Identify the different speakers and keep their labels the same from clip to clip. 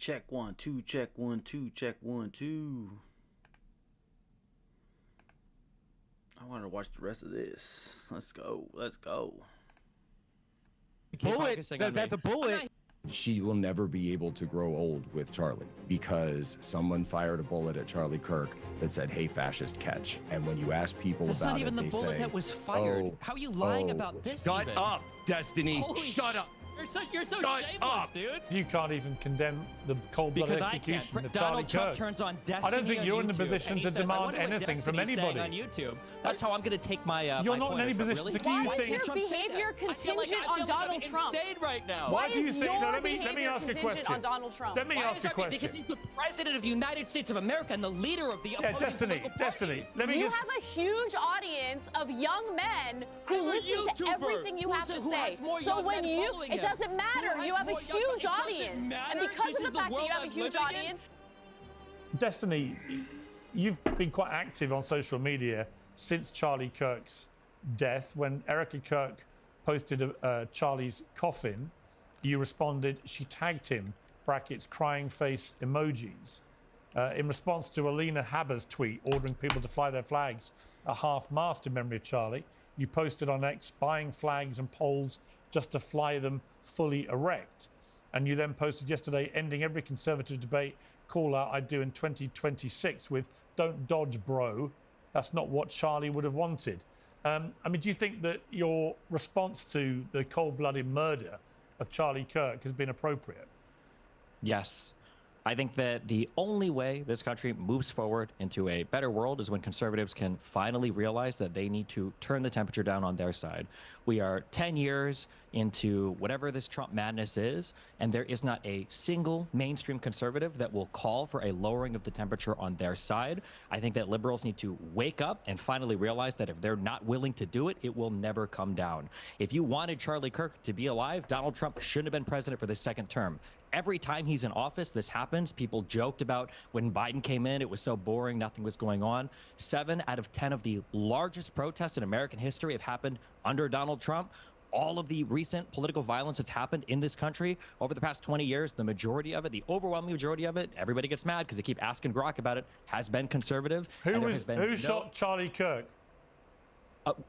Speaker 1: Check 1 2, check 1 2, check 1 2. I want to watch the rest of this. Let's go. Let's go.
Speaker 2: Bullet. That's a bullet.
Speaker 3: She will never be able to grow old with Charlie because someone fired a bullet at Charlie Kirk that said, "Hey, fascist, catch." And when you ask people
Speaker 4: That's
Speaker 3: about
Speaker 4: not even
Speaker 3: it,
Speaker 4: the
Speaker 3: they
Speaker 4: bullet
Speaker 3: say,
Speaker 4: that was fired.
Speaker 3: "Oh,
Speaker 4: How are you lying about this?
Speaker 3: Shut
Speaker 4: even?
Speaker 3: up, Destiny.
Speaker 4: Holy
Speaker 3: Shut up.
Speaker 4: You're so
Speaker 3: Shut
Speaker 4: shameless,
Speaker 3: up.
Speaker 4: dude.
Speaker 5: You can't even condemn the cold-blooded
Speaker 4: Because I
Speaker 5: execution
Speaker 4: can't.
Speaker 5: of Charlie
Speaker 4: Donald Trump
Speaker 5: Kirk.
Speaker 4: turns on Destiny
Speaker 5: I don't think
Speaker 4: on
Speaker 5: you're in the
Speaker 4: YouTube,
Speaker 5: position
Speaker 4: and he
Speaker 5: to
Speaker 4: says, "I
Speaker 5: demand
Speaker 4: wonder what
Speaker 5: anything from
Speaker 4: Destiny's saying
Speaker 5: anybody.
Speaker 4: on YouTube." That's how I'm going to take my.
Speaker 5: You're
Speaker 4: my
Speaker 5: not in any
Speaker 4: pointers,
Speaker 5: position
Speaker 4: really.
Speaker 5: to. Do you
Speaker 6: Why is
Speaker 5: think?
Speaker 6: your
Speaker 4: Trump say
Speaker 6: behavior
Speaker 4: that? I feel like
Speaker 6: contingent on
Speaker 4: I'm
Speaker 6: Donald Trump?
Speaker 4: insane right now.
Speaker 5: Why do you
Speaker 6: is
Speaker 5: think?
Speaker 6: your
Speaker 5: No, let me
Speaker 6: behavior
Speaker 5: ask a
Speaker 6: contingent
Speaker 5: question.
Speaker 6: on Donald Trump?
Speaker 5: Let me
Speaker 4: Why
Speaker 5: ask
Speaker 4: is
Speaker 5: a
Speaker 4: that?
Speaker 5: question.
Speaker 4: Because he's the president of the United States of America and the leader of the
Speaker 5: Yeah,
Speaker 4: opposing
Speaker 5: Destiny.
Speaker 4: political party.
Speaker 5: Destiny. Let me
Speaker 6: You
Speaker 5: just.
Speaker 6: have a huge audience of young men who
Speaker 4: I'm a
Speaker 6: listen to
Speaker 4: YouTuber
Speaker 6: everything you have to
Speaker 4: who
Speaker 6: say.
Speaker 4: has more
Speaker 6: So
Speaker 4: young
Speaker 6: when
Speaker 4: men
Speaker 6: you,
Speaker 4: following
Speaker 6: it
Speaker 4: him.
Speaker 6: doesn't
Speaker 4: Who
Speaker 6: matter.
Speaker 4: has
Speaker 6: You have a
Speaker 4: more young men?
Speaker 6: huge
Speaker 4: It doesn't
Speaker 6: audience,
Speaker 4: matter.
Speaker 6: and because
Speaker 4: This
Speaker 6: of
Speaker 4: is
Speaker 6: the fact that
Speaker 4: world
Speaker 6: you have a
Speaker 4: I'm
Speaker 6: huge
Speaker 4: living in.
Speaker 6: audience,
Speaker 5: Destiny, you've been quite active on social media since Charlie Kirk's death. When Erica Kirk posted Charlie's coffin, you responded, she tagged him, brackets, crying face emojis. In response to Alina Haber's tweet ordering people to fly their flags at half-mast in memory of Charlie, you posted on X buying flags and poles just to fly them fully erect. And you then posted yesterday, ending every conservative debate call out I'd do in 2026 with "Don't dodge, bro." That's not what Charlie would have wanted. I mean, do you think that your response to the cold-blooded murder of Charlie Kirk has been appropriate?
Speaker 4: Yes. I think that the only way this country moves forward into a better world is when conservatives can finally realize that they need to turn the temperature down on their side. We are 10 years into whatever this Trump madness is, and there is not a single mainstream conservative that will call for a lowering of the temperature on their side. I think that liberals need to wake up and finally realize that if they're not willing to do it, it will never come down. If you wanted Charlie Kirk to be alive, Donald Trump shouldn't have been president for the second term. Every time he's in office, this happens. People joked about when Biden came in, it was so boring, nothing was going on. 7 out of 10 of the largest protests in American history have happened under Donald Trump. All of the recent political violence that's happened in this country over the past 20 years, the majority of it, the overwhelming majority of it, everybody gets mad because they keep asking Grok about it, has been conservative.
Speaker 5: Who shot Charlie Kirk?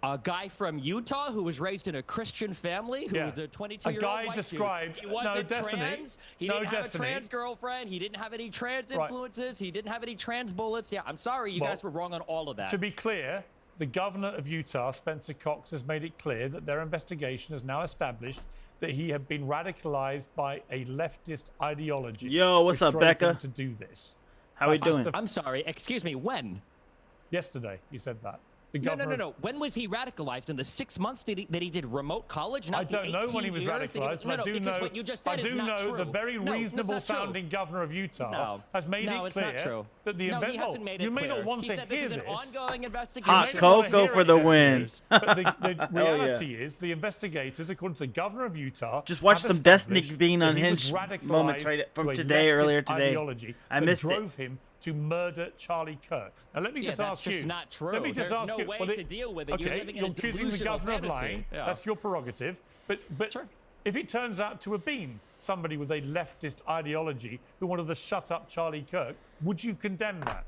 Speaker 4: A guy from Utah who was raised in a Christian family, who was a 22-year-old
Speaker 5: guy
Speaker 4: white
Speaker 5: described.
Speaker 4: dude. He wasn't
Speaker 5: Destiny.
Speaker 4: trans. He
Speaker 5: No,
Speaker 4: didn't have
Speaker 5: Destiny.
Speaker 4: a trans girlfriend. He didn't have any trans influences. He didn't have any trans bullets. Yeah, I'm sorry, you guys were wrong on all of that.
Speaker 5: To be clear, the governor of Utah, Spencer Cox, has made it clear that their investigation has now established that he had been radicalized by a leftist ideology.
Speaker 1: Yo, what's
Speaker 5: which
Speaker 1: up,
Speaker 5: drove
Speaker 1: Becca?
Speaker 5: him to do this.
Speaker 1: How we doing?
Speaker 4: I'm sorry, excuse me, when?
Speaker 5: Yesterday, he said that.
Speaker 4: No. When was he radicalized? In the 6 months that he did remote college? Not
Speaker 5: I don't know when he was radicalized, but I do know.
Speaker 4: What you just said
Speaker 5: I do
Speaker 4: is not
Speaker 5: know
Speaker 4: true.
Speaker 5: the very
Speaker 4: No, that's
Speaker 5: reasonable
Speaker 4: not true.
Speaker 5: sounding governor of Utah
Speaker 4: No.
Speaker 5: has made
Speaker 4: No,
Speaker 5: it
Speaker 4: it's not
Speaker 5: clear
Speaker 4: true.
Speaker 5: that the
Speaker 4: No, he
Speaker 5: event.
Speaker 4: hasn't made it
Speaker 5: You may
Speaker 4: clear.
Speaker 5: not want
Speaker 4: He
Speaker 5: to
Speaker 4: said
Speaker 5: hear
Speaker 4: this is an
Speaker 5: this.
Speaker 4: ongoing investigation.
Speaker 1: Hot
Speaker 5: You may not wanna
Speaker 1: cocoa
Speaker 5: hear
Speaker 1: for
Speaker 5: it,
Speaker 1: the
Speaker 5: Destiny,
Speaker 1: win.
Speaker 5: But the
Speaker 1: yeah.
Speaker 5: reality is, the investigators, according to the governor of Utah,
Speaker 1: Just watch
Speaker 5: have
Speaker 1: some Destiny
Speaker 5: established
Speaker 1: being
Speaker 5: that he was
Speaker 1: unhinged
Speaker 5: radicalized
Speaker 1: moments from
Speaker 5: to a
Speaker 1: today,
Speaker 5: leftist
Speaker 1: earlier today.
Speaker 5: ideology
Speaker 1: I
Speaker 5: that
Speaker 1: missed it.
Speaker 5: drove him to murder Charlie Kirk. Now let me
Speaker 4: Yeah,
Speaker 5: just
Speaker 4: that's
Speaker 5: ask
Speaker 4: just
Speaker 5: you.
Speaker 4: not true.
Speaker 5: Let me just
Speaker 4: There's
Speaker 5: ask
Speaker 4: no
Speaker 5: you.
Speaker 4: way
Speaker 5: well,
Speaker 4: to deal with it. You're
Speaker 5: Okay,
Speaker 4: living in a
Speaker 5: accusing the
Speaker 4: delusional
Speaker 5: governor of
Speaker 4: fantasy.
Speaker 5: lying.
Speaker 4: Yeah.
Speaker 5: That's your prerogative. But
Speaker 4: Sure.
Speaker 5: if it turns out to have been somebody with a leftist ideology who wanted to shut up Charlie Kirk, would you condemn that?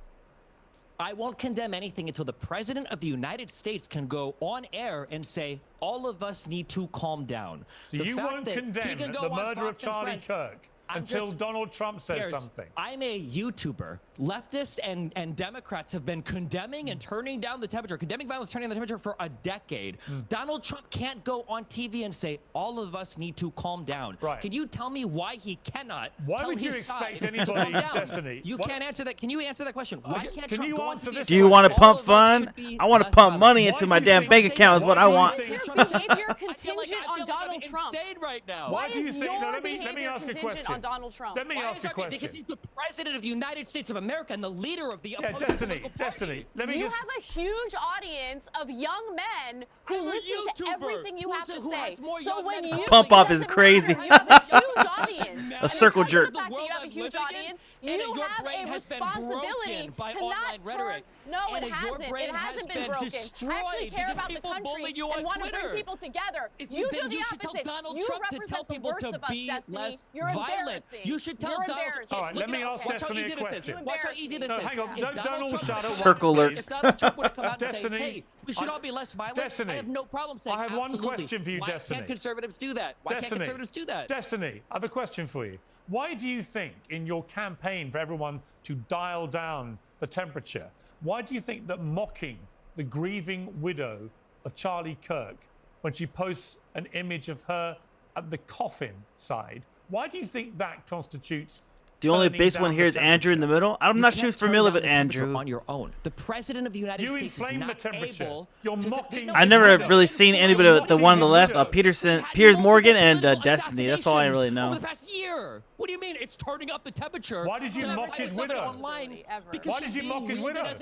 Speaker 4: I won't condemn anything until the president of the United States can go on air and say, all of us need to calm down.
Speaker 5: So
Speaker 4: The
Speaker 5: you
Speaker 4: fact
Speaker 5: won't
Speaker 4: that he
Speaker 5: condemn
Speaker 4: can go
Speaker 5: the
Speaker 4: on
Speaker 5: murder of
Speaker 4: Fox and
Speaker 5: Charlie
Speaker 4: Friends-
Speaker 5: Kirk
Speaker 4: I'm
Speaker 5: until
Speaker 4: just-
Speaker 5: Donald Trump says
Speaker 4: Here's-
Speaker 5: something.
Speaker 4: I'm a YouTuber. Leftists and Democrats have been condemning and turning down the temperature, condemning violence, turning down the temperature for a decade. Donald Trump can't go on TV and say, all of us need to calm down.
Speaker 5: Right.
Speaker 4: Can you tell me why he cannot
Speaker 5: Why
Speaker 4: tell
Speaker 5: would you
Speaker 4: his
Speaker 5: expect
Speaker 4: side to
Speaker 5: anybody,
Speaker 4: calm down?
Speaker 5: Destiny?
Speaker 4: You
Speaker 5: What-
Speaker 4: can't answer that. Can you answer that question? Why
Speaker 5: Okay,
Speaker 4: can't
Speaker 5: can
Speaker 4: Trump
Speaker 5: you
Speaker 4: go on
Speaker 5: answer
Speaker 4: TV
Speaker 5: this
Speaker 4: and
Speaker 1: Do
Speaker 4: say,
Speaker 1: you want to
Speaker 4: all
Speaker 1: pump
Speaker 4: of us
Speaker 1: fun?
Speaker 4: should be
Speaker 1: I want to
Speaker 4: less
Speaker 1: pump
Speaker 4: violent?
Speaker 1: money
Speaker 5: Why
Speaker 1: into
Speaker 5: do
Speaker 1: my
Speaker 5: you
Speaker 1: damn
Speaker 5: think-
Speaker 1: bank account. Is what I
Speaker 5: why do you
Speaker 1: want.
Speaker 6: why is
Speaker 5: think-
Speaker 6: your behavior
Speaker 4: I feel
Speaker 6: contingent
Speaker 4: like
Speaker 6: on
Speaker 4: I'm
Speaker 6: Donald Trump?
Speaker 4: insane right now.
Speaker 5: Why do you
Speaker 6: is
Speaker 5: think?
Speaker 6: your
Speaker 5: No, let me
Speaker 6: behavior
Speaker 5: ask a
Speaker 6: contingent
Speaker 5: question.
Speaker 6: on Donald Trump?
Speaker 5: Let me
Speaker 4: Why
Speaker 5: ask
Speaker 4: is
Speaker 5: a
Speaker 4: that? Because
Speaker 5: question.
Speaker 4: he's the president of the United States of America and the leader of the
Speaker 5: Yeah,
Speaker 4: opposing
Speaker 5: Destiny,
Speaker 4: political party.
Speaker 5: Destiny. Let me
Speaker 6: You
Speaker 5: just.
Speaker 6: have a huge audience of young men who
Speaker 4: I'm a
Speaker 6: listen to
Speaker 4: YouTuber
Speaker 6: everything you have to
Speaker 4: who
Speaker 6: say.
Speaker 4: has more
Speaker 6: So
Speaker 4: young
Speaker 6: when
Speaker 4: men
Speaker 6: you
Speaker 4: following
Speaker 1: Pump up
Speaker 6: it
Speaker 1: is
Speaker 6: doesn't
Speaker 1: crazy.
Speaker 6: matter. You have a huge audience.
Speaker 1: A
Speaker 6: And
Speaker 1: circle
Speaker 6: because of
Speaker 1: jerk.
Speaker 6: the fact that you have a huge audience, you have a responsibility to not turn. No, it hasn't. It hasn't been broken. I actually care about the country and want to bring people together. You do the opposite. You represent the worst of us, Destiny. You're embarrassing.
Speaker 4: You should tell
Speaker 6: You're
Speaker 4: Donald
Speaker 6: embarrassing.
Speaker 5: All right, let me ask
Speaker 4: Watch how
Speaker 5: Destiny
Speaker 4: easy
Speaker 5: a
Speaker 4: this is.
Speaker 5: question.
Speaker 4: Watch how easy this
Speaker 5: No,
Speaker 4: is.
Speaker 5: hang on.
Speaker 4: If
Speaker 5: Don't
Speaker 4: Donald
Speaker 5: all
Speaker 4: Trump
Speaker 5: shadow
Speaker 4: was-
Speaker 1: Circle
Speaker 5: once,
Speaker 1: alert.
Speaker 5: please.
Speaker 4: If Donald Trump would have come out and
Speaker 5: Destiny,
Speaker 4: said, hey, we should all be less violent,
Speaker 5: Destiny,
Speaker 4: I have no problem saying
Speaker 5: I have one
Speaker 4: absolutely.
Speaker 5: question for you,
Speaker 4: Why
Speaker 5: Destiny.
Speaker 4: can't conservatives do that? Why can't
Speaker 5: Destiny,
Speaker 4: conservatives do that?
Speaker 5: Destiny, I have a question for you. Why do you think in your campaign for everyone to dial down the temperature, why do you think that mocking the grieving widow of Charlie Kirk when she posts an image of her at the coffin side, why do you think that constitutes
Speaker 1: The only
Speaker 5: turning
Speaker 1: base one
Speaker 5: down
Speaker 1: here
Speaker 5: the
Speaker 1: is Andrew in the
Speaker 5: temperature?
Speaker 1: middle. I'm
Speaker 4: You
Speaker 1: not
Speaker 4: can't
Speaker 1: too
Speaker 4: turn
Speaker 1: familiar
Speaker 4: down
Speaker 1: with
Speaker 4: the temperature
Speaker 1: Andrew.
Speaker 4: on your own. The president of the United
Speaker 5: You
Speaker 4: States is
Speaker 5: inflame the
Speaker 4: not
Speaker 5: temperature.
Speaker 4: able
Speaker 5: You're
Speaker 4: to-
Speaker 5: mocking
Speaker 4: No,
Speaker 1: I
Speaker 5: his
Speaker 1: never
Speaker 5: widow.
Speaker 1: really seen anybody
Speaker 5: You're
Speaker 1: but the one on the
Speaker 5: mocking
Speaker 1: left,
Speaker 5: his widow.
Speaker 1: Piers
Speaker 4: Had
Speaker 1: Morgan
Speaker 4: multiple
Speaker 1: and
Speaker 4: political
Speaker 1: Destiny. That's all I really
Speaker 4: assassinations
Speaker 1: know.
Speaker 4: Over the past year. What do you mean? It's turning up the temperature.
Speaker 5: Why did you
Speaker 4: to
Speaker 5: mock
Speaker 4: every
Speaker 5: his
Speaker 4: time
Speaker 5: widow?
Speaker 4: Online
Speaker 6: Ever.
Speaker 4: because
Speaker 5: Why
Speaker 4: she's
Speaker 5: did you
Speaker 4: being
Speaker 5: mock his
Speaker 4: wielded
Speaker 5: widow?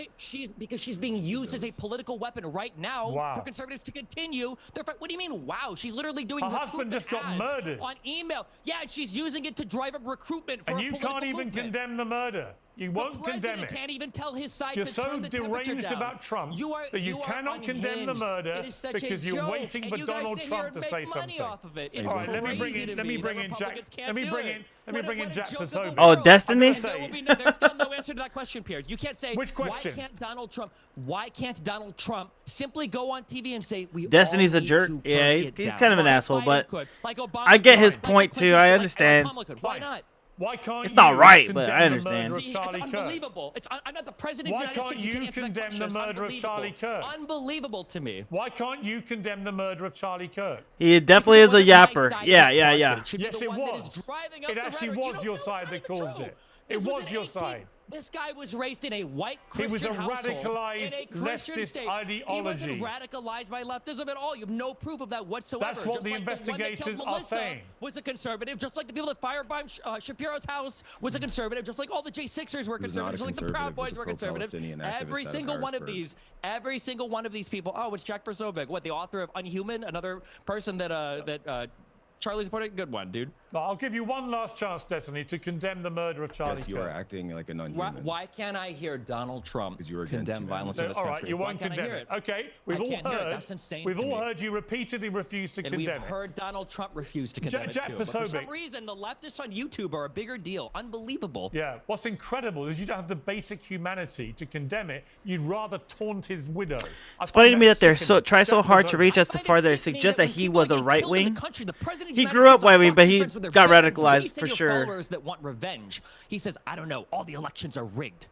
Speaker 4: as because she's being used as a political weapon right now
Speaker 5: Wow.
Speaker 4: for conservatives to continue their fight. What do you mean? Wow, she's literally doing
Speaker 5: Her husband
Speaker 4: recruitment
Speaker 5: just got
Speaker 4: ads
Speaker 5: murdered.
Speaker 4: on email. Yeah, and she's using it to drive up recruitment for
Speaker 5: And
Speaker 4: a
Speaker 5: you
Speaker 4: political
Speaker 5: can't even
Speaker 4: movement.
Speaker 5: condemn the murder. You
Speaker 4: The
Speaker 5: won't condemn
Speaker 4: president
Speaker 5: it.
Speaker 4: can't even tell his side
Speaker 5: You're
Speaker 4: to
Speaker 5: so
Speaker 4: turn the temperature
Speaker 5: deranged
Speaker 4: down.
Speaker 5: about Trump that you
Speaker 4: are
Speaker 5: cannot condemn the
Speaker 4: unhinged.
Speaker 5: murder
Speaker 4: It is such a
Speaker 5: because you're
Speaker 4: joke,
Speaker 5: waiting
Speaker 4: and
Speaker 5: for
Speaker 4: you guys
Speaker 5: Donald
Speaker 4: sit
Speaker 5: Trump
Speaker 4: here and
Speaker 5: to
Speaker 4: make
Speaker 5: say
Speaker 4: money
Speaker 5: something.
Speaker 4: off of it. It's
Speaker 5: All right, let me bring
Speaker 4: crazy
Speaker 5: in
Speaker 4: to
Speaker 5: let me
Speaker 4: me
Speaker 5: bring
Speaker 4: that
Speaker 5: in Jack
Speaker 4: Republicans can't
Speaker 5: let me
Speaker 4: do
Speaker 5: bring
Speaker 4: it.
Speaker 5: in let me
Speaker 4: What a-
Speaker 5: bring in
Speaker 4: what a
Speaker 5: Jack
Speaker 4: joke of a
Speaker 5: Posobiec.
Speaker 1: Oh,
Speaker 4: world.
Speaker 1: Destiny?
Speaker 4: And there will be no, there's still no answer to that question, Piers. You can't say
Speaker 5: Which question?
Speaker 4: Why can't Donald Trump simply go on TV and say we
Speaker 1: Destiny's
Speaker 4: all
Speaker 1: a
Speaker 4: need
Speaker 1: jerk.
Speaker 4: to
Speaker 1: Yeah,
Speaker 4: turn
Speaker 1: he's
Speaker 4: it
Speaker 1: kind
Speaker 4: down?
Speaker 1: of an
Speaker 4: Like
Speaker 1: asshole,
Speaker 4: Biden
Speaker 1: but
Speaker 4: could, like Obama
Speaker 1: I get
Speaker 4: could,
Speaker 1: his
Speaker 4: like
Speaker 1: point
Speaker 4: Clinton
Speaker 1: too. I
Speaker 4: could, like
Speaker 1: understand.
Speaker 4: Kamala could. Why
Speaker 5: Fine.
Speaker 4: not?
Speaker 5: Why can't
Speaker 1: It's not
Speaker 5: you
Speaker 1: right, but
Speaker 5: condemn
Speaker 1: I
Speaker 5: the
Speaker 1: understand.
Speaker 5: murder of
Speaker 4: See,
Speaker 5: Charlie
Speaker 4: it's
Speaker 5: Kirk?
Speaker 4: unbelievable. I'm not the president
Speaker 5: Why
Speaker 4: of the United
Speaker 5: can't
Speaker 4: States.
Speaker 5: you
Speaker 4: can't answer that
Speaker 5: condemn the
Speaker 4: question. It's
Speaker 5: murder of Charlie
Speaker 4: unbelievable.
Speaker 5: Kirk?
Speaker 4: Unbelievable to me.
Speaker 5: Why can't you condemn the murder of Charlie Kirk?
Speaker 1: He definitely is a
Speaker 4: Because it wasn't my
Speaker 1: yapper.
Speaker 4: side
Speaker 1: Yeah,
Speaker 4: that
Speaker 1: yeah,
Speaker 4: caused
Speaker 1: yeah.
Speaker 4: It should be
Speaker 5: Yes,
Speaker 4: the
Speaker 5: it
Speaker 4: one that
Speaker 5: was.
Speaker 4: is driving up
Speaker 5: It
Speaker 4: the
Speaker 5: actually
Speaker 4: rhetoric. You
Speaker 5: was
Speaker 4: don't
Speaker 5: your
Speaker 4: know
Speaker 5: side
Speaker 4: it's
Speaker 5: that
Speaker 4: not even
Speaker 5: caused
Speaker 4: true.
Speaker 5: it.
Speaker 4: This
Speaker 5: It was
Speaker 4: an
Speaker 5: your
Speaker 4: 18
Speaker 5: side.
Speaker 4: This guy was raised in a white
Speaker 5: He
Speaker 4: Christian
Speaker 5: was a
Speaker 4: household,
Speaker 5: radicalized
Speaker 4: in a Christian
Speaker 5: leftist
Speaker 4: state.
Speaker 5: ideology.
Speaker 4: He wasn't radicalized by leftism at all. You have no proof of that whatsoever.
Speaker 5: That's what
Speaker 4: Just
Speaker 5: the
Speaker 4: like one that killed
Speaker 5: investigators are
Speaker 4: Melissa
Speaker 5: saying.
Speaker 4: Was a conservative, just like the people that firebombed Shapiro's house was a conservative, just like all the J6ers were
Speaker 3: He was not a
Speaker 4: conservatives, just like the
Speaker 3: conservative,
Speaker 4: Proud
Speaker 3: he was
Speaker 4: Boys
Speaker 3: a
Speaker 4: were conservatives.
Speaker 3: pro-Palestinian activist
Speaker 4: Every
Speaker 3: out of
Speaker 4: single one of
Speaker 3: Harrisburg.
Speaker 4: every single one of these people. Oh, it's Jack Posobiec. What, the author of Unhuman? Another person that Charlie's putting. Good one, dude.
Speaker 5: Well, I'll give you one last chance, Destiny, to condemn the murder of Charlie
Speaker 3: Yes, you are
Speaker 5: Kirk.
Speaker 3: acting like an
Speaker 4: Why,
Speaker 3: unhuman.
Speaker 4: why can't I hear Donald Trump
Speaker 3: 'Cause you were against
Speaker 4: condemn violence
Speaker 5: So,
Speaker 4: in this
Speaker 5: all
Speaker 4: country?
Speaker 5: right, you
Speaker 4: Why
Speaker 5: won't
Speaker 4: can't I
Speaker 5: condemn
Speaker 4: hear
Speaker 5: it. Okay, we've
Speaker 4: I
Speaker 5: all
Speaker 4: can't hear it.
Speaker 5: heard.
Speaker 4: That's insane
Speaker 5: We've
Speaker 4: to
Speaker 5: all
Speaker 4: me.
Speaker 5: heard you repeatedly refuse to
Speaker 4: And we've
Speaker 5: condemn it.
Speaker 4: heard Donald Trump refuse to condemn
Speaker 5: Jack
Speaker 4: it too. But for some
Speaker 5: Posobiec.
Speaker 4: reason, the leftists on YouTube are a bigger deal. Unbelievable.
Speaker 5: Yeah, what's incredible is you don't have the basic humanity to condemn it. You'd rather taunt his widow.
Speaker 1: It's funny to me that they're so try so
Speaker 5: Jack
Speaker 1: hard to
Speaker 5: Posobiec.
Speaker 1: reach us
Speaker 4: I
Speaker 1: to
Speaker 4: find it
Speaker 1: farther
Speaker 4: sickening
Speaker 1: suggest that
Speaker 4: when
Speaker 1: he
Speaker 4: people
Speaker 1: was a
Speaker 4: get killed
Speaker 1: right
Speaker 4: in the
Speaker 1: wing.
Speaker 4: country, the president of
Speaker 1: He
Speaker 4: the
Speaker 1: grew
Speaker 4: United
Speaker 1: up
Speaker 4: States on
Speaker 1: white wing,
Speaker 4: Fox
Speaker 1: but
Speaker 4: and
Speaker 1: he
Speaker 4: Friends with their
Speaker 1: got
Speaker 4: very
Speaker 1: radicalized
Speaker 4: base and
Speaker 1: for
Speaker 4: your
Speaker 1: sure.
Speaker 4: followers that want revenge. He says, I don't know, all the elections are rigged.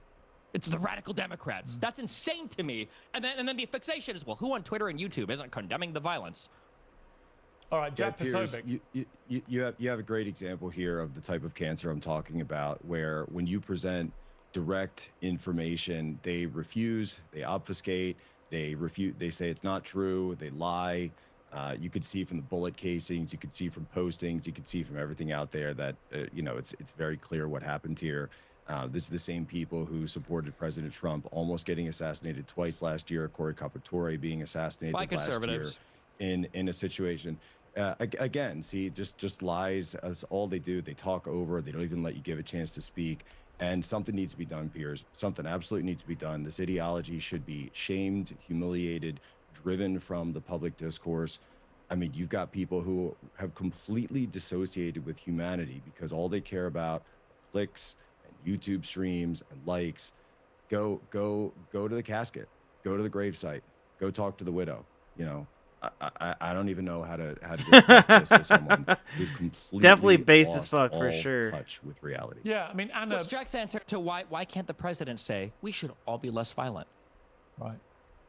Speaker 4: It's the radical Democrats. That's insane to me. And then the fixation is, well, who on Twitter and YouTube isn't condemning the violence?
Speaker 5: All right,
Speaker 3: Yeah,
Speaker 5: Jack
Speaker 3: Piers,
Speaker 5: Posobiec.
Speaker 3: you have a great example here of the type of cancer I'm talking about, where when you present direct information, they refuse, they obfuscate, they refute, they say it's not true, they lie. You could see from the bullet casings, you could see from postings, you could see from everything out there that it's very clear what happened here. This is the same people who supported President Trump almost getting assassinated twice last year, Cory Carpentore being assassinated
Speaker 4: By
Speaker 3: last year
Speaker 4: conservatives.
Speaker 3: in a situation. Again, see, just lies. That's all they do. They talk over. They don't even let you give a chance to speak. And something needs to be done, Piers. Something absolutely needs to be done. This ideology should be shamed, humiliated, driven from the public discourse. I mean, you've got people who have completely dissociated with humanity because all they care about are clicks and YouTube streams and likes. Go to the casket. Go to the gravesite. Go talk to the widow. You know, I don't even know how to discuss this with someone who's completely
Speaker 1: Definitely based as
Speaker 3: lost
Speaker 1: fuck, for
Speaker 3: all
Speaker 1: sure.
Speaker 3: touch with reality.
Speaker 5: Yeah, I mean, Anna.
Speaker 4: What's Jack's answer to why can't the president say we should all be less violent?
Speaker 5: Right.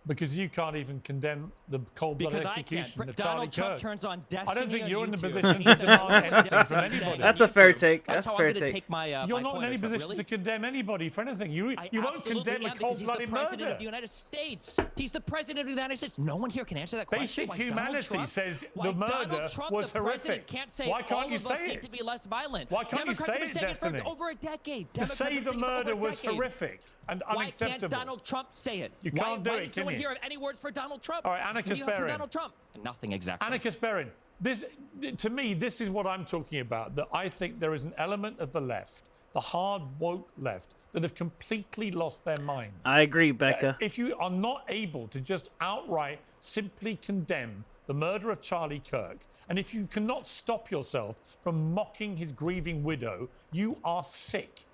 Speaker 5: Because you can't even condemn the cold-blooded
Speaker 4: Because I can't.
Speaker 5: execution of Charlie
Speaker 4: Donald Trump
Speaker 5: Kirk.
Speaker 4: turns on Destiny
Speaker 5: I don't think
Speaker 4: on
Speaker 5: you're in the
Speaker 4: YouTube,
Speaker 5: position
Speaker 4: and he
Speaker 5: to
Speaker 4: says,
Speaker 5: demand
Speaker 4: "Oh,
Speaker 5: anything from
Speaker 4: Destiny's
Speaker 5: anybody."
Speaker 4: dead
Speaker 1: That's a
Speaker 4: on
Speaker 1: fair
Speaker 4: YouTube."
Speaker 1: take.
Speaker 4: That's
Speaker 1: That's
Speaker 4: how
Speaker 1: a fair
Speaker 4: I'm gonna
Speaker 1: take.
Speaker 4: take my.
Speaker 5: You're
Speaker 4: my
Speaker 5: not in
Speaker 4: point
Speaker 5: any
Speaker 4: as well.
Speaker 5: position
Speaker 4: Really?
Speaker 5: to condemn anybody for anything. You
Speaker 4: I
Speaker 5: won't
Speaker 4: absolutely
Speaker 5: condemn a
Speaker 4: am, because he's the
Speaker 5: cold-blooded
Speaker 4: president
Speaker 5: murder.
Speaker 4: of the United States. He's the president of the United States. No one here can answer that question.
Speaker 5: Basic
Speaker 4: Why Donald
Speaker 5: humanity
Speaker 4: Trump-
Speaker 5: says
Speaker 4: why
Speaker 5: the murder
Speaker 4: Donald Trump,
Speaker 5: was
Speaker 4: the president,
Speaker 5: horrific.
Speaker 4: Can't say
Speaker 5: Why can't
Speaker 4: all
Speaker 5: you
Speaker 4: of us
Speaker 5: say
Speaker 4: need
Speaker 5: it?
Speaker 4: to be less violent.
Speaker 5: Why can't you
Speaker 4: Democrats
Speaker 5: say
Speaker 4: have been
Speaker 5: it,
Speaker 4: saying
Speaker 5: Destiny?
Speaker 4: for over a decade.
Speaker 5: To say
Speaker 4: Democrats
Speaker 5: the
Speaker 4: have been saying it for
Speaker 5: murder
Speaker 4: over a
Speaker 5: was
Speaker 4: decade.
Speaker 5: horrific and
Speaker 4: Why
Speaker 5: unacceptable.
Speaker 4: can't Donald Trump say it?
Speaker 5: You can't do
Speaker 4: why
Speaker 5: it,
Speaker 4: does
Speaker 5: can
Speaker 4: no one
Speaker 5: you?
Speaker 4: hear any words for Donald Trump?
Speaker 5: All right, Anna
Speaker 4: What do you have for
Speaker 5: Kasparin.
Speaker 4: Donald Trump? Nothing exactly.
Speaker 5: Anna Kasparin, to me, this is what I'm talking about, that I think there is an element of the left, the hard woke left, that have completely lost their minds.
Speaker 1: I agree, Becca.
Speaker 5: If you are not able to just outright simply condemn the murder of Charlie Kirk, and if you cannot stop yourself from mocking his grieving widow, you are sick,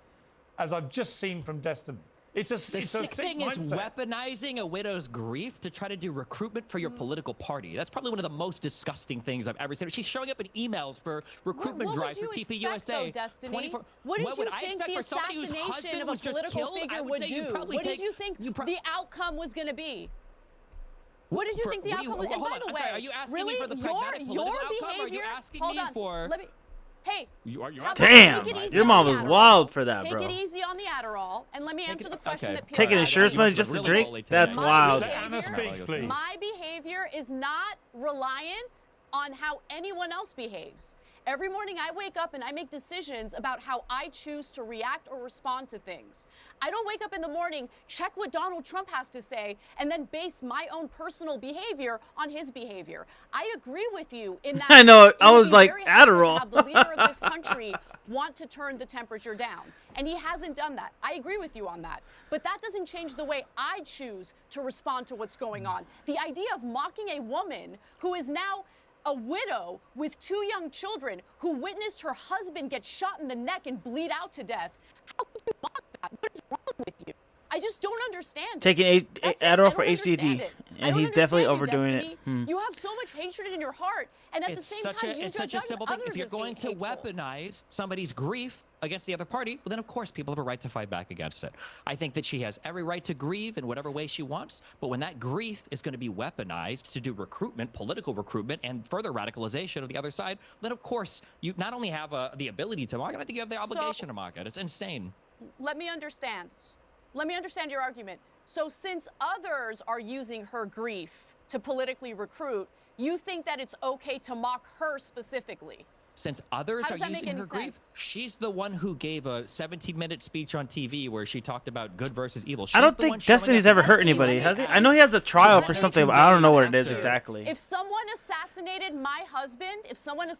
Speaker 5: as I've just seen from Destiny. It's a sick
Speaker 4: thing
Speaker 5: mindset.
Speaker 4: is weaponizing a widow's grief to try to do recruitment for your political party. That's probably one of the most disgusting things I've ever seen. She's showing up in emails for recruitment drives for TPUSA.
Speaker 6: What did you think the assassination of a political figure would do? What did you think the outcome was going to be? What did you think the outcome was? And by the way,
Speaker 4: are you asking me for the pragmatic
Speaker 6: your
Speaker 4: political outcome,
Speaker 6: behavior?
Speaker 4: or are you asking
Speaker 6: hold
Speaker 4: me
Speaker 6: on,
Speaker 4: for?
Speaker 6: let me. Hey,
Speaker 1: Damn, your mom was wild for that, bro.
Speaker 6: Take it easy on the Adderall, and let me answer the question that Pierce
Speaker 1: Taking
Speaker 6: asked.
Speaker 1: insurance money just to drink? That's wild.
Speaker 5: Let Anna speak, please.
Speaker 6: My behavior is not reliant on how anyone else behaves. Every morning I wake up and I make decisions about how I choose to react or respond to things. I don't wake up in the morning, check what Donald Trump has to say, and then base my own personal behavior on his behavior. I agree with you in that.
Speaker 1: I know, I was like,
Speaker 6: very helpful to
Speaker 1: Adderall.
Speaker 6: have the leader of this country want to turn the temperature down. And he hasn't done that. I agree with you on that. But that doesn't change the way I choose to respond to what's going on. The idea of mocking a woman who is now a widow with 2 young children who witnessed her husband get shot in the neck and bleed out to death. How could you mock that? What is wrong with you? I just don't understand it.
Speaker 1: Taking Adderall for
Speaker 6: HDD,
Speaker 1: HDD, and he's definitely overdoing it.
Speaker 6: You have so much hatred in your heart, and at the same time, you
Speaker 4: it's
Speaker 6: judge
Speaker 4: such a simple thing.
Speaker 6: others
Speaker 4: If you're
Speaker 6: as
Speaker 4: going to
Speaker 6: hateful.
Speaker 4: weaponize somebody's grief against the other party, well, then of course people have a right to fight back against it. I think that she has every right to grieve in whatever way she wants, but when that grief is going to be weaponized to do recruitment, political recruitment, and further radicalization of the other side, then of course you not only have the ability to mock it, I think you have the obligation to mock it. It's insane.
Speaker 6: Let me understand your argument. So since others are using her grief to politically recruit, you think that it's okay to mock her specifically?
Speaker 4: Since others
Speaker 6: How does
Speaker 4: are
Speaker 6: that make
Speaker 4: using
Speaker 6: any
Speaker 4: her grief,
Speaker 6: sense?
Speaker 4: she's the one who gave a 17-minute speech on TV where she talked about good versus evil.
Speaker 1: I don't think Destiny's ever hurt anybody, has he? I know he has a trial for something, but I don't know what it is exactly.
Speaker 6: If someone assassinated my husband,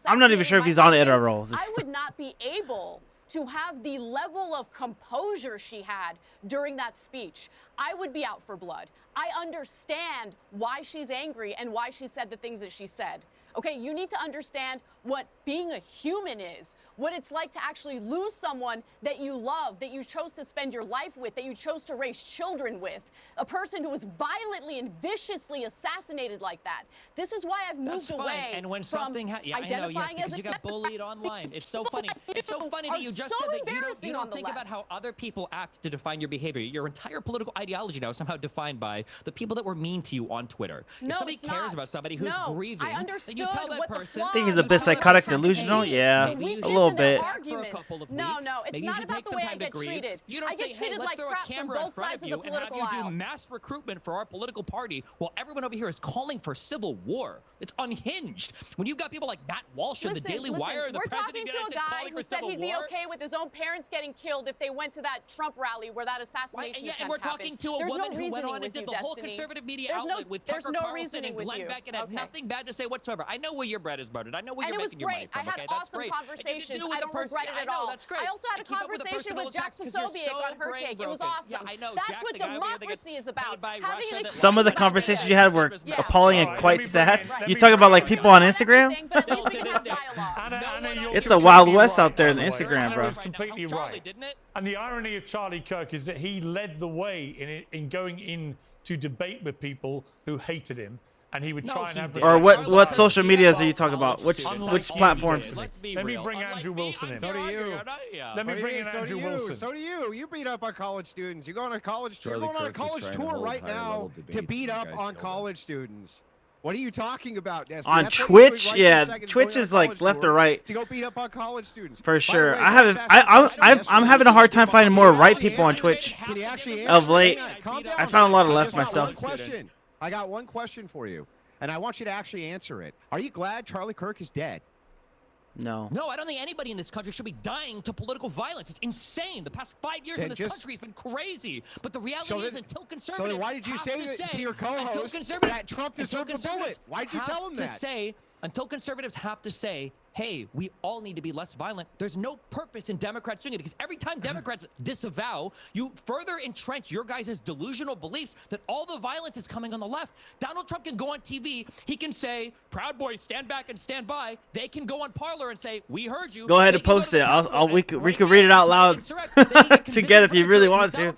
Speaker 1: I'm not even sure if he's on Adderall.
Speaker 6: I would not be able to have the level of composure she had during that speech. I would be out for blood. I understand why she's angry and why she said the things that she said. Okay, you need to understand what being a human is, what it's like to actually lose someone that you love, that you chose to spend your life with, that you chose to raise children with, a person who was violently and viciously assassinated like that. This is why I've moved away
Speaker 4: and when
Speaker 6: from
Speaker 4: something
Speaker 6: identifying as a
Speaker 4: you got bullied online. It's so funny. It's so funny that you just said that you don't think about how other people act to define your behavior. Your entire political ideology now is somehow defined by the people that were mean to you on Twitter.
Speaker 6: No,
Speaker 4: if somebody
Speaker 6: it's
Speaker 4: cares
Speaker 6: not.
Speaker 4: about somebody who's
Speaker 6: No,
Speaker 4: grieving,
Speaker 6: I understood
Speaker 4: then you tell that
Speaker 6: what the
Speaker 4: person.
Speaker 6: flaws
Speaker 1: Think he's a
Speaker 6: of
Speaker 1: bit
Speaker 6: the
Speaker 1: psychotic,
Speaker 6: politics
Speaker 1: delusional?
Speaker 6: be.
Speaker 1: Yeah,
Speaker 6: The
Speaker 1: a
Speaker 6: weakness
Speaker 1: little
Speaker 6: in their
Speaker 1: bit.
Speaker 6: argument.
Speaker 4: For a couple of
Speaker 6: No,
Speaker 4: weeks.
Speaker 6: no, it's
Speaker 4: Maybe
Speaker 6: not
Speaker 4: you should
Speaker 6: about
Speaker 4: take
Speaker 6: the
Speaker 4: some
Speaker 6: way
Speaker 4: time
Speaker 6: I
Speaker 4: to
Speaker 6: get
Speaker 4: grieve.
Speaker 6: treated.
Speaker 4: You don't
Speaker 6: I get
Speaker 4: say,
Speaker 6: treated
Speaker 4: hey, let's
Speaker 6: like
Speaker 4: throw a
Speaker 6: crap from
Speaker 4: camera in
Speaker 6: both
Speaker 4: front
Speaker 6: sides
Speaker 4: of
Speaker 6: of
Speaker 4: you
Speaker 6: the
Speaker 4: and have
Speaker 6: political
Speaker 4: you do
Speaker 6: aisle.
Speaker 4: mass recruitment for our political party while everyone over here is calling for civil war. It's unhinged. When you've got people like Matt Walsh of the Daily Wire, the
Speaker 6: we're
Speaker 4: president
Speaker 6: talking
Speaker 4: of the
Speaker 6: to a
Speaker 4: United States
Speaker 6: guy
Speaker 4: calling
Speaker 6: who
Speaker 4: for
Speaker 6: said
Speaker 4: civil
Speaker 6: he'd be
Speaker 4: war.
Speaker 6: okay with his own parents getting killed if they went to that Trump rally where that assassination
Speaker 4: Yeah,
Speaker 6: attempt
Speaker 4: and we're talking
Speaker 6: happened.
Speaker 4: to a
Speaker 6: There's
Speaker 4: woman
Speaker 6: no
Speaker 4: who went
Speaker 6: reasoning
Speaker 4: on and
Speaker 6: with
Speaker 4: did
Speaker 6: you,
Speaker 4: the whole
Speaker 6: Destiny.
Speaker 4: conservative media
Speaker 6: There's
Speaker 4: outlet with
Speaker 6: there's
Speaker 4: Tucker
Speaker 6: no
Speaker 4: Carlson
Speaker 6: reasoning
Speaker 4: and
Speaker 6: with
Speaker 4: Glenn
Speaker 6: you.
Speaker 4: Beck and had
Speaker 6: Okay.
Speaker 4: nothing bad to say whatsoever. I know where your bread is buttered. I know where
Speaker 6: And
Speaker 4: you're
Speaker 6: it was
Speaker 4: making your money
Speaker 6: great. I
Speaker 4: from.
Speaker 6: had
Speaker 4: Okay, that's
Speaker 6: awesome
Speaker 4: great.
Speaker 6: conversations.
Speaker 4: I
Speaker 6: I don't regret it at
Speaker 4: I know,
Speaker 6: all.
Speaker 4: that's great.
Speaker 6: I also had a
Speaker 4: And keep up with the
Speaker 6: conversation
Speaker 4: personal
Speaker 6: with Jack
Speaker 4: attacks 'cause you're
Speaker 6: Posobiec
Speaker 4: so
Speaker 6: on her
Speaker 4: brain
Speaker 6: take. It was
Speaker 4: broken.
Speaker 6: awesome.
Speaker 4: Yeah, I know.
Speaker 6: That's
Speaker 4: Jack,
Speaker 6: what
Speaker 4: the guy over here that gets
Speaker 6: democracy is
Speaker 4: paid
Speaker 6: about.
Speaker 4: by
Speaker 6: Having
Speaker 4: Russia
Speaker 6: an
Speaker 4: that
Speaker 6: exchange
Speaker 1: Some of the
Speaker 6: of
Speaker 1: conversations you
Speaker 6: ideas.
Speaker 1: had were
Speaker 6: Yeah.
Speaker 1: appalling
Speaker 5: All
Speaker 1: and
Speaker 5: right,
Speaker 1: quite
Speaker 5: let me
Speaker 1: sad.
Speaker 5: bring in-
Speaker 1: You talk about like people on Instagram?
Speaker 6: But at least we can have dialogue.
Speaker 5: Anna, you're
Speaker 1: It's a Wild
Speaker 5: completely
Speaker 1: West
Speaker 5: right,
Speaker 1: out there
Speaker 5: by
Speaker 1: in
Speaker 5: the way.
Speaker 1: Instagram,
Speaker 5: Anna
Speaker 1: bro.
Speaker 5: is completely
Speaker 4: Charlie,
Speaker 5: right.
Speaker 4: didn't it?
Speaker 5: And the irony of Charlie Kirk is that he led the way in going in to debate with people who hated him, and he would
Speaker 4: No,
Speaker 5: try and
Speaker 4: he
Speaker 5: have
Speaker 4: didn't.
Speaker 1: Or
Speaker 5: respectful
Speaker 1: what
Speaker 5: dialogue.
Speaker 1: social medias are you talking about? Which
Speaker 5: Unlike you,
Speaker 1: platforms?
Speaker 5: Destiny.
Speaker 4: Let's be
Speaker 5: Let me
Speaker 4: real.
Speaker 5: bring
Speaker 4: Unlike
Speaker 5: Andrew
Speaker 4: me,
Speaker 5: Wilson
Speaker 4: I'm
Speaker 5: in.
Speaker 2: So do
Speaker 4: Andrew,
Speaker 2: you.
Speaker 4: yeah.
Speaker 5: Let me bring in Andrew Wilson.
Speaker 2: So do you. You beat up on college students. You go on a college tour.
Speaker 3: Charlie
Speaker 2: You're going on a
Speaker 3: Kirk is
Speaker 2: college
Speaker 3: trying to
Speaker 2: tour
Speaker 3: hold
Speaker 2: right
Speaker 3: higher
Speaker 2: now
Speaker 3: level
Speaker 2: to
Speaker 3: debates
Speaker 2: beat
Speaker 3: and
Speaker 2: up
Speaker 3: you guys
Speaker 2: on
Speaker 3: killed
Speaker 2: college students. What are you talking about, Destiny?
Speaker 1: On
Speaker 2: That's what you're doing
Speaker 1: Twitch,
Speaker 2: right
Speaker 1: yeah,
Speaker 2: this second,
Speaker 1: Twitch
Speaker 2: going on
Speaker 1: is
Speaker 2: a
Speaker 1: like
Speaker 2: college
Speaker 1: left or
Speaker 2: tour
Speaker 1: right.
Speaker 2: to go beat up on college students.
Speaker 1: For
Speaker 2: By the
Speaker 1: sure.
Speaker 2: way,
Speaker 1: I haven't.
Speaker 2: let's ask you a question.
Speaker 1: I'm having a hard time finding more right people on Twitch.
Speaker 2: Can you actually
Speaker 1: Of
Speaker 2: answer?
Speaker 1: late,
Speaker 2: Hang on, calm down.
Speaker 1: I found a lot of
Speaker 2: I
Speaker 1: left
Speaker 2: just got
Speaker 1: myself.
Speaker 2: one question. I got one question for you, and I want you to actually answer it. Are you glad Charlie Kirk is dead?
Speaker 1: No.
Speaker 4: No, I don't think anybody in this country should be dying to political violence. It's insane. The past 5 years in
Speaker 2: Then
Speaker 4: this
Speaker 2: just-
Speaker 4: country has been crazy. But the reality
Speaker 2: So
Speaker 4: is,
Speaker 2: then-
Speaker 4: until
Speaker 2: So
Speaker 4: conservatives
Speaker 2: then why did you
Speaker 4: have
Speaker 2: say
Speaker 4: to
Speaker 2: to your
Speaker 4: until
Speaker 2: co-host
Speaker 4: conservatives-
Speaker 2: that Trump
Speaker 4: until
Speaker 2: deserved a bullet?
Speaker 4: conservatives
Speaker 2: Why did you
Speaker 4: have
Speaker 2: tell him
Speaker 4: to
Speaker 2: that?
Speaker 4: say until conservatives have to say, hey, we all need to be less violent, there's no purpose in Democrats doing it, because every time Democrats disavow, you further entrench your guys' delusional beliefs that all the violence is coming on the left. Donald Trump can go on TV, he can say, Proud Boys, stand back and stand by. They can go on Parler and say, we heard you.
Speaker 1: Go ahead and post it. We could read it out loud together if you really want to.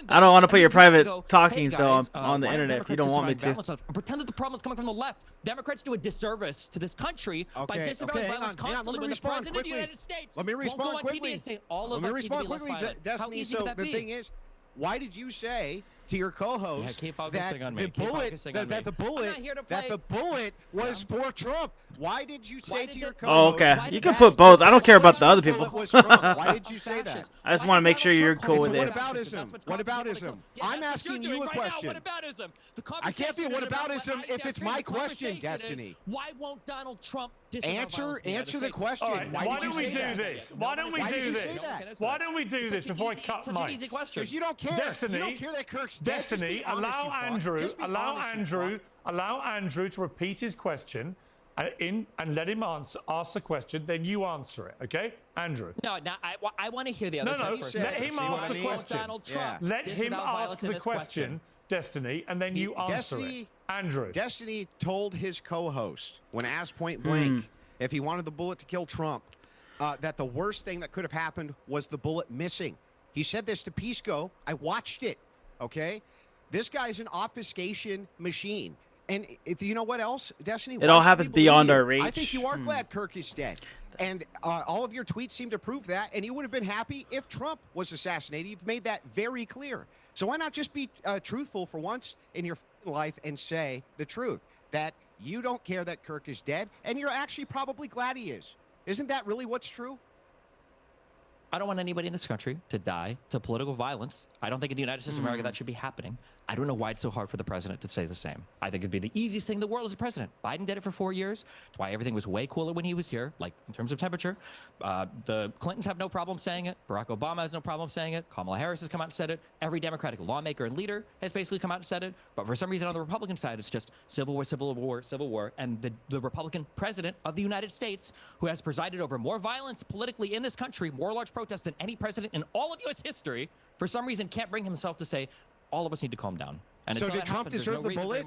Speaker 1: I don't want to put your private talkings though on the internet if you don't want me to.
Speaker 4: Pretend that the problem is coming from the left. Democrats do a disservice to this country by disavowing violence constantly when the president of the United States
Speaker 2: Let me respond quickly.
Speaker 4: and say all of us need to be less violent.
Speaker 2: Destiny. So the thing is, why did you say to your co-host that the bullet was for Trump? Why did you say to your co-host?
Speaker 1: Oh, okay. You can put both. I don't care about the other people.
Speaker 2: Why did you say that?
Speaker 1: I just want to make sure you're cool with it.
Speaker 2: Whataboutism? I'm asking you a question. I can't be whataboutism if it's my question, Destiny.
Speaker 4: Why won't Donald Trump
Speaker 2: answer the question?
Speaker 5: Why don't we do this? Why don't we do this? Why don't we do this before I cut mics?
Speaker 2: Because you don't care.
Speaker 5: Destiny,
Speaker 2: you don't care that Kirk's
Speaker 5: Destiny, allow Andrew to repeat his question and let him ask the question, then you answer it, okay? Andrew.
Speaker 4: No, I want to hear the other side first.
Speaker 5: Let him ask the question. Let him ask the question, Destiny, and then you answer it. Andrew.
Speaker 2: Destiny told his co-host, when asked point blank if he wanted the bullet to kill Trump, that the worst thing that could have happened was the bullet missing. He said this to Pisco. I watched it, okay? This guy's an obfuscation machine. And if you know what else, Destiny?
Speaker 1: It all happens beyond our reach.
Speaker 2: I think you are glad Kirk is dead. And all of your tweets seem to prove that. And you would have been happy if Trump was assassinated. You've made that very clear. So why not just be truthful for once in your life and say the truth, that you don't care that Kirk is dead, and you're actually probably glad he is. Isn't that really what's true?
Speaker 4: I don't want anybody in this country to die to political violence. I don't think in the United States of America that should be happening. I don't know why it's so hard for the president to say the same. I think it'd be the easiest thing in the world as a president. Biden did it for 4 years. That's why everything was way cooler when he was here, like in terms of temperature. The Clintons have no problem saying it. Barack Obama has no problem saying it. Kamala Harris has come out and said it. Every Democratic lawmaker and leader has basically come out and said it. But for some reason on the Republican side, it's just civil war, civil war, civil war. And the Republican president of the United States, who has presided over more violence politically in this country, more large protests than any president in all of U.S. history, for some reason can't bring himself to say, all of us need to calm down. And
Speaker 2: so did Trump deserve the bullet?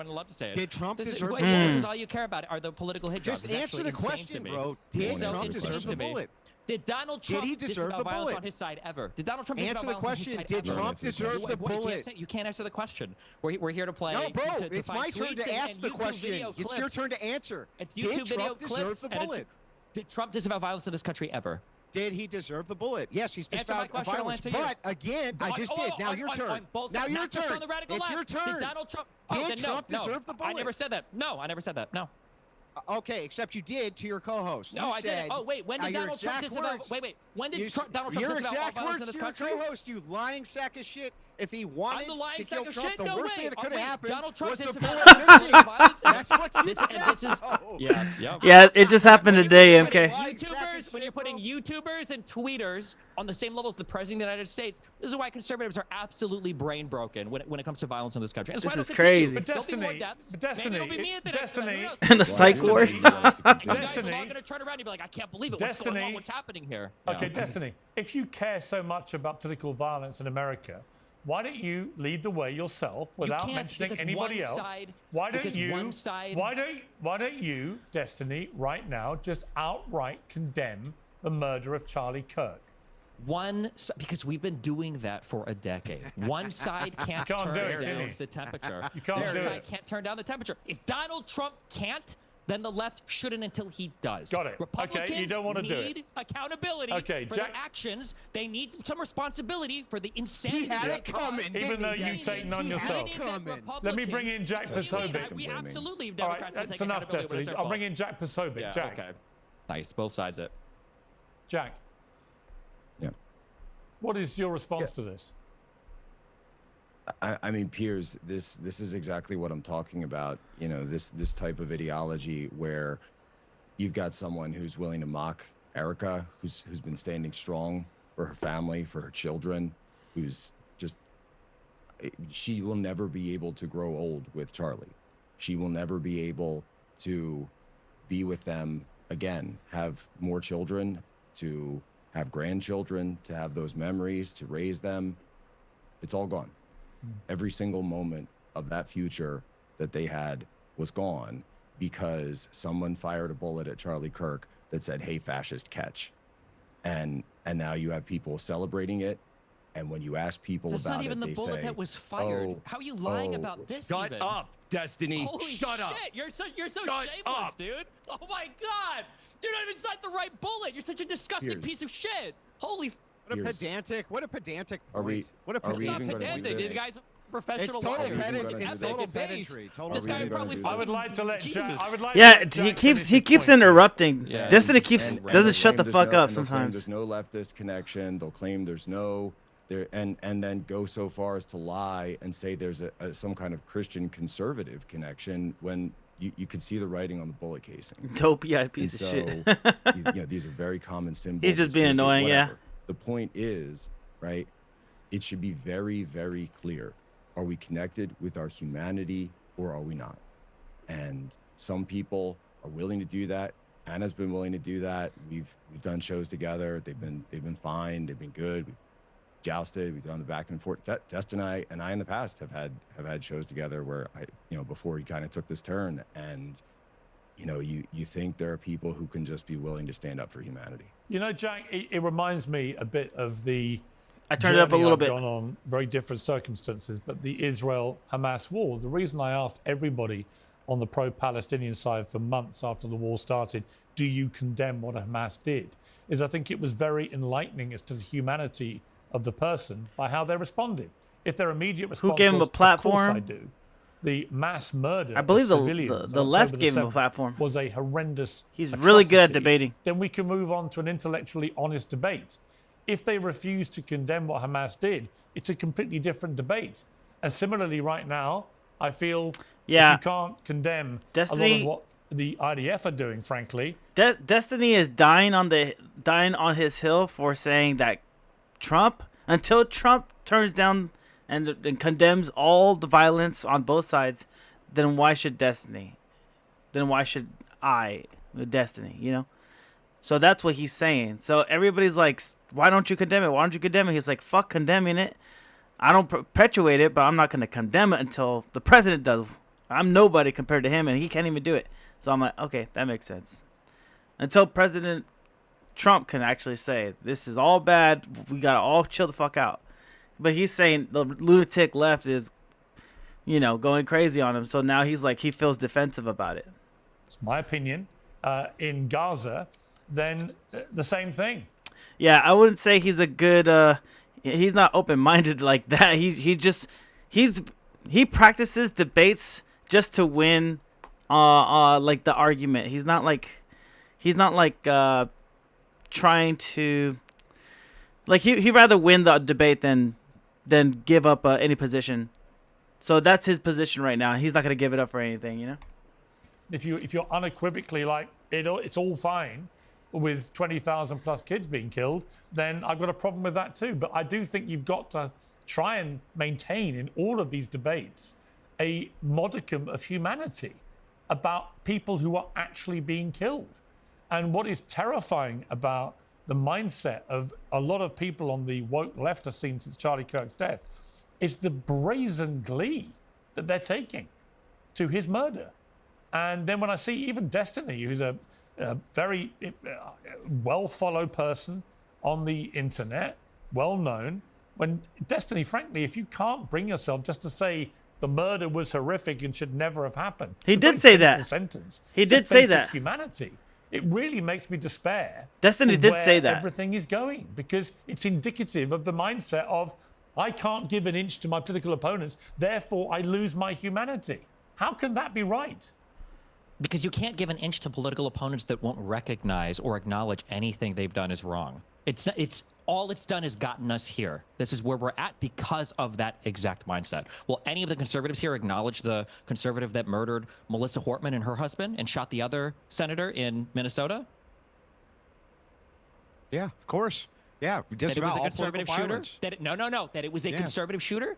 Speaker 2: Did Trump deserve the bullet?
Speaker 4: This is all you care about are the political hit jobs.
Speaker 2: Just answer the question, bro. Did Trump deserve the bullet?
Speaker 4: Did Donald Trump
Speaker 2: deserve the bullet
Speaker 4: on his side ever? Did Donald Trump
Speaker 2: answer the question? Did Trump deserve the bullet?
Speaker 4: You can't answer the question. We're here to play.
Speaker 2: No, bro. It's my turn to ask the question. It's your turn to answer.
Speaker 4: Did Trump deserve the bullet? Did Trump disavow violence in this country ever?
Speaker 2: Did he deserve the bullet? Yes, he's disavowed violence. But again, I just did. Now your turn. Now your turn. It's your turn.
Speaker 4: Did Donald Trump?
Speaker 2: Did Trump deserve the bullet?
Speaker 4: I never said that. No, I never said that. No.
Speaker 2: Okay, except you did to your co-host.
Speaker 4: No, I didn't. Oh, wait. When did Donald Trump disavow? Wait. When did Donald Trump disavow violence in this country?
Speaker 2: Your co-host, you lying sack of shit. If he wanted to kill Trump, the worst thing that could have happened was the bullet. That's what you said.
Speaker 1: Yeah, it just happened today, MK.
Speaker 4: YouTubers, when you're putting YouTubers and tweeters on the same level as the president of the United States, this is why conservatives are absolutely brain broken when it comes to violence in this country.
Speaker 1: This is crazy.
Speaker 5: But Destiny,
Speaker 1: and the psych ward.
Speaker 5: Destiny,
Speaker 4: I'm gonna turn around and be like, I can't believe it. What's going on? What's happening here?
Speaker 5: Okay, Destiny, if you care so much about political violence in America, why don't you lead the way yourself without mentioning anybody else? Why don't you, Destiny, right now just outright condemn the murder of Charlie Kirk?
Speaker 4: Because we've been doing that for a decade. One side can't turn down the temperature.
Speaker 5: You can't do it.
Speaker 4: One side can't turn down the temperature. If Donald Trump can't, then the left shouldn't until he does.
Speaker 5: Got it.
Speaker 4: Republicans
Speaker 5: you don't want to do it.
Speaker 4: need accountability for their actions. They need some responsibility for the insanity.
Speaker 2: He had it coming,
Speaker 5: even though you take none yourself. Let me bring in Jack Posobiec.
Speaker 4: We absolutely.
Speaker 5: All right, that's enough, Destiny. I'll bring in Jack Posobiec.
Speaker 4: Yeah,
Speaker 5: Jack.
Speaker 4: Okay. Nice. Both sides it.
Speaker 5: Jack.
Speaker 3: Yeah.
Speaker 5: What is your response to this?
Speaker 3: I mean, Piers, this is exactly what I'm talking about. You know, this type of ideology where you've got someone who's willing to mock Erica, who's been standing strong for her family, for her children, who's just, she will never be able to grow old with Charlie. She will never be able to be with them again, have more children, to have grandchildren, to have those memories, to raise them. It's all gone. Every single moment of that future that they had was gone because someone fired a bullet at Charlie Kirk that said, "Hey, fascist, catch." And now you have people celebrating it. And when you ask people
Speaker 4: That's
Speaker 3: about
Speaker 4: not even
Speaker 3: it,
Speaker 4: the
Speaker 3: they
Speaker 4: bullet
Speaker 3: say,
Speaker 4: that was fired.
Speaker 3: "Oh,
Speaker 4: How are you lying
Speaker 3: oh,
Speaker 4: about this?
Speaker 3: Shut
Speaker 4: even?
Speaker 3: up, Destiny.
Speaker 4: Holy
Speaker 3: Shut
Speaker 4: shit!
Speaker 3: up.
Speaker 4: You're so
Speaker 3: Shut
Speaker 4: shameless,
Speaker 3: up.
Speaker 4: dude. Oh my god! You don't even cite the right bullet. You're such a disgusting
Speaker 3: Here's-
Speaker 4: piece of shit. Holy.
Speaker 2: What a
Speaker 3: Here's-
Speaker 2: pedantic
Speaker 3: Are we-
Speaker 2: point. What a
Speaker 3: are we
Speaker 4: It's not
Speaker 3: even gonna do
Speaker 4: pedantic.
Speaker 3: this?
Speaker 4: These guys are professional
Speaker 2: It's total
Speaker 4: liars.
Speaker 3: pedantry.
Speaker 2: It's
Speaker 3: Epic
Speaker 2: total
Speaker 3: base.
Speaker 2: pedantry. Total
Speaker 4: This guy
Speaker 3: really gonna
Speaker 4: probably.
Speaker 3: do
Speaker 5: I would like to let
Speaker 4: Jesus.
Speaker 5: Jack. I would like.
Speaker 1: Yeah,
Speaker 5: to let
Speaker 1: he
Speaker 5: Jack
Speaker 1: keeps
Speaker 5: finish his point.
Speaker 1: interrupting.
Speaker 4: Yeah.
Speaker 1: Destiny keeps
Speaker 3: And
Speaker 1: doesn't
Speaker 3: they'll
Speaker 1: shut the
Speaker 3: claim
Speaker 1: fuck
Speaker 3: there's
Speaker 1: up
Speaker 3: and they'll claim
Speaker 1: sometimes.
Speaker 3: There's no leftist connection. They'll claim there's no there, and then go so far as to lie and say there's some kind of Christian conservative connection when you could see the writing on the bullet casing.
Speaker 1: Dopey
Speaker 3: And
Speaker 1: piece of
Speaker 3: so,
Speaker 1: shit.
Speaker 3: these are very common symbols.
Speaker 1: He's just being
Speaker 3: associated-
Speaker 1: annoying, yeah.
Speaker 3: whatever. The point is, right? It should be very, very clear. Are we connected with our humanity or are we not? And some people are willing to do that. Anna's been willing to do that. We've done shows together. They've been fine. They've been good. We've jousted. We've done the back and forth. Destin and I in the past have had shows together where before he kind of took this turn, and you think there are people who can just be willing to stand up for humanity.
Speaker 5: Jack, it reminds me a bit of the.
Speaker 1: I turned it up a
Speaker 5: journey
Speaker 1: little
Speaker 5: I've
Speaker 1: bit.
Speaker 5: gone on very different circumstances, but the Israel-Hamas war. The reason I asked everybody on the pro-Palestinian side for months after the war started, do you condemn what Hamas did, is I think it was very enlightening as to the humanity of the person by how they responded. If their immediate response
Speaker 1: gave him
Speaker 5: was,
Speaker 1: a platform?
Speaker 5: Of course I do. The mass murder
Speaker 1: I believe
Speaker 5: of
Speaker 1: the
Speaker 5: civilians
Speaker 1: the
Speaker 5: on
Speaker 1: left
Speaker 5: October
Speaker 1: gave him a
Speaker 5: 7th
Speaker 1: platform.
Speaker 5: was a horrendous
Speaker 1: He's really good at
Speaker 5: atrocity.
Speaker 1: debating.
Speaker 5: Then we can move on to an intellectually honest debate. If they refuse to condemn what Hamas did, it's a completely different debate. And similarly, right now, I feel
Speaker 1: Yeah.
Speaker 5: if you can't condemn a lot
Speaker 1: Destiny-
Speaker 5: of what the IDF are doing, frankly,
Speaker 1: Destiny is dying on his hill for saying that until Trump turns down and condemns all the violence on both sides, then why should Destiny? Then why should I, Destiny? So that's what he's saying. So everybody's like, why don't you condemn it? Why don't you condemn it? He's like, fuck condemning it. I don't perpetuate it, but I'm not going to condemn it until the president does. I'm nobody compared to him, and he can't even do it. So I'm like, okay, that makes sense. Until President Trump can actually say, this is all bad, we got to all chill the fuck out. But he's saying the lunatic left is, going crazy on him. So now he's like, he feels defensive about it.
Speaker 5: it's my opinion, in Gaza, then the same thing.
Speaker 1: Yeah, I wouldn't say he's a good, he's not open-minded like that. He practices debates just to win, like the argument. He's not like trying to, like he'd rather win the debate than give up any position. So that's his position right now. He's not gonna give it up for anything,
Speaker 5: If you're unequivocally like it's all fine with 20,000 plus kids being killed, then I've got a problem with that too. But I do think you've got to try and maintain in all of these debates a modicum of humanity about people who are actually being killed. And what is terrifying about the mindset of a lot of people on the woke left I've seen since Charlie Kirk's death is the brazen glee that they're taking to his murder. And then when I see even Destiny, who's a very well-followed person on the internet, well-known, when Destiny, frankly, if you can't bring yourself just to say the murder was horrific and should never have happened.
Speaker 1: He
Speaker 5: it's a
Speaker 1: did
Speaker 5: very
Speaker 1: say
Speaker 5: simple
Speaker 1: that.
Speaker 5: Sentence.
Speaker 1: He
Speaker 5: It's
Speaker 1: did
Speaker 5: just
Speaker 1: say
Speaker 5: basic
Speaker 1: that.
Speaker 5: Humanity. It really makes me despair.
Speaker 1: Destiny
Speaker 5: for
Speaker 1: did
Speaker 5: where
Speaker 1: say that.
Speaker 5: everything is going, because it's indicative of the mindset of I can't give an inch to my political opponents, therefore I lose my humanity. How can that be right?
Speaker 4: Because you can't give an inch to political opponents that won't recognize or acknowledge anything they've done is wrong. It's all it's done is gotten us here. This is where we're at because of that exact mindset. Will any of the conservatives here acknowledge the conservative that murdered Melissa Hortman and her husband and shot the other senator in Minnesota?
Speaker 2: Yeah, of course. Yeah, just
Speaker 4: That it was
Speaker 2: about
Speaker 4: a
Speaker 2: all
Speaker 4: conservative
Speaker 2: political
Speaker 4: shooter?
Speaker 2: violence.
Speaker 4: That it was a
Speaker 2: Yeah.
Speaker 4: conservative shooter?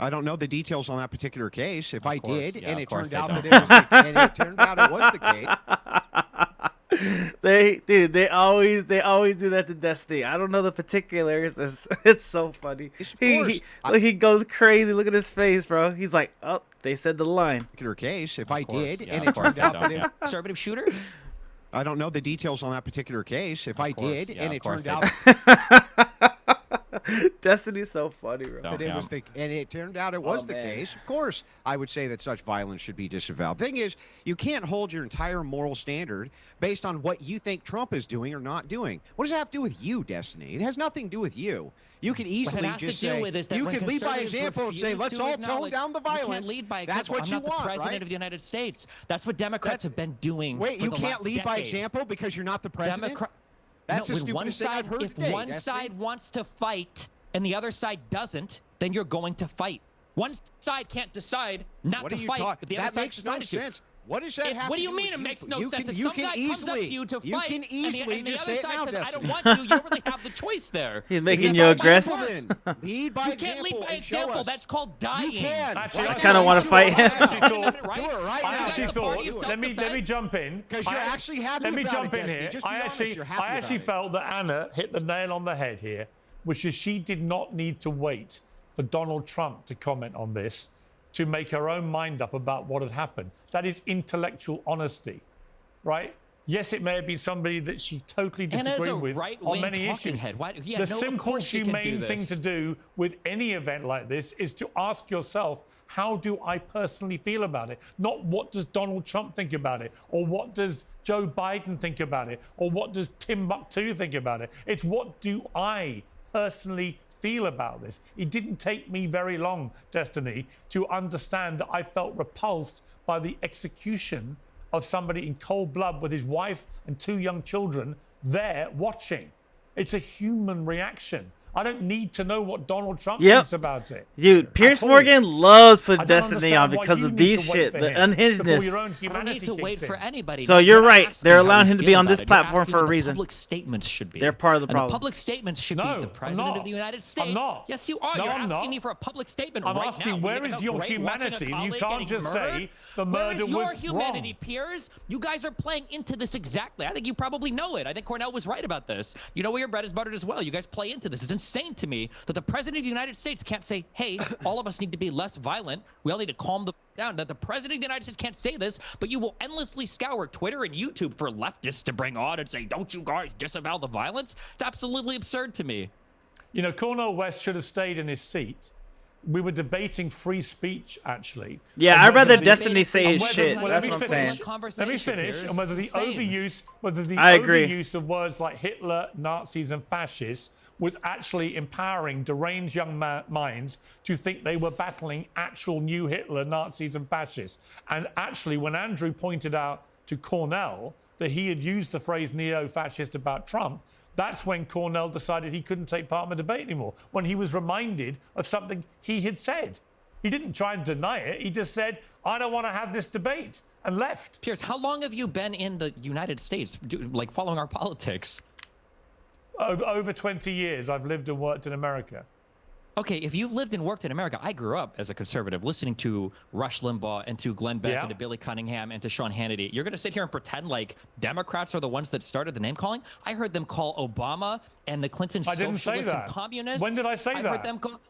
Speaker 2: I don't know the details on that particular case. If I
Speaker 4: course,
Speaker 2: did,
Speaker 4: yeah,
Speaker 2: and
Speaker 4: of
Speaker 2: it
Speaker 4: course
Speaker 2: turned
Speaker 4: they
Speaker 2: out
Speaker 4: don't.
Speaker 2: that it was, and it turned out it was the case,
Speaker 1: They always do that to Destiny. I don't know the particulars. It's so funny. He goes crazy. Look at his face, bro. He's like, oh, they said the line.
Speaker 2: Particular case, if I did,
Speaker 4: Yeah,
Speaker 2: and
Speaker 4: of
Speaker 2: it
Speaker 4: course
Speaker 2: turned
Speaker 4: they
Speaker 2: out
Speaker 4: don't.
Speaker 2: that
Speaker 4: Conservative shooter?
Speaker 2: I don't know the details on that particular case. If I
Speaker 4: course,
Speaker 2: did,
Speaker 4: yeah,
Speaker 2: and
Speaker 4: of
Speaker 2: it
Speaker 4: course
Speaker 2: turned
Speaker 4: they
Speaker 2: out
Speaker 1: Destiny's so funny, bro.
Speaker 2: that it was and it turned out it was the
Speaker 1: man.
Speaker 2: case, of course, I would say that such violence should be disavowed. Thing is, you can't hold your entire moral standard based on what you think Trump is doing or not doing. What does that have to do with you, Destiny? It has nothing to do with you. You can easily
Speaker 4: has
Speaker 2: just
Speaker 4: to do
Speaker 2: say,
Speaker 4: with is that
Speaker 2: you
Speaker 4: when
Speaker 2: can lead by
Speaker 4: conservatives
Speaker 2: example and say,
Speaker 4: refuse
Speaker 2: let's
Speaker 4: to
Speaker 2: all tone
Speaker 4: acknowledge-
Speaker 2: down the
Speaker 4: You can't
Speaker 2: violence.
Speaker 4: lead by
Speaker 2: That's
Speaker 4: example.
Speaker 2: what
Speaker 4: I'm
Speaker 2: you
Speaker 4: not
Speaker 2: want,
Speaker 4: the president
Speaker 2: right?
Speaker 4: of the United States. That's what Democrats have been doing.
Speaker 2: Wait,
Speaker 4: for
Speaker 2: you
Speaker 4: the
Speaker 2: can't
Speaker 4: last
Speaker 2: lead by
Speaker 4: decade.
Speaker 2: example because you're not the president? That's
Speaker 4: No,
Speaker 2: the
Speaker 4: when
Speaker 2: stupidest
Speaker 4: one
Speaker 2: thing I've
Speaker 4: side,
Speaker 2: heard
Speaker 4: if
Speaker 2: today,
Speaker 4: one
Speaker 2: Destiny.
Speaker 4: side wants to fight and the other side doesn't, then you're going to fight. One side can't decide not
Speaker 2: What
Speaker 4: to
Speaker 2: are you
Speaker 4: fight
Speaker 2: talking?
Speaker 4: if the other
Speaker 2: That
Speaker 4: side
Speaker 2: makes no
Speaker 4: decided to.
Speaker 2: sense. What does that have
Speaker 4: What
Speaker 2: to
Speaker 4: do you
Speaker 2: do
Speaker 4: mean
Speaker 2: with
Speaker 4: it makes no
Speaker 2: you
Speaker 4: sense?
Speaker 2: Can,
Speaker 4: If
Speaker 2: you
Speaker 4: some
Speaker 2: can
Speaker 4: guy comes up to you to
Speaker 2: you
Speaker 4: fight,
Speaker 2: can easily
Speaker 4: and the
Speaker 2: just
Speaker 4: other
Speaker 2: say it
Speaker 4: side
Speaker 2: now,
Speaker 4: says, I
Speaker 2: Destiny.
Speaker 4: don't want to, you don't really have the choice there.
Speaker 1: He's making
Speaker 2: Lead
Speaker 1: you
Speaker 2: by
Speaker 1: aggressive.
Speaker 2: example, then. Lead by
Speaker 4: You can't
Speaker 2: example
Speaker 4: lead by
Speaker 2: and show
Speaker 4: example.
Speaker 2: us.
Speaker 4: That's called dying.
Speaker 2: You can.
Speaker 5: Actually,
Speaker 2: Why
Speaker 5: I
Speaker 2: can't
Speaker 1: kinda
Speaker 2: you
Speaker 1: wanna
Speaker 2: do it
Speaker 1: fight
Speaker 2: right
Speaker 1: him.
Speaker 2: now?
Speaker 5: actually thought-
Speaker 2: Do it right
Speaker 5: I
Speaker 2: now.
Speaker 5: actually
Speaker 4: That's a party
Speaker 5: thought.
Speaker 4: of
Speaker 5: Let me
Speaker 4: self-defense.
Speaker 5: jump in.
Speaker 2: Because you're actually happy
Speaker 5: Let me
Speaker 2: about
Speaker 5: jump
Speaker 2: it,
Speaker 5: in
Speaker 2: Destiny.
Speaker 5: here.
Speaker 2: Just be
Speaker 5: I
Speaker 2: honest,
Speaker 5: actually,
Speaker 2: you're happy
Speaker 5: I actually
Speaker 2: about it.
Speaker 5: felt that Anna hit the nail on the head here, which is she did not need to wait for Donald Trump to comment on this to make her own mind up about what had happened. That is intellectual honesty, right? Yes, it may have been somebody that she totally
Speaker 4: Anna's
Speaker 5: disagreed
Speaker 4: a
Speaker 5: with on
Speaker 4: right-wing
Speaker 5: many
Speaker 4: talking
Speaker 5: issues.
Speaker 4: head. Why- yeah,
Speaker 5: The
Speaker 4: no, of
Speaker 5: simple,
Speaker 4: course she can do
Speaker 5: humane thing
Speaker 4: this.
Speaker 5: to do with any event like this is to ask yourself, how do I personally feel about it? Not what does Donald Trump think about it, or what does Joe Biden think about it, or what does Timbuktu think about it. It's what do I personally feel about this. It didn't take me very long, Destiny, to understand that I felt repulsed by the execution of somebody in cold blood with his wife and 2 young children there watching. It's a human reaction. I don't need to know what Donald Trump thinks about it.
Speaker 1: Dude, Pierce
Speaker 5: At all.
Speaker 1: Morgan loves
Speaker 5: I
Speaker 1: putting
Speaker 5: don't
Speaker 1: Destiny on
Speaker 5: understand why
Speaker 1: because
Speaker 5: you
Speaker 1: of
Speaker 5: need
Speaker 1: these
Speaker 5: to wait
Speaker 1: shit,
Speaker 5: for
Speaker 1: the
Speaker 5: him before your
Speaker 1: unhingedness.
Speaker 5: own
Speaker 4: I don't need
Speaker 5: humanity
Speaker 4: to wait
Speaker 5: kicks
Speaker 4: for
Speaker 5: in.
Speaker 4: anybody.
Speaker 1: So
Speaker 4: You're
Speaker 1: you're
Speaker 4: not
Speaker 1: right.
Speaker 4: asking
Speaker 1: They're
Speaker 4: how
Speaker 1: allowing
Speaker 4: you
Speaker 1: him to
Speaker 4: feel
Speaker 1: be on
Speaker 4: about
Speaker 1: this
Speaker 4: it. You're
Speaker 1: platform
Speaker 4: asking
Speaker 1: for a
Speaker 4: what the
Speaker 1: reason.
Speaker 4: Public statements should be.
Speaker 1: They're part of the
Speaker 4: And
Speaker 1: problem.
Speaker 4: the public statements should
Speaker 5: No,
Speaker 4: be the
Speaker 5: I'm
Speaker 4: president of
Speaker 5: not.
Speaker 4: the United States.
Speaker 5: I'm not.
Speaker 4: Yes, you are.
Speaker 5: No,
Speaker 4: You're
Speaker 5: I'm
Speaker 4: asking
Speaker 5: not.
Speaker 4: me for a public statement
Speaker 5: I'm
Speaker 4: right
Speaker 5: asking,
Speaker 4: now.
Speaker 5: where
Speaker 4: You're
Speaker 5: is
Speaker 4: gonna
Speaker 5: your
Speaker 4: go great watching a
Speaker 5: humanity? You
Speaker 4: colleague
Speaker 5: can't
Speaker 4: getting
Speaker 5: just say
Speaker 4: murdered?
Speaker 5: the
Speaker 4: Where
Speaker 5: murder
Speaker 4: is your
Speaker 5: was
Speaker 4: humanity,
Speaker 5: wrong.
Speaker 4: peers? You guys are playing into this exactly. I think you probably know it. I think Cornell was right about this. You know where your bread is buttered as well. You guys play into this. It's insane to me that the president of the United States can't say, hey, all of us need to be less violent. We all need to calm down. That the president of the United States can't say this, but you will endlessly scour Twitter and YouTube for leftists to bring on and say, don't you guys disavow the violence? It's absolutely absurd to me.
Speaker 5: You know, Cornel West should have stayed in his seat. We were debating free speech, actually.
Speaker 1: Yeah,
Speaker 5: And
Speaker 1: I'd
Speaker 5: whether
Speaker 1: rather
Speaker 5: the-
Speaker 1: Destiny say
Speaker 5: and
Speaker 1: his
Speaker 5: whether-
Speaker 1: shit.
Speaker 5: well,
Speaker 1: That's
Speaker 5: let
Speaker 1: what
Speaker 5: me
Speaker 1: I'm saying.
Speaker 5: finish. Let me finish. And whether the
Speaker 4: Insane.
Speaker 1: I agree.
Speaker 5: overuse of words like Hitler, Nazis, and fascists was actually empowering deranged young minds to think they were battling actual new Hitler, Nazis, and fascists. And actually, when Andrew pointed out to Cornell that he had used the phrase neo-fascist about Trump, that's when Cornell decided he couldn't take part in the debate anymore, when he was reminded of something he had said. He didn't try and deny it. He just said, I don't want to have this debate, and left.
Speaker 4: Piers, how long have you been in the United States, like following our politics?
Speaker 5: Over 20 years, I've lived and worked in America.
Speaker 4: Okay, if you've lived and worked in America, I grew up as a conservative listening to Rush Limbaugh and to Glenn Beck
Speaker 5: Yeah.
Speaker 4: and to Billy Cunningham and to Sean Hannity. You're going to sit here and pretend like Democrats are the ones that started the name calling? I heard them call Obama and the Clinton
Speaker 5: I didn't say
Speaker 4: socialists and
Speaker 5: that.
Speaker 4: communists.
Speaker 5: When did I say
Speaker 4: I
Speaker 5: that?
Speaker 4: heard them call.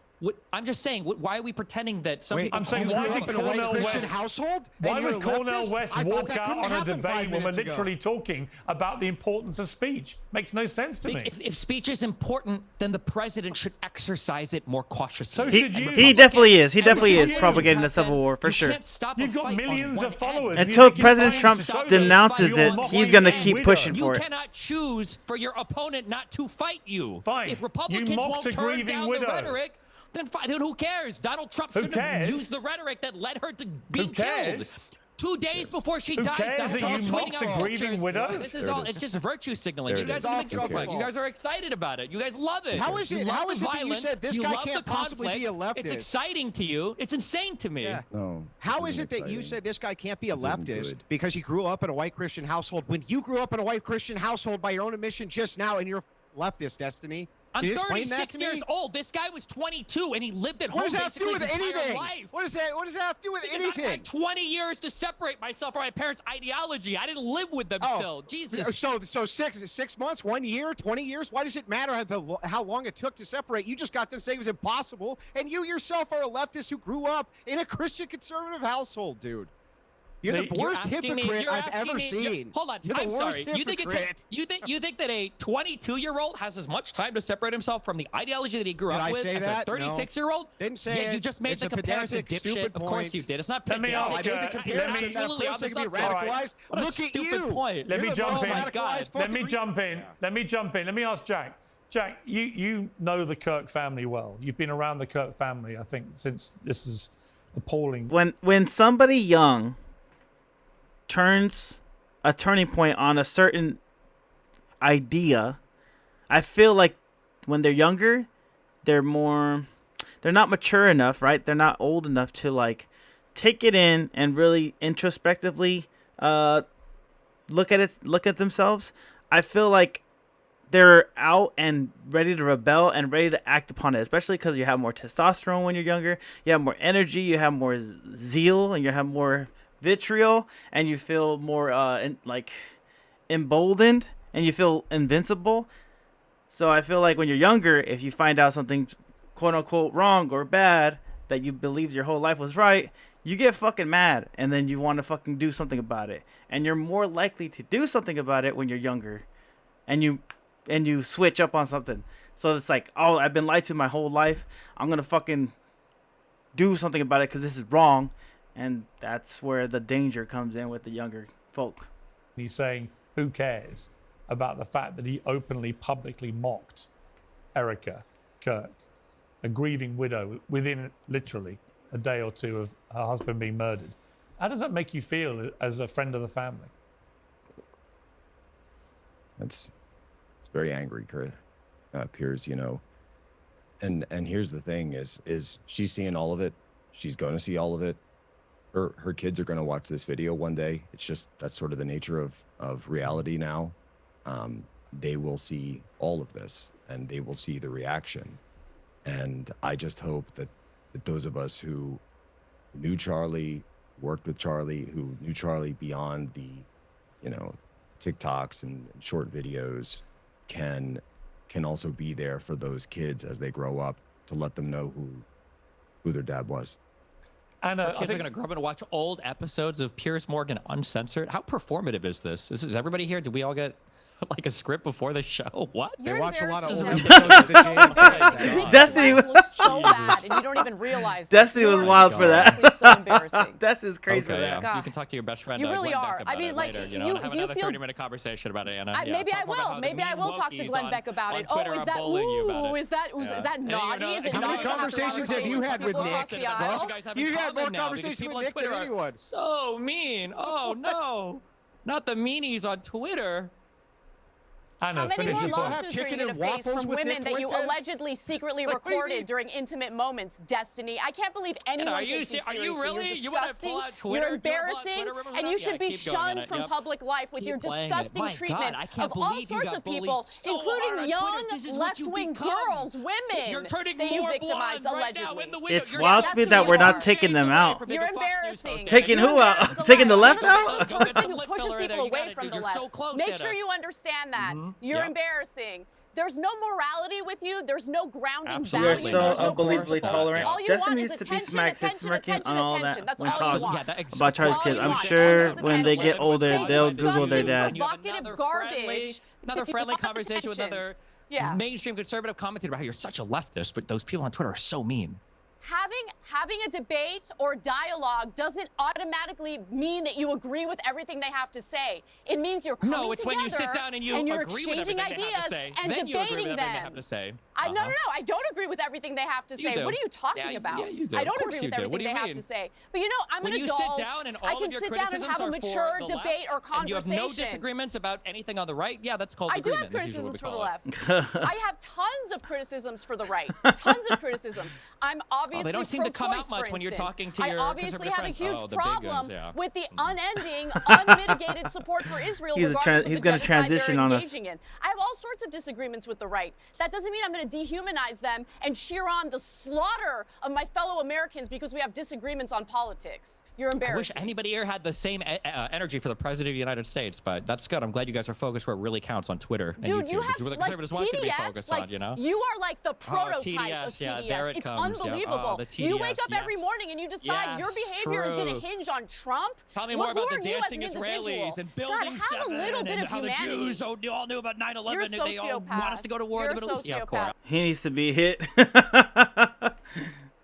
Speaker 4: I'm just saying, why are we pretending that some
Speaker 2: Wait,
Speaker 4: people
Speaker 5: I'm saying,
Speaker 4: call
Speaker 5: why
Speaker 4: them
Speaker 5: did
Speaker 2: up in a white
Speaker 5: Cornel
Speaker 2: Christian
Speaker 5: West-
Speaker 2: household?
Speaker 5: Why
Speaker 2: and you're
Speaker 5: would
Speaker 2: a
Speaker 5: Cornel
Speaker 2: leftist?
Speaker 5: West
Speaker 2: I thought
Speaker 5: walk
Speaker 2: that
Speaker 5: out
Speaker 2: couldn't
Speaker 5: on a
Speaker 2: happen 5
Speaker 5: debate when we're
Speaker 2: minutes ago.
Speaker 5: literally talking about the importance of speech? Makes no sense to me.
Speaker 4: If speech is important, then the president should exercise it more cautiously.
Speaker 5: So
Speaker 1: He,
Speaker 5: should you.
Speaker 1: he definitely is. He
Speaker 4: And
Speaker 1: definitely is
Speaker 5: Republicans
Speaker 1: propagating the
Speaker 4: have
Speaker 1: civil
Speaker 4: been-
Speaker 1: war for
Speaker 4: you
Speaker 1: sure.
Speaker 4: can't stop a
Speaker 5: You've got
Speaker 4: fight on
Speaker 5: millions
Speaker 4: one
Speaker 5: of followers.
Speaker 4: end.
Speaker 1: Until
Speaker 5: You think
Speaker 1: President
Speaker 5: it's
Speaker 1: Trump
Speaker 5: fine to show
Speaker 1: denounces
Speaker 5: that
Speaker 1: it,
Speaker 5: you're
Speaker 1: he's gonna
Speaker 5: mocking
Speaker 1: keep
Speaker 5: a
Speaker 1: pushing
Speaker 5: widow.
Speaker 1: for
Speaker 4: You
Speaker 1: it.
Speaker 4: cannot choose for your opponent not to fight you.
Speaker 5: Fine.
Speaker 4: If
Speaker 5: You
Speaker 4: Republicans
Speaker 5: mocked
Speaker 4: won't
Speaker 5: a
Speaker 4: turn
Speaker 5: grieving
Speaker 4: down
Speaker 5: widow.
Speaker 4: the rhetoric, then fine. Then who cares? Donald Trump
Speaker 5: Who
Speaker 4: shouldn't have
Speaker 5: cares?
Speaker 4: used the rhetoric that led her to being
Speaker 5: Who cares?
Speaker 4: killed. 2 days before she
Speaker 5: Who
Speaker 4: dies,
Speaker 5: cares
Speaker 4: Donald
Speaker 5: that you
Speaker 4: Trump's
Speaker 5: mocked
Speaker 4: tweeting
Speaker 5: a
Speaker 4: out
Speaker 5: grieving
Speaker 4: pictures.
Speaker 5: widow?
Speaker 4: This is
Speaker 3: There
Speaker 4: all.
Speaker 3: it
Speaker 4: It's
Speaker 3: is.
Speaker 4: just virtue signaling.
Speaker 3: There
Speaker 4: You
Speaker 3: it
Speaker 4: guys
Speaker 3: is.
Speaker 4: are making
Speaker 2: Who
Speaker 4: fun.
Speaker 2: cares?
Speaker 4: You guys are excited about it. You guys love it.
Speaker 2: How is
Speaker 4: You
Speaker 2: it-
Speaker 4: love
Speaker 2: how
Speaker 4: the
Speaker 2: is it that you
Speaker 4: violence.
Speaker 2: said this
Speaker 4: You
Speaker 2: guy
Speaker 4: love
Speaker 2: can't
Speaker 4: the
Speaker 2: possibly be a
Speaker 4: conflict. It's
Speaker 2: leftist?
Speaker 4: exciting to you. It's insane to me.
Speaker 2: Yeah.
Speaker 3: No.
Speaker 2: How
Speaker 3: this
Speaker 2: is
Speaker 3: isn't
Speaker 2: it that you
Speaker 3: exciting.
Speaker 2: said this guy can't be a
Speaker 3: This isn't
Speaker 2: leftist
Speaker 3: good.
Speaker 2: because he grew up in a white Christian household when you grew up in a white Christian household by your own admission just now and you're a leftist, Destiny?
Speaker 4: I'm
Speaker 2: Can you explain that
Speaker 4: 36
Speaker 2: to me?
Speaker 4: years old. This guy was 22, and he lived at home
Speaker 2: What does that have to do
Speaker 4: basically
Speaker 2: with
Speaker 4: his entire
Speaker 2: anything?
Speaker 4: life.
Speaker 2: What does that have to do with
Speaker 4: Because I
Speaker 2: anything?
Speaker 4: had 20 years to separate myself from my parents' ideology. I didn't live with them still. Jesus.
Speaker 2: So 6 months, 1 year, 20 years? Why does it matter how long it took to separate? You just got to say it was impossible, and you yourself are a leftist who grew up in a Christian conservative household, dude. You're the worst hypocrite I've ever seen.
Speaker 4: Hold on,
Speaker 2: You're the
Speaker 4: I'm
Speaker 2: worst
Speaker 4: sorry.
Speaker 2: hypocrite.
Speaker 4: You think that a 22-year-old has as much time to separate himself from the ideology that he grew up with as a 36-year-old?
Speaker 2: Didn't say
Speaker 4: Yeah, you just made
Speaker 2: it's
Speaker 4: the
Speaker 2: a
Speaker 4: comparison,
Speaker 2: pedantic,
Speaker 4: dipshit.
Speaker 2: stupid
Speaker 4: Of course
Speaker 2: point.
Speaker 4: you did. It's not
Speaker 5: Let me
Speaker 4: pedantic.
Speaker 5: ask
Speaker 2: I made the comparison that a person can be radicalized.
Speaker 4: What a
Speaker 2: Look at
Speaker 4: stupid
Speaker 2: you.
Speaker 4: point.
Speaker 5: Let me
Speaker 2: You're the
Speaker 5: jump
Speaker 2: most
Speaker 5: in.
Speaker 2: radicalized
Speaker 5: Let me
Speaker 2: fucking
Speaker 5: jump in.
Speaker 2: Yeah.
Speaker 5: Let me jump in. Let me ask Jack. Jack, you know the Kirk family well. You've been around the Kirk family, I think, since this is appalling.
Speaker 1: When somebody young turns a turning point on a certain idea, I feel like when they're younger, they're not mature enough, right? They're not old enough to like take it in and really introspectively look at themselves. I feel like they're out and ready to rebel and ready to act upon it, especially because you have more testosterone when you're younger. You have more energy, you have more zeal, and you have more vitriol, and you feel more emboldened, and you feel invincible. So I feel like when you're younger, if you find out something quote unquote wrong or bad that you believed your whole life was right, you get fucking mad, and then you want to fucking do something about it. And you're more likely to do something about it when you're younger, and you switch up on something. So it's like, oh, I've been lied to my whole life. I'm gonna fucking do something about it because this is wrong. And that's where the danger comes in with the younger folk.
Speaker 5: He's saying, who cares about the fact that he openly, publicly mocked Erica Kirk, a grieving widow, within literally a day or two of her husband being murdered. How does that make you feel as a friend of the family?
Speaker 3: It's very angry, Piers, you know. And here's the thing is she's seeing all of it. She's going to see all of it. Her kids are going to watch this video one day. It's just, that's sort of the nature of reality now. They will see all of this, and they will see the reaction. And I just hope that those of us who knew Charlie, worked with Charlie, who knew Charlie beyond the, you know, TikToks and short videos, can also be there for those kids as they grow up, to let them know who their dad was.
Speaker 5: And
Speaker 4: Our kids are going to grow up and watch old episodes of Piers Morgan uncensored. How performative is this? Is everybody here? Did we all get like a script before the show? What?
Speaker 6: You're
Speaker 2: They watch a lot of old
Speaker 6: embarrassing.
Speaker 2: episodes of the JFK.
Speaker 1: Destiny
Speaker 6: looks so bad, and you don't even realize.
Speaker 1: Destiny was wild for that.
Speaker 6: Honestly, so embarrassing.
Speaker 1: That's is crazy for
Speaker 4: Okay,
Speaker 1: that.
Speaker 4: yeah. You can talk to your best friend.
Speaker 6: You really
Speaker 4: Glenn
Speaker 6: are.
Speaker 4: Beck about
Speaker 6: I mean,
Speaker 4: it
Speaker 6: like,
Speaker 4: later, you
Speaker 6: you-
Speaker 4: know, and have
Speaker 6: do you
Speaker 4: another
Speaker 6: feel-
Speaker 4: 30-minute conversation about it, Anna.
Speaker 6: Maybe I
Speaker 4: Talk about how
Speaker 6: will.
Speaker 4: the
Speaker 6: Maybe I
Speaker 4: mean
Speaker 6: will talk to
Speaker 4: wokies
Speaker 6: Glenn
Speaker 4: on-
Speaker 6: Beck about
Speaker 4: on
Speaker 6: it.
Speaker 4: Twitter
Speaker 6: Oh, is
Speaker 4: are
Speaker 6: that
Speaker 4: bullying you about it.
Speaker 6: is that naughty? Is it
Speaker 2: How many
Speaker 6: naughty to have
Speaker 2: conversations have you had with
Speaker 6: people
Speaker 2: Nick?
Speaker 6: across the
Speaker 2: Bro?
Speaker 6: aisle?
Speaker 2: You had more conversations with Nick than anyone.
Speaker 4: So mean. Oh no, not the meanies on Twitter.
Speaker 5: Anna,
Speaker 6: How many
Speaker 5: finish
Speaker 6: more
Speaker 5: your point.
Speaker 6: lawsuits are you
Speaker 2: Chicken
Speaker 6: going
Speaker 2: and
Speaker 6: to face
Speaker 2: waffles
Speaker 6: from
Speaker 2: with
Speaker 6: women
Speaker 2: Nick
Speaker 6: that you
Speaker 2: Fuentes?
Speaker 6: allegedly secretly
Speaker 2: Like, what do you
Speaker 6: recorded
Speaker 2: mean?
Speaker 6: during intimate moments? Destiny, I can't believe anyone
Speaker 4: are you
Speaker 6: takes you
Speaker 4: se- are you
Speaker 6: seriously.
Speaker 4: really?
Speaker 6: You're
Speaker 4: You wanna
Speaker 6: disgusting.
Speaker 4: pull out Twitter?
Speaker 6: You're
Speaker 4: Do you wanna pull out
Speaker 6: embarrassing,
Speaker 4: Twitter rumors
Speaker 6: and
Speaker 4: now?
Speaker 6: you
Speaker 4: Yeah,
Speaker 6: should be
Speaker 4: keep going,
Speaker 6: shunned
Speaker 4: Anna.
Speaker 6: from
Speaker 4: Yep.
Speaker 6: public life with
Speaker 4: Keep
Speaker 6: your
Speaker 4: playing it.
Speaker 6: disgusting
Speaker 4: My God,
Speaker 6: treatment
Speaker 4: I can't
Speaker 6: of all
Speaker 4: believe you
Speaker 6: sorts
Speaker 4: got
Speaker 6: of
Speaker 4: bullied
Speaker 6: people,
Speaker 4: so hard
Speaker 6: including
Speaker 4: on
Speaker 6: young
Speaker 4: Twitter. This is what you
Speaker 6: left-wing
Speaker 4: become.
Speaker 6: girls, women
Speaker 4: You're turning
Speaker 6: that you
Speaker 4: more
Speaker 6: victimized
Speaker 4: blonde right now
Speaker 6: allegedly.
Speaker 4: in the window.
Speaker 1: It's
Speaker 4: You're
Speaker 1: wild
Speaker 6: that's
Speaker 1: to me
Speaker 6: who
Speaker 1: that
Speaker 6: you
Speaker 1: we're not
Speaker 6: are.
Speaker 1: taking them out.
Speaker 6: You're embarrassing.
Speaker 1: Taking
Speaker 6: You're
Speaker 1: who out?
Speaker 6: embarrassing the
Speaker 1: Taking the
Speaker 6: left.
Speaker 1: left
Speaker 6: You're
Speaker 1: out?
Speaker 6: the person who pushes people away from the
Speaker 4: You're
Speaker 6: left.
Speaker 4: so close,
Speaker 6: Make
Speaker 4: Anna.
Speaker 6: sure you understand that. You're
Speaker 4: Yep.
Speaker 6: embarrassing. There's no morality with you. There's no grounding
Speaker 4: Absolutely.
Speaker 1: You are
Speaker 6: values.
Speaker 1: so
Speaker 6: There's no
Speaker 1: unbelievably
Speaker 6: principles.
Speaker 1: tolerant.
Speaker 6: All you
Speaker 1: Justin
Speaker 6: want
Speaker 1: needs
Speaker 6: is
Speaker 1: to be
Speaker 6: attention,
Speaker 1: smacked, his
Speaker 6: attention,
Speaker 1: smirking
Speaker 6: attention,
Speaker 1: on all that
Speaker 6: attention. That's
Speaker 1: when
Speaker 6: all
Speaker 1: talking
Speaker 6: you want.
Speaker 4: Yeah, that exactly.
Speaker 1: about Charlie's
Speaker 6: all
Speaker 1: kids.
Speaker 6: you
Speaker 1: I'm
Speaker 6: want.
Speaker 1: sure
Speaker 6: Endless
Speaker 1: when they
Speaker 6: attention.
Speaker 1: get older,
Speaker 6: Say
Speaker 1: they'll Google their
Speaker 6: disgusting,
Speaker 1: dad.
Speaker 6: provocative garbage.
Speaker 4: Another
Speaker 6: that you
Speaker 4: friendly
Speaker 6: want
Speaker 4: conversation with
Speaker 6: attention.
Speaker 4: another
Speaker 6: Yeah.
Speaker 4: mainstream conservative commentator about how you're such a leftist, but those people on Twitter are so mean.
Speaker 6: Having a debate or dialogue doesn't automatically mean that you agree with everything they have to say. It means you're coming
Speaker 4: No, it's when you sit
Speaker 6: together
Speaker 4: down and you
Speaker 6: you're
Speaker 4: agree with
Speaker 6: exchanging
Speaker 4: everything they have to
Speaker 6: ideas
Speaker 4: say.
Speaker 6: and
Speaker 4: Then you agree with
Speaker 6: debating
Speaker 4: everything they have
Speaker 6: them.
Speaker 4: to say.
Speaker 6: No, I don't agree with everything they have to
Speaker 4: You
Speaker 6: say.
Speaker 4: do.
Speaker 6: What are you talking
Speaker 4: Yeah,
Speaker 6: about?
Speaker 4: yeah, you do.
Speaker 6: I
Speaker 4: Of
Speaker 6: don't
Speaker 4: course
Speaker 6: agree
Speaker 4: you
Speaker 6: with
Speaker 4: do. What do
Speaker 6: everything
Speaker 4: you
Speaker 6: they have
Speaker 4: mean?
Speaker 6: to say. But you know, I'm
Speaker 4: When
Speaker 6: an
Speaker 4: you
Speaker 6: adult.
Speaker 4: sit down and
Speaker 6: I
Speaker 4: all
Speaker 6: can
Speaker 4: of your
Speaker 6: sit down and
Speaker 4: criticisms
Speaker 6: have a
Speaker 4: are
Speaker 6: mature
Speaker 4: for the
Speaker 6: debate or
Speaker 4: left, and you have
Speaker 6: conversation.
Speaker 4: no disagreements about anything on the right, yeah, that's called
Speaker 6: I do
Speaker 4: agreement.
Speaker 6: have
Speaker 4: is usually what
Speaker 6: criticisms
Speaker 4: we
Speaker 6: for the
Speaker 4: call it.
Speaker 6: left. I have tons of criticisms for the right. Tons of criticisms. I'm obviously obviously
Speaker 4: they don't seem to come out
Speaker 6: pro-choice,
Speaker 4: much
Speaker 6: for
Speaker 4: when you're
Speaker 6: instance.
Speaker 4: talking to
Speaker 6: I
Speaker 4: your
Speaker 6: obviously have a
Speaker 4: conservative
Speaker 6: huge
Speaker 4: friends. Oh, the big
Speaker 6: problem
Speaker 4: guns, yeah.
Speaker 6: with the unending, unmitigated support for Israel,
Speaker 1: He's
Speaker 6: regardless
Speaker 1: he's
Speaker 6: of the
Speaker 1: gonna
Speaker 6: genocide
Speaker 1: transition
Speaker 6: they're
Speaker 1: on us.
Speaker 6: engaging in. I have all sorts of disagreements with the right. That doesn't mean I'm going to dehumanize them and cheer on the slaughter of my fellow Americans because we have disagreements on politics. You're
Speaker 4: I wish
Speaker 6: embarrassing.
Speaker 4: anybody here had the same energy for the president of the United States, but that's good. I'm glad you guys are focused where it really counts on Twitter and
Speaker 6: Dude,
Speaker 4: YouTube,
Speaker 6: you
Speaker 4: which
Speaker 6: have
Speaker 4: is where the
Speaker 6: like
Speaker 4: conservatives want you to be
Speaker 6: TDS,
Speaker 4: focused
Speaker 6: like
Speaker 4: on, you know?
Speaker 6: you are like the prototype
Speaker 4: TDS,
Speaker 6: of
Speaker 4: yeah,
Speaker 6: TDS.
Speaker 4: there it
Speaker 6: It's
Speaker 4: comes, yeah.
Speaker 6: unbelievable.
Speaker 4: The
Speaker 6: You
Speaker 4: TDS,
Speaker 6: wake up every
Speaker 4: yes.
Speaker 6: morning and you decide your
Speaker 4: Yes,
Speaker 6: behavior is going to
Speaker 4: true.
Speaker 6: hinge on Trump.
Speaker 4: Tell me
Speaker 6: Well,
Speaker 4: more about
Speaker 6: who
Speaker 4: the
Speaker 6: are you as
Speaker 4: dancing
Speaker 6: an individual?
Speaker 4: Israelis and
Speaker 6: God,
Speaker 4: Building
Speaker 6: have
Speaker 4: 7
Speaker 6: a little bit
Speaker 4: and
Speaker 6: of
Speaker 4: how
Speaker 6: humanity.
Speaker 4: the Jews all knew about 9/11
Speaker 6: You're a
Speaker 4: and they all want
Speaker 6: sociopath.
Speaker 4: us to go to war
Speaker 6: You're
Speaker 4: in the
Speaker 6: a
Speaker 4: Middle East. Yeah, of course.
Speaker 6: sociopath.
Speaker 1: He needs to be hit.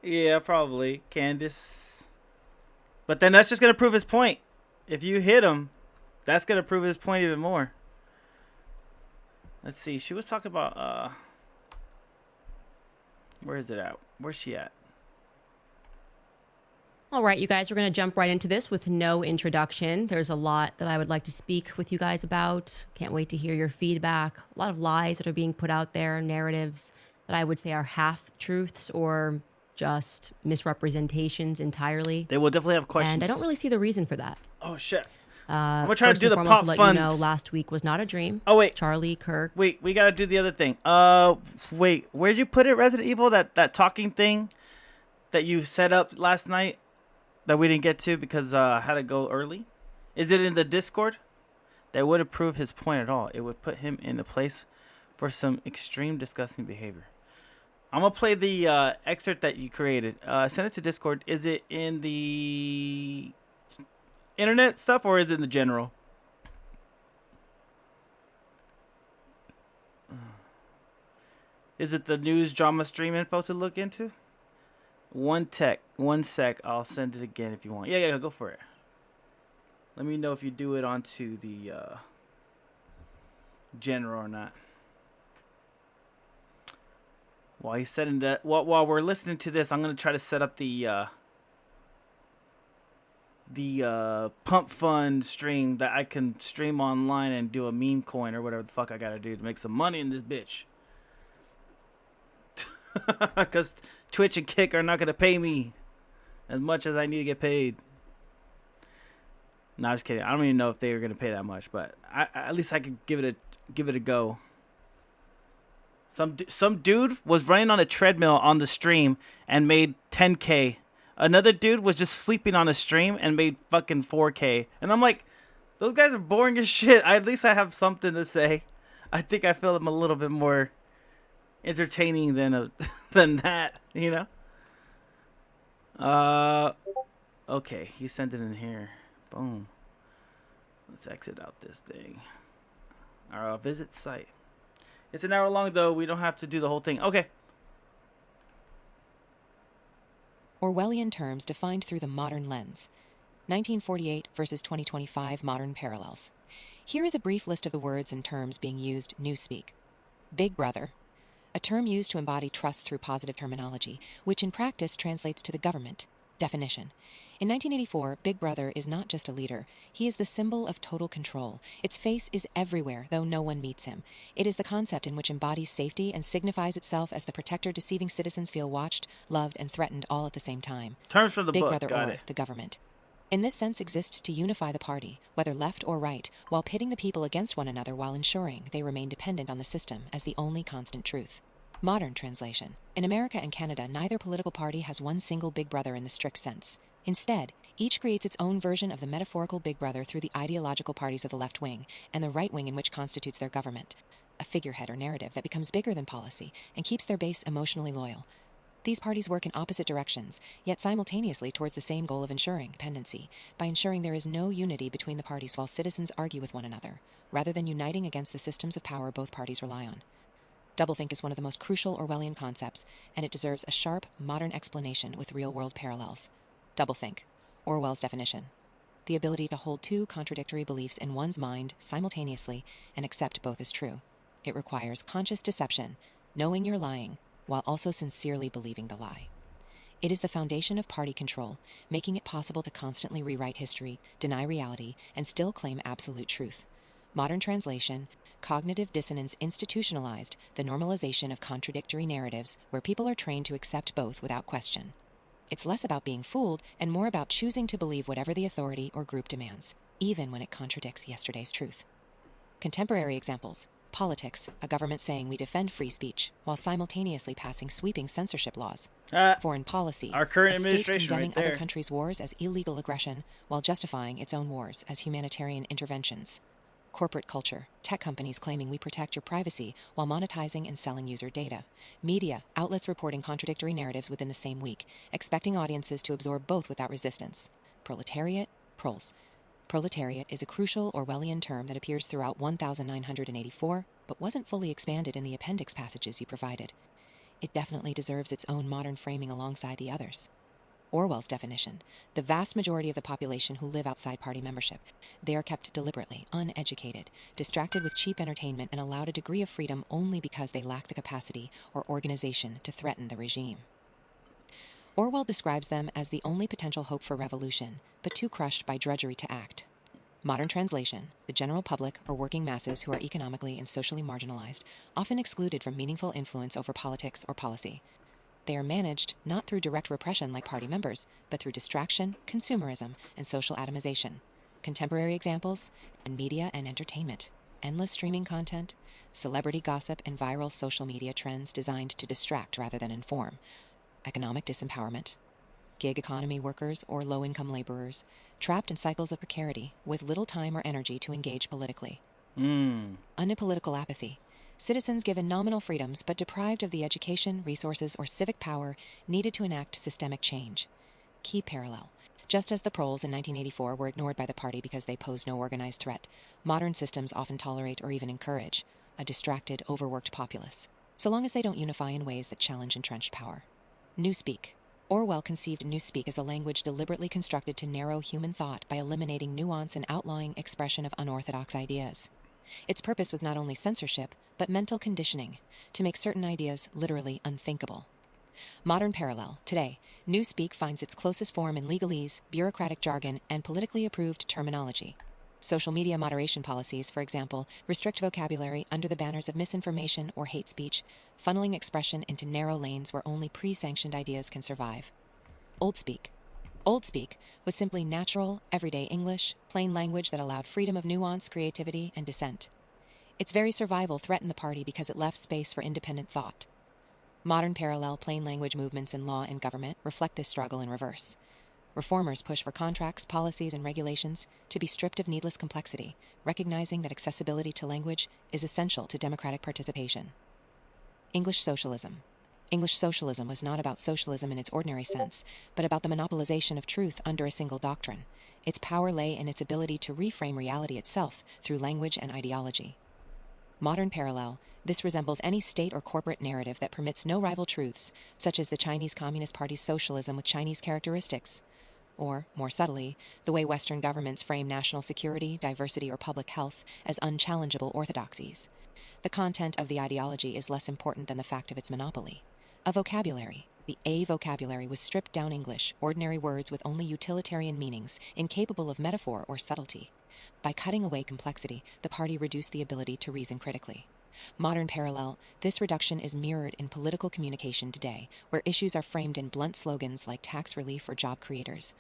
Speaker 1: Yeah, probably. Candace. But then that's just going to prove his point. If you hit him, that's going to prove his point even more. Let's see. She was talking about... where is it at? Where's she at?
Speaker 7: All right, you guys, we're going to jump right into this with no introduction. There's a lot that I would like to speak with you guys about. Can't wait to hear your feedback. A lot of lies that are being put out there, narratives that I would say are half-truths or just misrepresentations entirely.
Speaker 1: They will definitely have questions.
Speaker 7: And I don't really see the reason for that.
Speaker 1: Oh, shit. I'm going to try to
Speaker 7: First
Speaker 1: do
Speaker 7: and
Speaker 1: the
Speaker 7: foremost,
Speaker 1: pop
Speaker 7: to let
Speaker 1: funds.
Speaker 7: you know, last week was not a dream.
Speaker 1: Oh, wait.
Speaker 7: Charlie Kirk.
Speaker 1: Wait, we got to do the other thing. Wait. Where'd you put it, Resident Evil? That talking thing that you set up last night that we didn't get to because I had to go early? Is it in the Discord? That wouldn't prove his point at all. It would put him in a place for some extreme disgusting behavior. I'm going to play the excerpt that you created. Send it to Discord. Is it in the internet stuff or is it in the general? Is it the news drama stream info to look into? One sec. I'll send it again if you want. Yeah, go for it. Let me know if you do it onto the general or not. While he's setting that, while we're listening to this, I'm gonna try to set up the pump fund stream that I can stream online and do a meme coin or whatever the fuck I gotta do to make some money in this bitch. Because Twitch and Kick are not gonna pay me as much as I need to get paid. No, I'm just kidding. I don't even know if they were gonna pay that much, but at least I could give it a go. Some dude was running on a treadmill on the stream and made 10K. Another dude was just sleeping on a stream and made fucking 4K. And I'm like, those guys are boring as shit. At least I have something to say. I think I feel them a little bit more entertaining than that, you know? Okay, he sent it in here. Boom. Let's exit out this thing. Alright, visit site. It's an hour long, though. We don't have to do the whole thing. Okay.
Speaker 8: Orwellian terms defined through the modern lens. 1948 versus 2025 modern parallels. Here is a brief list of the words and terms being used newspeak. Big Brother, a term used to embody trust through positive terminology, which in practice translates to the government. Definition. In 1984, Big Brother is not just a leader. He is the symbol of total control. Its face is everywhere, though no one meets him. It is the concept in which embodies safety and signifies itself as the protector deceiving citizens feel watched, loved, and threatened all at the same time.
Speaker 1: Terms from the
Speaker 8: Big
Speaker 1: book.
Speaker 8: Brother
Speaker 1: Got
Speaker 8: or
Speaker 1: it.
Speaker 8: the government. In this sense exists to unify the party, whether left or right, while pitting the people against one another while ensuring they remain dependent on the system as the only constant truth. Modern translation. In America and Canada, neither political party has one single Big Brother in the strict sense. Instead, each creates its own version of the metaphorical Big Brother through the ideological parties of the left wing and the right wing in which constitutes their government, a figurehead or narrative that becomes bigger than policy and keeps their base emotionally loyal. These parties work in opposite directions, yet simultaneously towards the same goal of ensuring pendency, by ensuring there is no unity between the parties while citizens argue with one another, rather than uniting against the systems of power both parties rely on. Doublethink is one of the most crucial Orwellian concepts, and it deserves a sharp, modern explanation with real-world parallels. Doublethink. Orwell's definition. The ability to hold two contradictory beliefs in one's mind simultaneously and accept both as true. It requires conscious deception, knowing you're lying, while also sincerely believing the lie. It is the foundation of party control, making it possible to constantly rewrite history, deny reality, and still claim absolute truth. Modern translation, cognitive dissonance institutionalized the normalization of contradictory narratives where people are trained to accept both without question. It's less about being fooled and more about choosing to believe whatever the authority or group demands, even when it contradicts yesterday's truth. Contemporary examples. Politics, a government saying we defend free speech while simultaneously passing sweeping censorship laws. Foreign policy,
Speaker 1: our current
Speaker 8: a state
Speaker 1: administration
Speaker 8: condemning
Speaker 1: right there.
Speaker 8: other countries' wars as illegal aggression while justifying its own wars as humanitarian interventions. Corporate culture, tech companies claiming we protect your privacy while monetizing and selling user data. Media, outlets reporting contradictory narratives within the same week, expecting audiences to absorb both without resistance. Proletariat, proles. Proletariat is a crucial Orwellian term that appears throughout 1984, but wasn't fully expanded in the appendix passages you provided. It definitely deserves its own modern framing alongside the others. Orwell's definition, the vast majority of the population who live outside party membership. They are kept deliberately uneducated, distracted with cheap entertainment, and allowed a degree of freedom only because they lack the capacity or organization to threaten the regime. Orwell describes them as the only potential hope for revolution, but too crushed by drudgery to act. Modern translation, the general public or working masses who are economically and socially marginalized, often excluded from meaningful influence over politics or policy. They are managed not through direct repression like party members, but through distraction, consumerism, and social atomization. Contemporary examples in media and entertainment, endless streaming content, celebrity gossip, and viral social media trends designed to distract rather than inform. Economic disempowerment, gig economy workers or low-income laborers, trapped in cycles of precarity with little time or energy to engage politically. Unpolitical apathy, citizens given nominal freedoms but deprived of the education, resources, or civic power needed to enact systemic change. Key parallel. Just as the proles in 1984 were ignored by the party because they pose no organized threat, modern systems often tolerate or even encourage a distracted, overworked populace, so long as they don't unify in ways that challenge entrenched power. Newspeak. Orwell conceived Newspeak as a language deliberately constructed to narrow human thought by eliminating nuance and outlawing expression of unorthodox ideas. Its purpose was not only censorship, but mental conditioning, to make certain ideas literally unthinkable. Modern parallel. Today, Newspeak finds its closest form in legalese, bureaucratic jargon, and politically approved terminology. Social media moderation policies, for example, restrict vocabulary under the banners of misinformation or hate speech, funneling expression into narrow lanes where only pre-sanctioned ideas can survive. Oldspeak. Oldspeak was simply natural, everyday English, plain language that allowed freedom of nuance, creativity, and dissent. Its very survival threatened the party because it left space for independent thought. Modern parallel plain language movements in law and government reflect this struggle in reverse. Reformers push for contracts, policies, and regulations to be stripped of needless complexity, recognizing that accessibility to language is essential to democratic participation. English socialism. English socialism was not about socialism in its ordinary sense, but about the monopolization of truth under a single doctrine. Its power lay in its ability to reframe reality itself through language and ideology. Modern parallel, this resembles any state or corporate narrative that permits no rival truths, such as the Chinese Communist Party's socialism with Chinese characteristics. Or, more subtly, the way Western governments frame national security, diversity, or public health as unchallengeable orthodoxies. The content of the ideology is less important than the fact of its monopoly. A vocabulary. The A vocabulary was stripped down English, ordinary words with only utilitarian meanings, incapable of metaphor or subtlety. By cutting away complexity, the party reduced the ability to reason critically. Modern parallel, this reduction is mirrored in political communication today, where issues are framed in blunt slogans like tax relief or job creators.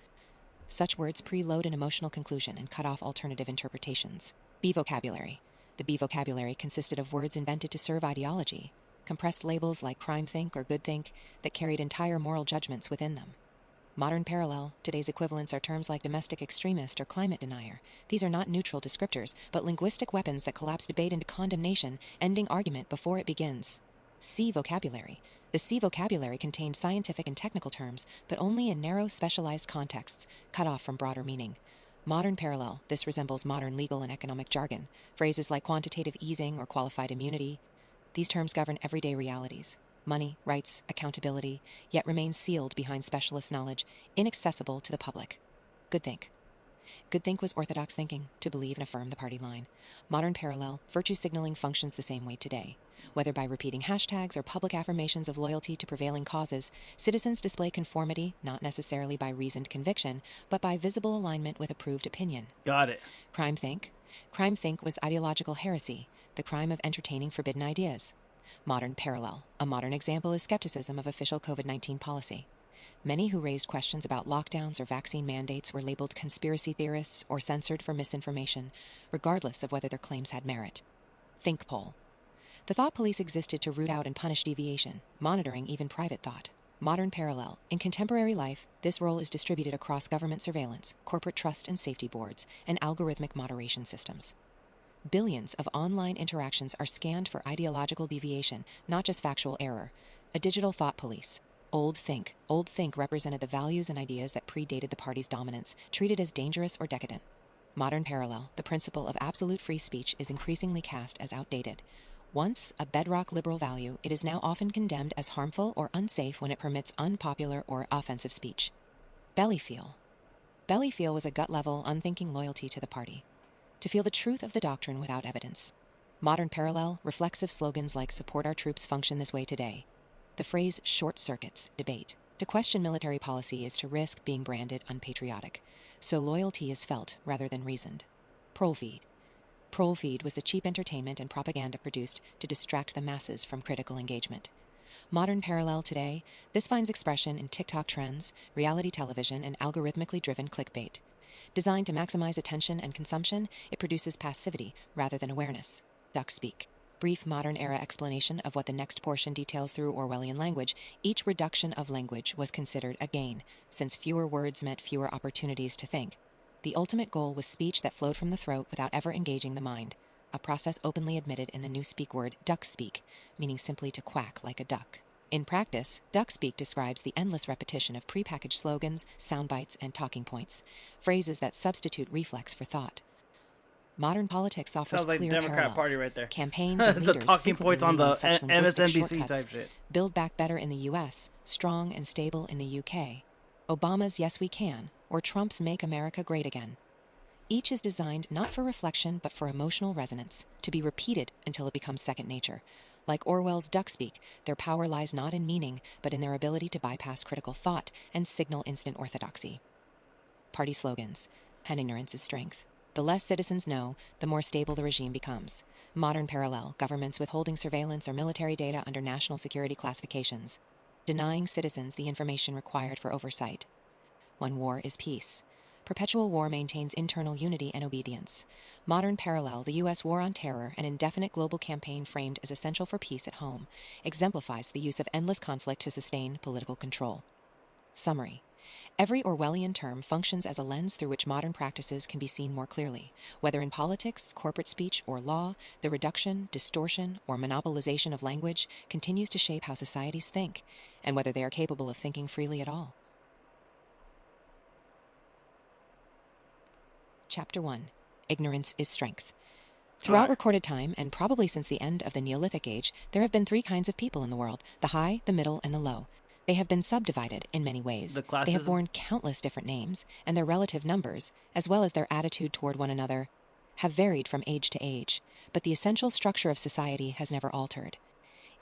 Speaker 8: Such words preload an emotional conclusion and cut off alternative interpretations. B vocabulary. The B vocabulary consisted of words invented to serve ideology, compressed labels like crime think or good think that carried entire moral judgments within them. Modern parallel, today's equivalents are terms like domestic extremist or climate denier. These are not neutral descriptors, but linguistic weapons that collapse debate into condemnation, ending argument before it begins. C vocabulary. The C vocabulary contained scientific and technical terms, but only in narrow, specialized contexts, cut off from broader meaning. Modern parallel, this resembles modern legal and economic jargon. Phrases like quantitative easing or qualified immunity. These terms govern everyday realities. Money, rights, accountability, yet remain sealed behind specialist knowledge, inaccessible to the public. Goodthink. Goodthink was orthodox thinking, to believe and affirm the party line. Modern parallel, virtue signaling functions the same way today. Whether by repeating hashtags or public affirmations of loyalty to prevailing causes, citizens display conformity not necessarily by reasoned conviction, but by visible alignment with approved opinion.
Speaker 1: Got it.
Speaker 8: Crime think. Crime think was ideological heresy, the crime of entertaining forbidden ideas. Modern parallel. A modern example is skepticism of official COVID-19 policy. Many who raised questions about lockdowns or vaccine mandates were labeled conspiracy theorists or censored for misinformation, regardless of whether their claims had merit. Think poll. The thought police existed to root out and punish deviation, monitoring even private thought. Modern parallel. In contemporary life, this role is distributed across government surveillance, corporate trust and safety boards, and algorithmic moderation systems. Billions of online interactions are scanned for ideological deviation, not just factual error. A digital thought police. Old Think. Old Think represented the values and ideas that predated the party's dominance, treated as dangerous or decadent. Modern parallel. The principle of absolute free speech is increasingly cast as outdated. Once a bedrock liberal value, it is now often condemned as harmful or unsafe when it permits unpopular or offensive speech. Belly feel. Belly feel was a gut-level, unthinking loyalty to the party. To feel the truth of the doctrine without evidence. Modern parallel, reflexive slogans like "Support our troops" function this way today. The phrase "short circuits" debate. To question military policy is to risk being branded unpatriotic, so loyalty is felt rather than reasoned. Prolfeed. Prolfeed was the cheap entertainment and propaganda produced to distract the masses from critical engagement. Modern parallel today, this finds expression in TikTok trends, reality television, and algorithmically driven clickbait. Designed to maximize attention and consumption, it produces passivity rather than awareness. Duck speak. Brief modern-era explanation of what the next portion details through Orwellian language. Each reduction of language was considered a gain, since fewer words meant fewer opportunities to think. The ultimate goal was speech that flowed from the throat without ever engaging the mind, a process openly admitted in the new speak word duck speak, meaning simply to quack like a duck. In practice, duck speak describes the endless repetition of prepackaged slogans, sound bites, and talking points, phrases that substitute reflex for thought. Modern politics offers
Speaker 1: Sounds like
Speaker 8: clear
Speaker 1: Democrat
Speaker 8: parallels.
Speaker 1: Party right there.
Speaker 8: Campaigns and
Speaker 1: The
Speaker 8: leaders
Speaker 1: talking points on the
Speaker 8: frequently lean on such linguistic
Speaker 1: MSNBC
Speaker 8: shortcuts.
Speaker 1: type shit.
Speaker 8: Build back better in the U.S., strong and stable in the U.K., Obama's Yes We Can, or Trump's Make America Great Again. Each is designed not for reflection but for emotional resonance, to be repeated until it becomes second nature. Like Orwell's duck speak, their power lies not in meaning, but in their ability to bypass critical thought and signal instant orthodoxy. Party slogans. And ignorance is strength. The less citizens know, the more stable the regime becomes. Modern parallel. Governments withholding surveillance or military data under national security classifications. Denying citizens the information required for oversight. When war is peace. Perpetual war maintains internal unity and obedience. Modern parallel, the U.S. war on terror, an indefinite global campaign framed as essential for peace at home, exemplifies the use of endless conflict to sustain political control. Summary. Every Orwellian term functions as a lens through which modern practices can be seen more clearly. Whether in politics, corporate speech, or law, the reduction, distortion, or monopolization of language continues to shape how societies think, and whether they are capable of thinking freely at all. Chapter 1. Ignorance is Strength. Throughout recorded time, and probably since the end of the Neolithic Age, there have been three kinds of people in the world: the high, the middle, and the low. They have been subdivided in many ways. They have borne countless different names, and their relative numbers, as well as their attitude toward one another, have varied from age to age, but the essential structure of society has never altered.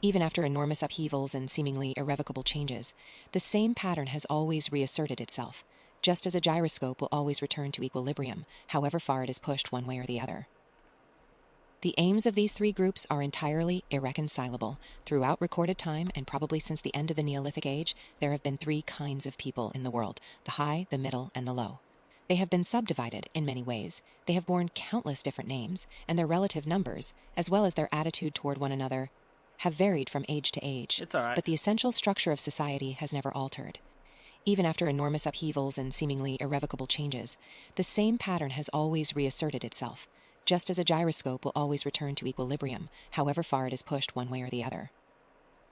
Speaker 8: Even after enormous upheavals and seemingly irrevocable changes, the same pattern has always reasserted itself, just as a gyroscope will always return to equilibrium, however far it is pushed one way or the other. The aims of these three groups are entirely irreconcilable. Throughout recorded time, and probably since the end of the Neolithic Age, there have been three kinds of people in the world: the high, the middle, and the low. They have been subdivided in many ways. They have borne countless different names, and their relative numbers, as well as their attitude toward one another, have varied from age to age.
Speaker 1: It's all right.
Speaker 8: But the essential structure of society has never altered. Even after enormous upheavals and seemingly irrevocable changes, the same pattern has always reasserted itself, just as a gyroscope will always return to equilibrium, however far it is pushed one way or the other.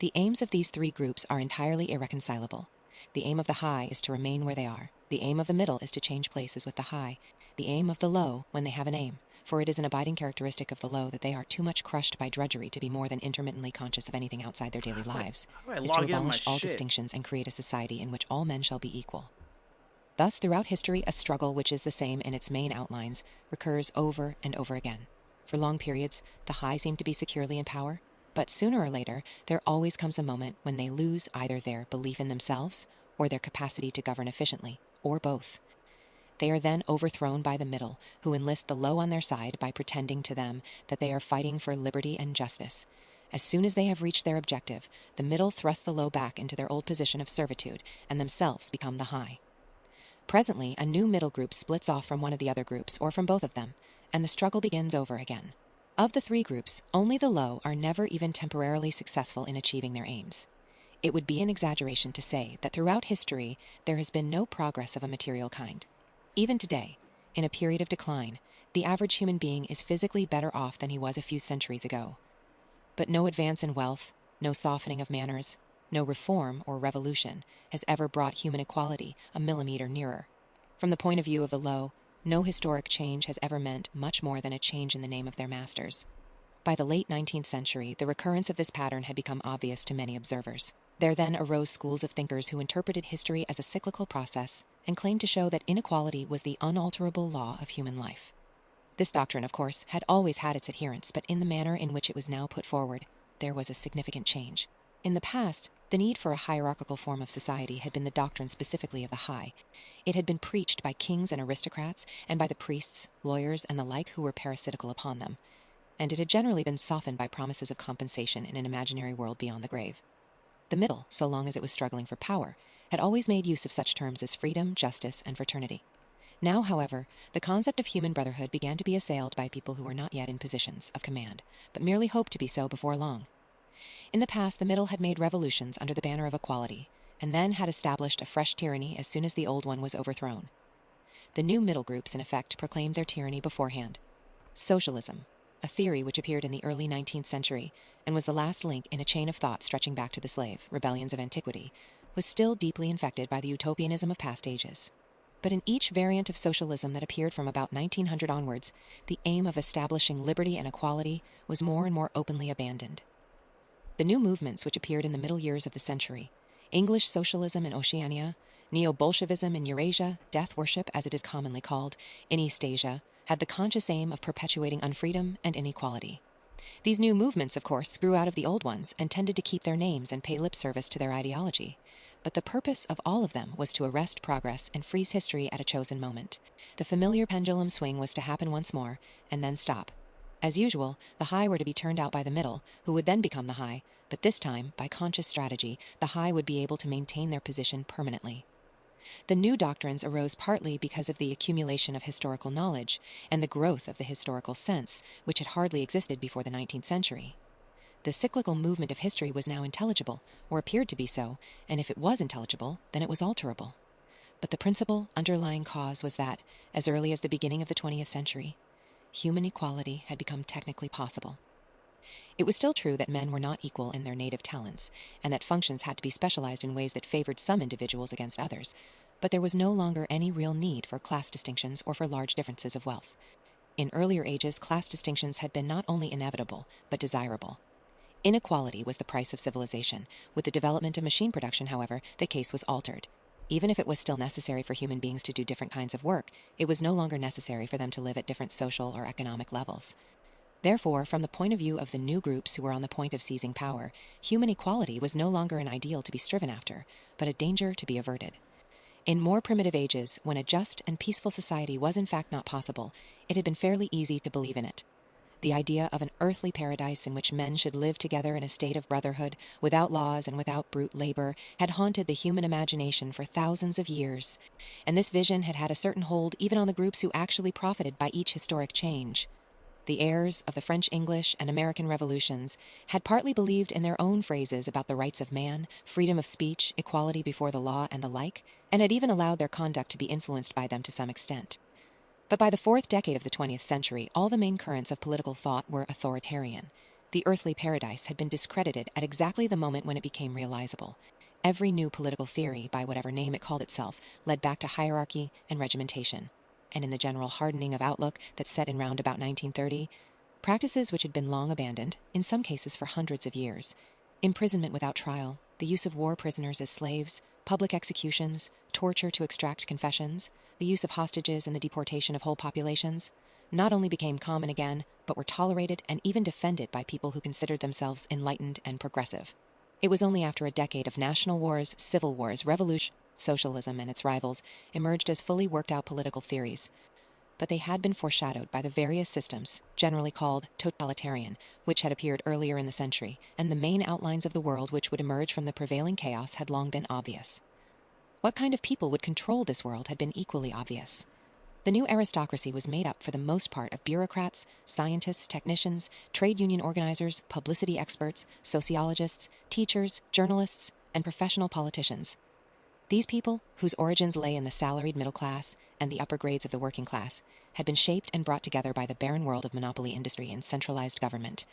Speaker 8: The aims of these three groups are entirely irreconcilable. The aim of the high is to remain where they are. The aim of the middle is to change places with the high. The aim of the low, when they have an aim, for it is an abiding characteristic of the low that they are too much crushed by drudgery to be more than intermittently conscious of anything outside their daily lives, is to abolish all distinctions and create a society in which all men shall be equal. Thus, throughout history, a struggle which is the same in its main outlines recurs over and over again. For long periods, the high seem to be securely in power, but sooner or later, there always comes a moment when they lose either their belief in themselves or their capacity to govern efficiently, or both. They are then overthrown by the middle, who enlist the low on their side by pretending to them that they are fighting for liberty and justice, As soon as they have reached their objective, the middle thrust the low back into their old position of servitude and themselves become the high. Presently, a new middle group splits off from one of the other groups, or from both of them, and the struggle begins over again. Of the three groups, only the low are never even temporarily successful in achieving their aims. It would be an exaggeration to say that throughout history there has been no progress of a material kind. Even today, in a period of decline, the average human being is physically better off than he was a few centuries ago. But no advance in wealth, no softening of manners, no reform or revolution has ever brought human equality a millimeter nearer. From the point of view of the low, no historic change has ever meant much more than a change in the name of their masters. By the late 19th century, the recurrence of this pattern had become obvious to many observers. There then arose schools of thinkers who interpreted history as a cyclical process and claimed to show that inequality was the unalterable law of human life. This doctrine, of course, had always had its adherents, but in the manner in which it was now put forward, there was a significant change. In the past, the need for a hierarchical form of society had been the doctrine specifically of the high. It had been preached by kings and aristocrats, and by the priests, lawyers, and the like who were parasitical upon them, and it had generally been softened by promises of compensation in an imaginary world beyond the grave. The middle, so long as it was struggling for power, had always made use of such terms as freedom, justice, and fraternity. Now, however, the concept of human brotherhood began to be assailed by people who were not yet in positions of command, but merely hoped to be so before long. In the past, the middle had made revolutions under the banner of equality, and then had established a fresh tyranny as soon as the old one was overthrown. The new middle groups, in effect, proclaimed their tyranny beforehand. Socialism, a theory which appeared in the early 19th century and was the last link in a chain of thought stretching back to the slave rebellions of antiquity, was still deeply infected by the utopianism of past ages. But in each variant of socialism that appeared from about 1900 onwards, the aim of establishing liberty and equality was more and more openly abandoned. The new movements which appeared in the middle years of the century, English socialism in Oceania, Neo-Bolshevism in Eurasia, death worship as it is commonly called, in East Asia, had the conscious aim of perpetuating unfreedom and inequality. These new movements, of course, grew out of the old ones and tended to keep their names and pay lip service to their ideology. But the purpose of all of them was to arrest progress and freeze history at a chosen moment. The familiar pendulum swing was to happen once more, and then stop. As usual, the high were to be turned out by the middle, who would then become the high, but this time, by conscious strategy, the high would be able to maintain their position permanently. The new doctrines arose partly because of the accumulation of historical knowledge and the growth of the historical sense, which had hardly existed before the 19th century. The cyclical movement of history was now intelligible, or appeared to be so, and if it was intelligible, then it was alterable. But the principal underlying cause was that, as early as the beginning of the 20th century, human equality had become technically possible. It was still true that men were not equal in their native talents, and that functions had to be specialized in ways that favored some individuals against others, but there was no longer any real need for class distinctions or for large differences of wealth. In earlier ages, class distinctions had been not only inevitable, but desirable. Inequality was the price of civilization. With the development of machine production, however, the case was altered. Even if it was still necessary for human beings to do different kinds of work, it was no longer necessary for them to live at different social or economic levels. Therefore, from the point of view of the new groups who were on the point of seizing power, human equality was no longer an ideal to be striven after, but a danger to be averted. In more primitive ages, when a just and peaceful society was in fact not possible, it had been fairly easy to believe in it. The idea of an earthly paradise in which men should live together in a state of brotherhood, without laws and without brute labor, had haunted the human imagination for thousands of years, and this vision had had a certain hold even on the groups who actually profited by each historic change. The heirs of the French, English, and American revolutions had partly believed in their own phrases about the rights of man, freedom of speech, equality before the law, and the like, and had even allowed their conduct to be influenced by them to some extent. But by the fourth decade of the 20th century, all the main currents of political thought were authoritarian. The earthly paradise had been discredited at exactly the moment when it became realizable. Every new political theory, by whatever name it called itself, led back to hierarchy and regimentation. And in the general hardening of outlook that set in round about 1930, practices which had been long abandoned, in some cases for hundreds of years, imprisonment without trial, the use of war prisoners as slaves, public executions, torture to extract confessions, the use of hostages and the deportation of whole populations, not only became common again, but were tolerated and even defended by people who considered themselves enlightened and progressive. It was only after a decade of national wars, civil wars, revolution, socialism and its rivals emerged as fully worked-out political theories. but they had been foreshadowed by the various systems, generally called totalitarian, which had appeared earlier in the century, and the main outlines of the world which would emerge from the prevailing chaos had long been obvious. What kind of people would control this world had been equally obvious. The new aristocracy was made up for the most part of bureaucrats, scientists, technicians, trade union organizers, publicity experts, sociologists, teachers, journalists, and professional politicians. These people, whose origins lay in the salaried middle class and the upper grades of the working class, had been shaped and brought together by the barren world of monopoly industry and centralized government.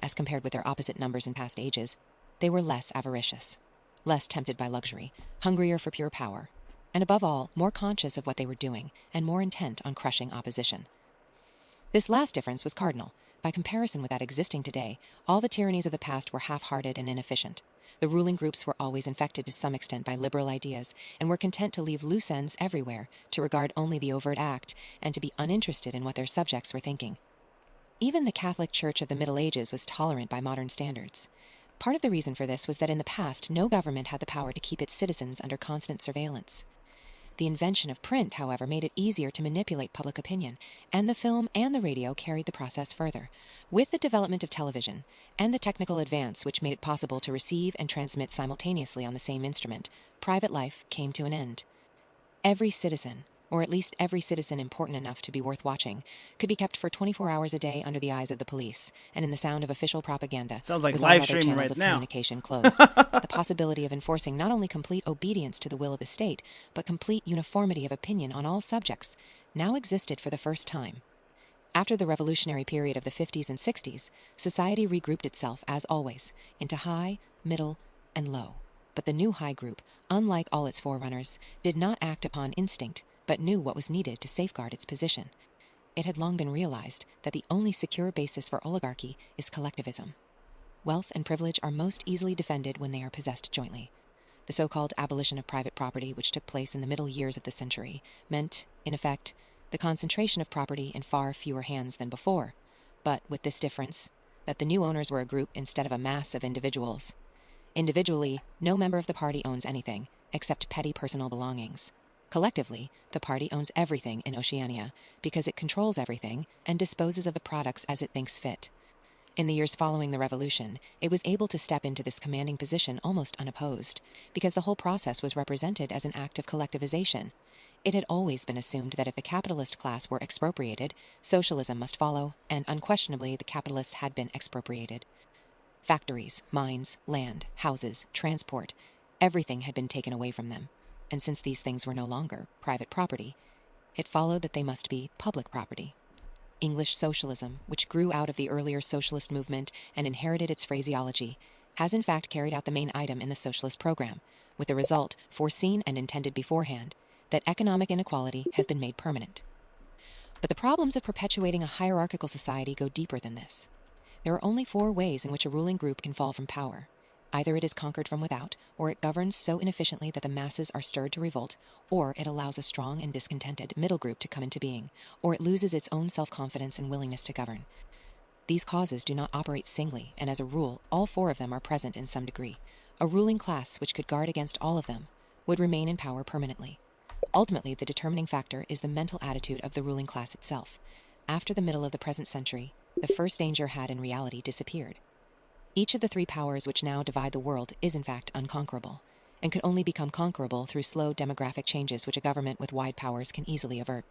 Speaker 8: As compared with their opposite numbers in past ages, they were less avaricious, less tempted by luxury, hungrier for pure power, and above all, more conscious of what they were doing and more intent on crushing opposition. This last difference was cardinal. By comparison with that existing today, all the tyrannies of the past were half-hearted and inefficient. The ruling groups were always infected to some extent by liberal ideas and were content to leave loose ends everywhere, to regard only the overt act, and to be uninterested in what their subjects were thinking. Even the Catholic Church of the Middle Ages was tolerant by modern standards. Part of the reason for this was that in the past, no government had the power to keep its citizens under constant surveillance. The invention of print, however, made it easier to manipulate public opinion, and the film and the radio carried the process further. With the development of television and the technical advance which made it possible to receive and transmit simultaneously on the same instrument, private life came to an end. Every citizen, or at least every citizen important enough to be worth watching, could be kept for 24 hours a day under the eyes of the police and in the sound of official propaganda.
Speaker 1: Sounds like
Speaker 8: with
Speaker 1: live
Speaker 8: all other
Speaker 1: streaming
Speaker 8: channels
Speaker 1: right
Speaker 8: of
Speaker 1: now.
Speaker 8: communication closed. The possibility of enforcing not only complete obedience to the will of the state, but complete uniformity of opinion on all subjects, now existed for the first time. After the revolutionary period of the 50s and 60s, society regrouped itself, as always, into high, middle, and low. But the new high group, unlike all its forerunners, did not act upon instinct, but knew what was needed to safeguard its position. It had long been realized that the only secure basis for oligarchy is collectivism. Wealth and privilege are most easily defended when they are possessed jointly. The so-called abolition of private property, which took place in the middle years of the century, meant, in effect, the concentration of property in far fewer hands than before, but with this difference, that the new owners were a group instead of a mass of individuals. Individually, no member of the party owns anything, except petty personal belongings. Collectively, the party owns everything in Oceania, because it controls everything and disposes of the products as it thinks fit. In the years following the revolution, it was able to step into this commanding position almost unopposed, because the whole process was represented as an act of collectivization. It had always been assumed that if the capitalist class were expropriated, socialism must follow, and unquestionably the capitalists had been expropriated. Factories, mines, land, houses, transport, everything had been taken away from them. And since these things were no longer private property, it followed that they must be public property. English socialism, which grew out of the earlier socialist movement and inherited its phraseology, has in fact carried out the main item in the socialist program, with the result, foreseen and intended beforehand, that economic inequality has been made permanent. But the problems of perpetuating a hierarchical society go deeper than this. There are only 4 ways in which a ruling group can fall from power. Either it is conquered from without, or it governs so inefficiently that the masses are stirred to revolt, or it allows a strong and discontented middle group to come into being, or it loses its own self-confidence and willingness to govern. These causes do not operate singly, and as a rule, all 4 of them are present in some degree. A ruling class which could guard against all of them would remain in power permanently. Ultimately, the determining factor is the mental attitude of the ruling class itself. After the middle of the present century, the first danger had in reality disappeared. Each of the 3 powers which now divide the world is in fact unconquerable, and could only become conquerable through slow demographic changes which a government with wide powers can easily avert.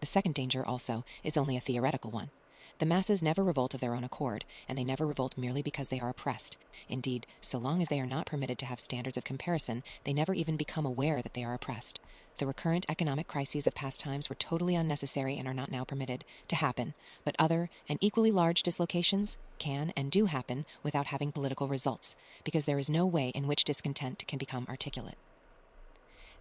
Speaker 8: The second danger, also, is only a theoretical one. The masses never revolt of their own accord, and they never revolt merely because they are oppressed. Indeed, so long as they are not permitted to have standards of comparison, they never even become aware that they are oppressed. The recurrent economic crises of past times were totally unnecessary and are not now permitted to happen, but other and equally large dislocations can and do happen without having political results, because there is no way in which discontent can become articulate.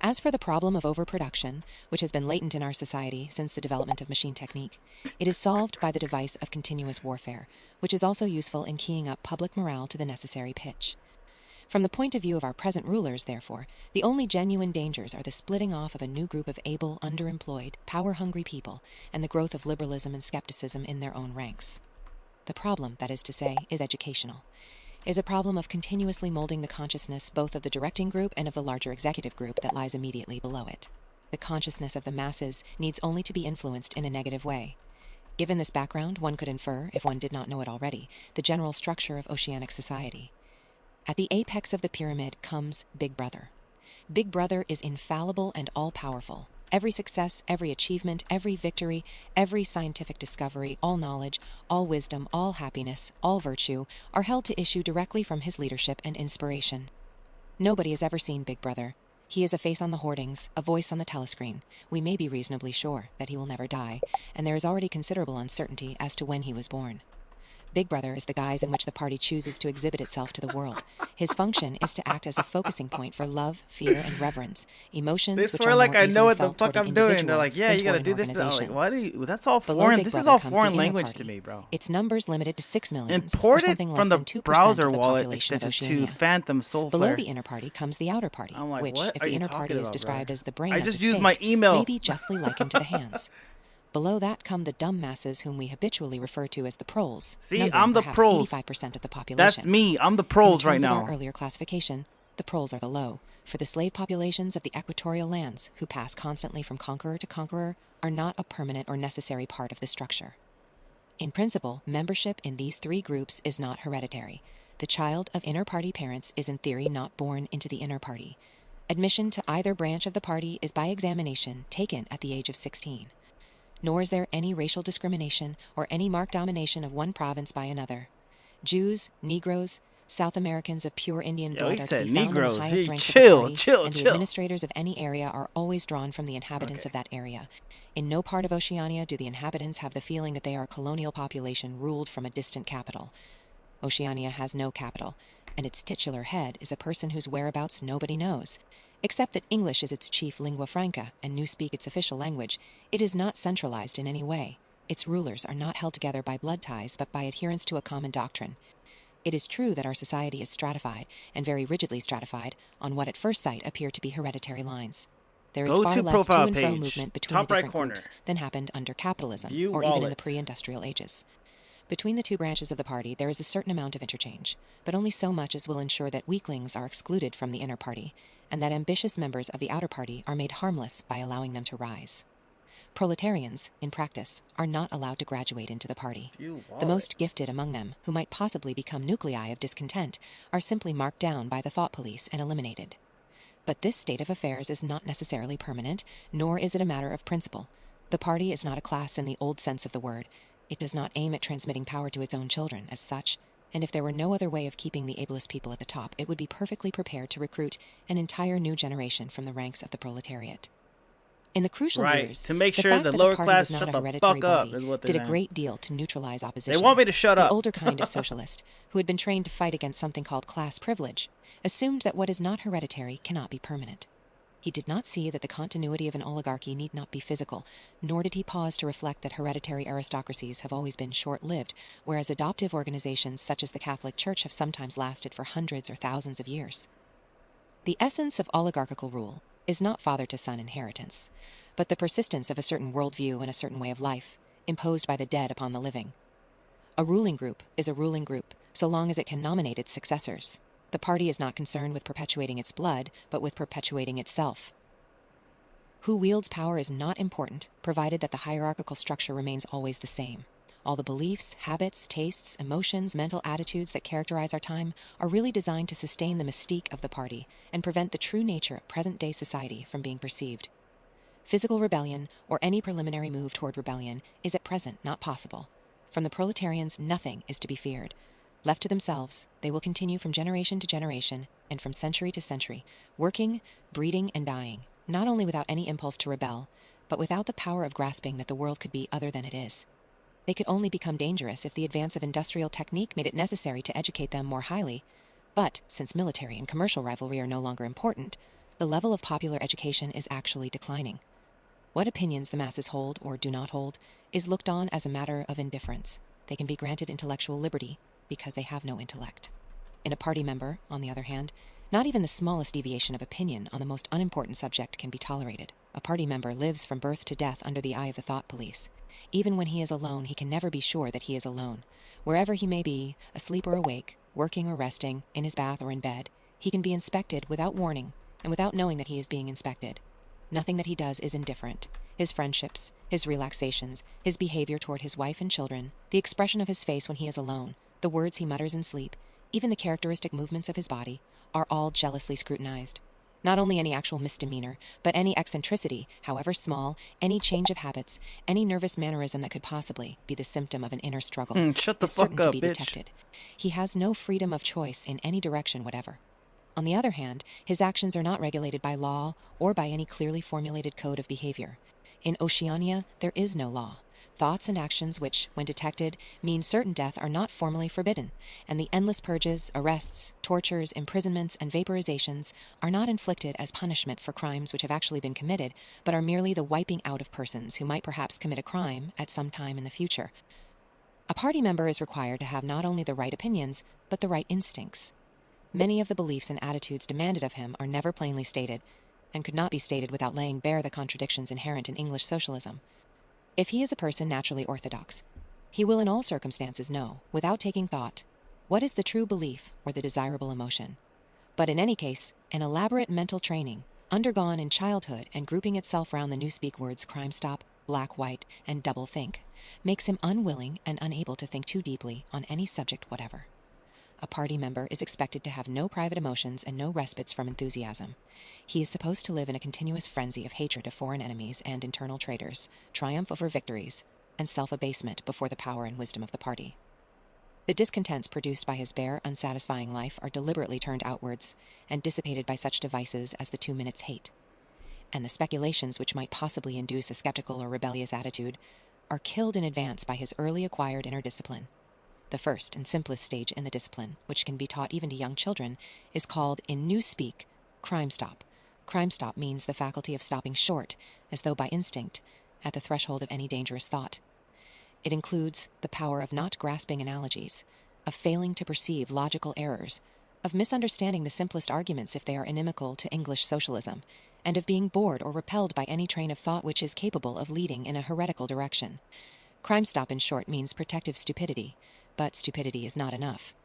Speaker 8: As for the problem of overproduction, which has been latent in our society since the development of machine technique, it is solved by the device of continuous warfare, which is also useful in keying up public morale to the necessary pitch. From the point of view of our present rulers, therefore, the only genuine dangers are the splitting off of a new group of able, underemployed, power-hungry people, and the growth of liberalism and skepticism in their own ranks. The problem, that is to say, is educational. It is a problem of continuously molding the consciousness both of the directing group and of the larger executive group that lies immediately below it. the consciousness of the masses needs only to be influenced in a negative way. Given this background, one could infer, if one did not know it already, the general structure of oceanic society. At the apex of the pyramid comes Big Brother. Big Brother is infallible and all-powerful. Every success, every achievement, every victory, every scientific discovery, all knowledge, all wisdom, all happiness, all virtue are held to issue directly from his leadership and inspiration. Nobody has ever seen Big Brother. He is a face on the hoardings, a voice on the telescreen. We may be reasonably sure that he will never die, and there is already considerable uncertainty as to when he was born. Big Brother is the guise in which the party chooses to exhibit itself to the world. His function is to act as a focusing point for love, fear, and reverence, emotions
Speaker 1: They
Speaker 8: which
Speaker 1: swear
Speaker 8: are
Speaker 1: like
Speaker 8: more
Speaker 1: I know
Speaker 8: easily
Speaker 1: what the
Speaker 8: felt
Speaker 1: fuck
Speaker 8: toward an
Speaker 1: I'm doing. They're
Speaker 8: individual
Speaker 1: like, yeah,
Speaker 8: than
Speaker 1: you gotta
Speaker 8: toward
Speaker 1: do
Speaker 8: an
Speaker 1: this. I'm like,
Speaker 8: organization.
Speaker 1: why do you? That's all
Speaker 8: Below
Speaker 1: foreign.
Speaker 8: Big
Speaker 1: This is
Speaker 8: Brother
Speaker 1: all
Speaker 8: comes
Speaker 1: foreign
Speaker 8: the inner
Speaker 1: language
Speaker 8: party.
Speaker 1: to me, bro.
Speaker 8: Its numbers limited to 6 million, or
Speaker 1: Import
Speaker 8: something
Speaker 1: it
Speaker 8: less
Speaker 1: from
Speaker 8: than
Speaker 1: the
Speaker 8: 2%
Speaker 1: browser
Speaker 8: of the
Speaker 1: wallet
Speaker 8: population of
Speaker 1: extension to
Speaker 8: Oceania.
Speaker 1: Phantom Soul
Speaker 8: Below
Speaker 1: Flare.
Speaker 8: the inner party comes the outer party,
Speaker 1: I'm like,
Speaker 8: which,
Speaker 1: what
Speaker 8: if
Speaker 1: are
Speaker 8: the
Speaker 1: you
Speaker 8: inner
Speaker 1: talking
Speaker 8: party is
Speaker 1: about, bro?
Speaker 8: described as the brain
Speaker 1: I
Speaker 8: of
Speaker 1: just
Speaker 8: the
Speaker 1: used
Speaker 8: state,
Speaker 1: my email.
Speaker 8: may be justly likened to the hands. Below that come the dumb masses whom we habitually refer to as the proles.
Speaker 1: See,
Speaker 8: numbering
Speaker 1: I'm the
Speaker 8: perhaps
Speaker 1: proles.
Speaker 8: 85% of the population.
Speaker 1: That's me. I'm the
Speaker 8: In
Speaker 1: pros
Speaker 8: the
Speaker 1: right
Speaker 8: terms of
Speaker 1: now.
Speaker 8: our earlier classification, the proles are the low, for the slave populations of the equatorial lands, who pass constantly from conqueror to conqueror, are not a permanent or necessary part of the structure. In principle, membership in these three groups is not hereditary. The child of inner party parents is in theory not born into the inner party. Admission to either branch of the party is by examination taken at the age of 16. Nor is there any racial discrimination or any marked domination of one province by another. Jews, Negroes, South Americans of pure Indian
Speaker 1: Yo,
Speaker 8: blood
Speaker 1: he
Speaker 8: are to
Speaker 1: said
Speaker 8: be found in
Speaker 1: Negroes.
Speaker 8: the highest
Speaker 1: Hey,
Speaker 8: ranks of
Speaker 1: chill,
Speaker 8: the party,
Speaker 1: chill,
Speaker 8: and the
Speaker 1: chill.
Speaker 8: administrators of any area are always drawn from the inhabitants
Speaker 1: Okay.
Speaker 8: of that area. In no part of Oceania do the inhabitants have the feeling that they are a colonial population ruled from a distant capital. Oceania has no capital, and its titular head is a person whose whereabouts nobody knows. Except that English is its chief lingua franca and Newspeak its official language, it is not centralized in any way. Its rulers are not held together by blood ties, but by adherence to a common doctrine. It is true that our society is stratified, and very rigidly stratified, on what at first sight appear to be hereditary lines. There is
Speaker 1: Go
Speaker 8: far
Speaker 1: to
Speaker 8: less
Speaker 1: profile
Speaker 8: to-and-fro
Speaker 1: page,
Speaker 8: movement between
Speaker 1: top
Speaker 8: the
Speaker 1: right
Speaker 8: different
Speaker 1: corner.
Speaker 8: groups than happened under capitalism,
Speaker 1: View
Speaker 8: or even in the
Speaker 1: wallets.
Speaker 8: pre-industrial ages. Between the two branches of the party, there is a certain amount of interchange, but only so much as will ensure that weaklings are excluded from the inner party, and that ambitious members of the outer party are made harmless by allowing them to rise. Proletarians, in practice, are not allowed to graduate into the party.
Speaker 1: View
Speaker 8: The
Speaker 1: wallet.
Speaker 8: most gifted among them, who might possibly become nuclei of discontent, are simply marked down by the thought police and eliminated. But this state of affairs is not necessarily permanent, nor is it a matter of principle. The party is not a class in the old sense of the word. It does not aim at transmitting power to its own children as such, and if there were no other way of keeping the ablest people at the top, it would be perfectly prepared to recruit an entire new generation from the ranks of the proletariat. In the crucial
Speaker 1: Right,
Speaker 8: years,
Speaker 1: to make
Speaker 8: the
Speaker 1: sure
Speaker 8: fact
Speaker 1: the
Speaker 8: that
Speaker 1: lower
Speaker 8: party
Speaker 1: class
Speaker 8: was
Speaker 1: shut
Speaker 8: not a
Speaker 1: the
Speaker 8: hereditary
Speaker 1: fuck up
Speaker 8: body
Speaker 1: is what they're
Speaker 8: did a
Speaker 1: saying.
Speaker 8: great deal to neutralize opposition.
Speaker 1: They want me to shut
Speaker 8: The
Speaker 1: up.
Speaker 8: older kind of socialist, who had been trained to fight against something called class privilege, assumed that what is not hereditary cannot be permanent. He did not see that the continuity of an oligarchy need not be physical, nor did he pause to reflect that hereditary aristocracies have always been short-lived, whereas adoptive organizations such as the Catholic Church have sometimes lasted for hundreds or thousands of years. The essence of oligarchical rule is not father-to-son inheritance, but the persistence of a certain worldview and a certain way of life, imposed by the dead upon the living. A ruling group is a ruling group, so long as it can nominate its successors. The party is not concerned with perpetuating its blood, but with perpetuating itself. Who wields power is not important, provided that the hierarchical structure remains always the same. All the beliefs, habits, tastes, emotions, mental attitudes that characterize our time are really designed to sustain the mystique of the party and prevent the true nature of present-day society from being perceived. Physical rebellion, or any preliminary move toward rebellion, is at present not possible. From the proletarians, nothing is to be feared. Left to themselves, they will continue from generation to generation, and from century to century, working, breeding, and dying, not only without any impulse to rebel, but without the power of grasping that the world could be other than it is. They could only become dangerous if the advance of industrial technique made it necessary to educate them more highly. But, since military and commercial rivalry are no longer important, the level of popular education is actually declining. What opinions the masses hold or do not hold is looked on as a matter of indifference. They can be granted intellectual liberty because they have no intellect. In a party member, on the other hand, not even the smallest deviation of opinion on the most unimportant subject can be tolerated. A party member lives from birth to death under the eye of the thought police. Even when he is alone, he can never be sure that he is alone. Wherever he may be, asleep or awake, working or resting, in his bath or in bed, he can be inspected without warning and without knowing that he is being inspected. Nothing that he does is indifferent. His friendships, his relaxations, his behavior toward his wife and children, the expression of his face when he is alone, the words he mutters in sleep, even the characteristic movements of his body, are all jealously scrutinized. Not only any actual misdemeanor, but any eccentricity, however small, any change of habits, any nervous mannerism that could possibly be the symptom of an inner struggle,
Speaker 1: Shut the
Speaker 8: is certain
Speaker 1: fuck
Speaker 8: to
Speaker 1: up,
Speaker 8: be
Speaker 1: bitch.
Speaker 8: detected. He has no freedom of choice in any direction whatever. On the other hand, his actions are not regulated by law or by any clearly formulated code of behavior. In Oceania, there is no law. Thoughts and actions which, when detected, mean certain death are not formally forbidden, and the endless purges, arrests, tortures, imprisonments, and vaporizations are not inflicted as punishment for crimes which have actually been committed, but are merely the wiping out of persons who might perhaps commit a crime at some time in the future. A party member is required to have not only the right opinions, but the right instincts. Many of the beliefs and attitudes demanded of him are never plainly stated, and could not be stated without laying bare the contradictions inherent in English socialism. If he is a person naturally orthodox, he will in all circumstances know, without taking thought, what is the true belief or the desirable emotion. But in any case, an elaborate mental training, undergone in childhood and grouping itself round the newspeak words crime stop, black white, and double think, makes him unwilling and unable to think too deeply on any subject whatever. A party member is expected to have no private emotions and no respites from enthusiasm. He is supposed to live in a continuous frenzy of hatred of foreign enemies and internal traitors, triumph over victories, and self-abasement before the power and wisdom of the party. The discontents produced by his bare, unsatisfying life are deliberately turned outwards and dissipated by such devices as the 2 minutes hate. And the speculations which might possibly induce a skeptical or rebellious attitude are killed in advance by his early acquired inner discipline. The first and simplest stage in the discipline, which can be taught even to young children, is called, in newspeak, crime stop. Crime stop means the faculty of stopping short, as though by instinct, at the threshold of any dangerous thought. It includes the power of not grasping analogies, of failing to perceive logical errors, of misunderstanding the simplest arguments if they are inimical to English socialism, and of being bored or repelled by any train of thought which is capable of leading in a heretical direction. Crime stop, in short, means protective stupidity, but stupidity is not enough.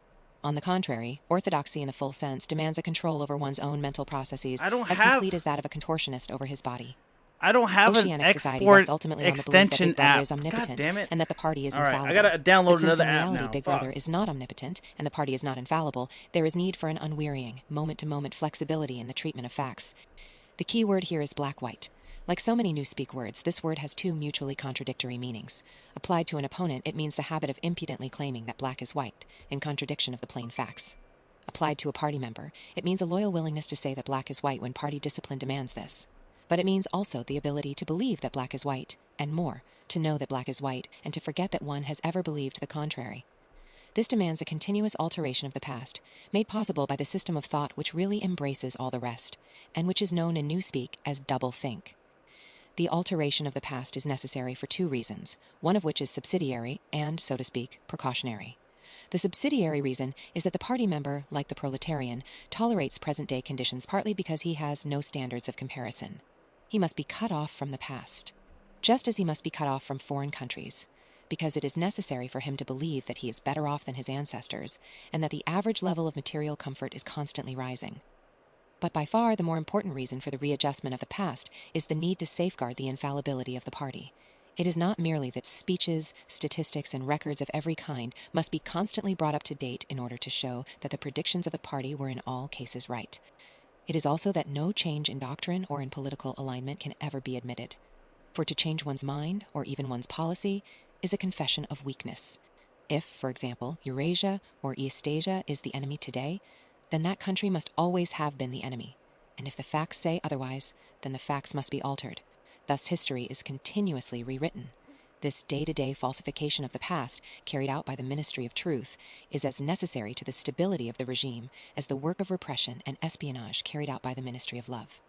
Speaker 8: On the contrary, orthodoxy in the full sense demands a control over one's own mental processes as complete as that of a contortionist over his body.
Speaker 1: I don't have
Speaker 8: Oceanic
Speaker 1: an
Speaker 8: society
Speaker 1: export
Speaker 8: rests ultimately on the belief that
Speaker 1: extension
Speaker 8: Big Brother
Speaker 1: app.
Speaker 8: is omnipotent,
Speaker 1: God damn it.
Speaker 8: and that the party is
Speaker 1: All right,
Speaker 8: infallible.
Speaker 1: I gotta download
Speaker 8: But since
Speaker 1: another
Speaker 8: in
Speaker 1: app
Speaker 8: reality
Speaker 1: now.
Speaker 8: Big
Speaker 1: Fuck.
Speaker 8: Brother is not omnipotent, and the party is not infallible, there is need for an unwearying, moment-to-moment flexibility in the treatment of facts. The key word here is black-white. Like so many newspeak words, this word has 2 mutually contradictory meanings. Applied to an opponent, it means the habit of impudently claiming that black is white, in contradiction of the plain facts. Applied to a party member, it means a loyal willingness to say that black is white when party discipline demands this. But it means also the ability to believe that black is white, and more, to know that black is white, and to forget that one has ever believed the contrary. This demands a continuous alteration of the past, made possible by the system of thought which really embraces all the rest, and which is known in newspeak as double think. The alteration of the past is necessary for 2 reasons, one of which is subsidiary and, so to speak, precautionary. The subsidiary reason is that the party member, like the proletarian, tolerates present-day conditions partly because he has no standards of comparison. He must be cut off from the past, just as he must be cut off from foreign countries, because it is necessary for him to believe that he is better off than his ancestors, and that the average level of material comfort is constantly rising. But by far the more important reason for the readjustment of the past is the need to safeguard the infallibility of the party. It is not merely that speeches, statistics, and records of every kind must be constantly brought up to date in order to show that the predictions of the party were in all cases right. It is also that no change in doctrine or in political alignment can ever be admitted. For to change one's mind, or even one's policy, is a confession of weakness. If, for example, Eurasia or Eastasia is the enemy today, then that country must always have been the enemy. And if the facts say otherwise, then the facts must be altered. Thus history is continuously rewritten. This day-to-day falsification of the past, carried out by the Ministry of Truth, is as necessary to the stability of the regime as the work of repression and espionage carried out by the Ministry of Love.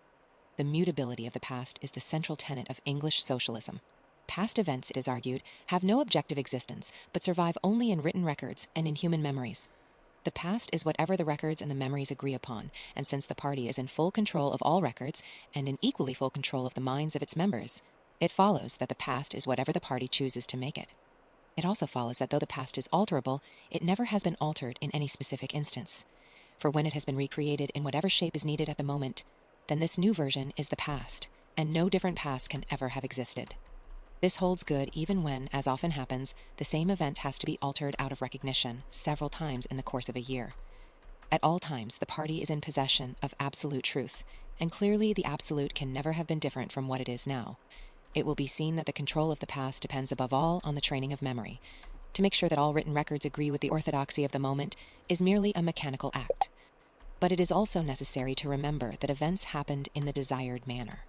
Speaker 8: The mutability of the past is the central tenet of English socialism. Past events, it is argued, have no objective existence, but survive only in written records and in human memories. The past is whatever the records and the memories agree upon, and since the party is in full control of all records, and in equally full control of the minds of its members, it follows that the past is whatever the party chooses to make it. It also follows that though the past is alterable, it never has been altered in any specific instance. For when it has been recreated in whatever shape is needed at the moment, then this new version is the past, and no different past can ever have existed. This holds good even when, as often happens, the same event has to be altered out of recognition several times in the course of a year. At all times, the party is in possession of absolute truth, and clearly the absolute can never have been different from what it is now. It will be seen that the control of the past depends above all on the training of memory. To make sure that all written records agree with the orthodoxy of the moment is merely a mechanical act. But it is also necessary to remember that events happened in the desired manner.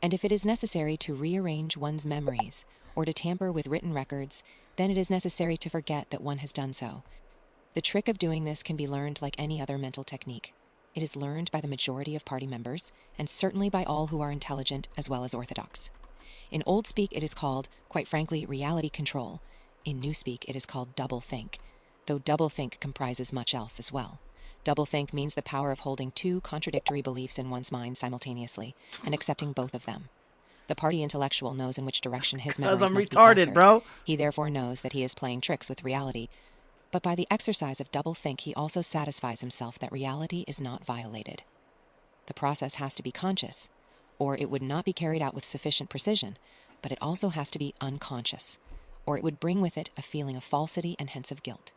Speaker 8: And if it is necessary to rearrange one's memories or to tamper with written records, then it is necessary to forget that one has done so. The trick of doing this can be learned like any other mental technique. It is learned by the majority of party members, and certainly by all who are intelligent as well as orthodox. In old speak, it is called, quite frankly, reality control. In new speak, it is called double-think, though double-think comprises much else as well. Double-think means the power of holding two contradictory beliefs in one's mind simultaneously and accepting both of them. The party intellectual knows in which direction his memories must be altered.
Speaker 1: Bro.
Speaker 8: He therefore knows that he is playing tricks with reality. But by the exercise of double-think, he also satisfies himself that reality is not violated. The process has to be conscious, or it would not be carried out with sufficient precision, but it also has to be unconscious, or it would bring with it a feeling of falsity and hence of guilt.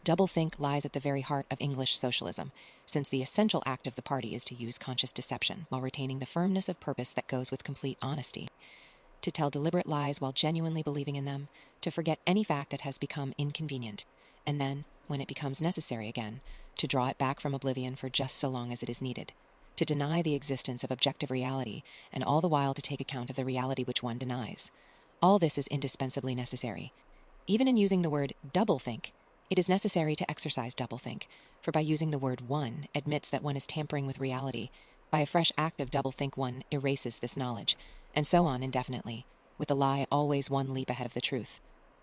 Speaker 8: Doublethink lies at the very heart of English socialism, since the essential act of the party is to use conscious deception while retaining the firmness of purpose that goes with complete honesty, to tell deliberate lies while genuinely believing in them, to forget any fact that has become inconvenient, and then, when it becomes necessary again, to draw it back from oblivion for just so long as it is needed, to deny the existence of objective reality, and all the while to take account of the reality which one denies. All this is indispensably necessary. Even in using the word doublethink, it is necessary to exercise doublethink, for by using the word one admits that one is tampering with reality. By a fresh act of doublethink, one erases this knowledge, and so on indefinitely, with the lie always one leap ahead of the truth.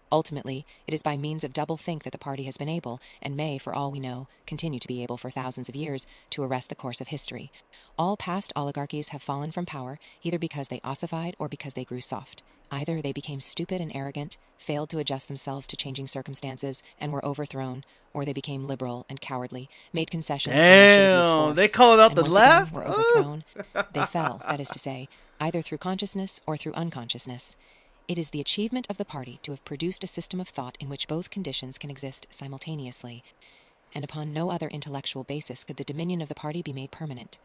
Speaker 8: Ultimately, it is by means of doublethink that the party has been able, and may, for all we know, continue to be able for thousands of years, to arrest the course of history. All past oligarchies have fallen from power, either because they ossified or because they grew soft. Either they became stupid and arrogant, failed to adjust themselves to changing circumstances, and were overthrown, or they became liberal and cowardly, made concessions.
Speaker 1: Damn, they call it out the left?
Speaker 8: Were overthrown. They fell, that is to say, either through consciousness or through unconsciousness. It is the achievement of the party to have produced a system of thought in which both conditions can exist simultaneously, and upon no other intellectual basis could the dominion of the party be made permanent.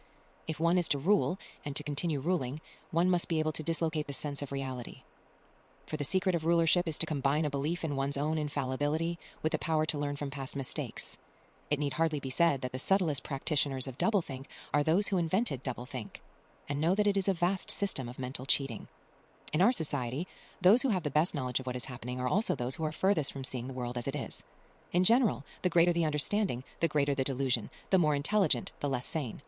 Speaker 8: If one is to rule, and to continue ruling, one must be able to dislocate the sense of reality. For the secret of rulership is to combine a belief in one's own infallibility with the power to learn from past mistakes. It need hardly be said that the subtlest practitioners of doublethink are those who invented doublethink, and know that it is a vast system of mental cheating. In our society, those who have the best knowledge of what is happening are also those who are furthest from seeing the world as it is. In general, the greater the understanding, the greater the delusion, the more intelligent, the less sane.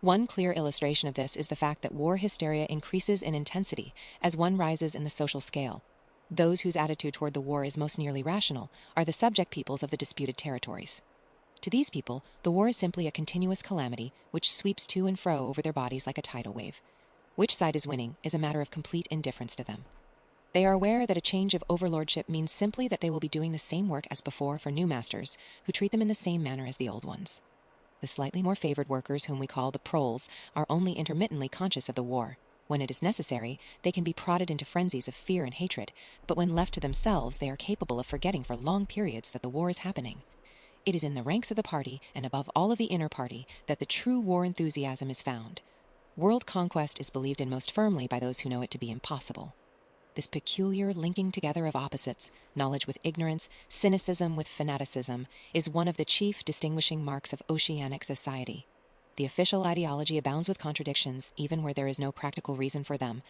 Speaker 8: One clear illustration of this is the fact that war hysteria increases in intensity as one rises in the social scale. Those whose attitude toward the war is most nearly rational are the subject peoples of the disputed territories. To these people, the war is simply a continuous calamity which sweeps to and fro over their bodies like a tidal wave. Which side is winning is a matter of complete indifference to them. They are aware that a change of overlordship means simply that they will be doing the same work as before for new masters, who treat them in the same manner as the old ones. The slightly more favored workers, whom we call the proles, are only intermittently conscious of the war. When it is necessary, they can be prodded into frenzies of fear and hatred, but when left to themselves, they are capable of forgetting for long periods that the war is happening. It is in the ranks of the party, and above all of the inner party, that the true war enthusiasm is found. World conquest is believed in most firmly by those who know it to be impossible. This peculiar linking together of opposites, knowledge with ignorance, cynicism with fanaticism, is one of the chief distinguishing marks of oceanic society. The official ideology abounds with contradictions, even where there is no practical reason for them.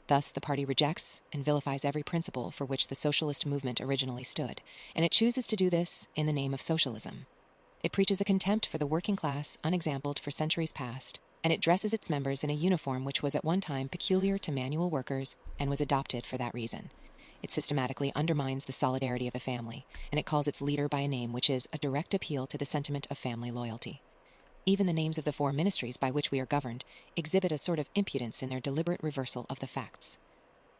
Speaker 8: Thus, the party rejects and vilifies every principle for which the socialist movement originally stood, and it chooses to do this in the name of socialism. It preaches a contempt for the working class, unexampled for centuries past, and it dresses its members in a uniform which was at one time peculiar to manual workers and was adopted for that reason. It systematically undermines the solidarity of the family, and it calls its leader by a name which is a direct appeal to the sentiment of family loyalty. Even the names of the four ministries by which we are governed exhibit a sort of impudence in their deliberate reversal of the facts.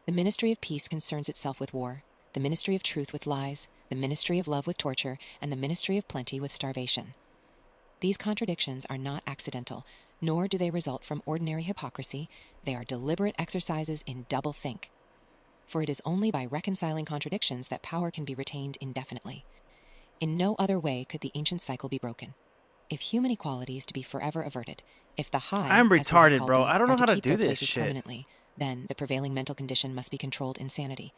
Speaker 8: The Ministry of Peace concerns itself with war, the Ministry of Truth with lies, the Ministry of Love with torture, and the Ministry of Plenty with starvation. These contradictions are not accidental, Nor do they result from ordinary hypocrisy. They are deliberate exercises in doublethink. For it is only by reconciling contradictions that power can be retained indefinitely. In no other way could the ancient cycle be broken. If human equality is to be forever averted, if the high,
Speaker 1: I'm
Speaker 8: as we have
Speaker 1: retarded,
Speaker 8: called
Speaker 1: bro.
Speaker 8: them,
Speaker 1: I don't know
Speaker 8: are
Speaker 1: how to
Speaker 8: keep
Speaker 1: do
Speaker 8: their
Speaker 1: this
Speaker 8: places
Speaker 1: shit.
Speaker 8: permanently, then the prevailing mental condition must be controlled insanity.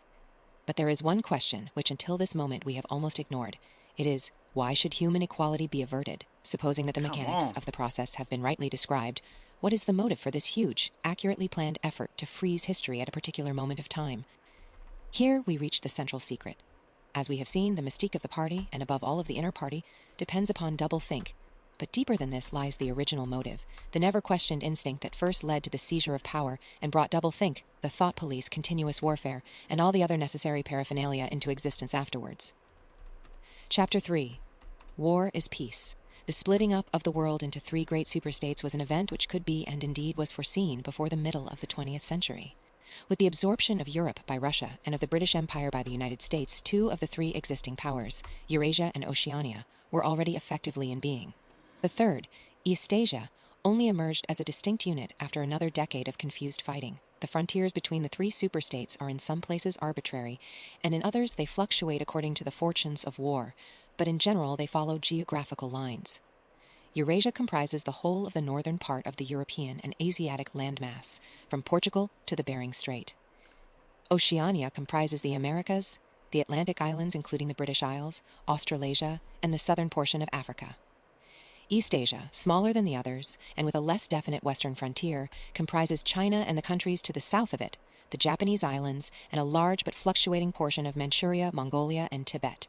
Speaker 8: But there is one question which until this moment we have almost ignored. It is, why should human equality be averted? Supposing that the mechanics of the process have been rightly described, what is the motive for this huge, accurately planned effort to freeze history at a particular moment of time? Here we reach the central secret. As we have seen, the mystique of the party, and above all of the inner party, depends upon doublethink. But deeper than this lies the original motive, the never-questioned instinct that first led to the seizure of power and brought doublethink, the thought police, continuous warfare, and all the other necessary paraphernalia into existence afterwards. Chapter 3. War is Peace. The splitting up of the world into three great superstates was an event which could be, and indeed was foreseen, before the middle of the 20th century. With the absorption of Europe by Russia and of the British Empire by the United States, two of the three existing powers, Eurasia and Oceania, were already effectively in being. The third, Eastasia, only emerged as a distinct unit after another decade of confused fighting. The frontiers between the three superstates are in some places arbitrary, and in others they fluctuate according to the fortunes of war, but in general they follow geographical lines. Eurasia comprises the whole of the northern part of the European and Asiatic landmass, from Portugal to the Bering Strait. Oceania comprises the Americas, the Atlantic Islands including the British Isles, Australasia, and the southern portion of Africa. Eastasia, smaller than the others, and with a less definite western frontier, comprises China and the countries to the south of it, the Japanese islands, and a large but fluctuating portion of Manchuria, Mongolia, and Tibet.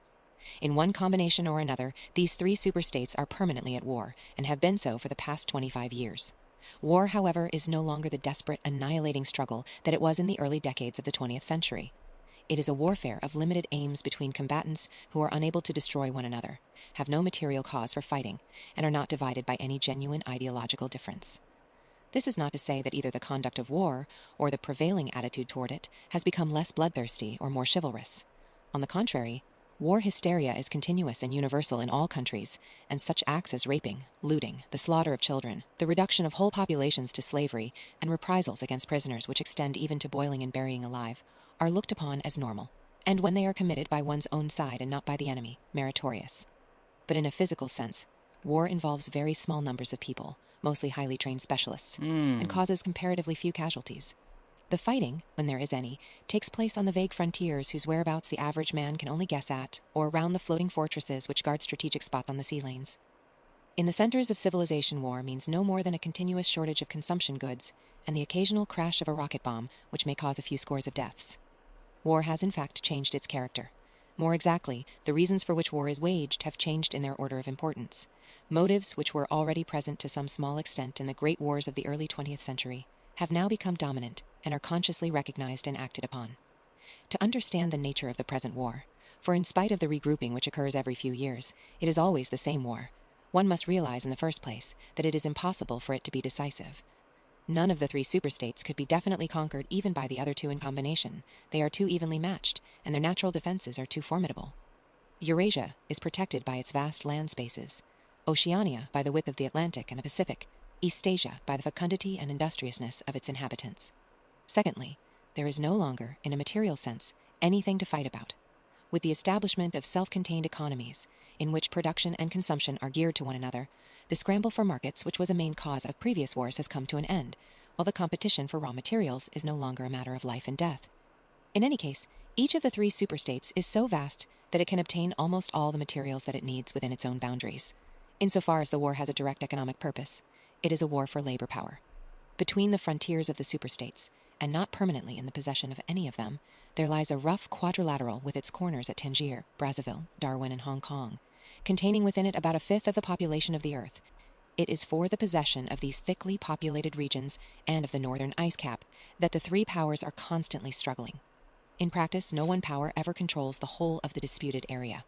Speaker 8: In one combination or another, these three superstates are permanently at war, and have been so for the past 25 years. War, however, is no longer the desperate, annihilating struggle that it was in the early decades of the 20th century. It is a warfare of limited aims between combatants who are unable to destroy one another, have no material cause for fighting, and are not divided by any genuine ideological difference. This is not to say that either the conduct of war, or the prevailing attitude toward it, has become less bloodthirsty or more chivalrous. On the contrary, war hysteria is continuous and universal in all countries, and such acts as raping, looting, the slaughter of children, the reduction of whole populations to slavery, and reprisals against prisoners which extend even to boiling and burying alive, are looked upon as normal, and when they are committed by one's own side and not by the enemy, meritorious. But in a physical sense, war involves very small numbers of people, mostly highly trained specialists, and causes comparatively few casualties. The fighting, when there is any, takes place on the vague frontiers whose whereabouts the average man can only guess at, or around the floating fortresses which guard strategic spots on the sea lanes. In the centers of civilization, war means no more than a continuous shortage of consumption goods, and the occasional crash of a rocket bomb, which may cause a few scores of deaths. War has in fact changed its character. More exactly, the reasons for which war is waged have changed in their order of importance. Motives which were already present to some small extent in the great wars of the early 20th century have now become dominant and are consciously recognized and acted upon. To understand the nature of the present war, for in spite of the regrouping which occurs every few years, it is always the same war, one must realize in the first place that it is impossible for it to be decisive. None of the three superstates could be definitely conquered even by the other two in combination. They are too evenly matched, and their natural defenses are too formidable. Eurasia is protected by its vast land spaces, Oceania by the width of the Atlantic and the Pacific, Eastasia by the fecundity and industriousness of its inhabitants. Secondly, there is no longer, in a material sense, anything to fight about. With the establishment of self-contained economies, in which production and consumption are geared to one another, the scramble for markets, which was a main cause of previous wars, has come to an end, while the competition for raw materials is no longer a matter of life and death. In any case, each of the three superstates is so vast that it can obtain almost all the materials that it needs within its own boundaries. Insofar as the war has a direct economic purpose, it is a war for labor power. Between the frontiers of the superstates, and not permanently in the possession of any of them, there lies a rough quadrilateral with its corners at Tangier, Brazzaville, Darwin, and Hong Kong, containing within it about a fifth of the population of the Earth. It is for the possession of these thickly populated regions and of the northern ice cap that the three powers are constantly struggling. In practice, no one power ever controls the whole of the disputed area.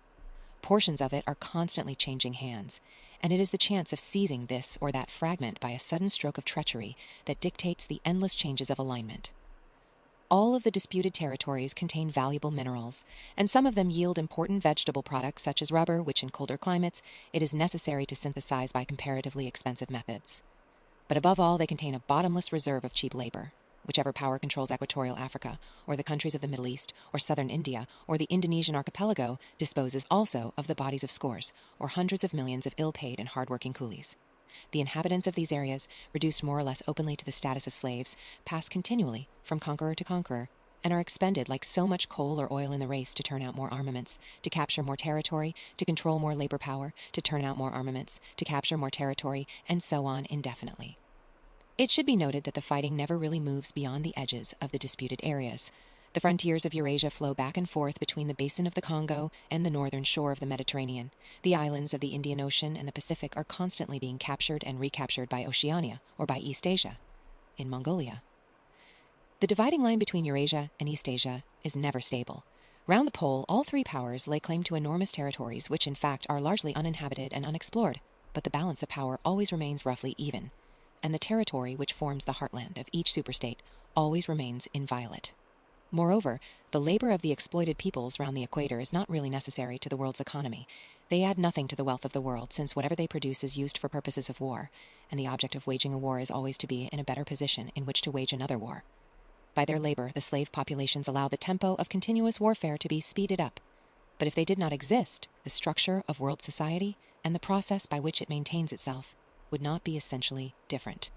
Speaker 8: Portions of it are constantly changing hands, and it is the chance of seizing this or that fragment by a sudden stroke of treachery that dictates the endless changes of alignment. All of the disputed territories contain valuable minerals, and some of them yield important vegetable products such as rubber, which in colder climates it is necessary to synthesize by comparatively expensive methods. But above all, they contain a bottomless reserve of cheap labor. Whichever power controls equatorial Africa, or the countries of the Middle East, or southern India, or the Indonesian archipelago disposes also of the bodies of scores, or hundreds of millions of ill-paid and hard-working coolies. The inhabitants of these areas, reduced more or less openly to the status of slaves, pass continually from conqueror to conqueror, and are expended like so much coal or oil in the race to turn out more armaments, to capture more territory, to control more labor power, to turn out more armaments, to capture more territory, and so on indefinitely. It should be noted that the fighting never really moves beyond the edges of the disputed areas. The frontiers of Eurasia flow back and forth between the basin of the Congo and the northern shore of the Mediterranean. The islands of the Indian Ocean and the Pacific are constantly being captured and recaptured by Oceania, or by East Asia, in Mongolia. The dividing line between Eurasia and East Asia is never stable. Round the pole, all three powers lay claim to enormous territories which in fact are largely uninhabited and unexplored, but the balance of power always remains roughly even, and the territory which forms the heartland of each superstate always remains inviolate. Moreover, the labor of the exploited peoples round the equator is not really necessary to the world's economy. They add nothing to the wealth of the world, since whatever they produce is used for purposes of war, and the object of waging a war is always to be in a better position in which to wage another war. By their labor, the slave populations allow the tempo of continuous warfare to be speeded up. But if they did not exist, the structure of world society and the process by which it maintains itself would not be essentially different.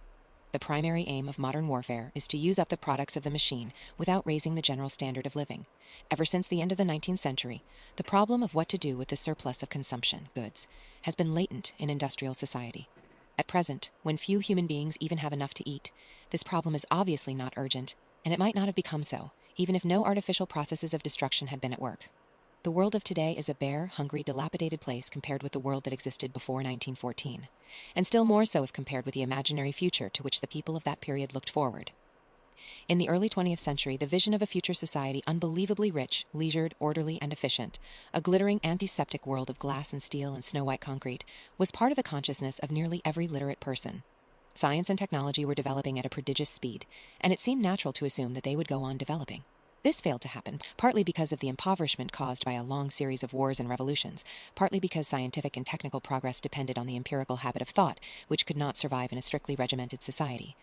Speaker 8: The primary aim of modern warfare is to use up the products of the machine without raising the general standard of living. Ever since the end of the 19th century, the problem of what to do with the surplus of consumption goods has been latent in industrial society. At present, when few human beings even have enough to eat, this problem is obviously not urgent, and it might not have become so, even if no artificial processes of destruction had been at work. The world of today is a bare, hungry, dilapidated place compared with the world that existed before 1914, and still more so if compared with the imaginary future to which the people of that period looked forward. In the early 20th century, the vision of a future society unbelievably rich, leisured, orderly, and efficient, a glittering antiseptic world of glass and steel and snow-white concrete, was part of the consciousness of nearly every literate person. Science and technology were developing at a prodigious speed, and it seemed natural to assume that they would go on developing. This failed to happen, partly because of the impoverishment caused by a long series of wars and revolutions, partly because scientific and technical progress depended on the empirical habit of thought, which could not survive in a strictly regimented society.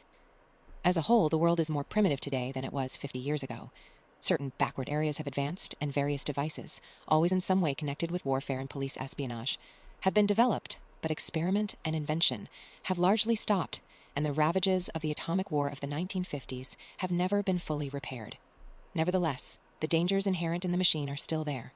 Speaker 8: As a whole, the world is more primitive today than it was 50 years ago. Certain backward areas have advanced, and various devices, always in some way connected with warfare and police espionage, have been developed, but experiment and invention have largely stopped, and the ravages of the atomic war of the 1950s have never been fully repaired. Nevertheless, the dangers inherent in the machine are still there.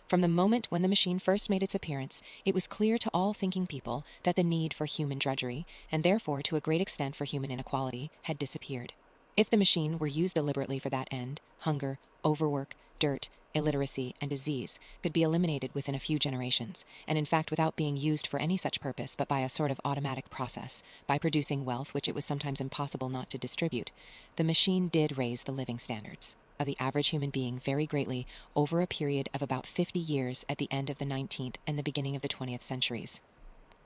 Speaker 8: From the moment when the machine first made its appearance, it was clear to all thinking people that the need for human drudgery, and therefore to a great extent for human inequality, had disappeared. If the machine were used deliberately for that end, hunger, overwork, dirt, illiteracy, and disease could be eliminated within a few generations, and in fact without being used for any such purpose but by a sort of automatic process, by producing wealth which it was sometimes impossible not to distribute. The machine did raise the living standards of the average human being very greatly over a period of about 50 years at the end of the 19th and the beginning of the 20th centuries.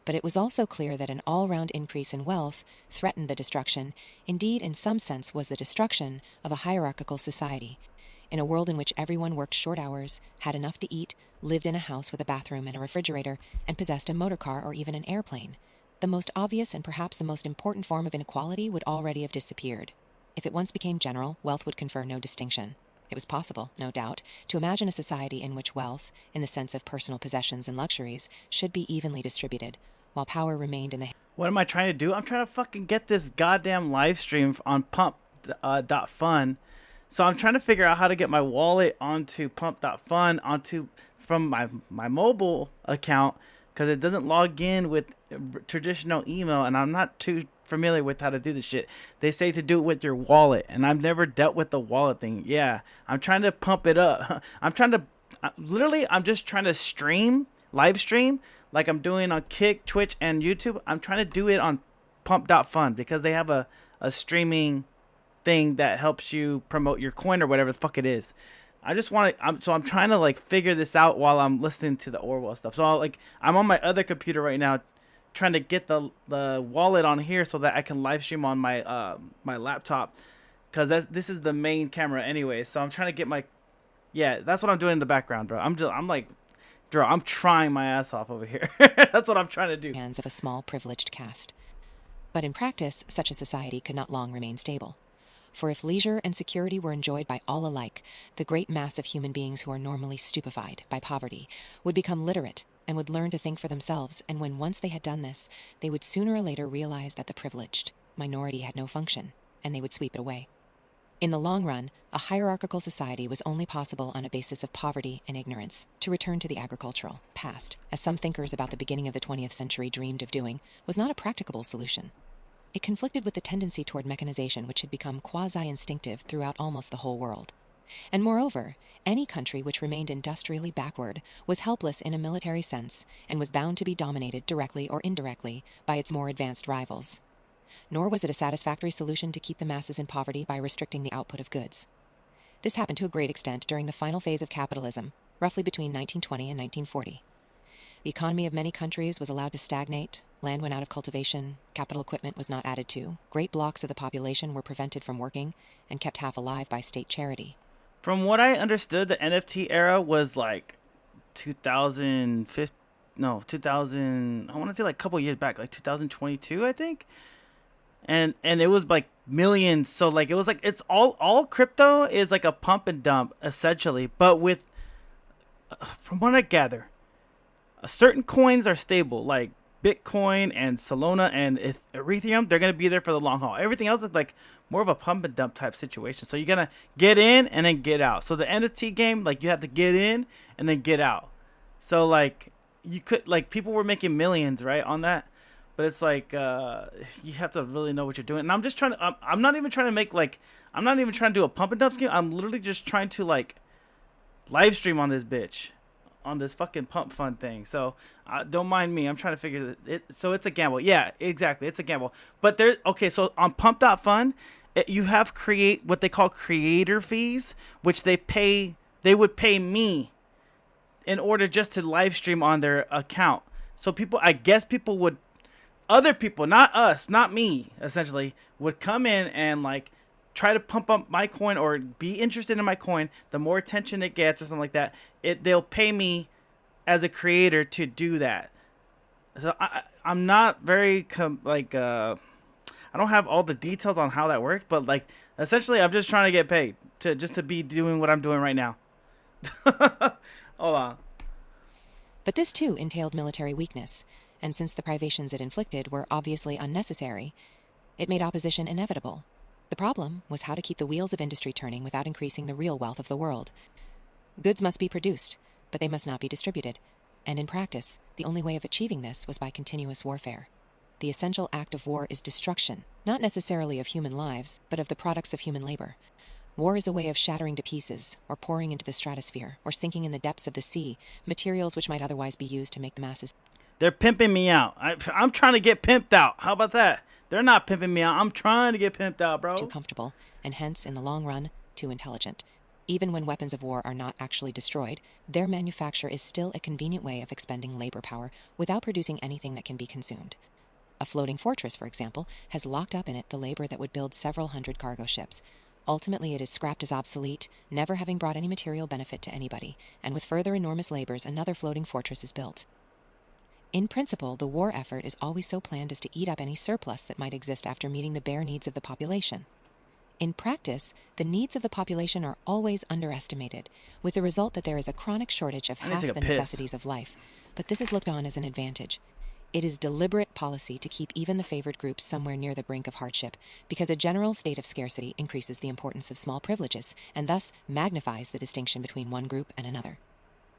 Speaker 8: But it was also clear that an all-round increase in wealth threatened the destruction, indeed in some sense was the destruction, of a hierarchical society. In a world in which everyone worked short hours, had enough to eat, lived in a house with a bathroom and a refrigerator, and possessed a motor car or even an airplane, the most obvious and perhaps the most important form of inequality would already have disappeared. If it once became general, wealth would confer no distinction. It was possible, no doubt, to imagine a society in which wealth, in the sense of personal possessions and luxuries, should be evenly distributed, while power remained in the...
Speaker 1: What am I trying to do? I'm trying to fucking get this goddamn live stream on pump.fun. So I'm trying to figure out how to get my wallet onto pump.fun from my mobile account, because it doesn't log in with traditional email, and I'm not too familiar with how to do this shit. They say to do it with your wallet, and I've never dealt with the wallet thing. Yeah, I'm trying to pump it up. I'm just trying to live stream like I'm doing on Kick, Twitch, and YouTube. I'm trying to do it on pump.fun because they have a streaming thing that helps you promote your coin or whatever the fuck it is. I'm trying to like figure this out while I'm listening to the Orwell stuff. So I'm on my other computer right now trying to get the wallet on here so that I can live stream on my my laptop, because this is the main camera anyway. So I'm trying to get that's what I'm doing in the background, bro. I'm trying my ass off over here. That's what I'm trying to do.
Speaker 8: Hands of a small privileged caste. But in practice, such a society could not long remain stable. For if leisure and security were enjoyed by all alike, the great mass of human beings who are normally stupefied by poverty would become literate and would learn to think for themselves, and when once they had done this, they would sooner or later realize that the privileged minority had no function, and they would sweep it away. In the long run, a hierarchical society was only possible on a basis of poverty and ignorance. To return to the agricultural past, as some thinkers about the beginning of the 20th century dreamed of doing, was not a practicable solution. It conflicted with the tendency toward mechanization which had become quasi-instinctive throughout almost the whole world. And moreover, any country which remained industrially backward was helpless in a military sense and was bound to be dominated directly or indirectly by its more advanced rivals. Nor was it a satisfactory solution to keep the masses in poverty by restricting the output of goods. This happened to a great extent during the final phase of capitalism, roughly between 1920 and 1940. The economy of many countries was allowed to stagnate, land went out of cultivation, capital equipment was not added to, great blocks of the population were prevented from working, and kept half alive by state charity.
Speaker 1: From what I understood, the NFT era was like 2000, I want to say like a couple years back, like 2022, I think. And it was like millions. So like it was like it's all crypto is like a pump and dump essentially, but with from what I gather, certain coins are stable, like Bitcoin and Solana and Ethereum. They're gonna be there for the long haul. Everything else is like more of a pump and dump type situation. So you're gonna get in and then get out. So the NFT game, like you have to get in and then get out. So like you could like people were making millions right on that. But it's like you have to really know what you're doing. And I'm just trying to. I'm not even trying to make like. I'm not even trying to do a pump and dump scheme. I'm literally just trying to like live stream on this bitch, on this fucking pump fund thing. So don't mind me. I'm trying to figure it. So it's a gamble. Yeah, exactly. It's a gamble. But there. Okay. So on Pump.Fund, you have what they call creator fees, which they pay. They would pay me in order just to live stream on their account. So people, I guess people would. Other people, not us, not me, essentially, would come in and like try to pump up my coin or be interested in my coin. The more attention it gets or something like that, they'll pay me as a creator to do that. So I'm not very I don't have all the details on how that works, but like essentially, I'm just trying to get paid to be doing what I'm doing right now. Hold on.
Speaker 8: But this too entailed military weakness. And since the privations it inflicted were obviously unnecessary, it made opposition inevitable. The problem was how to keep the wheels of industry turning without increasing the real wealth of the world. Goods must be produced, but they must not be distributed. And in practice, the only way of achieving this was by continuous warfare. The essential act of war is destruction, not necessarily of human lives, but of the products of human labor. War is a way of shattering to pieces, or pouring into the stratosphere, or sinking in the depths of the sea, materials which might otherwise be used to make the masses.
Speaker 1: They're pimping me out. I'm trying to get pimped out. How about that? They're not pimping me out. I'm trying to get pimped out, bro.
Speaker 8: Too comfortable, and hence, in the long run, too intelligent. Even when weapons of war are not actually destroyed, their manufacture is still a convenient way of expending labor power without producing anything that can be consumed. A floating fortress, for example, has locked up in it the labor that would build several hundred cargo ships. Ultimately, it is scrapped as obsolete, never having brought any material benefit to anybody, and with further enormous labors, another floating fortress is built. In principle, the war effort is always so planned as to eat up any surplus that might exist after meeting the bare needs of the population. In practice, the needs of the population are always underestimated, with the result that there is a chronic shortage of half the necessities of life. But this is looked on as an advantage. It is deliberate policy to keep even the favored groups somewhere near the brink of hardship, because a general state of scarcity increases the importance of small privileges, and thus magnifies the distinction between one group and another.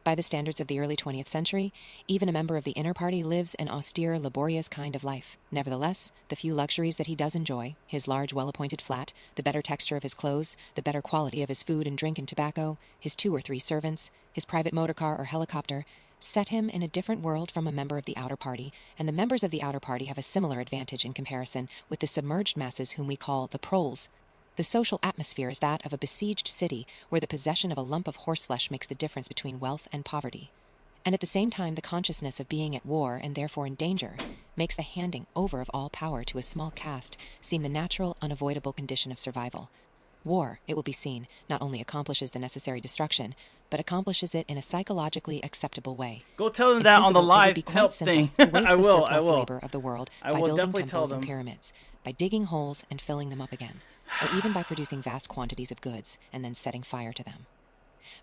Speaker 8: By the standards of the early 20th century, even a member of the inner party lives an austere, laborious kind of life. Nevertheless, the few luxuries that he does enjoy, his large, well-appointed flat, the better texture of his clothes, the better quality of his food and drink and tobacco, his 2 or 3 servants, his private motor car or helicopter, set him in a different world from a member of the outer party, and the members of the outer party have a similar advantage in comparison with the submerged masses whom we call the proles. The social atmosphere is that of a besieged city where the possession of a lump of horseflesh makes the difference between wealth and poverty. And at the same time, the consciousness of being at war and therefore in danger makes the handing over of all power to a small caste seem the natural, unavoidable condition of survival. War, it will be seen, not only accomplishes the necessary destruction, but accomplishes it in a psychologically acceptable way.
Speaker 1: Go tell them
Speaker 8: In
Speaker 1: that on the
Speaker 8: principle, it would
Speaker 1: live
Speaker 8: be quite
Speaker 1: help
Speaker 8: simple
Speaker 1: thing.
Speaker 8: to waste
Speaker 1: I
Speaker 8: the
Speaker 1: will.
Speaker 8: surplus labor of the world by building
Speaker 1: definitely tell
Speaker 8: temples and
Speaker 1: them.
Speaker 8: pyramids, by digging holes and filling them up again, or even by producing vast quantities of goods and then setting fire to them.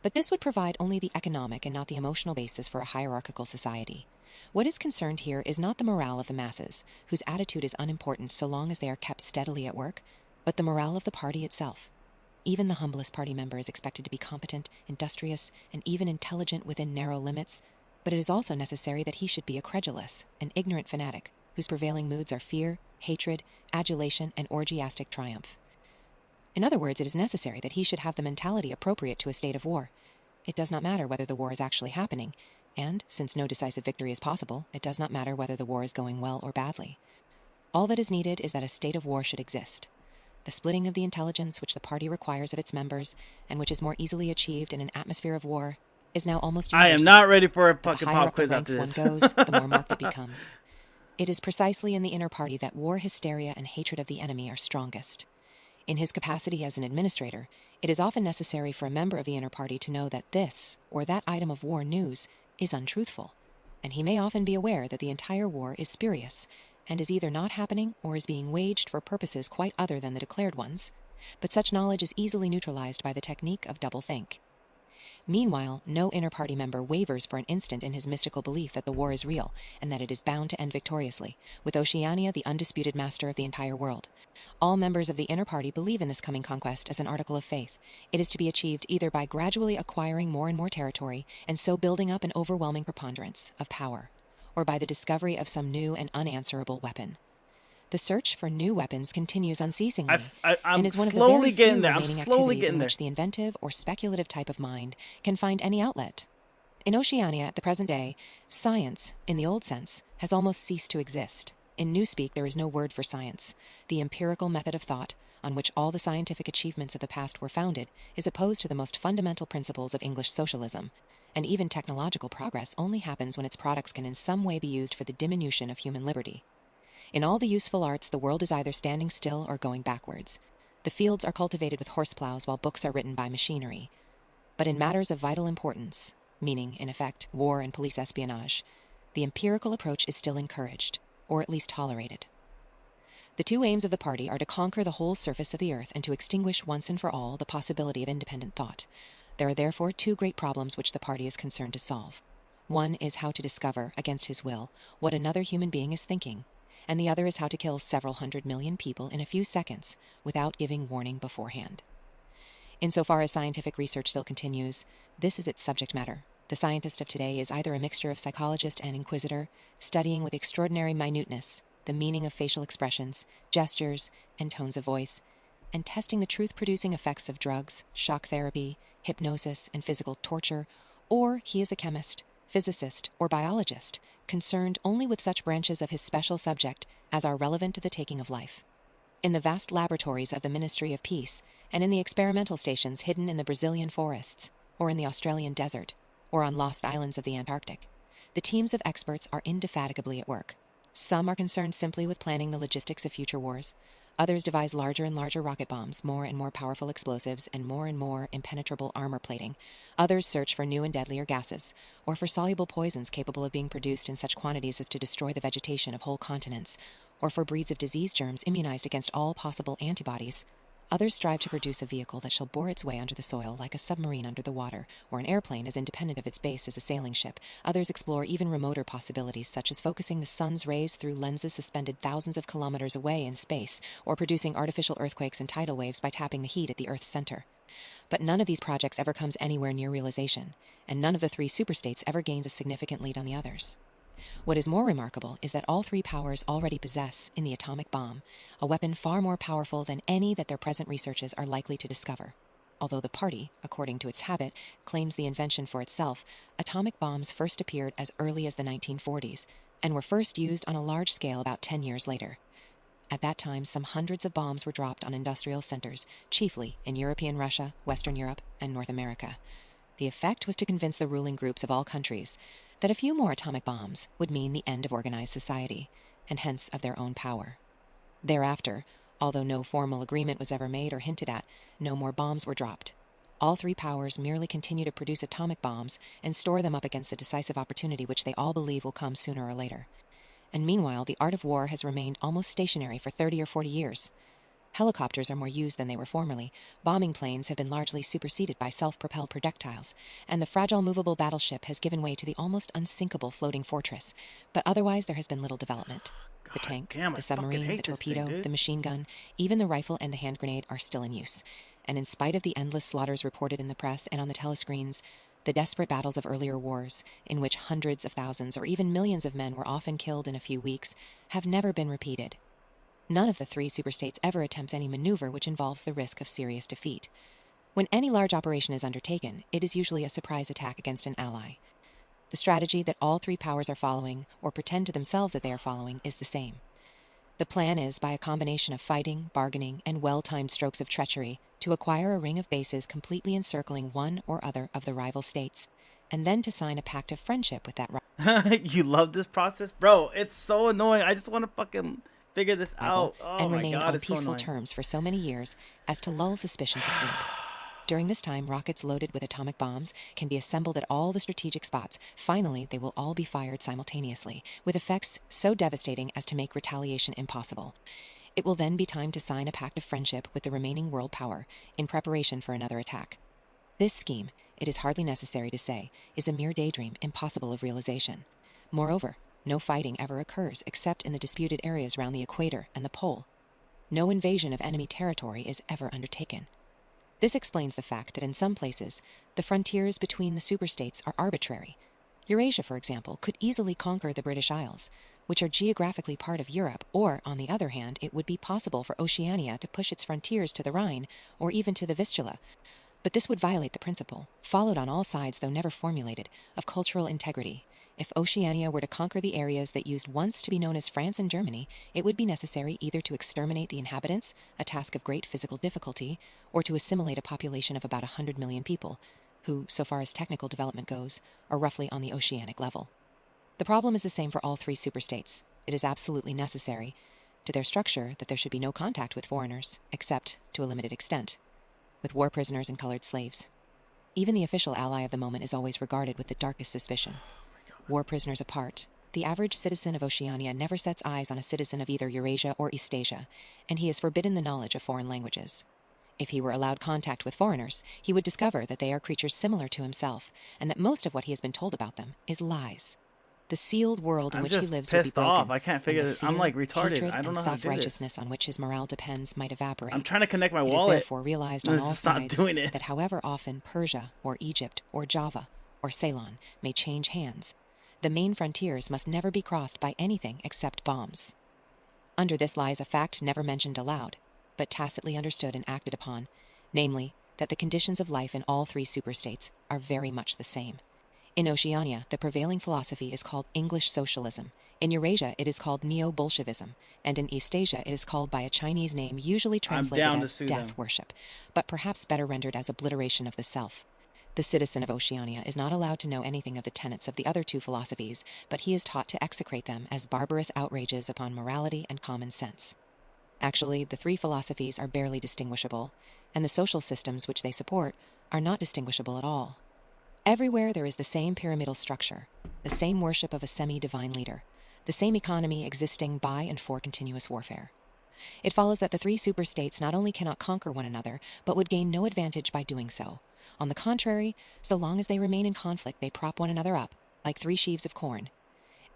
Speaker 8: But this would provide only the economic and not the emotional basis for a hierarchical society. What is concerned here is not the morale of the masses, whose attitude is unimportant so long as they are kept steadily at work, but the morale of the party itself. Even the humblest party member is expected to be competent, industrious, and even intelligent within narrow limits, but it is also necessary that he should be a credulous, an ignorant fanatic, whose prevailing moods are fear, hatred, adulation, and orgiastic triumph. In other words, it is necessary that he should have the mentality appropriate to a state of war. It does not matter whether the war is actually happening, and, since no decisive victory is possible, it does not matter whether the war is going well or badly. All that is needed is that a state of war should exist. The splitting of the intelligence which the party requires of its members, and which is more easily achieved in an atmosphere of war, is now almost universal.
Speaker 1: I am not ready for a fucking
Speaker 8: The higher
Speaker 1: pop
Speaker 8: up the
Speaker 1: quiz
Speaker 8: ranks
Speaker 1: after
Speaker 8: one
Speaker 1: this.
Speaker 8: goes, the more marked it becomes. It is precisely in the inner party that war hysteria and hatred of the enemy are strongest. In his capacity as an administrator, it is often necessary for a member of the inner party to know that this or that item of war news is untruthful, and he may often be aware that the entire war is spurious, and is either not happening or is being waged for purposes quite other than the declared ones, but such knowledge is easily neutralized by the technique of doublethink. Meanwhile, no inner party member wavers for an instant in his mystical belief that the war is real and that it is bound to end victoriously, with Oceania the undisputed master of the entire world. All members of the inner party believe in this coming conquest as an article of faith. It is to be achieved either by gradually acquiring more and more territory and so building up an overwhelming preponderance of power, or by the discovery of some new and unanswerable weapon. The search for new weapons continues unceasingly,
Speaker 1: I'm
Speaker 8: and is one of the
Speaker 1: slowly
Speaker 8: very
Speaker 1: getting
Speaker 8: few
Speaker 1: there. I'm
Speaker 8: remaining
Speaker 1: slowly
Speaker 8: activities
Speaker 1: getting
Speaker 8: in
Speaker 1: there.
Speaker 8: which the inventive or speculative type of mind can find any outlet. In Oceania at the present day, science, in the old sense, has almost ceased to exist. In Newspeak there is no word for science. The empirical method of thought, on which all the scientific achievements of the past were founded, is opposed to the most fundamental principles of English socialism, and even technological progress only happens when its products can in some way be used for the diminution of human liberty. In all the useful arts, the world is either standing still or going backwards. The fields are cultivated with horseplows while books are written by machinery. But in matters of vital importance, meaning, in effect, war and police espionage, the empirical approach is still encouraged, or at least tolerated. The two aims of the party are to conquer the whole surface of the earth and to extinguish once and for all the possibility of independent thought. There are therefore two great problems which the party is concerned to solve. One is how to discover, against his will, what another human being is thinking, and the other is how to kill several 100 million people in a few seconds without giving warning beforehand. Insofar as scientific research still continues, this is its subject matter. The scientist of today is either a mixture of psychologist and inquisitor, studying with extraordinary minuteness the meaning of facial expressions, gestures, and tones of voice, and testing the truth-producing effects of drugs, shock therapy, hypnosis, and physical torture, or he is a chemist, physicist, or biologist, concerned only with such branches of his special subject as are relevant to the taking of life. In the vast laboratories of the Ministry of Peace, and in the experimental stations hidden in the Brazilian forests, or in the Australian desert, or on lost islands of the Antarctic, the teams of experts are indefatigably at work. Some are concerned simply with planning the logistics of future wars. Others devise larger and larger rocket bombs, more and more powerful explosives, and more impenetrable armor plating. Others search for new and deadlier gases, or for soluble poisons capable of being produced in such quantities as to destroy the vegetation of whole continents, or for breeds of disease germs immunized against all possible antibodies. Others strive to produce a vehicle that shall bore its way under the soil like a submarine under the water, or an airplane as independent of its base as a sailing ship. Others explore even remoter possibilities, such as focusing the sun's rays through lenses suspended thousands of kilometers away in space, or producing artificial earthquakes and tidal waves by tapping the heat at the Earth's center. But none of these projects ever comes anywhere near realization, and none of the three superstates ever gains a significant lead on the others. What is more remarkable is that all three powers already possess, in the atomic bomb, a weapon far more powerful than any that their present researches are likely to discover. Although the party, according to its habit, claims the invention for itself, atomic bombs first appeared as early as the 1940s, and were first used on a large scale about 10 years later. At that time, some hundreds of bombs were dropped on industrial centers, chiefly in European Russia, Western Europe, and North America. The effect was to convince the ruling groups of all countries that a few more atomic bombs would mean the end of organized society, and hence of their own power. Thereafter, Although no formal agreement was ever made or hinted at, no more bombs were dropped. All three powers merely continue to produce atomic bombs and store them up against the decisive opportunity which they all believe will come sooner or later. And meanwhile, the art of war has remained almost stationary for 30 or 40 years. Helicopters are more used than they were formerly, bombing planes have been largely superseded by self-propelled projectiles, and the fragile movable battleship has given way to the almost unsinkable floating fortress. But otherwise there has been little development. The tank, the submarine, the torpedo, the machine gun, even the rifle and the hand grenade are still in use. And in spite of the endless slaughters reported in the press and on the telescreens, the desperate battles of earlier wars, in which hundreds of thousands or even millions of men were often killed in a few weeks, have never been repeated. None of the three superstates ever attempts any maneuver which involves the risk of serious defeat. When any large operation is undertaken, it is usually a surprise attack against an ally. The strategy that all three powers are following, or pretend to themselves that they are following, is the same. The plan is, by a combination of fighting, bargaining, and well-timed strokes of treachery, to acquire a ring of bases completely encircling one or other of the rival states, and then to sign a pact of friendship with that rival.
Speaker 1: You love this process? Bro, it's so annoying. I just want to fucking figure this out. Oh
Speaker 8: and
Speaker 1: my
Speaker 8: remain
Speaker 1: God,
Speaker 8: on
Speaker 1: it's so
Speaker 8: peaceful
Speaker 1: annoying.
Speaker 8: terms for so many years as to lull suspicion to sleep. During this time, rockets loaded with atomic bombs can be assembled at all the strategic spots. Finally, they will all be fired simultaneously, with effects so devastating as to make retaliation impossible. It will then be time to sign a pact of friendship with the remaining world power, in preparation for another attack. This scheme, it is hardly necessary to say, is a mere daydream impossible of realization. Moreover, no fighting ever occurs except in the disputed areas round the equator and the pole. No invasion of enemy territory is ever undertaken. This explains the fact that in some places, the frontiers between the superstates are arbitrary. Eurasia, for example, could easily conquer the British Isles, which are geographically part of Europe, or, on the other hand, it would be possible for Oceania to push its frontiers to the Rhine, or even to the Vistula. But this would violate the principle, followed on all sides though never formulated, of cultural integrity. If Oceania were to conquer the areas that used once to be known as France and Germany, it would be necessary either to exterminate the inhabitants, a task of great physical difficulty, or to assimilate a population of about 100 million people, who, so far as technical development goes, are roughly on the oceanic level. The problem is the same for all three superstates. It is absolutely necessary to their structure that there should be no contact with foreigners, except to a limited extent, with war prisoners and colored slaves. Even the official ally of the moment is always regarded with the darkest suspicion. War prisoners apart, the average citizen of Oceania never sets eyes on a citizen of either Eurasia or Eastasia, and he is forbidden the knowledge of foreign languages. If he were allowed contact with foreigners, he would discover that they are creatures similar to himself, and that most of what he has been told about them is lies. The sealed world in which he lives would be broken.
Speaker 1: Off. I can't figure it. I'm like retarded. I don't know how to do
Speaker 8: self-righteousness on which his morale depends might evaporate.
Speaker 1: I'm trying to connect my
Speaker 8: It
Speaker 1: wallet.
Speaker 8: is therefore realized on all sides that however often Persia or Egypt or Java or Ceylon may change hands, the main frontiers must never be crossed by anything except bombs. Under this lies a fact never mentioned aloud, but tacitly understood and acted upon, namely, that the conditions of life in all three superstates are very much the same. In Oceania, the prevailing philosophy is called English socialism. In Eurasia, it is called Neo-Bolshevism, and in Eastasia, it is called by a Chinese name usually translated as death worship, but perhaps better rendered as obliteration of the self. The citizen of Oceania is not allowed to know anything of the tenets of the other two philosophies, but he is taught to execrate them as barbarous outrages upon morality and common sense. Actually, the three philosophies are barely distinguishable, and the social systems which they support are not distinguishable at all. Everywhere there is the same pyramidal structure, the same worship of a semi-divine leader, the same economy existing by and for continuous warfare. It follows that the three superstates not only cannot conquer one another, but would gain no advantage by doing so. On the contrary, so long as they remain in conflict, they prop one another up, like three sheaves of corn.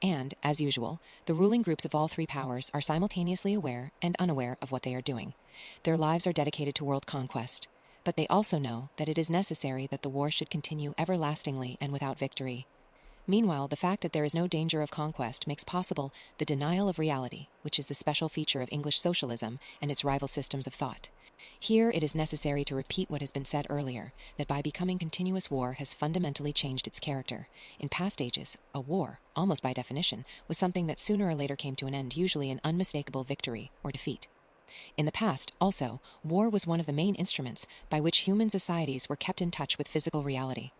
Speaker 8: And, as usual, the ruling groups of all three powers are simultaneously aware and unaware of what they are doing. Their lives are dedicated to world conquest, but they also know that it is necessary that the war should continue everlastingly and without victory. Meanwhile, the fact that there is no danger of conquest makes possible the denial of reality, which is the special feature of English socialism and its rival systems of thought. Here it is necessary to repeat what has been said earlier, that by becoming continuous war has fundamentally changed its character. In past ages, a war, almost by definition, was something that sooner or later came to an end, usually an unmistakable victory or defeat. In the past, also, war was one of the main instruments by which human societies were kept in touch with physical reality.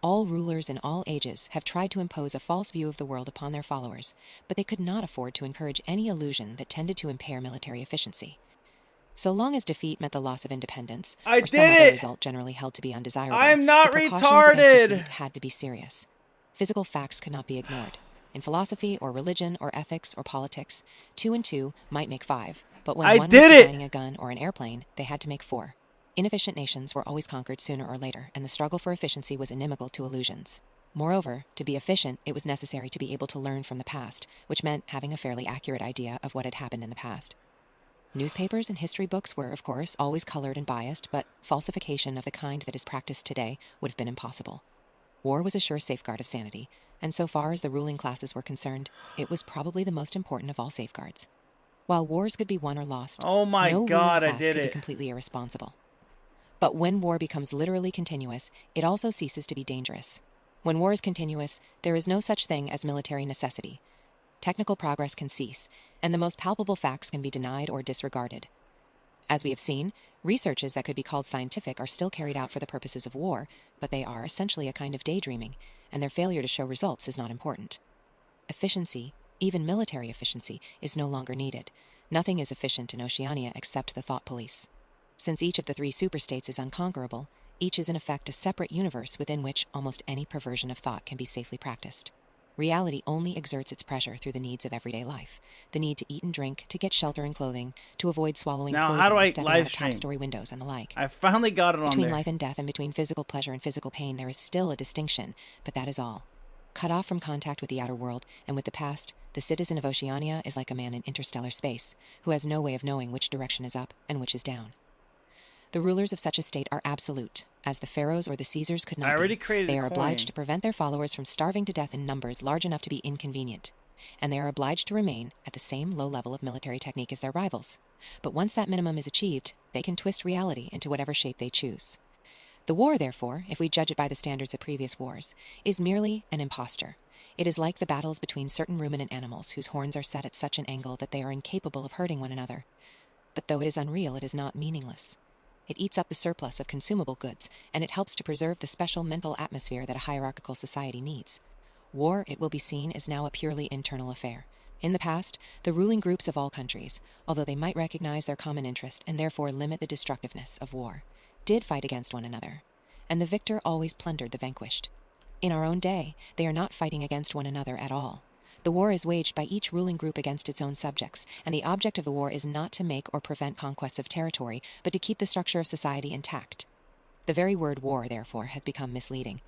Speaker 8: All rulers in all ages have tried to impose a false view of the world upon their followers, but they could not afford to encourage any illusion that tended to impair military efficiency. So long as defeat meant the loss of independence,
Speaker 1: I
Speaker 8: or some
Speaker 1: did
Speaker 8: other
Speaker 1: it!
Speaker 8: result generally held to be undesirable,
Speaker 1: I'm not
Speaker 8: the precautions against
Speaker 1: retarded!
Speaker 8: defeat had to be serious. Physical facts could not be ignored. In philosophy or religion or ethics or politics, 2 and 2 might make 5, but when
Speaker 1: I
Speaker 8: one
Speaker 1: did
Speaker 8: was
Speaker 1: it!
Speaker 8: designing a gun or an airplane, they had to make 4. Inefficient nations were always conquered sooner or later, and the struggle for efficiency was inimical to illusions. Moreover, to be efficient, it was necessary to be able to learn from the past, which meant having a fairly accurate idea of what had happened in the past. Newspapers and history books were, of course, always colored and biased, but falsification of the kind that is practiced today would have been impossible. War was a sure safeguard of sanity, and so far as the ruling classes were concerned, it was probably the most important of all safeguards. While wars could be won or lost,
Speaker 1: Oh my
Speaker 8: no
Speaker 1: God,
Speaker 8: ruling
Speaker 1: I
Speaker 8: class
Speaker 1: did
Speaker 8: could be
Speaker 1: it.
Speaker 8: completely irresponsible. But when war becomes literally continuous, it also ceases to be dangerous. When war is continuous, there is no such thing as military necessity. Technical progress can cease, and the most palpable facts can be denied or disregarded. As we have seen, researches that could be called scientific are still carried out for the purposes of war, but they are essentially a kind of daydreaming, and their failure to show results is not important. Efficiency, even military efficiency, is no longer needed. Nothing is efficient in Oceania except the thought police. Since each of the 3 superstates is unconquerable, each is in effect a separate universe within which almost any perversion of thought can be safely practiced. Reality only exerts its pressure through the needs of everyday life. The need to eat and drink, to get shelter and clothing, to avoid swallowing
Speaker 1: Now,
Speaker 8: poison
Speaker 1: how do
Speaker 8: or
Speaker 1: I
Speaker 8: stepping out
Speaker 1: live
Speaker 8: of
Speaker 1: stream?
Speaker 8: top-story windows and the like.
Speaker 1: I finally got it on
Speaker 8: Between
Speaker 1: there.
Speaker 8: life and death and between physical pleasure and physical pain, there is still a distinction, but that is all. Cut off from contact with the outer world and with the past, the citizen of Oceania is like a man in interstellar space, who has no way of knowing which direction is up and which is down. The rulers of such a state are absolute, as the pharaohs or the Caesars could not
Speaker 1: I already
Speaker 8: be.
Speaker 1: created
Speaker 8: They
Speaker 1: a
Speaker 8: are obliged
Speaker 1: coin.
Speaker 8: to prevent their followers from starving to death in numbers large enough to be inconvenient, and they are obliged to remain at the same low level of military technique as their rivals. But once that minimum is achieved, they can twist reality into whatever shape they choose. The war, therefore, if we judge it by the standards of previous wars, is merely an imposture. It is like the battles between certain ruminant animals whose horns are set at such an angle that they are incapable of hurting one another. But though it is unreal, it is not meaningless. It eats up the surplus of consumable goods, and it helps to preserve the special mental atmosphere that a hierarchical society needs. War, it will be seen, is now a purely internal affair. In the past, the ruling groups of all countries, although they might recognize their common interest and therefore limit the destructiveness of war, did fight against one another, and the victor always plundered the vanquished. In our own day, they are not fighting against one another at all. The war is waged by each ruling group against its own subjects, and the object of the war is not to make or prevent conquests of territory, but to keep the structure of society intact. The very word war, therefore, has become misleading.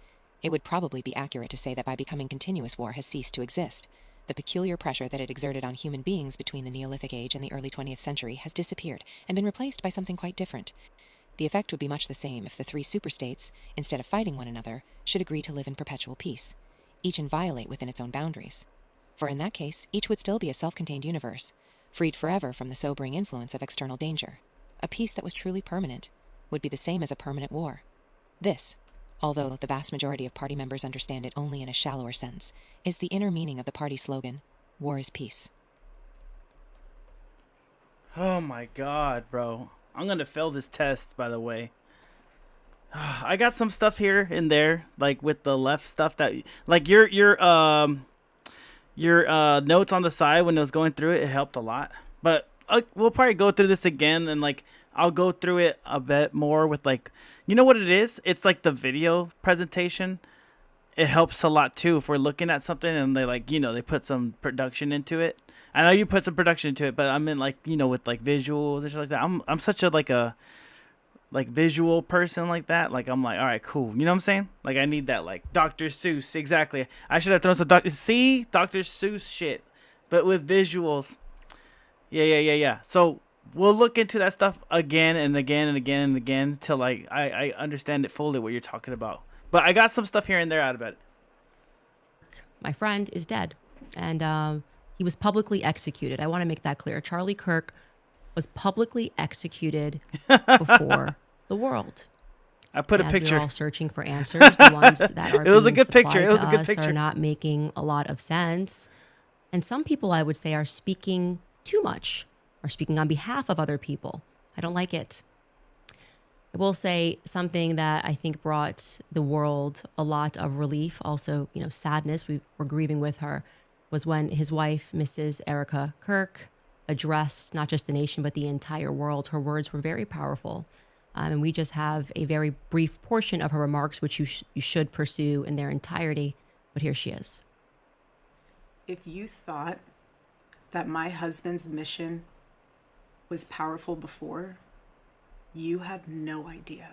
Speaker 8: It would probably be accurate to say that by becoming continuous, war has ceased to exist. The peculiar pressure that it exerted on human beings between the Neolithic Age and the early 20th century has disappeared and been replaced by something quite different. The effect would be much the same if the 3 superstates, instead of fighting one another, should agree to live in perpetual peace, each inviolate within its own boundaries. For in that case, each would still be a self-contained universe, freed forever from the sobering influence of external danger. A peace that was truly permanent would be the same as a permanent war. This, although the vast majority of party members understand it only in a shallower sense, is the inner meaning of the party slogan, "War is peace."
Speaker 1: Oh my God, bro. I'm gonna fail this test, by the way. I got some stuff here and there, like with the left stuff that, like your notes on the side when it was going through it, it helped a lot. But we'll probably go through this again, and like I'll go through it a bit more with like, you know what it is? It's like the video presentation. It helps a lot too if we're looking at something and they like, you know, they put some production into it. I know you put some production into it, but I mean like, you know, with like visuals and shit like that. I'm such a like visual person like that. Like I'm like, all right, cool. You know what I'm saying? Like I need that like Dr. Seuss. Exactly. I should have thrown some Dr. Seuss shit, but with visuals. Yeah. So we'll look into that stuff again and again and again and again till like I understand it fully what you're talking about. But I got some stuff here and there out of it.
Speaker 7: My friend is dead, and he was publicly executed. I want to make that clear. Charlie Kirk was publicly executed before the world.
Speaker 1: I put a
Speaker 7: As
Speaker 1: picture.
Speaker 7: We're all searching for answers. The ones that are
Speaker 1: It was a
Speaker 7: being
Speaker 1: good picture.
Speaker 7: supplied
Speaker 1: It was
Speaker 7: to
Speaker 1: a good
Speaker 7: us
Speaker 1: picture.
Speaker 7: Are not making a lot of sense. And some people, I would say, are speaking too much, or speaking on behalf of other people. I don't like it. I will say something that I think brought the world a lot of relief, also, sadness. We were grieving with her, was when his wife, Mrs. Erica Kirk, addressed not just the nation, but the entire world. Her words were very powerful. And we just have a very brief portion of her remarks, which you should pursue in their entirety. But here she is.
Speaker 9: If you thought that my husband's mission was powerful before, you have no idea.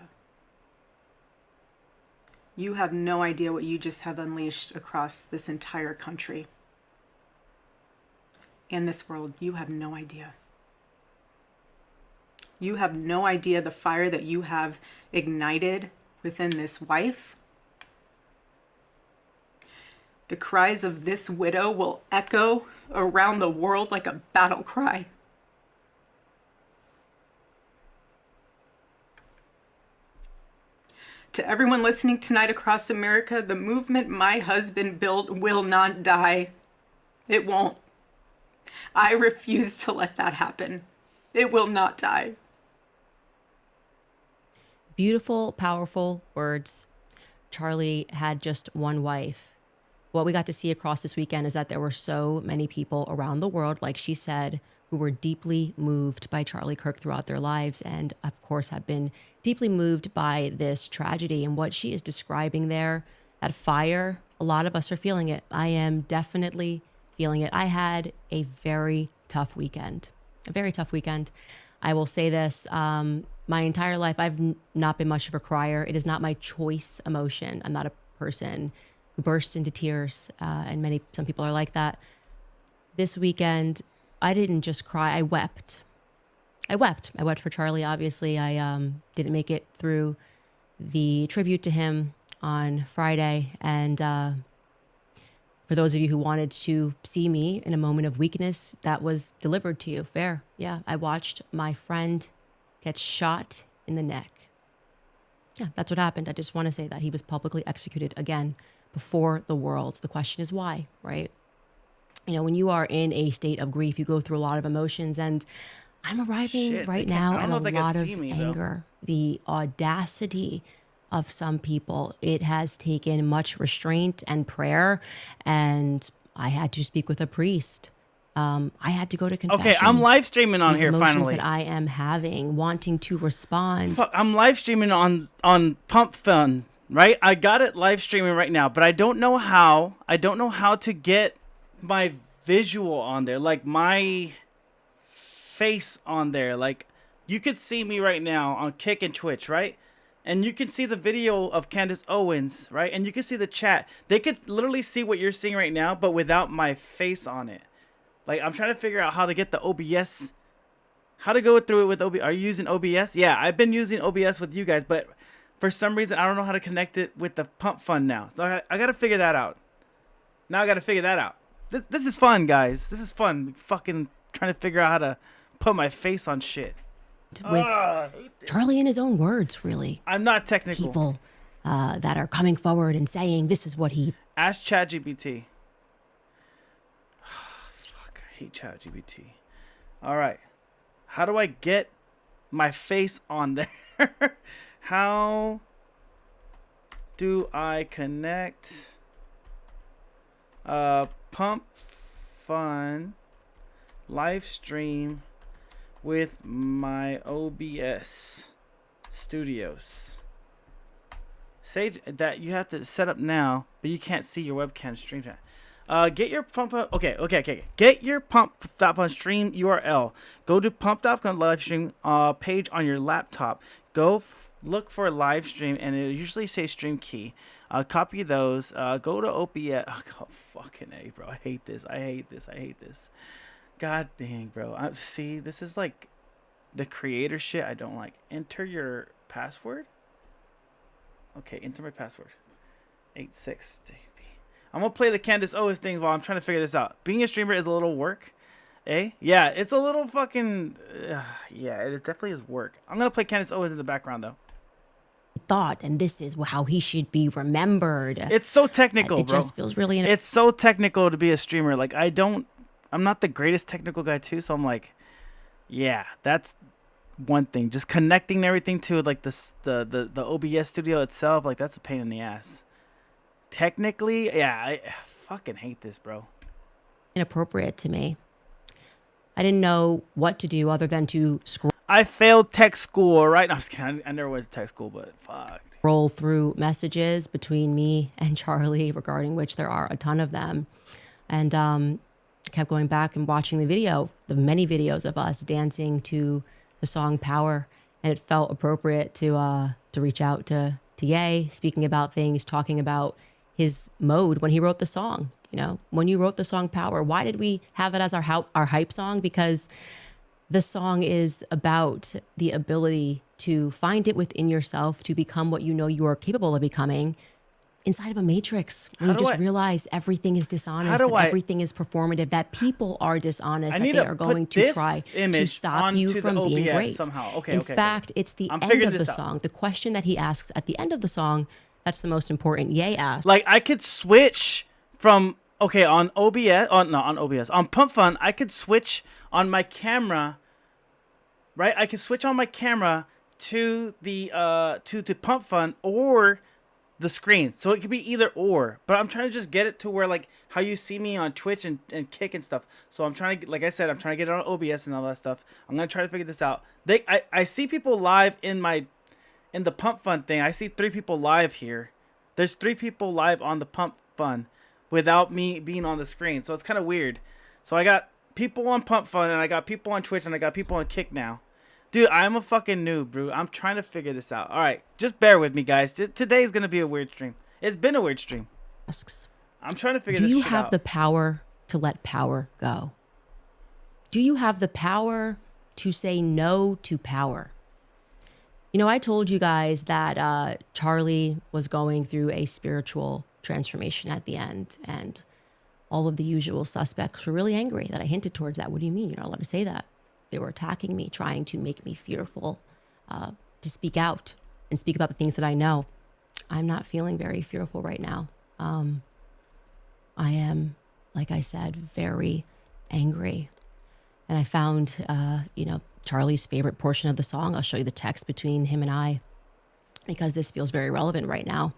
Speaker 9: You have no idea what you just have unleashed across this entire country and this world. You have no idea. You have no idea the fire that you have ignited within this wife. The cries of this widow will echo around the world like a battle cry. To everyone listening tonight across America, the movement my husband built will not die. It won't. I refuse to let that happen. It will not die.
Speaker 7: Beautiful, powerful words. Charlie had just one wife. What we got to see across this weekend is that there were so many people around the world, like she said, who were deeply moved by Charlie Kirk throughout their lives, and of course have been deeply moved by this tragedy. And what she is describing there, that fire, a lot of us are feeling it. I am definitely feeling it. I had a very tough weekend, I will say this, my entire life, I've not been much of a crier. It is not my choice emotion. I'm not a person who bursts into tears, and some people are like that. This weekend, I didn't just cry. I wept. I wept for Charlie. Obviously, I didn't make it through the tribute to him on Friday. And for those of you who wanted to see me in a moment of weakness, that was delivered to you. Fair. Yeah, I watched my friend get shot in the neck. Yeah, that's what happened. I just want to say that he was publicly executed again before the world. The question is why, right? You know, when you are in a state of grief, you go through a lot of emotions, and I'm arriving right now at a lot of anger. The audacity of some people. It has taken much restraint and prayer, and I had to speak with a priest. I had to go to confession.
Speaker 1: Okay, I'm live streaming on
Speaker 7: These
Speaker 1: here
Speaker 7: emotions
Speaker 1: finally.
Speaker 7: that I am having, wanting to respond.
Speaker 1: Fuck, I'm live streaming on Pump Fun, right? I got it live streaming right now, but I don't know how. I don't know how to get my visual on there, like my face on there. Like, you could see me right now on Kick and Twitch, right? And you can see the video of Candace Owens, right? And you can see the chat. They could literally see what you're seeing right now, but without my face on it. Like, I'm trying to figure out how to get the OBS, how to go through it with OBS. Are you using OBS? Yeah, I've been using OBS with you guys, but for some reason, I don't know how to connect it with the Pump Fun now. So I got to figure that out. Now I got to figure that out. This is fun, guys. This is fun. Fucking trying to figure out how to put my face on shit.
Speaker 7: With Charlie in his own words, really.
Speaker 1: I'm not technical.
Speaker 7: People that are coming forward and saying this is what he...
Speaker 1: Ask ChatGPT. Fuck, I hate ChatGPT. All right. How do I get my face on there? How do I connect Pump Fun live stream with my OBS Studios? Say that you have to set up now, but you can't see your webcam stream chat. Get your Pump. Okay. Get your Pump.fun stream URL. Go to Pump.fun live stream page on your laptop. Go look for a live stream, and it usually say stream key. Copy those. Go to OBS. Oh, fucking A, bro. I hate this. God dang, bro. See, this is like the creator shit I don't like. Enter your password. Okay, enter my password. 86JP. I'm going to play the Candace Owens thing while I'm trying to figure this out. Being a streamer is a little work. Eh? Yeah, it's a little fucking... yeah, it definitely is work. I'm going to play Candace Owens in the background, though.
Speaker 7: Thought, and this is how he should be remembered.
Speaker 1: It's so technical,
Speaker 7: it
Speaker 1: bro.
Speaker 7: Just feels really...
Speaker 1: It's so technical to be a streamer. Like, I'm not the greatest technical guy, too, so I'm like... Yeah, that's one thing. Just connecting everything to, like, the OBS studio itself, like, that's a pain in the ass. Technically, yeah, I fucking hate this, bro.
Speaker 7: Inappropriate to me. I didn't know what to do other than to
Speaker 1: I failed tech school, right? No, I'm just kidding. I never went to tech school, but fuck.
Speaker 7: scroll through messages between me and Charlie, regarding which there are a ton of them. And kept going back and watching the many videos of us dancing to the song Power. And it felt appropriate to reach out to Ye, speaking about things, talking about his mode when he wrote the song. You know, when you wrote the song Power, why did we have it as our hype song? Because the song is about the ability to find it within yourself to become what you know you are capable of becoming inside of a matrix. When you just realize everything is dishonest, that everything is performative, that people are dishonest, that they are going to try to stop you from being great.
Speaker 1: Somehow.
Speaker 7: In fact, it's the end of the song. The question that he asks at the end of the song, that's the most important. Ye asks.
Speaker 1: Like, I could switch from, on OBS, on Pump Fun, I could switch on my camera, right? I could switch on my camera to the Pump Fun or the screen, so it could be either or, but I'm trying to just get it to where, like, how you see me on Twitch and Kick and stuff. So I'm trying to, like I said, I'm trying to get it on OBS and all that stuff. I'm gonna try to figure this out. I see people live in the Pump Fun thing. I see 3 people live here. There's 3 people live on the Pump Fun without me being on the screen, so it's kind of weird. So I got people on Pump Fun, and I got people on Twitch, and I got people on Kick now. Dude, I'm a fucking noob, bro. I'm trying to figure this out. All right, just bear with me, guys. Today's going to be a weird stream. It's been a weird stream. I'm trying to figure this shit out.
Speaker 7: Do you have the power to let power go? Do you have the power to say no to power? You know, I told you guys that Charlie was going through a spiritual transformation at the end, and all of the usual suspects were really angry that I hinted towards that. What do you mean? You're not allowed to say that. They were attacking me, trying to make me fearful, to speak out and speak about the things that I know. I'm not feeling very fearful right now. I am, like I said, very angry. And I found, Charlie's favorite portion of the song. I'll show you the text between him and I, because this feels very relevant right now.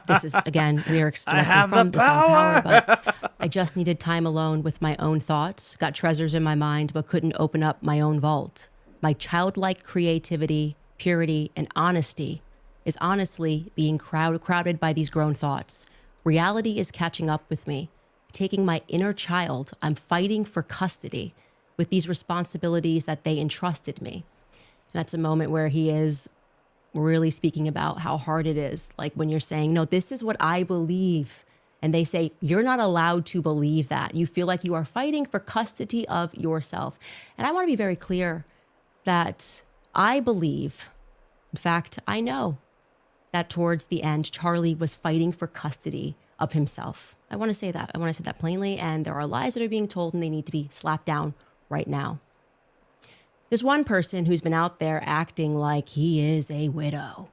Speaker 7: This is, again, lyrics directly from the song Power, but I just needed time alone with my own thoughts, got treasures in my mind, but couldn't open up my own vault. My childlike creativity, purity, and honesty is honestly being crowded by these grown thoughts. Reality is catching up with me, taking my inner child. I'm fighting for custody with these responsibilities that they entrusted me. And that's a moment where he is really speaking about how hard it is. Like when you're saying, no, this is what I believe. And they say, you're not allowed to believe that. You feel like you are fighting for custody of yourself. And I want to be very clear that I believe, in fact, I know that towards the end, Charlie was fighting for custody of himself. I want to say that. I want to say that plainly. And there are lies that are being told and they need to be slapped down right now. There's one person who's been out there acting like he is a widow,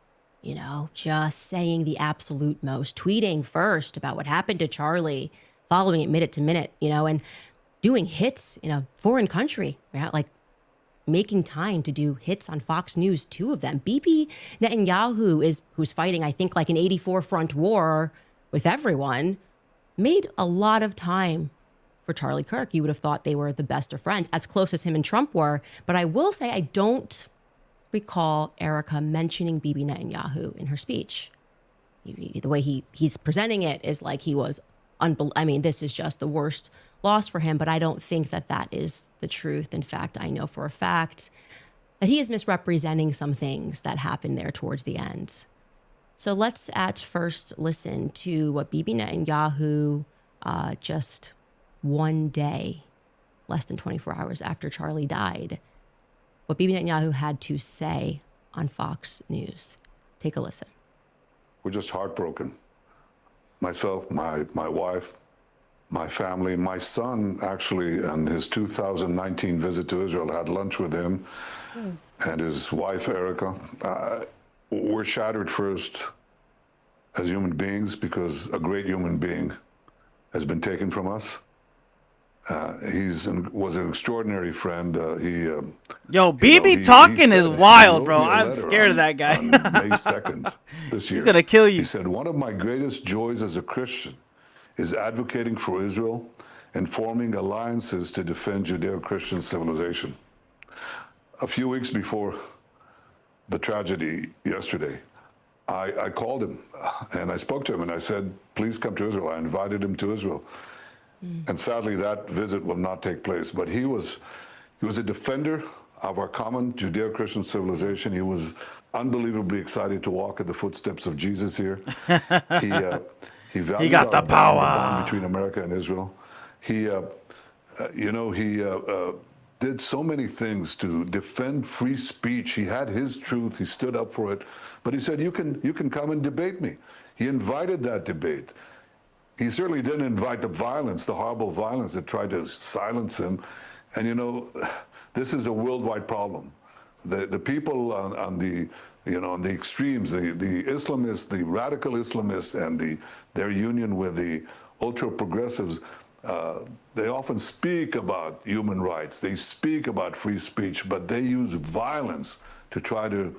Speaker 7: just saying the absolute most, tweeting first about what happened to Charlie, following it minute to minute, and doing hits in a foreign country, right? Like making time to do hits on Fox News, 2 of them. Bibi Netanyahu who's fighting, I think, like an 84 front war with everyone, made a lot of time for Charlie Kirk. You would have thought they were the best of friends, as close as him and Trump were. But I will say I don't recall Erica mentioning Bibi Netanyahu in her speech. The way he's presenting it is like he was this is just the worst loss for him, but I don't think that is the truth. In fact, I know for a fact that he is misrepresenting some things that happened there towards the end. So let's at first listen to what Bibi Netanyahu just one day, less than 24 hours after Charlie died, what Bibi Netanyahu had to say on Fox News. Take a listen.
Speaker 10: We're just heartbroken. Myself, my wife, my family, my son actually, and his 2019 visit to Israel, had lunch with him and his wife, Erica. We're shattered first as human beings because a great human being has been taken from us. Was an extraordinary friend.
Speaker 1: Bibi talking is wild, bro. I'm scared of that guy.
Speaker 10: On May 2nd this year.
Speaker 1: He's gonna kill you.
Speaker 10: He said, one of my greatest joys as a Christian is advocating for Israel and forming alliances to defend Judeo-Christian civilization. A few weeks before the tragedy yesterday, I called him and I spoke to him and I said, please come to Israel. I invited him to Israel. And sadly, that visit will not take place. But he was a defender of our common Judeo-Christian civilization. He was unbelievably excited to walk in the footsteps of Jesus here. He valued
Speaker 1: got the power.
Speaker 10: the bond between America and Israel. He did so many things to defend free speech. He had his truth. He stood up for it. But he said, you can come and debate me. He invited that debate. He certainly didn't invite the violence, the horrible violence that tried to silence him. And this is a worldwide problem. The people on the on the extremes, the Islamists, the radical Islamists, and their union with the ultra progressives, they often speak about human rights. They speak about free speech, but they use violence to try to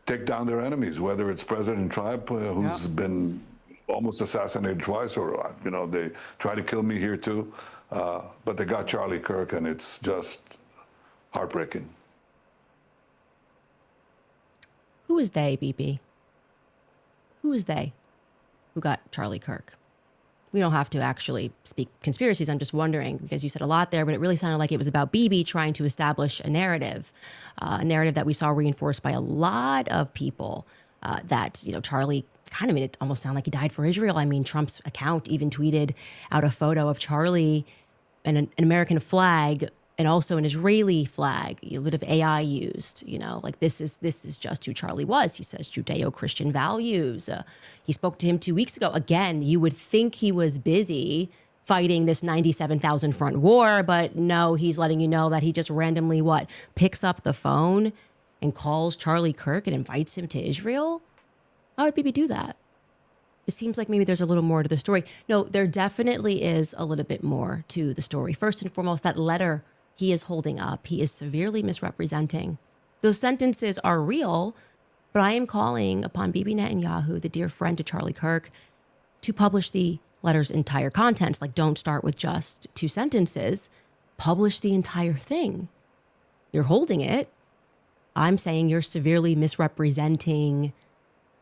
Speaker 10: take down their enemies, whether it's President Trump, who's been almost assassinated twice, or they try to kill me here too. But they got Charlie Kirk, and it's just heartbreaking.
Speaker 7: Who is they, BB? Who is they who got Charlie Kirk? We don't have to actually speak conspiracies. I'm just wondering, because you said a lot there, but it really sounded like it was about BB trying to establish a narrative that we saw reinforced by a lot of people that, Charlie kind of made it almost sound like he died for Israel. I mean, Trump's account even tweeted out a photo of Charlie and an American flag and also an Israeli flag, a bit of AI used, like this is just who Charlie was. He says Judeo-Christian values. He spoke to him 2 weeks ago. Again, you would think he was busy fighting this 97,000 front war, but no, he's letting you know that he just randomly picks up the phone and calls Charlie Kirk and invites him to Israel. Why would Bibi do that? It seems like maybe there's a little more to the story. No, there definitely is a little bit more to the story. First and foremost, that letter he is holding up, he is severely misrepresenting. Those sentences are real, but I am calling upon Bibi Netanyahu, the dear friend to Charlie Kirk, to publish the letter's entire contents. Like, don't start with just 2 sentences. Publish the entire thing. You're holding it. I'm saying you're severely misrepresenting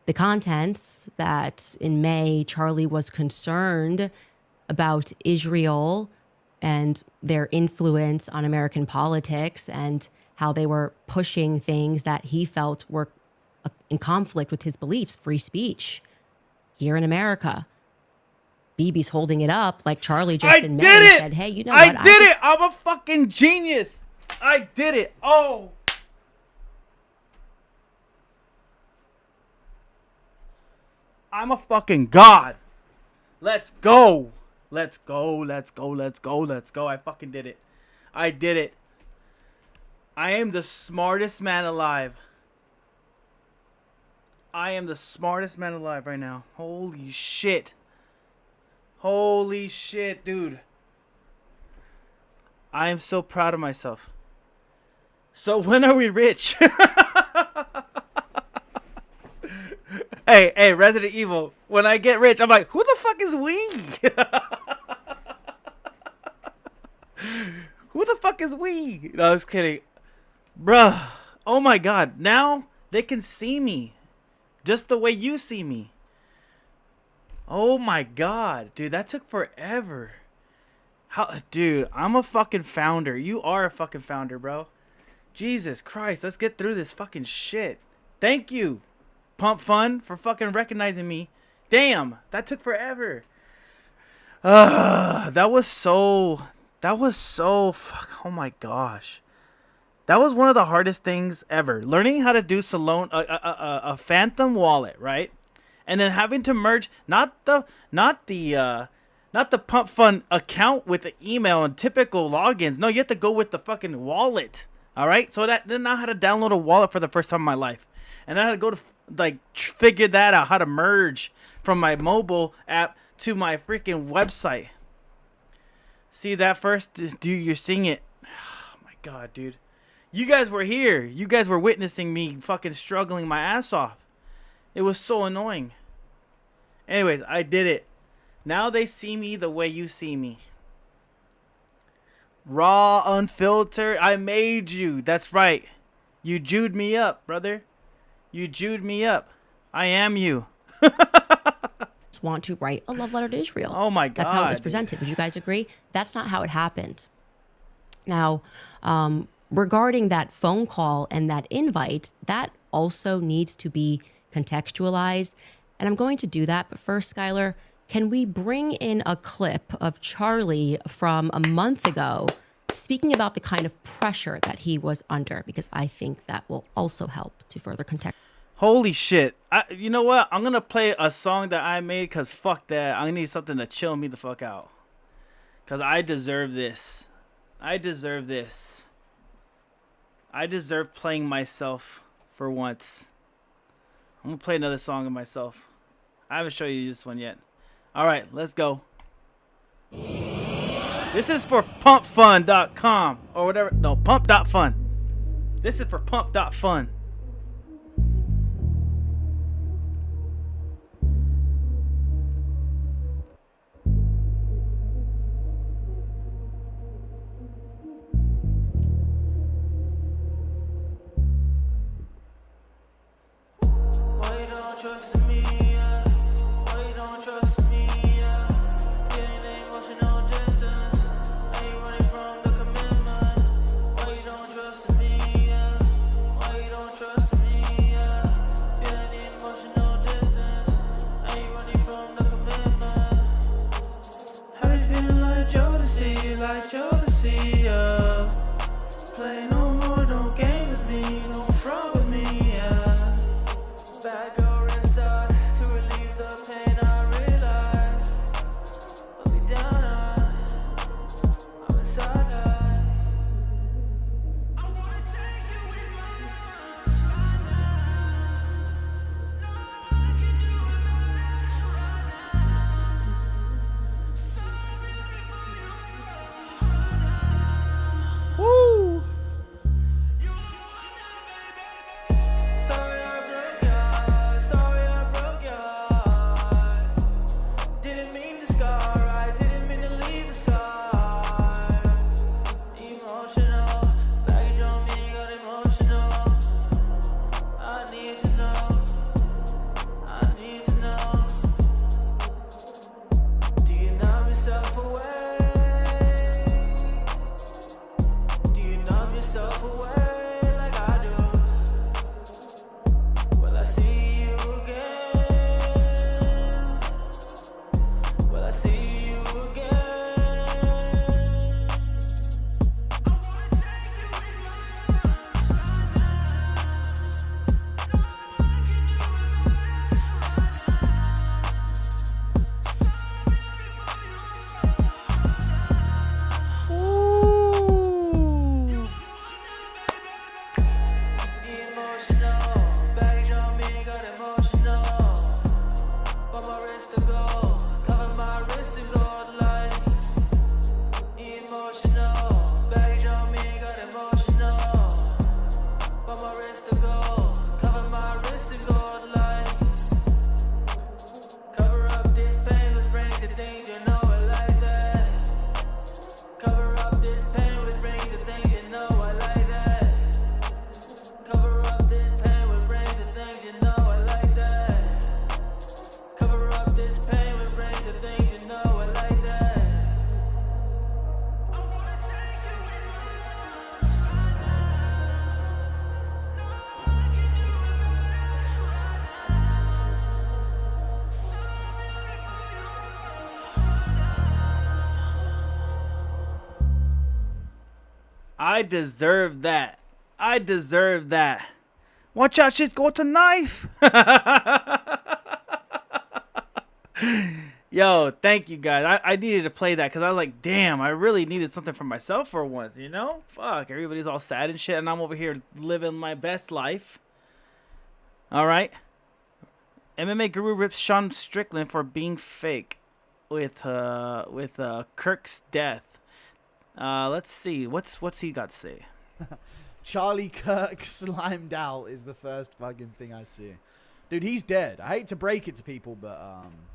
Speaker 7: the contents, that in May, Charlie was concerned about Israel and their influence on American politics and how they were pushing things that he felt were in conflict with his beliefs, free speech here in America. Bibi's holding it up like Charlie just in May said, hey, you know what?
Speaker 1: I did it. I'm a fucking genius. I did it. Oh. I'm a fucking god. Let's go. Let's go. Let's go. Let's go. Let's go. I fucking did it. I did it. I am the smartest man alive. I am the smartest man alive right now. Holy shit. Holy shit, dude. I am so proud of myself. So when are we rich? Hey, Resident Evil. When I get rich, I'm like, who the fuck is we? Who the fuck is we? No, I was kidding. Bruh. Oh my god. Now they can see me. Just the way you see me. Oh my god. Dude, that took forever. Dude, I'm a fucking founder. You are a fucking founder, bro. Jesus Christ. Let's get through this fucking shit. Thank you, Pump Fun, for fucking recognizing me. Damn. That took forever. That was so... Oh my gosh. That was one of the hardest things ever. Learning how to do a Phantom wallet, right? And then having to merge not the Pump Fun account with the email and typical logins. No, you have to go with the fucking wallet. All right? So then I had to download a wallet for the first time in my life. And I had to go to figure that out, how to merge from my mobile app to my freaking website. See that first? Dude, you're seeing it. Oh my god, dude. You guys were here. You guys were witnessing me fucking struggling my ass off. It was so annoying. Anyways, I did it. Now they see me the way you see me. Raw, unfiltered. I made you. That's right. You Jewed me up, brother. You Jewed me up. I am you.
Speaker 7: Want to write a love letter to Israel.
Speaker 1: Oh my God.
Speaker 7: That's how it was presented. Would you guys agree? That's not how it happened. Now, regarding that phone call and that invite, that also needs to be contextualized. And I'm going to do that. But first, Skylar, can we bring in a clip of Charlie from a month ago speaking about the kind of pressure that he was under? Because I think that will also help to further context.
Speaker 1: Holy shit. You know what? I'm going to play a song that I made because fuck that. I need something to chill me the fuck out. Because I deserve this. I deserve this. I deserve playing myself for once. I'm going to play another song of myself. I haven't shown you this one yet. All right, let's go. This is for pumpfun.com or whatever. No, pump.fun. This is for pump.fun. I deserve that. I deserve that. Watch out, shit's going to knife. Yo, thank you guys. I needed to play that because I was like, damn, I really needed something for myself for once, you know? Fuck, everybody's all sad and shit, and I'm over here living my best life. All right. MMA Guru rips Sean Strickland for being fake with Kirk's death. Let's see. What's he got to say?
Speaker 11: Charlie Kirk slimed out is the first fucking thing I see. Dude, he's dead. I hate to break it to people, but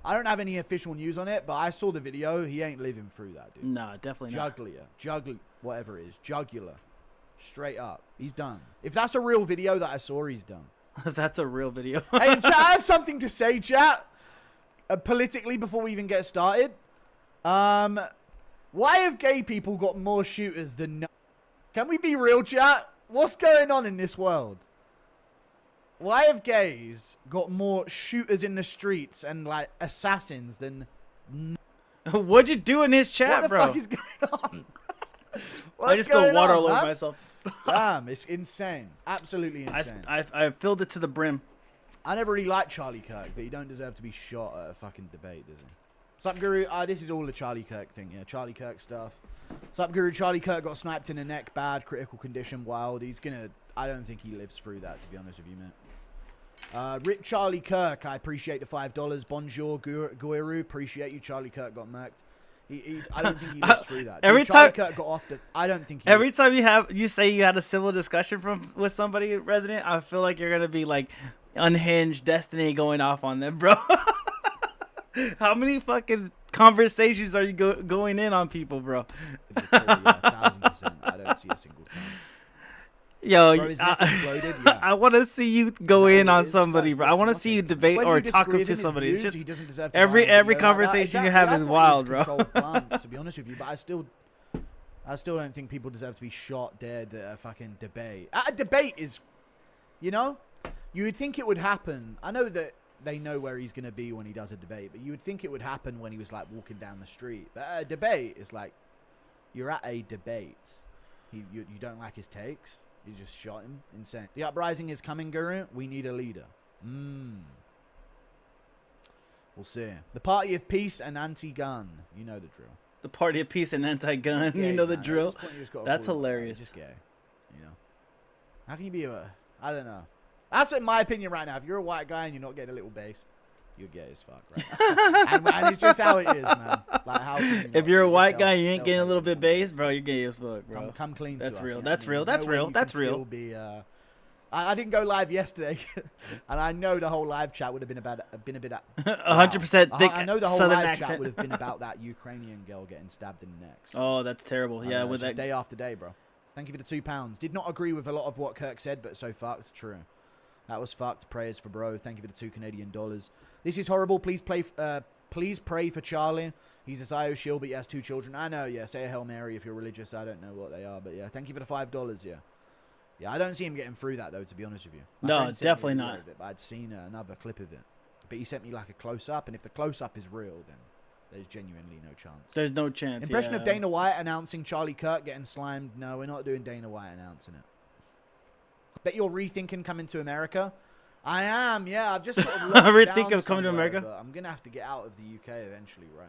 Speaker 11: I don't have any official news on it, but I saw the video. He ain't living through that, dude.
Speaker 1: No, definitely not.
Speaker 11: Jugular, whatever it is. Jugular. Straight up. He's done. If that's a real video that I saw, he's done.
Speaker 1: That's a real video.
Speaker 11: Hey, chat, I have something to say, chat. Politically, before we even get started. Why have gay people got more shooters than... Can we be real, chat? What's going on in this world? Why have gays got more shooters in the streets and, like, assassins than...
Speaker 1: What'd you do in his chat, bro?
Speaker 11: What the fuck is going on?
Speaker 1: I just spilled water all over myself.
Speaker 11: Damn, it's insane. Absolutely insane.
Speaker 1: I filled it to the brim.
Speaker 11: I never really liked Charlie Kirk, but he don't deserve to be shot at a fucking debate, does he? Sup, Guru? This is all the Charlie Kirk thing, yeah. Charlie Kirk stuff. Sup, Guru? Charlie Kirk got sniped in the neck, bad, critical condition, wild. He's gonna... I don't think he lives through that, to be honest with you, mate. Rip Charlie Kirk, I appreciate the $5. Bonjour, Guru. Appreciate you. Charlie Kirk got murked. I don't think he lives through that.
Speaker 1: Every
Speaker 11: Dude, Charlie
Speaker 1: time
Speaker 11: Kirk got off the... I don't think he...
Speaker 1: Every time you say you had a civil discussion with somebody, Resident, I feel like you're gonna be like unhinged Destiny going off on them, bro. How many fucking conversations are you going in on people, bro?
Speaker 11: Yeah, 1,000%. I don't see a single chance.
Speaker 1: Yo,
Speaker 11: Bro, his neck exploded, yeah.
Speaker 1: I want to see you go in on somebody, bro. I want to see you debate or talk to somebody.
Speaker 11: Views, he doesn't deserve to
Speaker 1: every
Speaker 11: like
Speaker 1: conversation you have is wild, bro.
Speaker 11: To be honest with you, but I still don't think people deserve to be shot dead at a fucking debate. At a debate is, you know, you would think it would happen. I know that they know where he's gonna be when he does a debate, but you would think it would happen when he was like walking down the street. But at a debate, it's like you're at a debate. You don't like his takes. You just shot him. Insane. The uprising is coming, Guru. We need a leader. We'll see. The party of peace and anti-gun. You know the drill.
Speaker 1: The party of peace and anti-gun. You know the drill. That's hilarious.
Speaker 11: Just gay. You know. How can you be a... I don't know. That's in my opinion right now. If you're a white guy and you're not getting a little based, you're gay as fuck, right? and it's just how it is, man. Like, how can you
Speaker 1: if you're a white guy, you ain't getting a little bit based, bro. You're gay as fuck, bro.
Speaker 11: Come clean.
Speaker 1: That's
Speaker 11: to
Speaker 1: real.
Speaker 11: Us,
Speaker 1: That's
Speaker 11: yeah?
Speaker 1: real. That's real. That's real. That's real.
Speaker 11: I didn't go live yesterday, and I know the whole live chat would have been about
Speaker 1: 100% thick
Speaker 11: I know the whole
Speaker 1: Southern
Speaker 11: live
Speaker 1: accent
Speaker 11: chat would have been about that Ukrainian girl getting stabbed in the neck. So.
Speaker 1: Oh, that's terrible. Yeah, with that
Speaker 11: day after day, bro. Thank you for the £2. Did not agree with a lot of what Kirk said, but so far it's true. That was fucked. Prayers for bro. Thank you for the $2 Canadian. This is horrible. Please pray for Charlie. He's a Zio shield, but he has 2 children. I know, yeah. Say a Hail Mary if you're religious. I don't know what they are, but yeah. Thank you for the $5, yeah. Yeah, I don't see him getting through that, though, to be honest with you.
Speaker 1: No, definitely not.
Speaker 11: But I'd seen another clip of it. But he sent me like a close-up, and if the close-up is real, then there's genuinely no chance.
Speaker 1: There's no chance,
Speaker 11: Impression of Dana White announcing Charlie Kirk getting slimed. No, we're not doing Dana White announcing it. Bet you're rethinking coming to America. I am, yeah. I've just sort of
Speaker 1: rethinking of coming to America.
Speaker 11: But I'm gonna have to get out of the UK eventually, right?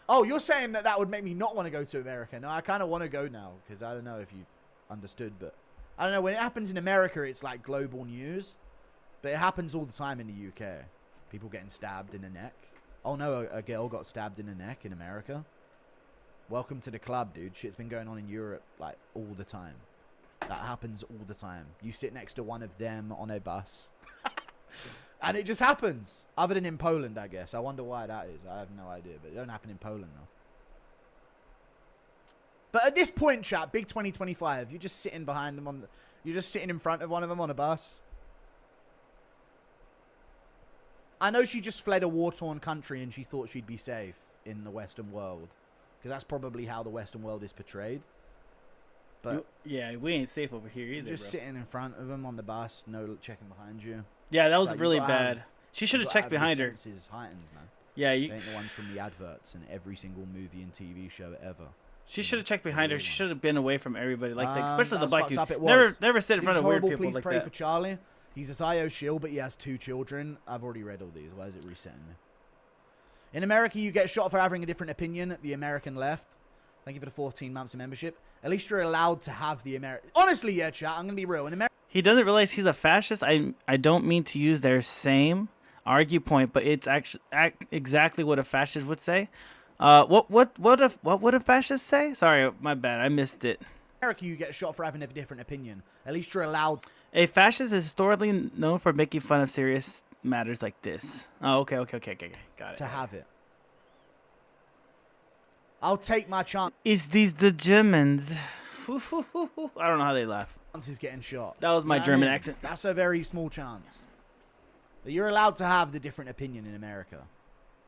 Speaker 11: Oh, you're saying that would make me not want to go to America? No, I kind of want to go now because I don't know if you understood, but I don't know when it happens in America, it's like global news, but it happens all the time in the UK. People getting stabbed in the neck. Oh no, a girl got stabbed in the neck in America. Welcome to the club, dude. Shit's been going on in Europe like all the time. That happens all the time. You sit next to one of them on a bus. And it just happens. Other than in Poland, I guess. I wonder why that is. I have no idea. But it don't happen in Poland, though. But at this point, chat, big 2025, you're just sitting behind them you're just sitting in front of one of them on a bus. I know she just fled a war-torn country and she thought she'd be safe in the Western world. Because that's probably how the Western world is portrayed. But
Speaker 1: yeah, we ain't safe over here either,
Speaker 11: just sitting in front of them on the bus, no checking behind you.
Speaker 1: Yeah, that was really bad. She should have checked behind her.
Speaker 11: Heightened, man.
Speaker 1: Yeah,
Speaker 11: they ain't the ones from the adverts in every single movie and TV show ever.
Speaker 1: She should have checked behind her. She should have been away from everybody, like especially the black dude.
Speaker 11: Never
Speaker 1: sit in front of weird people
Speaker 11: Please
Speaker 1: like
Speaker 11: pray
Speaker 1: that.
Speaker 11: for Charlie. He's a Zio shield, but he has 2 children. I've already read all these. Why is it resetting me? In America, you get shot for having a different opinion. The American left. Thank you for the 14 months of membership. At least you're allowed to have the American. Honestly, yeah, chat. I'm gonna be real. In America,
Speaker 1: he doesn't realize he's a fascist. I don't mean to use their same argue point, but it's actually exactly what a fascist would say. What would a fascist say? Sorry, my bad. I missed it.
Speaker 11: In America, you get shot for having a different opinion. At least you're allowed.
Speaker 1: A fascist is historically known for making fun of serious matters like this. Oh, okay. Got it.
Speaker 11: To have it. I'll take my chance.
Speaker 1: Is these the Germans? I don't know how they laugh.
Speaker 11: Is getting shot.
Speaker 1: That was my German accent.
Speaker 11: That's a very small chance. You're allowed to have the different opinion in America.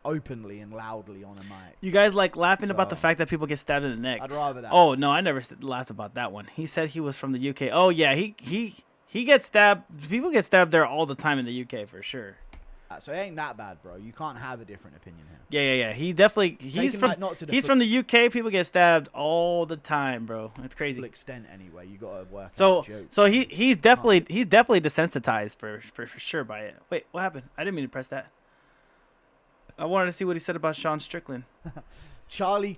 Speaker 11: Openly and loudly on a mic.
Speaker 1: You guys like laughing about the fact that people get stabbed in the neck.
Speaker 11: I'd rather that.
Speaker 1: Oh, no, I never laughed about that one. He said he was from the UK. Oh, yeah, he gets stabbed. People get stabbed there all the time in the UK for sure.
Speaker 11: So it ain't that bad, bro. You can't have a different opinion here.
Speaker 1: Yeah. He's from the UK. People get stabbed all the time, bro. It's crazy.
Speaker 11: To extent anyway. You gotta work.
Speaker 1: So he's definitely desensitized for sure by it. Wait, what happened? I didn't mean to press that. I wanted to see what he said about Sean Strickland.
Speaker 11: Charlie.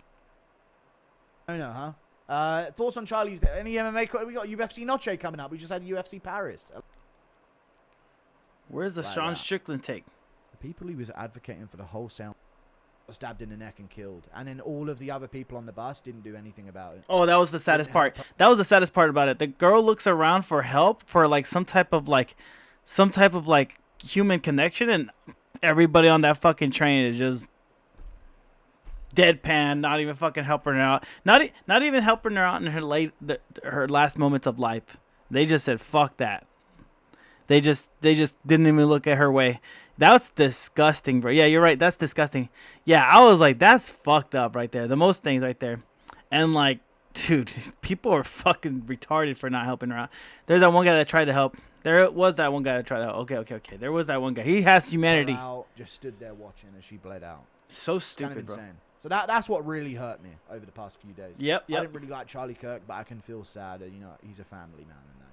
Speaker 11: Oh no, huh? Thoughts on Charlie's? Any MMA? We got UFC Noche coming up. We just had UFC Paris.
Speaker 1: Where's the Sean Strickland take?
Speaker 11: The people he was advocating for the wholesale were stabbed in the neck and killed, and then all of the other people on the bus didn't do anything about it.
Speaker 1: Oh, that was the saddest part. That was the saddest part about it. The girl looks around for help, for like some type of human connection, and everybody on that fucking train is just deadpan, not even fucking helping her out. Not even helping her out in her last moments of life. They just said fuck that. They just didn't even look at her way. That's disgusting, bro. Yeah, you're right. That's disgusting. Yeah, I was like, that's fucked up right there. The most things right there. And like, dude, people are fucking retarded for not helping her out. There's that one guy that tried to help. There was that one guy that tried to help. Okay. There was that one guy. He has humanity.
Speaker 11: Just stood there watching as she bled out.
Speaker 1: So stupid,
Speaker 11: kind of
Speaker 1: bro.
Speaker 11: Insane. So that's what really hurt me over the past few days.
Speaker 1: Yep.
Speaker 11: I didn't really like Charlie Kirk, but I can feel sad. He's a family man and that,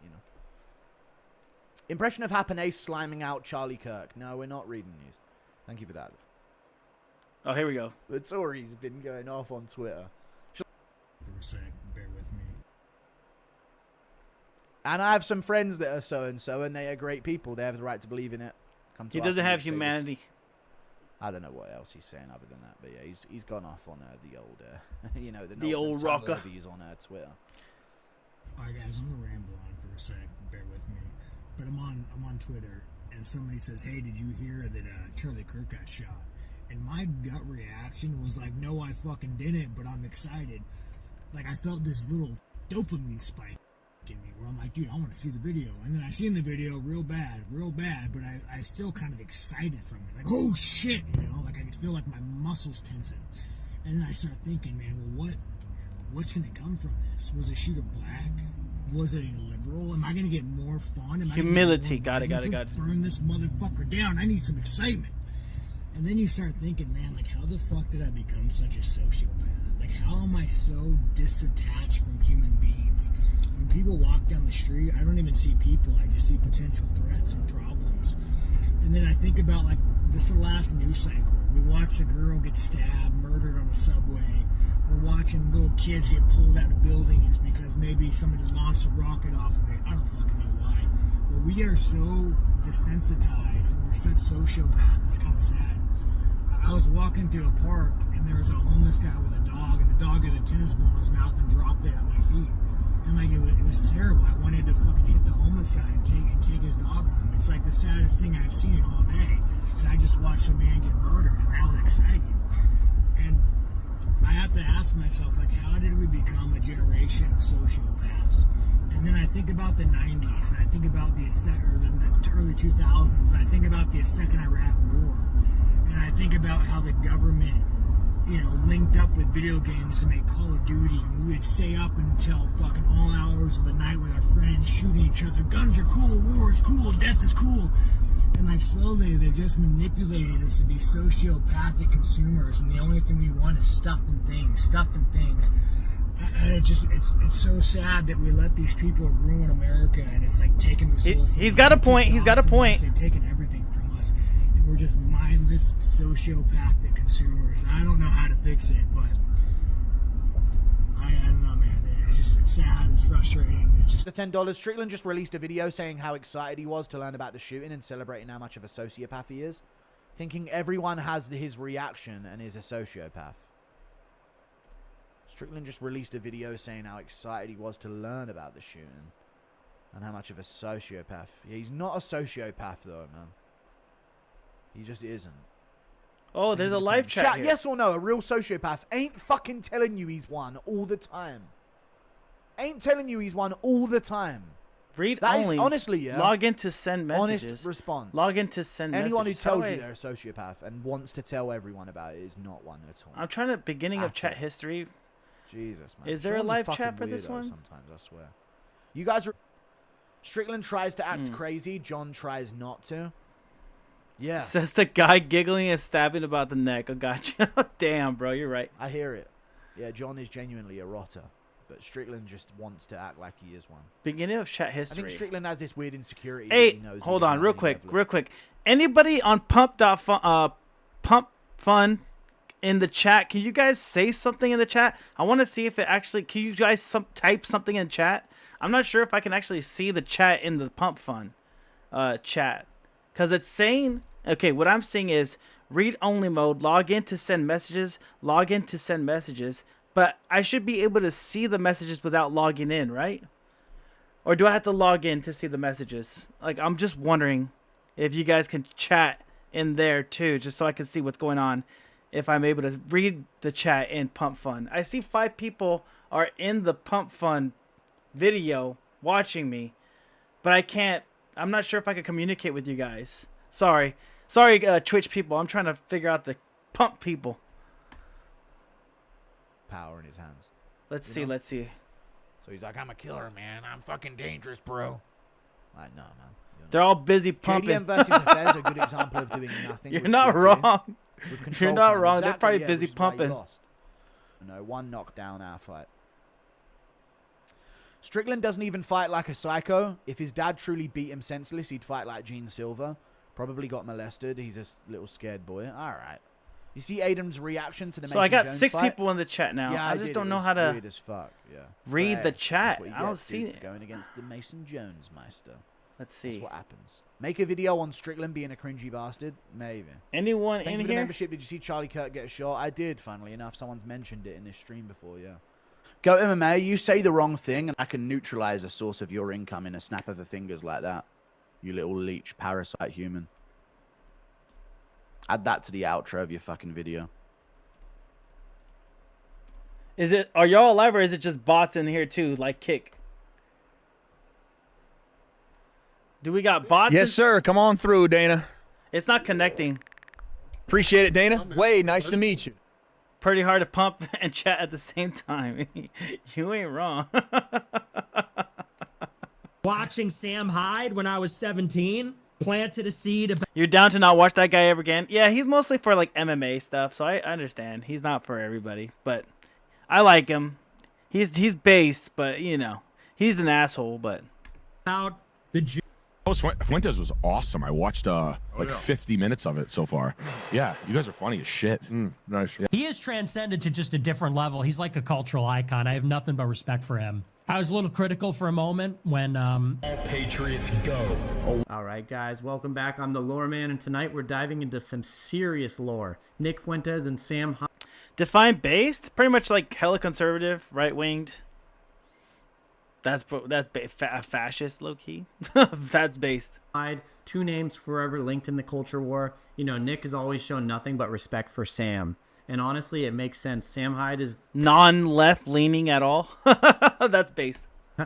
Speaker 11: Impression of Happen Ace sliming out Charlie Kirk. No, we're not reading these. Thank you for that.
Speaker 1: Oh, here we go.
Speaker 11: The Tory's been going off on Twitter.
Speaker 12: For a sec, bear with me.
Speaker 11: And I have some friends that are so-and-so, and they are great people. They have the right to believe in it.
Speaker 1: He doesn't have humanity.
Speaker 11: I don't know what else he's saying other than that, but yeah, he's gone off on the old,
Speaker 1: the old rocker.
Speaker 11: He's on Twitter.
Speaker 12: All right, guys, I'm gonna ramble on for a sec. Bear with me. But I'm on Twitter, and somebody says, "Hey, did you hear that Charlie Kirk got shot?" And my gut reaction was like, "No, I fucking didn't," but I'm excited. Like I felt this little dopamine spike in me, where I'm like, "Dude, I want to see the video." And then I seen the video, real bad, but I still kind of excited from it, like, "Oh shit," like I could feel like my muscles tensing. And then I start thinking, man, well, what's gonna come from this? Was a shooter black? Was it a liberal? Am I gonna get more fun?
Speaker 1: Humility, got it.
Speaker 12: Burn this motherfucker down. I need some excitement. And then you start thinking, man, like, how the fuck did I become such a sociopath? Like, how am I so disattached from human beings? When people walk down the street, I don't even see people. I just see potential threats and problems. And then I think about, like, this is the last news cycle. We watched a girl get stabbed, murdered on a subway. We're watching little kids get pulled out of buildings because maybe somebody launched a rocket off of it. I don't fucking know why. But we are so desensitized and we're such sociopaths. It's kind of sad. I was walking through a park and there was a homeless guy with a dog, and the dog had a tennis ball in his mouth and dropped it at my feet. And like it was terrible. I wanted to fucking hit the homeless guy and take his dog home. It's like the saddest thing I've seen all day. And I just watched a man get murdered, and that was exciting. And I have to ask myself, like, how did we become a generation of sociopaths? And then I think about the 90s, and I think about the early 2000s, and I think about the second Iraq War, and I think about how the government, linked up with video games to make Call of Duty, and we would stay up until fucking all hours of the night with our friends shooting each other. Guns are cool, war is cool, death is cool. And like slowly they just manipulated us to be sociopathic consumers, and the only thing we want is stuff and things. And it's so sad that we let these people ruin America, and it's like taking the soul.
Speaker 1: He's got a point.
Speaker 12: They've taken everything from us, and we're just mindless sociopathic consumers. I don't know how to fix it, but I don't know, man. It's sad. It's frustrating. It's just
Speaker 11: the $10. Strickland just released a video saying how excited he was to learn about the shooting and celebrating how much of a sociopath he is, thinking everyone has his reaction and is a sociopath. Strickland just released a video saying how excited he was to learn about the shooting And how much of a sociopath. Yeah, he's not a sociopath, though, man. He just isn't.
Speaker 1: Oh, there's a live chat here.
Speaker 11: Yes or no, a real sociopath ain't fucking telling you he's won all the time. Ain't telling you he's won all the time.
Speaker 1: Read
Speaker 11: that
Speaker 1: only.
Speaker 11: Is, honestly, yeah.
Speaker 1: Log in to send messages.
Speaker 11: Honest response.
Speaker 1: Log in to send
Speaker 11: Anyone
Speaker 1: messages.
Speaker 11: who tells you they're a sociopath and wants to tell everyone about it is not one at all.
Speaker 1: I'm trying to beginning of chat history.
Speaker 11: Jesus, man.
Speaker 1: Is there a live chat for this one?
Speaker 11: Sometimes, I swear. You guys are... Strickland tries to act crazy. John tries not to. Yeah.
Speaker 1: Says the guy giggling and stabbing about the neck. I gotcha. Damn, bro, you're right.
Speaker 11: I hear it. Yeah, John is genuinely a rotter. But Strickland just wants to act like he is one.
Speaker 1: Beginning of chat history.
Speaker 11: I think Strickland has this weird insecurity.
Speaker 1: Hey,
Speaker 11: he knows
Speaker 1: hold on, real quick. Anybody on Pump Fun in the chat, can you guys say something in the chat? I want to see if it actually, can you guys type something in chat? I'm not sure if I can actually see the chat in the Pump Fun chat. Because it's saying, okay, what I'm seeing is read-only mode, log in to send messages, log in to send messages. But I should be able to see the messages without logging in, right? Or do I have to log in to see the messages? Like, I'm just wondering if you guys can chat in there too, just so I can see what's going on. If I'm able to read the chat in Pump Fun. I see 5 people are in the Pump Fun video watching me. But I can't, I'm not sure if I can communicate with you guys. Sorry, Twitch people. I'm trying to figure out the Pump people.
Speaker 11: Power in his hands.
Speaker 1: Let's see.
Speaker 11: So he's like, I'm a killer, man. I'm fucking dangerous, bro. Like, no, man.
Speaker 1: They're all busy pumping.
Speaker 11: JDM versus Affairs is a good example of doing nothing.
Speaker 1: You're not wrong. You're not wrong.
Speaker 11: Exactly,
Speaker 1: they're probably
Speaker 11: yeah,
Speaker 1: busy pumping.
Speaker 11: No, one knockdown our fight. Strickland doesn't even fight like a psycho. If his dad truly beat him senseless, he'd fight like Gene Silver. Probably got molested. He's a little scared boy. All right. You see Adam's reaction to the Mason
Speaker 1: So I got
Speaker 11: Jones
Speaker 1: 6
Speaker 11: fight?
Speaker 1: people in the chat now.
Speaker 11: Yeah,
Speaker 1: I just don't know how to
Speaker 11: weird as fuck. Yeah.
Speaker 1: read the chat.
Speaker 11: That's what he
Speaker 1: I don't
Speaker 11: gets,
Speaker 1: see
Speaker 11: dude,
Speaker 1: it.
Speaker 11: going against the Mason Jones Meister.
Speaker 1: Let's see.
Speaker 11: That's what happens. Make a video on Strickland being a cringy bastard? Maybe.
Speaker 1: Anyone
Speaker 11: Thank
Speaker 1: in
Speaker 11: you for the
Speaker 1: here?
Speaker 11: membership. Did you see Charlie Kirk get a shot? I did, funnily enough. Someone's mentioned it in this stream before, yeah. Go MMA, you say the wrong thing, and I can neutralize a source of your income in a snap of the fingers like that. You little leech parasite human. Add that to the outro of your fucking video.
Speaker 1: Are y'all alive or is it just bots in here too, like Kick? Do we got bots?
Speaker 13: Yes, sir. Come on through, Dana.
Speaker 1: It's not connecting.
Speaker 13: Appreciate it, Dana. Wade, nice to meet you.
Speaker 1: Pretty hard to pump and chat at the same time. You ain't wrong.
Speaker 12: Watching Sam Hyde when I was 17, planted a seed about...
Speaker 1: You're down to not watch that guy ever again? Yeah, he's mostly for like MMA stuff, so I understand. He's not for everybody, but I like him. He's based, but you know, he's an asshole, but
Speaker 12: out the
Speaker 14: Fuentes was awesome. I watched 50 minutes of it so far. Yeah, you guys are funny as shit.
Speaker 10: Nice.
Speaker 14: Yeah.
Speaker 12: He is transcended to just a different level. He's like a cultural icon. I have nothing but respect for him. I was a little critical for a moment when
Speaker 15: Patriots go. All right, guys, welcome back. I'm the Lore Man, and tonight we're diving into some serious lore. Nick Fuentes and Sam Hyde.
Speaker 1: Define based? Pretty much like hella conservative, right-winged. That's fascist, low-key. That's based.
Speaker 15: Two names forever linked in the culture war. You know, Nick has always shown nothing but respect for Sam. And honestly, it makes sense. Sam Hyde is
Speaker 1: non-left leaning at all. That's based.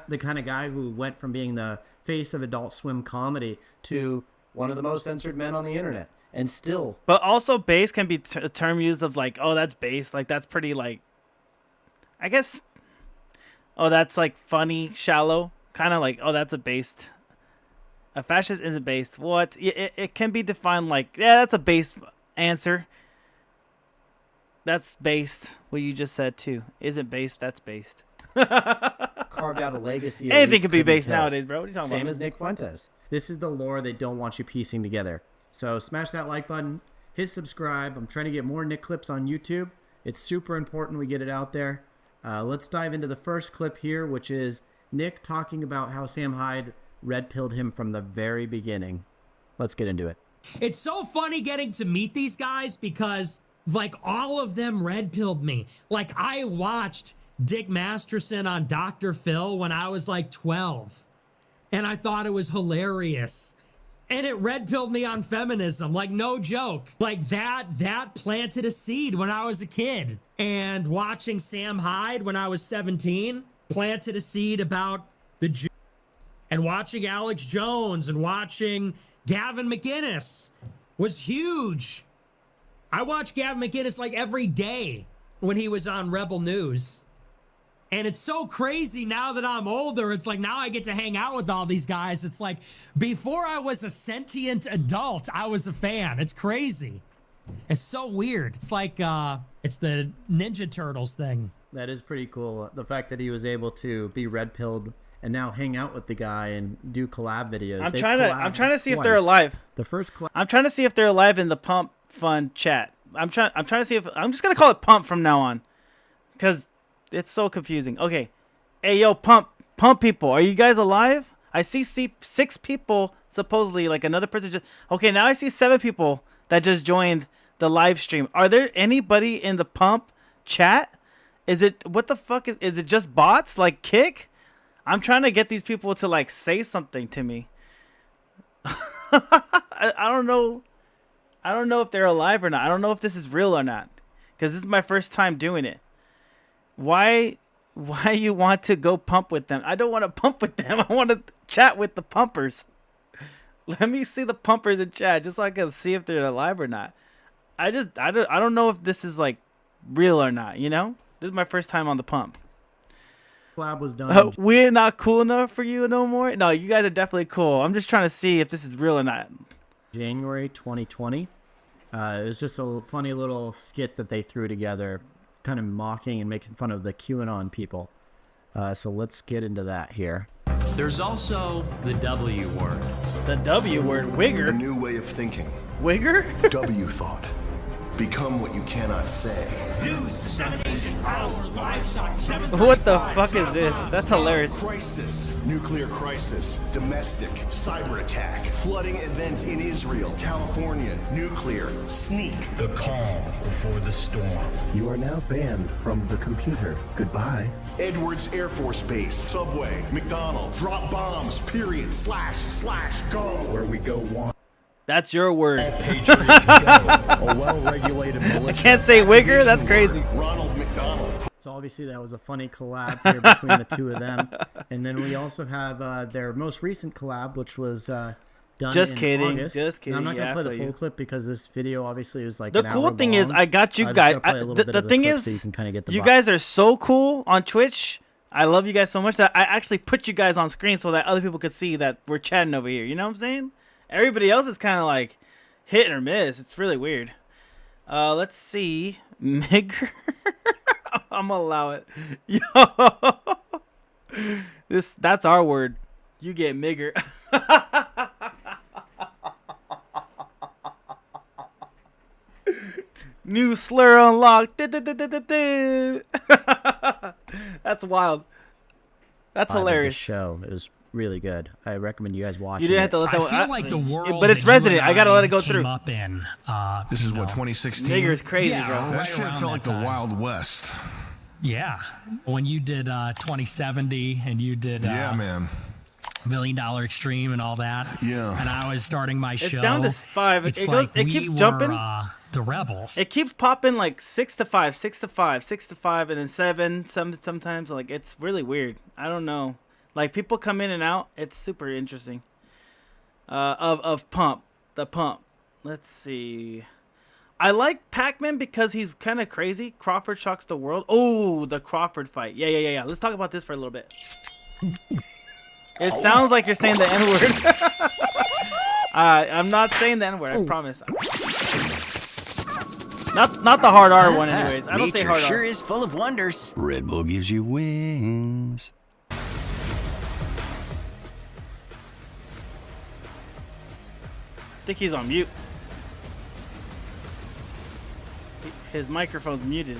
Speaker 15: The kind of guy who went from being the face of Adult Swim comedy to one of the most censored men on the internet. And still.
Speaker 1: But also based can be a term used of like, oh, that's based. Like, that's pretty like, I guess, oh, that's like funny, shallow. Kind of like, oh, that's a based. A fascist isn't based. What? It can be defined like, yeah, that's a based answer. That's based. What you just said too. Isn't based, that's based.
Speaker 15: Carved out a legacy.
Speaker 1: Anything can be based nowadays, bro. What are you talking
Speaker 15: about?
Speaker 1: Same
Speaker 15: as Nick Fuentes. This is the lore they don't want you piecing together. So smash that like button, hit subscribe. I'm trying to get more Nick clips on YouTube. It's super important we get it out there. Let's dive into the first clip here, which is Nick talking about how Sam Hyde red-pilled him from the very beginning. Let's get into it.
Speaker 12: It's so funny getting to meet these guys because, like, all of them red-pilled me. Like, I watched Dick Masterson on Dr. Phil when I was, like, 12.
Speaker 16: and I thought it was hilarious. And it red-pilled me on feminism, like no joke. Like that planted a seed when I was a kid. And watching Sam Hyde when I was 17 planted a seed about the Jew. And watching Alex Jones and watching Gavin McInnes was huge. I watched Gavin McInnes like every day when he was on Rebel News. And it's so crazy now that I'm older. It's like now I get to hang out with all these guys. It's like before I was a sentient adult, I was a fan. It's crazy. It's so weird. It's like it's the Ninja Turtles thing.
Speaker 15: That is pretty cool. The fact that he was able to be red pilled and now hang out with the guy and do collab videos.
Speaker 1: I'm trying to see if they're alive.
Speaker 15: The first
Speaker 1: I'm trying to see if they're alive in the Pump Fun chat. I'm trying to see if I'm just gonna call it Pump from now on, because it's so confusing. Okay, hey yo, Pump people, are you guys alive? I see 6 people supposedly, like another person just. Okay, now I see 7 people that just joined the live stream. Are there anybody in the Pump chat? Is it what the fuck is it just bots like Kick? I'm trying to get these people to like say something to me. I don't know. I don't know if they're alive or not. I don't know if this is real or not, because this is my first time doing it. Why you want to go pump with them? I don't want to pump with them. I want to chat with the pumpers. Let me see the pumpers in chat just so I can see if they're alive or not. I don't know if this is like real or not, you know? This is my first time on the Pump.
Speaker 15: Collab was done.
Speaker 1: We're not cool enough for you no more? No, you guys are definitely cool. I'm just trying to see if this is real or not.
Speaker 15: January 2020. It was just a funny little skit that they threw together, kind of mocking and making fun of the QAnon people. So let's get into that here.
Speaker 17: There's also the W word.
Speaker 1: The W word, wigger.
Speaker 18: A new way of thinking.
Speaker 1: Wigger?
Speaker 18: W thought. Become what you cannot say.
Speaker 12: News, dissemination, power, livestock,
Speaker 1: What the fuck is this? That's hilarious.
Speaker 18: Crisis, nuclear crisis, domestic, cyber attack, flooding event in Israel, California, nuclear, sneak.
Speaker 19: The calm before the storm.
Speaker 20: You are now banned from the computer. Goodbye.
Speaker 18: Edwards Air Force Base, Subway, McDonald's, drop bombs, period, / go.
Speaker 20: Where we go one.
Speaker 1: That's your word.
Speaker 20: A well-regulated militia.
Speaker 1: I can't say wigger? That's crazy.
Speaker 18: Ronald McDonald.
Speaker 15: So obviously that was a funny collab here between the two of them. And then we also have their most recent collab, which was done
Speaker 1: just
Speaker 15: in
Speaker 1: kidding.
Speaker 15: August.
Speaker 1: Just kidding.
Speaker 15: And I'm not
Speaker 1: yeah,
Speaker 15: going to play the full
Speaker 1: you.
Speaker 15: clip because this video obviously is like
Speaker 1: the
Speaker 15: an
Speaker 1: cool
Speaker 15: hour
Speaker 1: thing
Speaker 15: long.
Speaker 1: is I got you guys. The thing is,
Speaker 15: so you can kind of get the
Speaker 1: you
Speaker 15: vibe.
Speaker 1: guys are so cool on Twitch. I love you guys so much that I actually put you guys on screen so that other people could see that we're chatting over here. You know what I'm saying? Everybody else is kind of like hit or miss. It's really weird. Let's see. Migger. I'm gonna allow it. Yo. That's our word. You get Migger. New slur unlocked. That's wild. That's hilarious.
Speaker 15: Show. It was really good. I recommend you guys watch it.
Speaker 1: You didn't have to let that.
Speaker 12: I feel like the world,
Speaker 1: but it's Resident. I gotta let it go through.
Speaker 12: Up in,
Speaker 21: this is what 2016.
Speaker 1: Nigger's crazy,
Speaker 12: yeah,
Speaker 1: bro.
Speaker 21: That
Speaker 12: right
Speaker 21: shit felt like the Wild West.
Speaker 12: Yeah, when you did 2070 and you did
Speaker 21: yeah, man.
Speaker 12: $1 Million Extreme and all that.
Speaker 21: Yeah.
Speaker 12: And I was starting my show.
Speaker 1: It's down to 5.
Speaker 12: It's
Speaker 1: it
Speaker 12: like
Speaker 1: goes. It
Speaker 12: we
Speaker 1: keeps
Speaker 12: were,
Speaker 1: jumping.
Speaker 12: The Rebels.
Speaker 1: It keeps popping like 6 to 5, 6 to 5, 6 to 5, and then 7. Sometimes like it's really weird. I don't know. Like people come in and out. It's super interesting. Of Pump, the Pump. Let's see. I like Pac-Man because he's kind of crazy. Crawford shocks the world. Oh, the Crawford fight. Yeah. Let's talk about this for a little bit. It sounds like you're saying the N-word. I'm not saying the N-word. I promise. Not the hard R one, anyways. I don't say hard R.
Speaker 22: Nature sure is full of wonders. Red Bull gives you wings.
Speaker 1: I think he's on mute. His microphone's muted.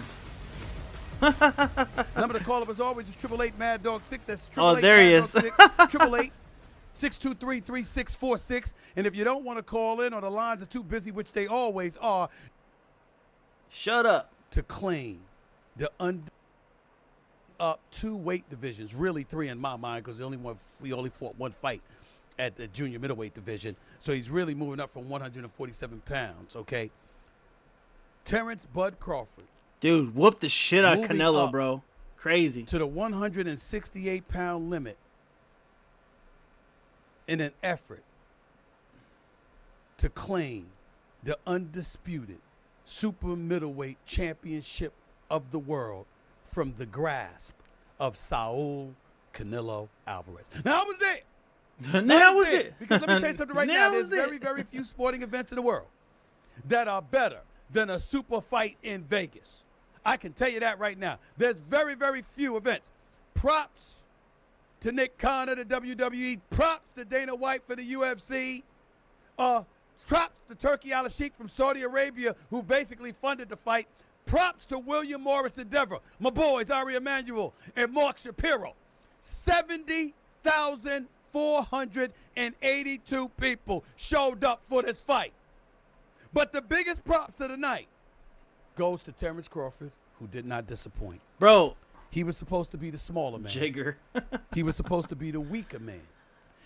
Speaker 23: Number to call up as always is 888 Mad Dog 6. That's 888
Speaker 1: Oh, there he is.
Speaker 23: 888-623-3646. And if you don't want to call in or the lines are too busy, which they always are,
Speaker 1: shut up.
Speaker 23: To claim the up 2 weight divisions, really 3 in my mind, because we only fought 1 fight at the junior middleweight division. So he's really moving up from 147 pounds, okay? Terrence Bud Crawford.
Speaker 1: Dude, whoop the shit out of
Speaker 23: moving
Speaker 1: Canelo,
Speaker 23: up
Speaker 1: bro. Crazy.
Speaker 23: to the 168-pound limit in an effort to claim the undisputed super middleweight championship of the world from the grasp of Saul Canelo Alvarez. Now I was there.
Speaker 1: Now was it?
Speaker 23: Because let me tell you something right now. There's
Speaker 1: was it?
Speaker 23: very, very few sporting events in the world that are better than a super fight in Vegas. I can tell you that right now. There's very, very few events. Props to Nick Khan of the WWE. Props to Dana White for the UFC. Props to Turki Al-Sheikh from Saudi Arabia, who basically funded the fight. Props to William Morris Endeavor, my boys, Ari Emanuel and Mark Shapiro. 70,482 people showed up for this fight. But the biggest props of the night goes to Terrence Crawford, who did not disappoint.
Speaker 1: Bro.
Speaker 23: He was supposed to be the smaller man.
Speaker 1: Jigger.
Speaker 23: He was supposed to be the weaker man.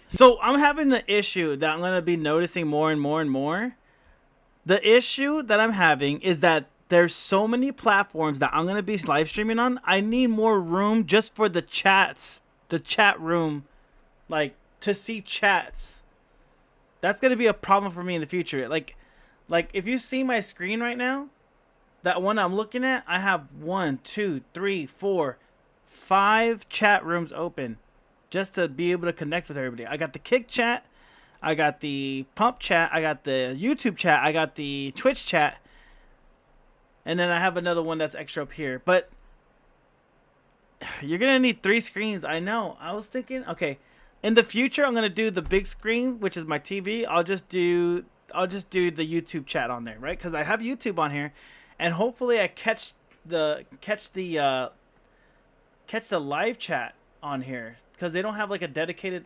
Speaker 1: So I'm having the issue that I'm going to be noticing more and more and more. The issue that I'm having is that there's so many platforms that I'm going to be live streaming on. I need more room just for the chats, the chat room, like to see chats. That's going to be a problem for me in the future. Like if you see my screen right now, that one I'm looking at, I have 1, 2, 3, 4, 5 chat rooms open just to be able to connect with everybody. I got the Kick chat, I got the Pump chat, I got the YouTube chat, I got the Twitch chat, and then I have another one that's extra up here. But you're gonna need 3 screens. I know. I was thinking, okay, in the future I'm gonna do the big screen, which is my TV. I'll just do the YouTube chat on there, right? Because I have YouTube on here. And hopefully I catch the live chat on here, because they don't have like a dedicated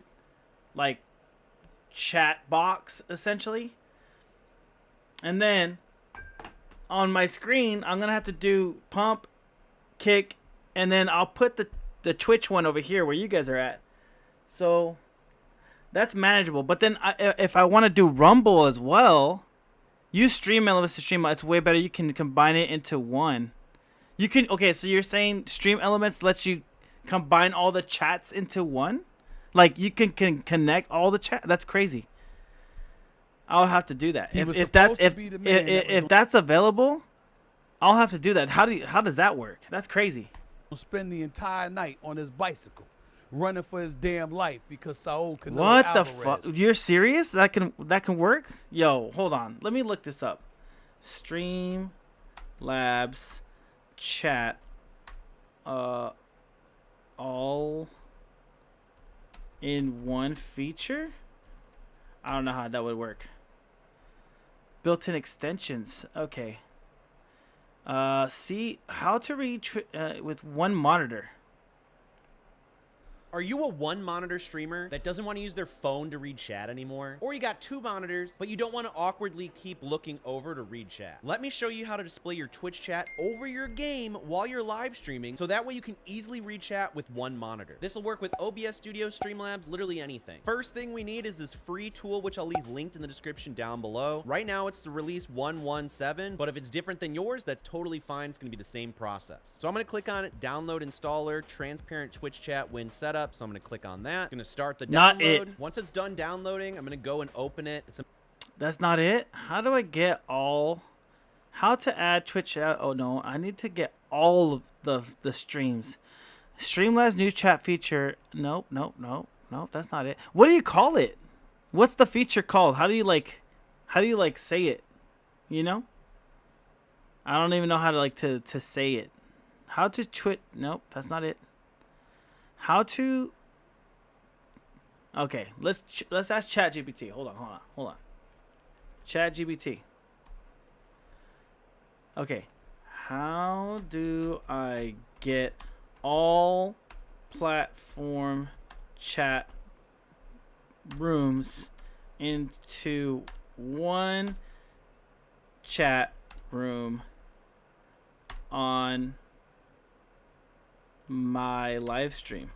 Speaker 1: like chat box essentially. And then on my screen I'm gonna have to do Pump, Kick, and then I'll put the Twitch one over here where you guys are at. So that's manageable. But then if I want to do Rumble as well, use Stream Elements to stream. It's way better. You can combine it into one. You can. Okay, so you're saying Stream Elements lets you combine all the chats into one? Like you can connect all the chat? That's crazy. I'll have to do that. If that's available, I'll have to do that. How does that work? That's crazy.
Speaker 23: He'll spend the entire night on his bicycle, running for his damn life because Saul Canelo
Speaker 1: What
Speaker 23: Alvarez.
Speaker 1: the fuck? You're serious? That can work? Yo, hold on. Let me look this up. Stream Labs chat all in one feature? I don't know how that would work. Built-in extensions. Okay. See how to read with one monitor.
Speaker 2: Are you a one-monitor streamer that doesn't want to use their phone to read chat anymore? Or you got 2 monitors, but you don't want to awkwardly keep looking over to read chat? Let me show you how to display your Twitch chat over your game while you're live streaming, so that way you can easily read chat with one monitor. This will work with OBS Studio, Streamlabs, literally anything. First thing we need is this free tool, which I'll leave linked in the description down below. Right now, it's the release 1.17, but if it's different than yours, that's totally fine. It's going to be the same process. So I'm going to click on it, download installer, transparent Twitch chat when set up. So I'm going to click on that. I'm going to start the download.
Speaker 1: Not it.
Speaker 2: Once it's done downloading, I'm going to go and open it.
Speaker 1: That's not it. How do I get all? How to add Twitch chat? Oh no, I need to get all of the streams. Streamlabs new chat feature. Nope. That's not it. What do you call it? What's the feature called? How do you like say it? You know? I don't even know how to to say it. How to Twitch? Nope, that's not it. How to? Okay, let's ask ChatGPT. Hold on. ChatGPT. Okay, how do I get all platform chat rooms into one chat room on my live stream.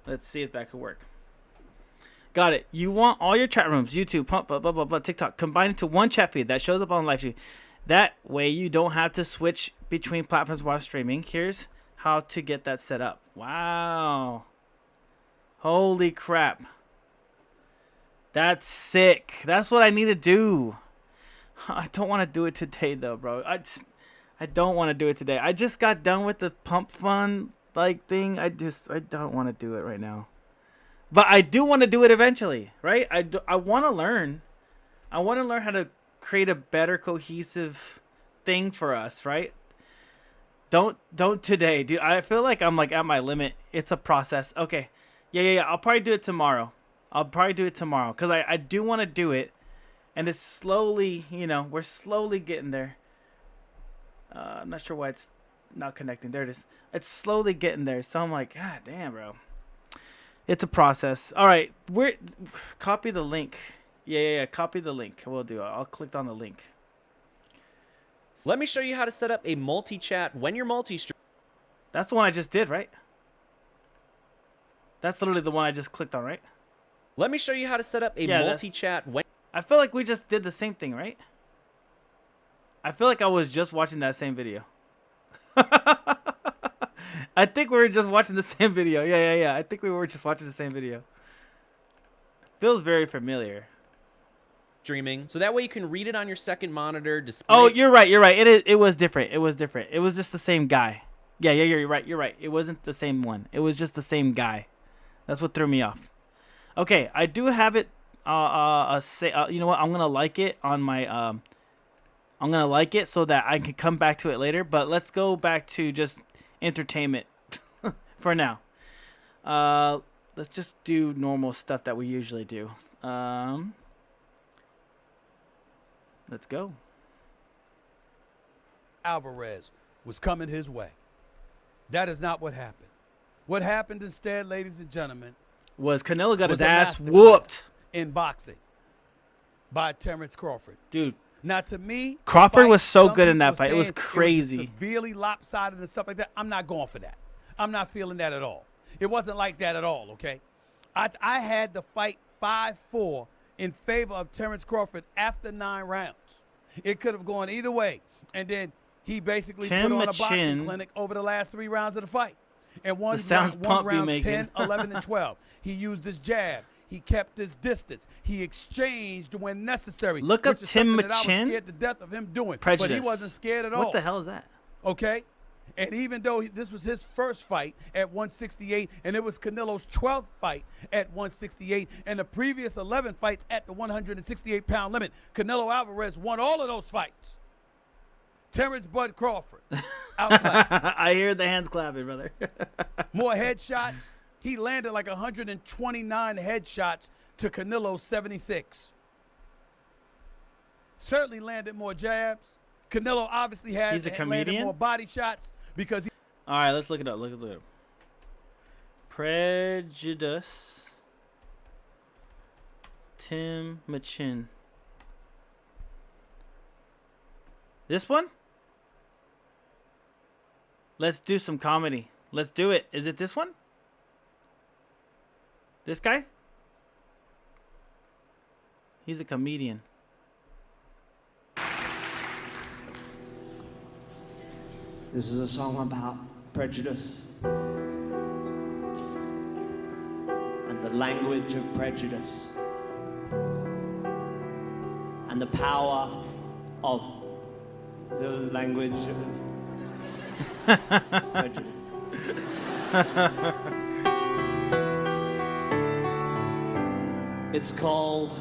Speaker 1: Let's see if that could work. Got it. You want all your chat rooms, YouTube, Pump, blah, blah, blah, blah, TikTok, combined into one chat feed that shows up on live stream. That way you don't have to switch between platforms while streaming. Here's how to get that set up. Wow. Holy crap. That's sick. That's what I need to do. I don't want to do it today though, bro. I don't want to do it today. I just got done with the pump fun like thing. I don't want to do it right now. But I do want to do it eventually, right? I want to learn. I want to learn how to create a better cohesive thing for us, right? Don't today, dude. I feel like I'm like at my limit. It's a process. Okay. Yeah. I'll probably do it tomorrow. Because I do want to do it. And it's slowly, we're slowly getting there. I'm not sure why it's not connecting. There it is. It's slowly getting there. So I'm like, God damn, bro. It's a process. All right. Copy the link. Yeah. Copy the link. We'll do it. I'll click on the link.
Speaker 2: Let me show you how to set up a multi-chat when you're multi-streaming.
Speaker 1: That's the one I just did, right? That's literally the one I just clicked on, right?
Speaker 2: Let me show you how to set up a multi-chat when...
Speaker 1: I feel like we just did the same thing, right? I feel like I was just watching that same video. I think we were just watching the same video. Yeah. I think we were just watching the same video. Feels very familiar.
Speaker 2: Streaming, so that way you can read it on your second monitor. Display.
Speaker 1: Oh, you're right. It was different. It was just the same guy. Yeah. You're right. It wasn't the same one. It was just the same guy. That's what threw me off. Okay, I do have it. You know what? I'm gonna like it on my. I'm gonna like it so that I can come back to it later. But let's go back to just entertainment for now. Let's just do normal stuff that we usually do. Let's go.
Speaker 23: Alvarez was coming his way. That is not what happened. What happened instead, ladies and gentlemen,
Speaker 1: was Canelo got his ass whooped
Speaker 23: in boxing by Terrence Crawford.
Speaker 1: Dude.
Speaker 23: Now, to me,
Speaker 1: Crawford was so good in that fight. It was crazy.
Speaker 23: It was severely lopsided and stuff like that. I'm not going for that. I'm not feeling that at all. It wasn't like that at all, okay? I had the fight 5-4 in favor of Terrence Crawford after 9 rounds. It could have gone either way. And then he basically put on a boxing clinic over the last 3 rounds of the fight. And one round 10, 11, and 12. He used his jab. He kept his distance. He exchanged when necessary.
Speaker 1: Look up Tim Machin.
Speaker 23: I was scared to death of him doing.
Speaker 1: Prejudice.
Speaker 23: But he wasn't scared at all.
Speaker 1: What the hell is that?
Speaker 23: Okay? And even though this was his first fight at 168, and it was Canelo's 12th fight at 168, and the previous 11 fights at the 168-pound limit, Canelo Alvarez won all of those fights. Terrence Bud Crawford outclassed.
Speaker 1: I hear the hands clapping, brother.
Speaker 23: More headshots. He landed like 129 headshots to Canelo's 76. Certainly landed more jabs. Canelo obviously landed more body shots because he...
Speaker 1: All right, let's look it up. Look it up. Prejudice. Tim Machin. This one? Let's do some comedy. Let's do it. Is it this one? This guy? He's a comedian.
Speaker 3: This is a song about prejudice and the language of prejudice and the power of the language of prejudice. It's called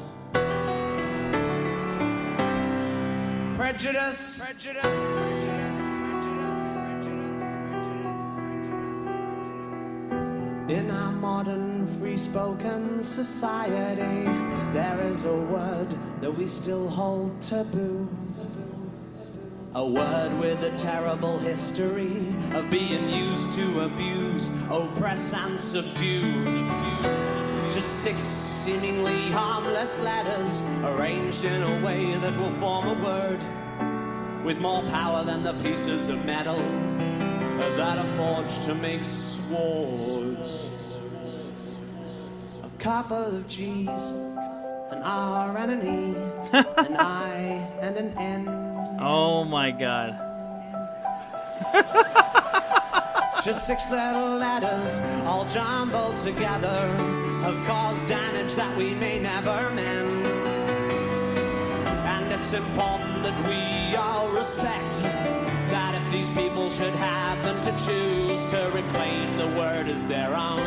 Speaker 3: prejudice. In our modern free-spoken society, there is a word that we still hold taboo. A word with a terrible history of being used to abuse, oppress and subdue. Just 6 seemingly harmless letters arranged in a way that will form a word with more power than the pieces of metal that are forged to make swords. A couple of G's, an R and an E, an I and an N.
Speaker 1: Oh my God.
Speaker 3: Just 6 little letters, all jumbled together, have caused damage that we may never mend. And it's important that we all respect that if these people should happen to choose to reclaim the word as their own,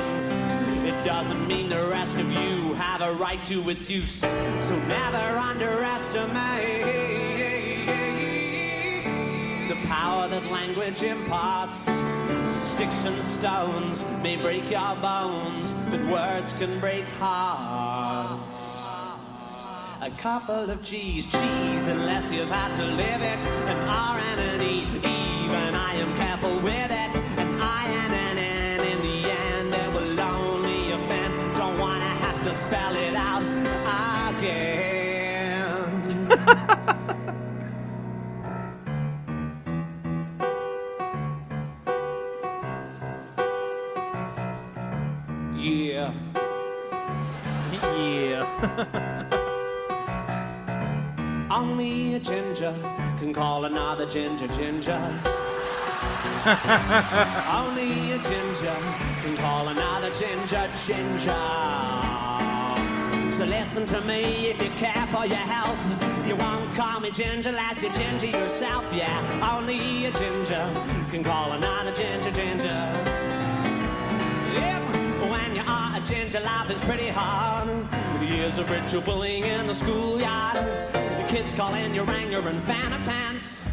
Speaker 3: it doesn't mean the rest of you have a right to its use. So never underestimate the power that language imparts. Sticks and stones may break your bones, but words can break hearts. A couple of G's, cheese, unless you've had to live it. An R and an E, even I am careful with it. An I and an N, in the end it will only offend. Don't wanna have to spell it out again. Yeah.
Speaker 1: Yeah.
Speaker 3: Only a ginger can call another ginger ginger. Only a ginger can call another ginger ginger. So listen to me if you care for your health. You won't call me ginger unless you're ginger yourself, yeah. Only a ginger can call another ginger ginger. When you are a ginger, life is pretty hard. Years of ritual bullying in the schoolyard. The kids calling you Ranger and Fanta Pants.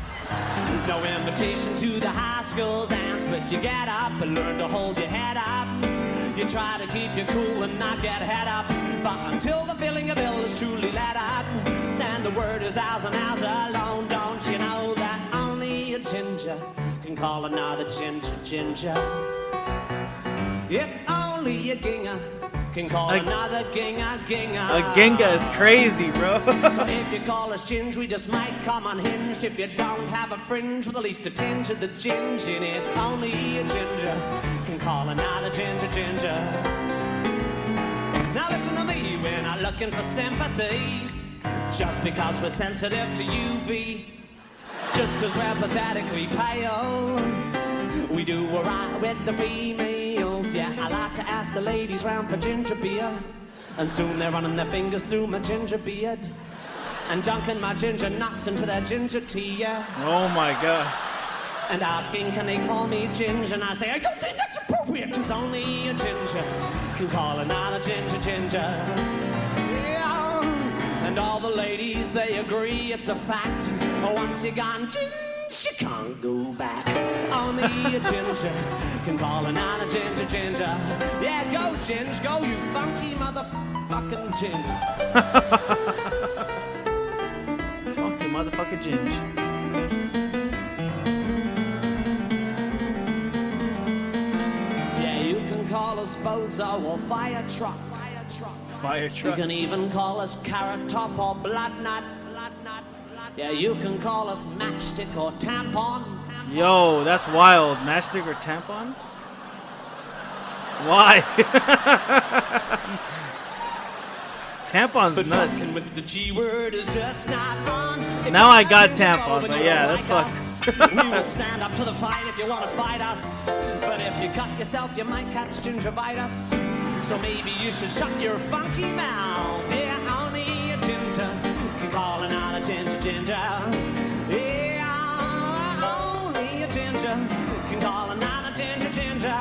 Speaker 3: No invitation to the high school dance, but you get up and learn to hold your head up. You try to keep you cool and not get head up, but until the feeling of ill is truly let up, then the word is ours and ours alone. Don't you know that only a ginger can call another ginger ginger? If only a ginga can call another ginga ginga.
Speaker 1: A ginga is crazy, bro.
Speaker 3: So if you call us ginge, we just might come unhinged. If you don't have a fringe with at least a tinge of the ginge in it, only a ginger can call another ginger ginger. Now listen to me, we're not looking for sympathy just because we're sensitive to UV, just because we're pathetically pale. We do alright with the females, yeah. I like to ask the ladies round for ginger beer, and soon they're running their fingers through my ginger beard and dunking my ginger nuts into their ginger tea, yeah.
Speaker 1: Oh my God.
Speaker 3: And asking, can they call me ginger? And I say, I don't think that's appropriate, cause only a ginger can call another ginger ginger. Yeah. And all the ladies, they agree it's a fact. Once you're gone ginger, you can't go back. Only a ginger can call another ginger ginger. Yeah, go ginge, go you funky motherfucking ginger.
Speaker 1: Funky motherfucking ginger.
Speaker 3: Yeah, you can call us bozo or fire truck.
Speaker 1: Fire truck.
Speaker 3: You can even call us carrot top or blood nut. Yeah, you can call us matchstick or tampon.
Speaker 1: Yo, that's wild. Matchstick or tampon? Why? Tampon's
Speaker 3: But
Speaker 1: nuts.
Speaker 3: fucking with the G word is just not on. If
Speaker 1: Now
Speaker 3: you're
Speaker 1: I
Speaker 3: not
Speaker 1: got
Speaker 3: ginger,
Speaker 1: tampon,
Speaker 3: then
Speaker 1: but
Speaker 3: you
Speaker 1: yeah,
Speaker 3: don't
Speaker 1: that's
Speaker 3: like
Speaker 1: fucked.
Speaker 3: us. We will stand up to the fight if you want to fight us. But if you cut yourself, you might catch gingivitis. So maybe you should shut your funky mouth. Yeah, only a ginger can call another ginger ginger. Yeah, only a ginger can call another ginger ginger.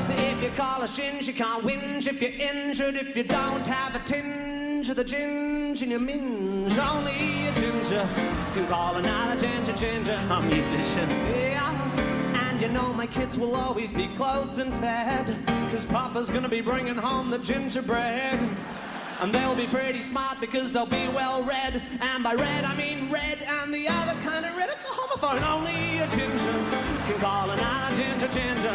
Speaker 3: See, if you call us ginger, you can't whinge if you're injured. If you don't have a tinge of the ginger in your minge, only a ginger can call another ginger ginger.
Speaker 1: I'm a musician.
Speaker 3: Yeah, and you know my kids will always be clothed and fed, cause Papa's gonna be bringing home the gingerbread. And they'll be pretty smart because they'll be well read. And by red, I mean red and the other kind of red. It's a homophone. Only a ginger can call another ginger ginger.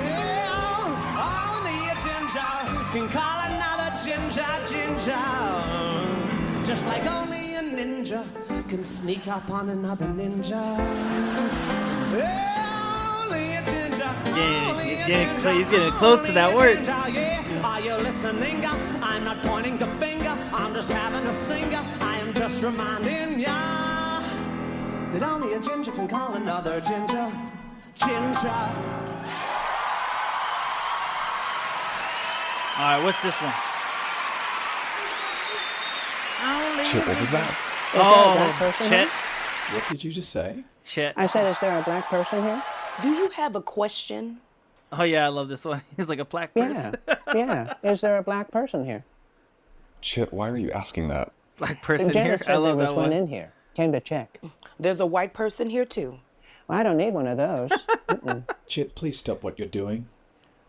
Speaker 3: Yeah, only a ginger can call another ginger ginger. Just like only a ninja can sneak up on another ninja. Only a ginger.
Speaker 1: He's getting close to that word.
Speaker 3: Yeah. Are you listening? I'm not pointing the finger. I'm just having a singer. I am just reminding ya that only a ginger can call another ginger. Ginger.
Speaker 1: All right, what's this one?
Speaker 4: Shit, what was that?
Speaker 1: Oh, Chet.
Speaker 4: What did you just say?
Speaker 1: Chet.
Speaker 5: I said, is there a black person here? Do you have a question?
Speaker 1: Oh yeah, I love this one. He's like a black person.
Speaker 5: Yeah. Is there a black person here?
Speaker 4: Chit, why are you asking that?
Speaker 1: Black person
Speaker 5: Janet
Speaker 1: here.
Speaker 5: said
Speaker 1: I love
Speaker 5: there was
Speaker 1: that one.
Speaker 5: in here. Came to check.
Speaker 6: There's a white person here too.
Speaker 5: Well, I don't need one of those.
Speaker 4: Chit, please stop what you're doing.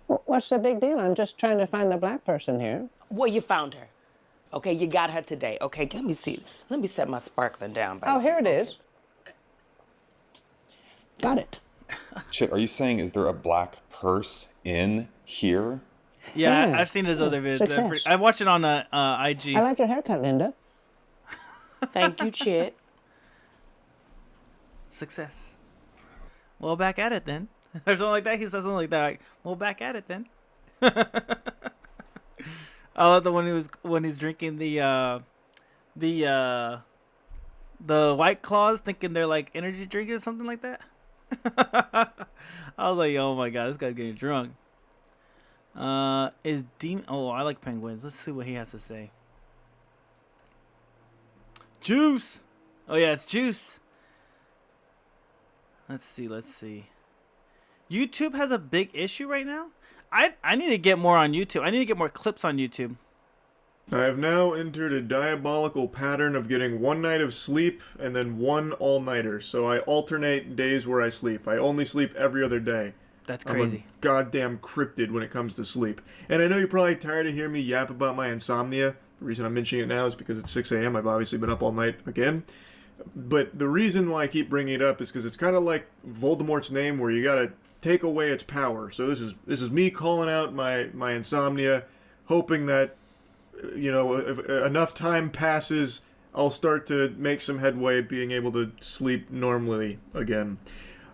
Speaker 5: What's the big deal? I'm just trying to find the black person here.
Speaker 6: Well, you found her. Okay, you got her today. Okay, let me see. Let me set my sparkling down.
Speaker 5: Oh, here it is. Got it.
Speaker 4: Chit, are you saying is there a black purse in here?
Speaker 1: Yeah, I've seen his other videos. I watched it on IG.
Speaker 5: I like your haircut, Linda.
Speaker 6: Thank you, Chit.
Speaker 1: Success. Well, back at it then. Or something like that. He says something like that. Like, well, back at it then. I love the one when he's drinking the White Claws, thinking they're like energy drinks or something like that. I was like, oh my god, this guy's getting drunk. Is Demon? Oh, I like penguins. Let's see what he has to say. Juice. Oh yeah, it's Juice. Let's see. YouTube has a big issue right now. I need to get more on YouTube. I need to get more clips on YouTube.
Speaker 24: I have now entered a diabolical pattern of getting one night of sleep and then one all-nighter. So I alternate days where I sleep. I only sleep every other day.
Speaker 1: That's crazy.
Speaker 24: I'm a goddamn cryptid when it comes to sleep. And I know you're probably tired of hearing me yap about my insomnia. The reason I'm mentioning it now is because it's 6 a.m. I've obviously been up all night again. But the reason why I keep bringing it up is because it's kind of like Voldemort's name, where you gotta take away its power. So this is me calling out my insomnia, hoping that, you know, if enough time passes, I'll start to make some headway being able to sleep normally again.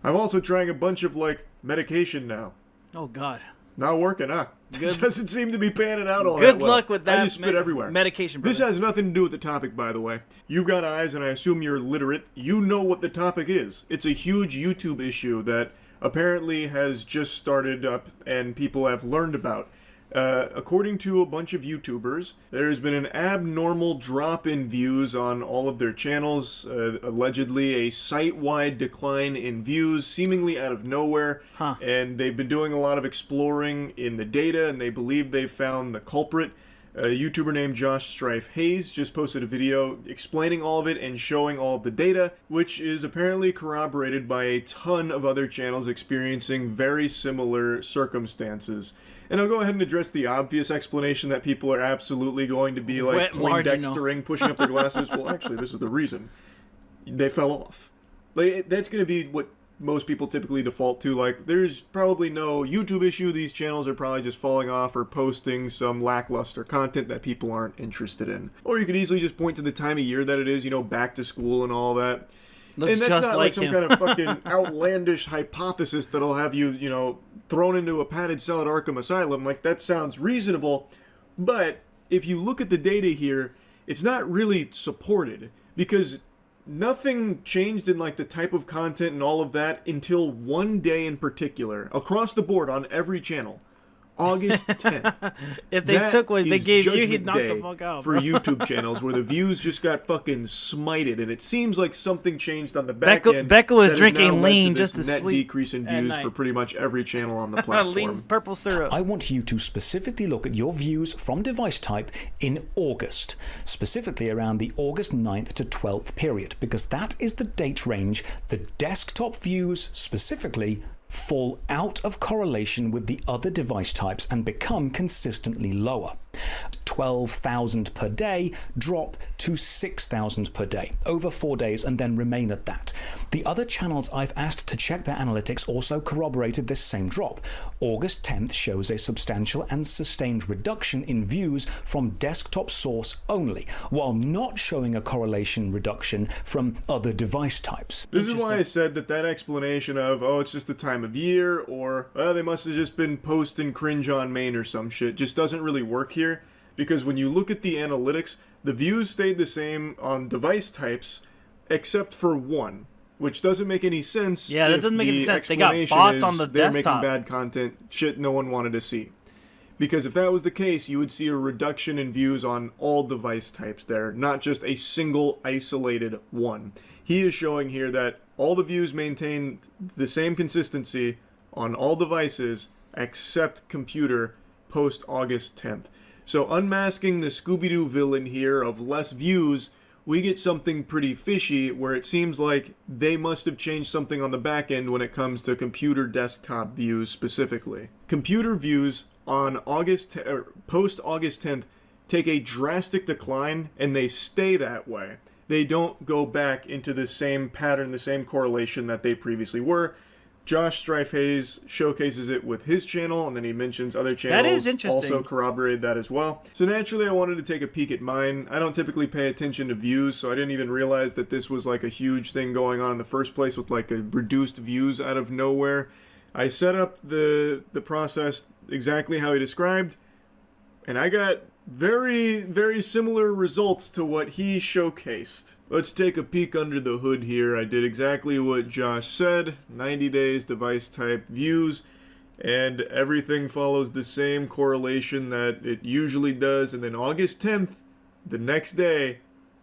Speaker 24: I'm also trying a bunch of, like, medication now.
Speaker 1: Oh, God.
Speaker 24: Not working, huh? It doesn't seem to be panning out all that
Speaker 1: Good
Speaker 24: well.
Speaker 1: luck with that.
Speaker 24: I just spit everywhere.
Speaker 1: Medication,
Speaker 24: This
Speaker 1: brother.
Speaker 24: has nothing to do with the topic, by the way. You've got eyes, and I assume you're literate. You know what the topic is. It's a huge YouTube issue that apparently has just started up and people have learned about. According to a bunch of YouTubers, there has been an abnormal drop in views on all of their channels, allegedly a site-wide decline in views, seemingly out of nowhere, and they've been doing a lot of exploring in the data, and they believe they've found the culprit. A YouTuber named Josh Strife Hayes just posted a video explaining all of it and showing all of the data, which is apparently corroborated by a ton of other channels experiencing very similar circumstances. And I'll go ahead and address the obvious explanation that people are absolutely going to be like Poindextering, pushing up their glasses. Well, actually, this is the reason. They fell off. Like, that's going to be what most people typically default to. Like, there's probably no YouTube issue. These channels are probably just falling off or posting some lackluster content that people aren't interested in. Or you could easily just point to the time of year that it is, you know, back to school and all that.
Speaker 1: Looks
Speaker 24: and that's
Speaker 1: just
Speaker 24: not
Speaker 1: like
Speaker 24: some
Speaker 1: him.
Speaker 24: kind of fucking outlandish hypothesis that'll have you, you know, thrown into a padded cell at Arkham Asylum. Like, that sounds reasonable. But if you look at the data here, it's not really supported, because nothing changed in, like, the type of content and all of that until one day in particular, across the board on every channel. August 10th.
Speaker 1: If they
Speaker 24: That
Speaker 1: took what they
Speaker 24: is
Speaker 1: gave you,
Speaker 24: Judgment
Speaker 1: he'd knock the
Speaker 24: Day
Speaker 1: fuck out,
Speaker 24: for
Speaker 1: bro.
Speaker 24: YouTube channels where the views just got fucking smited, and it seems like something changed on the back end.
Speaker 1: Becca was
Speaker 24: that has
Speaker 1: drinking
Speaker 24: now led
Speaker 1: lean
Speaker 24: to this
Speaker 1: just to
Speaker 24: net
Speaker 1: sleep
Speaker 24: decrease in
Speaker 1: at
Speaker 24: views
Speaker 1: night.
Speaker 24: for pretty much every channel on the platform.
Speaker 1: Lean purple syrup.
Speaker 25: I want you to specifically look at your views from device type in August, specifically around the August 9th to 12th period, because that is the date range the desktop views specifically fall out of correlation with the other device types and become consistently lower. 12,000 per day drop to 6,000 per day over 4 days and then remain at that. The other channels I've asked to check their analytics also corroborated this same drop. August 10th shows a substantial and sustained reduction in views from desktop source only, while not showing a correlation reduction from other device types.
Speaker 24: This is why I said that explanation of, oh, it's just the time of year, or they must have just been posting cringe on main or some shit, just doesn't really work here. Because when you look at the analytics, the views stayed the same on device types, except for one, which doesn't make any sense.
Speaker 1: Yeah, that doesn't make any sense. They got bots on the
Speaker 24: they're
Speaker 1: desktop.
Speaker 24: making bad content, shit no one wanted to see. Because if that was the case, you would see a reduction in views on all device types there, not just a single isolated one. He is showing here that all the views maintain the same consistency on all devices except computer post August 10th. So unmasking the Scooby-Doo villain here of less views, we get something pretty fishy where it seems like they must have changed something on the back end when it comes to computer desktop views specifically. Computer views on post August 10th take a drastic decline and they stay that way. They don't go back into the same pattern, the same correlation that they previously were. Josh Strife Hayes showcases it with his channel, and then he mentions other channels
Speaker 1: That is interesting.
Speaker 24: also corroborated that as well. So naturally I wanted to take a peek at mine. I don't typically pay attention to views, so I didn't even realize that this was like a huge thing going on in the first place with like a reduced views out of nowhere. I set up the process exactly how he described, and I got very, very similar results to what he showcased. Let's take a peek under the hood here. I did exactly what Josh said, 90 days device type views, and everything follows the same correlation that it usually does, and then August 10th, the next day,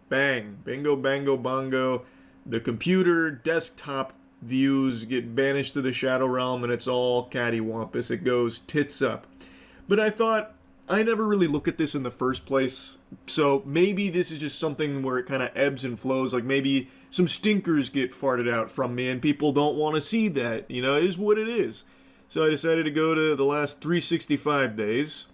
Speaker 24: bang, bingo, bango, bongo, the computer desktop views get banished to the Shadow Realm, and it's all cattywampus. It goes tits up. But I thought, I never really look at this in the first place, so maybe this is just something where it kind of ebbs and flows, like maybe some stinkers get farted out from me and people don't want to see that, you know, it is what it is. So I decided to go to the last 365 days,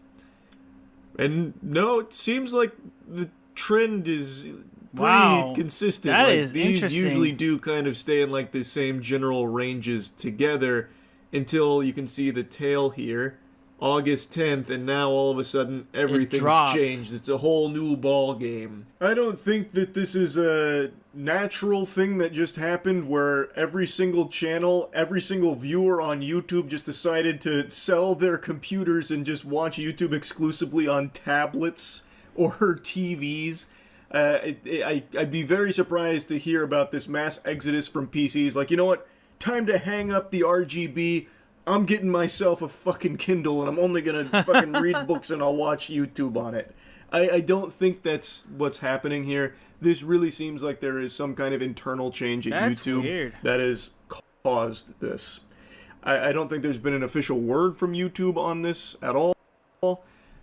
Speaker 24: and no, it seems like the trend is pretty consistent.
Speaker 1: That
Speaker 24: like,
Speaker 1: is
Speaker 24: these
Speaker 1: interesting.
Speaker 24: usually do kind of stay in like the same general ranges together until you can see the tail here. August 10th, and now all of a sudden everything's
Speaker 1: drops.
Speaker 24: changed. It's a whole new ball game. I don't think that this is a natural thing that just happened where every single channel, every single viewer on YouTube just decided to sell their computers and just watch YouTube exclusively on tablets or TVs. I'd be very surprised to hear about this mass exodus from PCs. Like, you know what? Time to hang up the RGB. I'm getting myself a fucking Kindle and I'm only gonna fucking read books and I'll watch YouTube on it. I don't think that's what's happening here. This really seems like there is some kind of internal change at
Speaker 1: That's
Speaker 24: YouTube
Speaker 1: weird.
Speaker 24: that has caused this. I don't think there's been an official word from YouTube on this at all.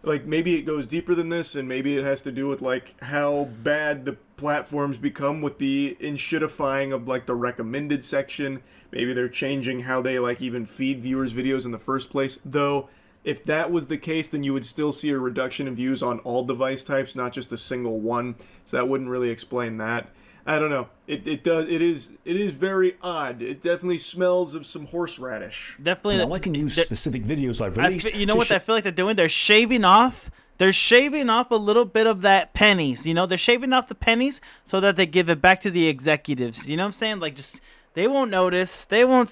Speaker 24: Like, maybe it goes deeper than this, and maybe it has to do with, like, how bad the platforms become with the inshitifying of, like, the recommended section. Maybe they're changing how they, like, even feed viewers videos in the first place. Though, if that was the case, then you would still see a reduction in views on all device types, not just a single one. So that wouldn't really explain that. I don't know. It is very odd. It definitely smells of some horseradish.
Speaker 1: Definitely.
Speaker 25: Now I can use specific videos I've released.
Speaker 1: You know what I feel like they're doing? They're shaving off. They're shaving off a little bit of that pennies. You know, they're shaving off the pennies so that they give it back to the executives. You know what I'm saying? Like, just they won't notice. They won't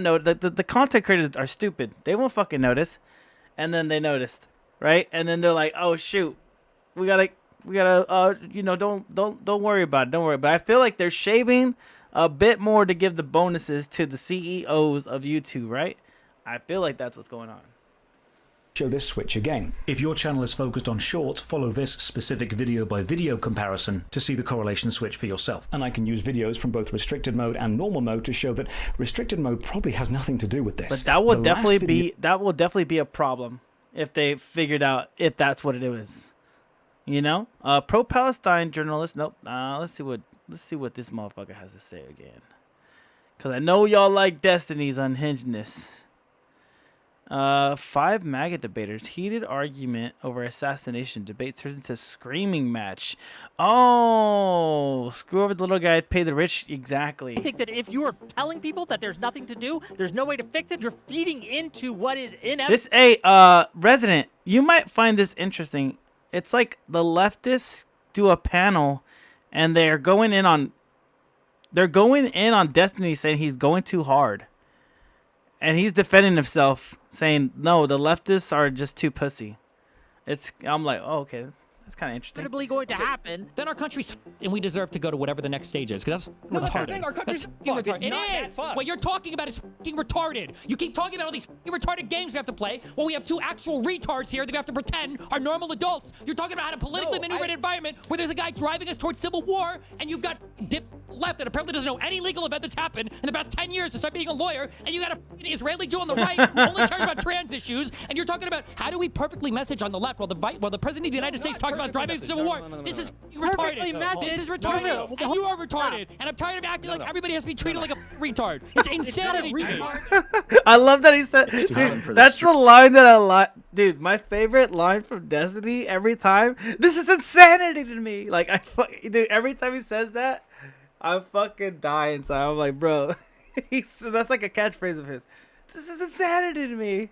Speaker 1: know that the content creators are stupid. They won't fucking notice. And then they noticed, right? And then they're like, "Oh shoot, we gotta, you know, don't worry about it. Don't worry." But I feel like they're shaving a bit more to give the bonuses to the CEOs of YouTube, right? I feel like that's what's going on.
Speaker 25: Show this switch again. If your channel is focused on shorts, follow this specific video by video comparison to see the correlation switch for yourself. And I can use videos from both restricted mode and normal mode to show that restricted mode probably has nothing to do with this.
Speaker 1: But that will definitely be a problem if they figured out if that's what it is. You know, pro-Palestine journalist. Nope. Let's see what this motherfucker has to say again. Cause I know y'all like Destiny's unhingedness. 5 MAGA debaters. Heated argument over assassination. Debate turns into screaming match. Oh, screw over the little guy, pay the rich. Exactly.
Speaker 7: I think that if you are telling people that there's nothing to do, there's no way to fix it, you're feeding into what is inevitable.
Speaker 1: This, resident, you might find this interesting. It's like the leftists do a panel, and they're going in on Destiny, saying he's going too hard. And he's defending himself, saying, no, the leftists are just too pussy. I'm like, oh, okay. That's kind of interesting.
Speaker 7: Inevitably going to happen.
Speaker 8: Then our country's and we deserve to go to whatever the next stage is, because that's retarded.
Speaker 7: Our country's
Speaker 8: Retarded. It is! What you're talking about is fucking retarded. You keep talking about all these retarded games we have to play. Well, we have 2 actual retards here that we have to pretend are normal adults. You're talking about a politically maneuvered environment where there's a guy driving us towards civil war, and you've got dip left that apparently doesn't know any legal event that's happened in the past 10 years to start being a lawyer, and you got a Israeli Jew on the right who only cares about trans issues, and you're talking about how do we perfectly message on the left while the president of the United States talks about driving civil war. This is retarded. This is retarded. And you are retarded. And I'm tired of acting like everybody has to be treated like a retard. It's insanity to me.
Speaker 1: I love that he said, dude, that's the line that I like. Dude, my favorite line from Destiny every time. This is insanity to me. Like, dude, every time he says that, I fucking die inside. I'm like, bro, that's like a catchphrase of his. This is insanity to me.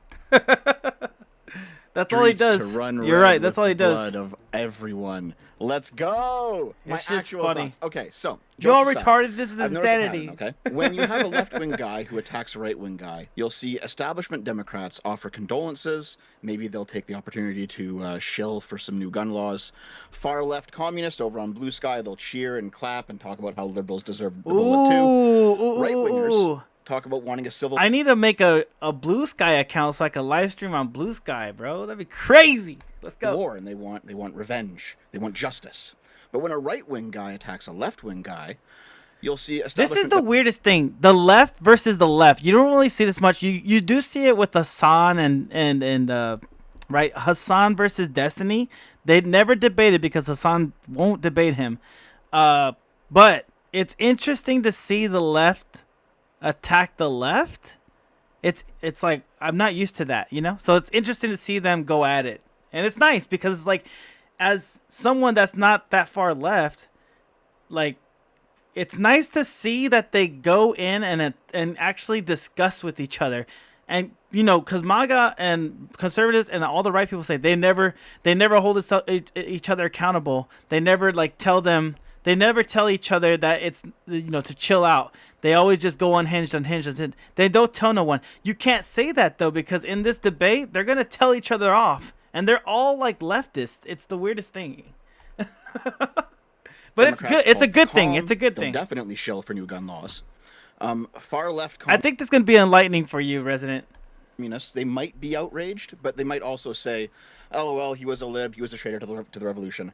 Speaker 1: That's all he does. You're right. That's all he does.
Speaker 9: Blood of everyone. Let's go.
Speaker 1: It's just funny.
Speaker 9: Thoughts. Okay, so
Speaker 1: you're all retarded. This is
Speaker 9: I've noticed a
Speaker 1: insanity.
Speaker 9: pattern, okay, when you have a left-wing guy who attacks a right-wing guy, you'll see establishment Democrats offer condolences. Maybe they'll take the opportunity to shill for some new gun laws. Far-left communists over on Blue Sky, they'll cheer and clap and talk about how liberals deserve the bullet too. Right-wingers talk about wanting a civil.
Speaker 1: I need to make a Blue Sky account so I can live stream on Blue Sky, bro. That'd be crazy. Let's go.
Speaker 9: War, and they want revenge. They want justice. But when a right-wing guy attacks a left-wing guy, you'll see
Speaker 1: this is the weirdest thing. The left versus the left. You don't really see this much. You do see it with Hassan and right, Hassan versus Destiny. They never debated because Hassan won't debate him. But it's interesting to see the left attack the left. It's like I'm not used to that, you know? So it's interesting to see them go at it. And it's nice because it's like, as someone that's not that far left, like, it's nice to see that they go in and actually discuss with each other. And, you know, because MAGA and conservatives and all the right people say they never hold each other accountable. They never, like, they never tell each other that it's, you know, to chill out. They always just go unhinged. They don't tell no one. You can't say that, though, because in this debate, they're going to tell each other off. And they're all, like, leftist. It's the weirdest thing. But it's good. It's a good thing. It's a good thing.
Speaker 9: They'll definitely shill for new gun laws. Far left.
Speaker 1: I think this is going to be enlightening for you, Resident.
Speaker 9: Communists, they might be outraged, but they might also say, "LOL, he was a lib. He was a traitor to the revolution."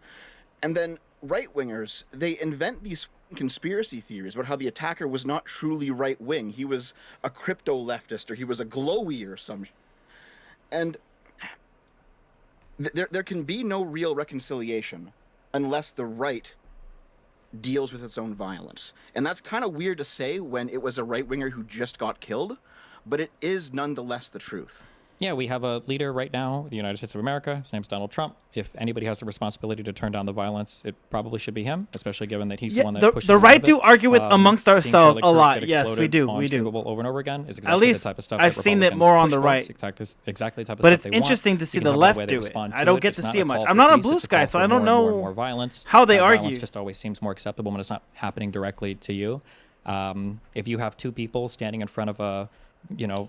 Speaker 9: And then right-wingers, they invent these conspiracy theories about how the attacker was not truly right-wing. He was a crypto-leftist, or he was a glowy or some. And there can be no real reconciliation unless the right deals with its own violence. And that's kind of weird to say when it was a right-winger who just got killed, but it is nonetheless the truth.
Speaker 8: Yeah, we have a leader right now, the United States of America. His name's Donald Trump. If anybody has the responsibility to turn down the violence, it probably should be him, especially given that he's the one that pushes
Speaker 1: the right do
Speaker 8: it.
Speaker 1: argue with amongst ourselves a lot. Yes, we do.
Speaker 8: Over and over again. Is exactly
Speaker 1: At least
Speaker 8: the type of stuff
Speaker 1: I've seen it more on the right.
Speaker 8: Exactly the type of
Speaker 1: but
Speaker 8: stuff
Speaker 1: it's interesting to see the left do it. I don't get to see it much. I'm
Speaker 8: I'm
Speaker 1: not on Blue Sky, so I don't know how they argue.
Speaker 8: Violence just always seems more acceptable when it's not happening directly to you. If you have two people standing in front of a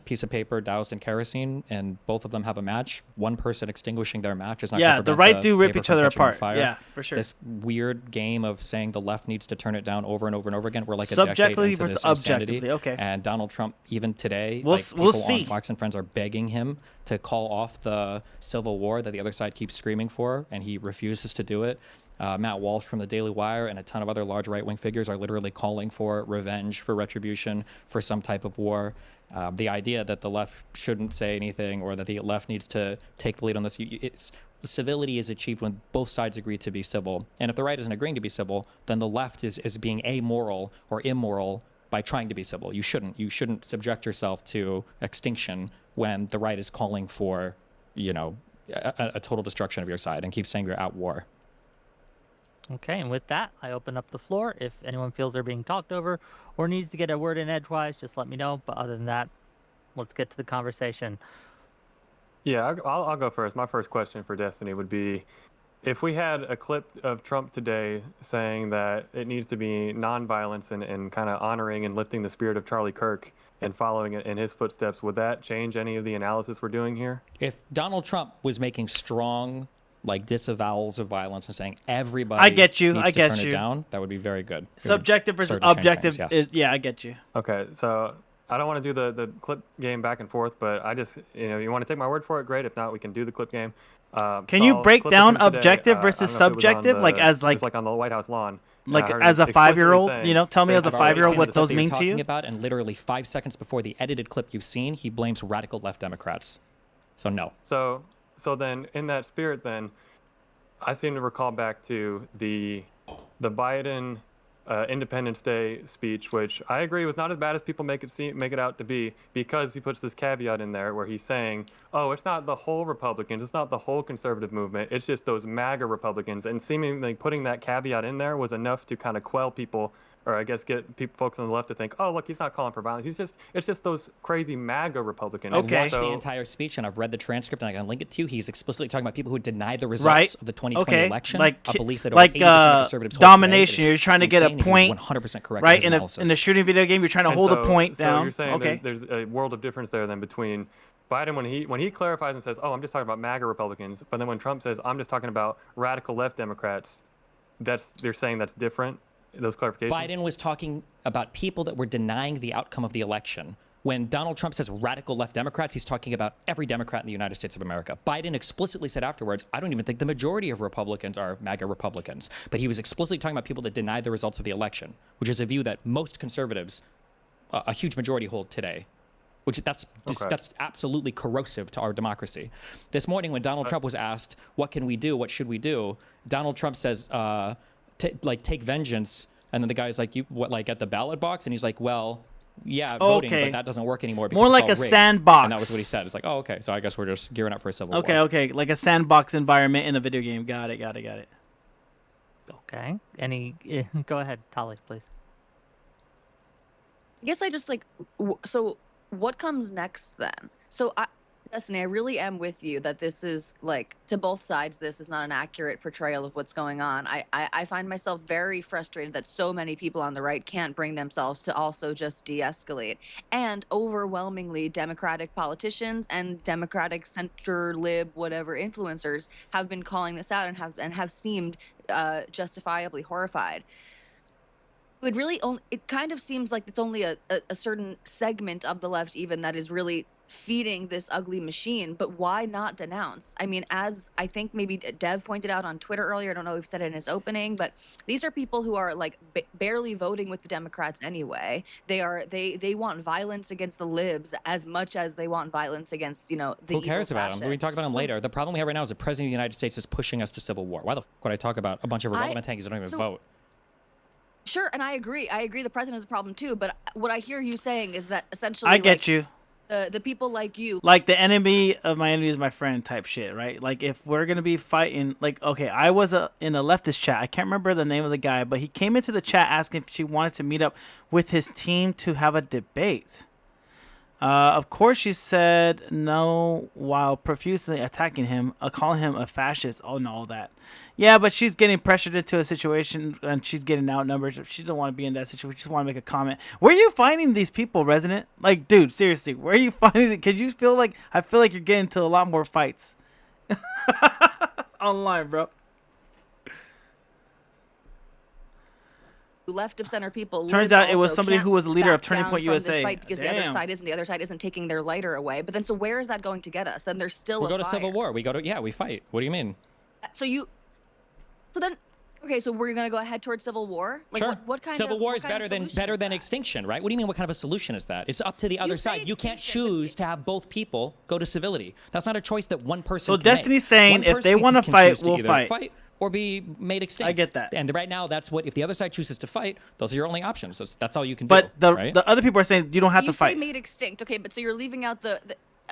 Speaker 8: piece of paper doused in kerosene, and both of them have a match, one person extinguishing their match is not going to prevent
Speaker 1: the right do rip
Speaker 8: paper
Speaker 1: each
Speaker 8: from
Speaker 1: other
Speaker 8: catching on
Speaker 1: apart.
Speaker 8: fire.
Speaker 1: Yeah, for sure.
Speaker 8: This weird game of saying the left needs to turn it down over and over and over again. We're like
Speaker 1: subjectively
Speaker 8: a decade into
Speaker 1: versus
Speaker 8: this insanity.
Speaker 1: objectively. Okay.
Speaker 8: And Donald Trump, even today,
Speaker 1: we'll
Speaker 8: people
Speaker 1: see.
Speaker 8: on Fox and Friends are begging him to call off the civil war that the other side keeps screaming for, and he refuses to do it. Matt Walsh from the Daily Wire and a ton of other large right-wing figures are literally calling for revenge, for retribution, for some type of war. The idea that the left shouldn't say anything or that the left needs to take the lead on this, civility is achieved when both sides agree to be civil. And if the right isn't agreeing to be civil, then the left is being amoral or immoral
Speaker 7: by trying to be civil. You shouldn't. You shouldn't subject yourself to extinction when the right is calling for, you know, a total destruction of your side and keep saying you're at war. Okay, and with that, I open up the floor. If anyone feels they're being talked over or needs to get a word in edgewise, just let me know. But other than that, let's get to the conversation.
Speaker 10: Yeah, I'll go first. My first question for Destiny would be, if we had a clip of Trump today saying that it needs to be nonviolence and kind of honoring and lifting the spirit of Charlie Kirk and following in his footsteps, would that change any of the analysis we're doing here?
Speaker 7: If Donald Trump was making strong, like, disavowals of violence and saying everybody
Speaker 1: I get you.
Speaker 7: needs
Speaker 1: I
Speaker 7: to
Speaker 1: get
Speaker 7: turn
Speaker 1: you.
Speaker 7: it down, that would be very good. It would
Speaker 1: Subjective versus
Speaker 7: start to change
Speaker 1: objective.
Speaker 7: things, yes.
Speaker 1: Yeah, I get you.
Speaker 10: Okay, so I don't want to do the clip game back and forth, but I just, you want to take my word for it, great. If not, we can do the clip game.
Speaker 1: Can you break down objective
Speaker 10: I
Speaker 1: versus
Speaker 10: don't know if it was on
Speaker 1: subjective,
Speaker 10: the-
Speaker 1: like as
Speaker 10: it was like on the White House lawn. And
Speaker 1: like
Speaker 10: I heard
Speaker 1: as
Speaker 10: him
Speaker 1: a
Speaker 10: explicitly
Speaker 1: 5-year-old?
Speaker 10: saying-
Speaker 1: You know, tell me as a
Speaker 7: I've already
Speaker 1: 5-year-old
Speaker 7: seen
Speaker 1: what
Speaker 7: the stuff
Speaker 1: those
Speaker 7: that you're
Speaker 1: mean to
Speaker 7: talking
Speaker 1: you.
Speaker 7: about, and literally 5 seconds before the edited clip you've seen, he blames radical left Democrats. So no.
Speaker 10: So then, in that spirit, then, I seem to recall back to the Biden Independence Day speech, which I agree was not as bad as people make it out to be, because he puts this caveat in there where he's saying, oh, it's not the whole Republicans, it's not the whole conservative movement, it's just those MAGA Republicans. And seemingly putting that caveat in there was enough to kind of quell people, or I guess get folks on the left to think, oh, look, he's not calling for violence. It's just those crazy MAGA Republicans.
Speaker 7: I've watched
Speaker 10: So-
Speaker 7: the entire speech and I've read the transcript and I can link it to you. He's explicitly talking about people who deny the results of the 2020 election.
Speaker 1: Like,
Speaker 7: a belief that
Speaker 1: like
Speaker 7: over 80% of conservatives hold
Speaker 1: domination.
Speaker 7: today.
Speaker 1: You're trying to get a
Speaker 7: Insane. He was
Speaker 1: point,
Speaker 7: 100% correct
Speaker 1: right?
Speaker 7: in
Speaker 1: In
Speaker 7: his
Speaker 1: a in a shooting video game, you're trying to
Speaker 10: And
Speaker 1: hold a
Speaker 10: so-
Speaker 1: point
Speaker 10: so
Speaker 1: down.
Speaker 10: you're saying
Speaker 1: Okay.
Speaker 10: there's a world of difference there then between Biden when he clarifies and says, oh, I'm just talking about MAGA Republicans, but then when Trump says, I'm just talking about radical left Democrats, they're saying that's different, those clarifications?
Speaker 7: Biden was talking about people that were denying the outcome of the election. When Donald Trump says radical left Democrats, he's talking about every Democrat in the United States of America. Biden explicitly said afterwards, I don't even think the majority of Republicans are MAGA Republicans. But he was explicitly talking about people that denied the results of the election, which is a view that most conservatives, a huge majority, hold today. Which that's absolutely corrosive to our democracy. This morning, when Donald Trump was asked, what can we do? What should we do? Donald Trump says, take vengeance. And then the guy's like, at the ballot box? And he's like, well, yeah, voting, but that doesn't work anymore.
Speaker 1: More
Speaker 7: because
Speaker 1: like
Speaker 7: it's
Speaker 1: a
Speaker 7: all rigged.
Speaker 1: sandbox.
Speaker 7: And that was what he said. It's like, oh, okay. So I guess we're just gearing up for a civil war.
Speaker 1: Okay, like a sandbox environment in a video game. Got it.
Speaker 7: Okay. Go ahead, Tali, please.
Speaker 11: I guess I just so what comes next then? So Destiny, I really am with you that this is to both sides, this is not an accurate portrayal of what's going on. I find myself very frustrated that so many people on the right can't bring themselves to also just de-escalate. And overwhelmingly, Democratic politicians and Democratic center lib whatever influencers have been calling this out and have seemed justifiably horrified. It kind of seems like it's only a certain segment of the left even that is really feeding this ugly machine, but why not denounce? I mean, as I think maybe Dev pointed out on Twitter earlier, I don't know if he said it in his opening, but these are people who are barely voting with the Democrats anyway. They want violence against the libs as much as they want violence against, the
Speaker 7: Who cares
Speaker 11: evil
Speaker 7: about him? We can talk about him later. The problem we have right now is the president of the United States is pushing us to civil war. Why the fuck would I talk about a bunch of irrelevant tankies that don't even vote?
Speaker 11: Sure, and I agree. The president is a problem too, but what I hear you saying is that essentially
Speaker 1: I get you.
Speaker 11: The people like you,
Speaker 1: Like the enemy of my enemy is my friend type shit, right? Like if we're gonna be fighting, okay, I was in a leftist chat. I can't remember the name of the guy, but he came into the chat asking if she wanted to meet up with his team to have a debate. Of course, she said no while profusely attacking him, calling him a fascist. Oh, no, all that. Yeah, but she's getting pressured into a situation and she's getting outnumbered. She don't want to be in that situation. She just want to make a comment. Where are you finding these people, Resident? Like, dude, seriously, where are you finding it? Because you feel like, I feel like you're getting into a lot more fights online, bro.
Speaker 11: left of center people.
Speaker 1: Turns out it was somebody who was the leader of Turning Point USA.
Speaker 11: Because the other side isn't taking their lighter away. But then, so where is that going to get us? Then there's still
Speaker 7: we
Speaker 11: a
Speaker 7: go to
Speaker 11: fire.
Speaker 7: civil war. We fight. What do you mean?
Speaker 11: Okay, so we're gonna go ahead towards civil war. Like,
Speaker 7: sure.
Speaker 11: What kind
Speaker 7: civil
Speaker 11: of
Speaker 7: war
Speaker 11: what
Speaker 7: is
Speaker 11: kind
Speaker 7: better
Speaker 11: of
Speaker 7: than extinction, right? What do you mean? What kind of a solution is that? It's up to the other side. You can't choose to have both people go to civility. That's not a choice that one person.
Speaker 1: So
Speaker 7: can
Speaker 1: Destiny's
Speaker 7: make.
Speaker 1: saying
Speaker 7: One
Speaker 1: if they
Speaker 7: person
Speaker 1: want to
Speaker 7: can
Speaker 1: fight,
Speaker 7: choose to
Speaker 1: we'll
Speaker 7: either
Speaker 1: fight.
Speaker 7: or be made extinct.
Speaker 1: I get that.
Speaker 7: And right now, that's what, if the other side chooses to fight, those are your only options. That's all you can
Speaker 1: But
Speaker 7: do. Right?
Speaker 1: the other people are saying you don't have
Speaker 11: You
Speaker 1: to fight.
Speaker 11: say made extinct, okay, but so you're leaving out the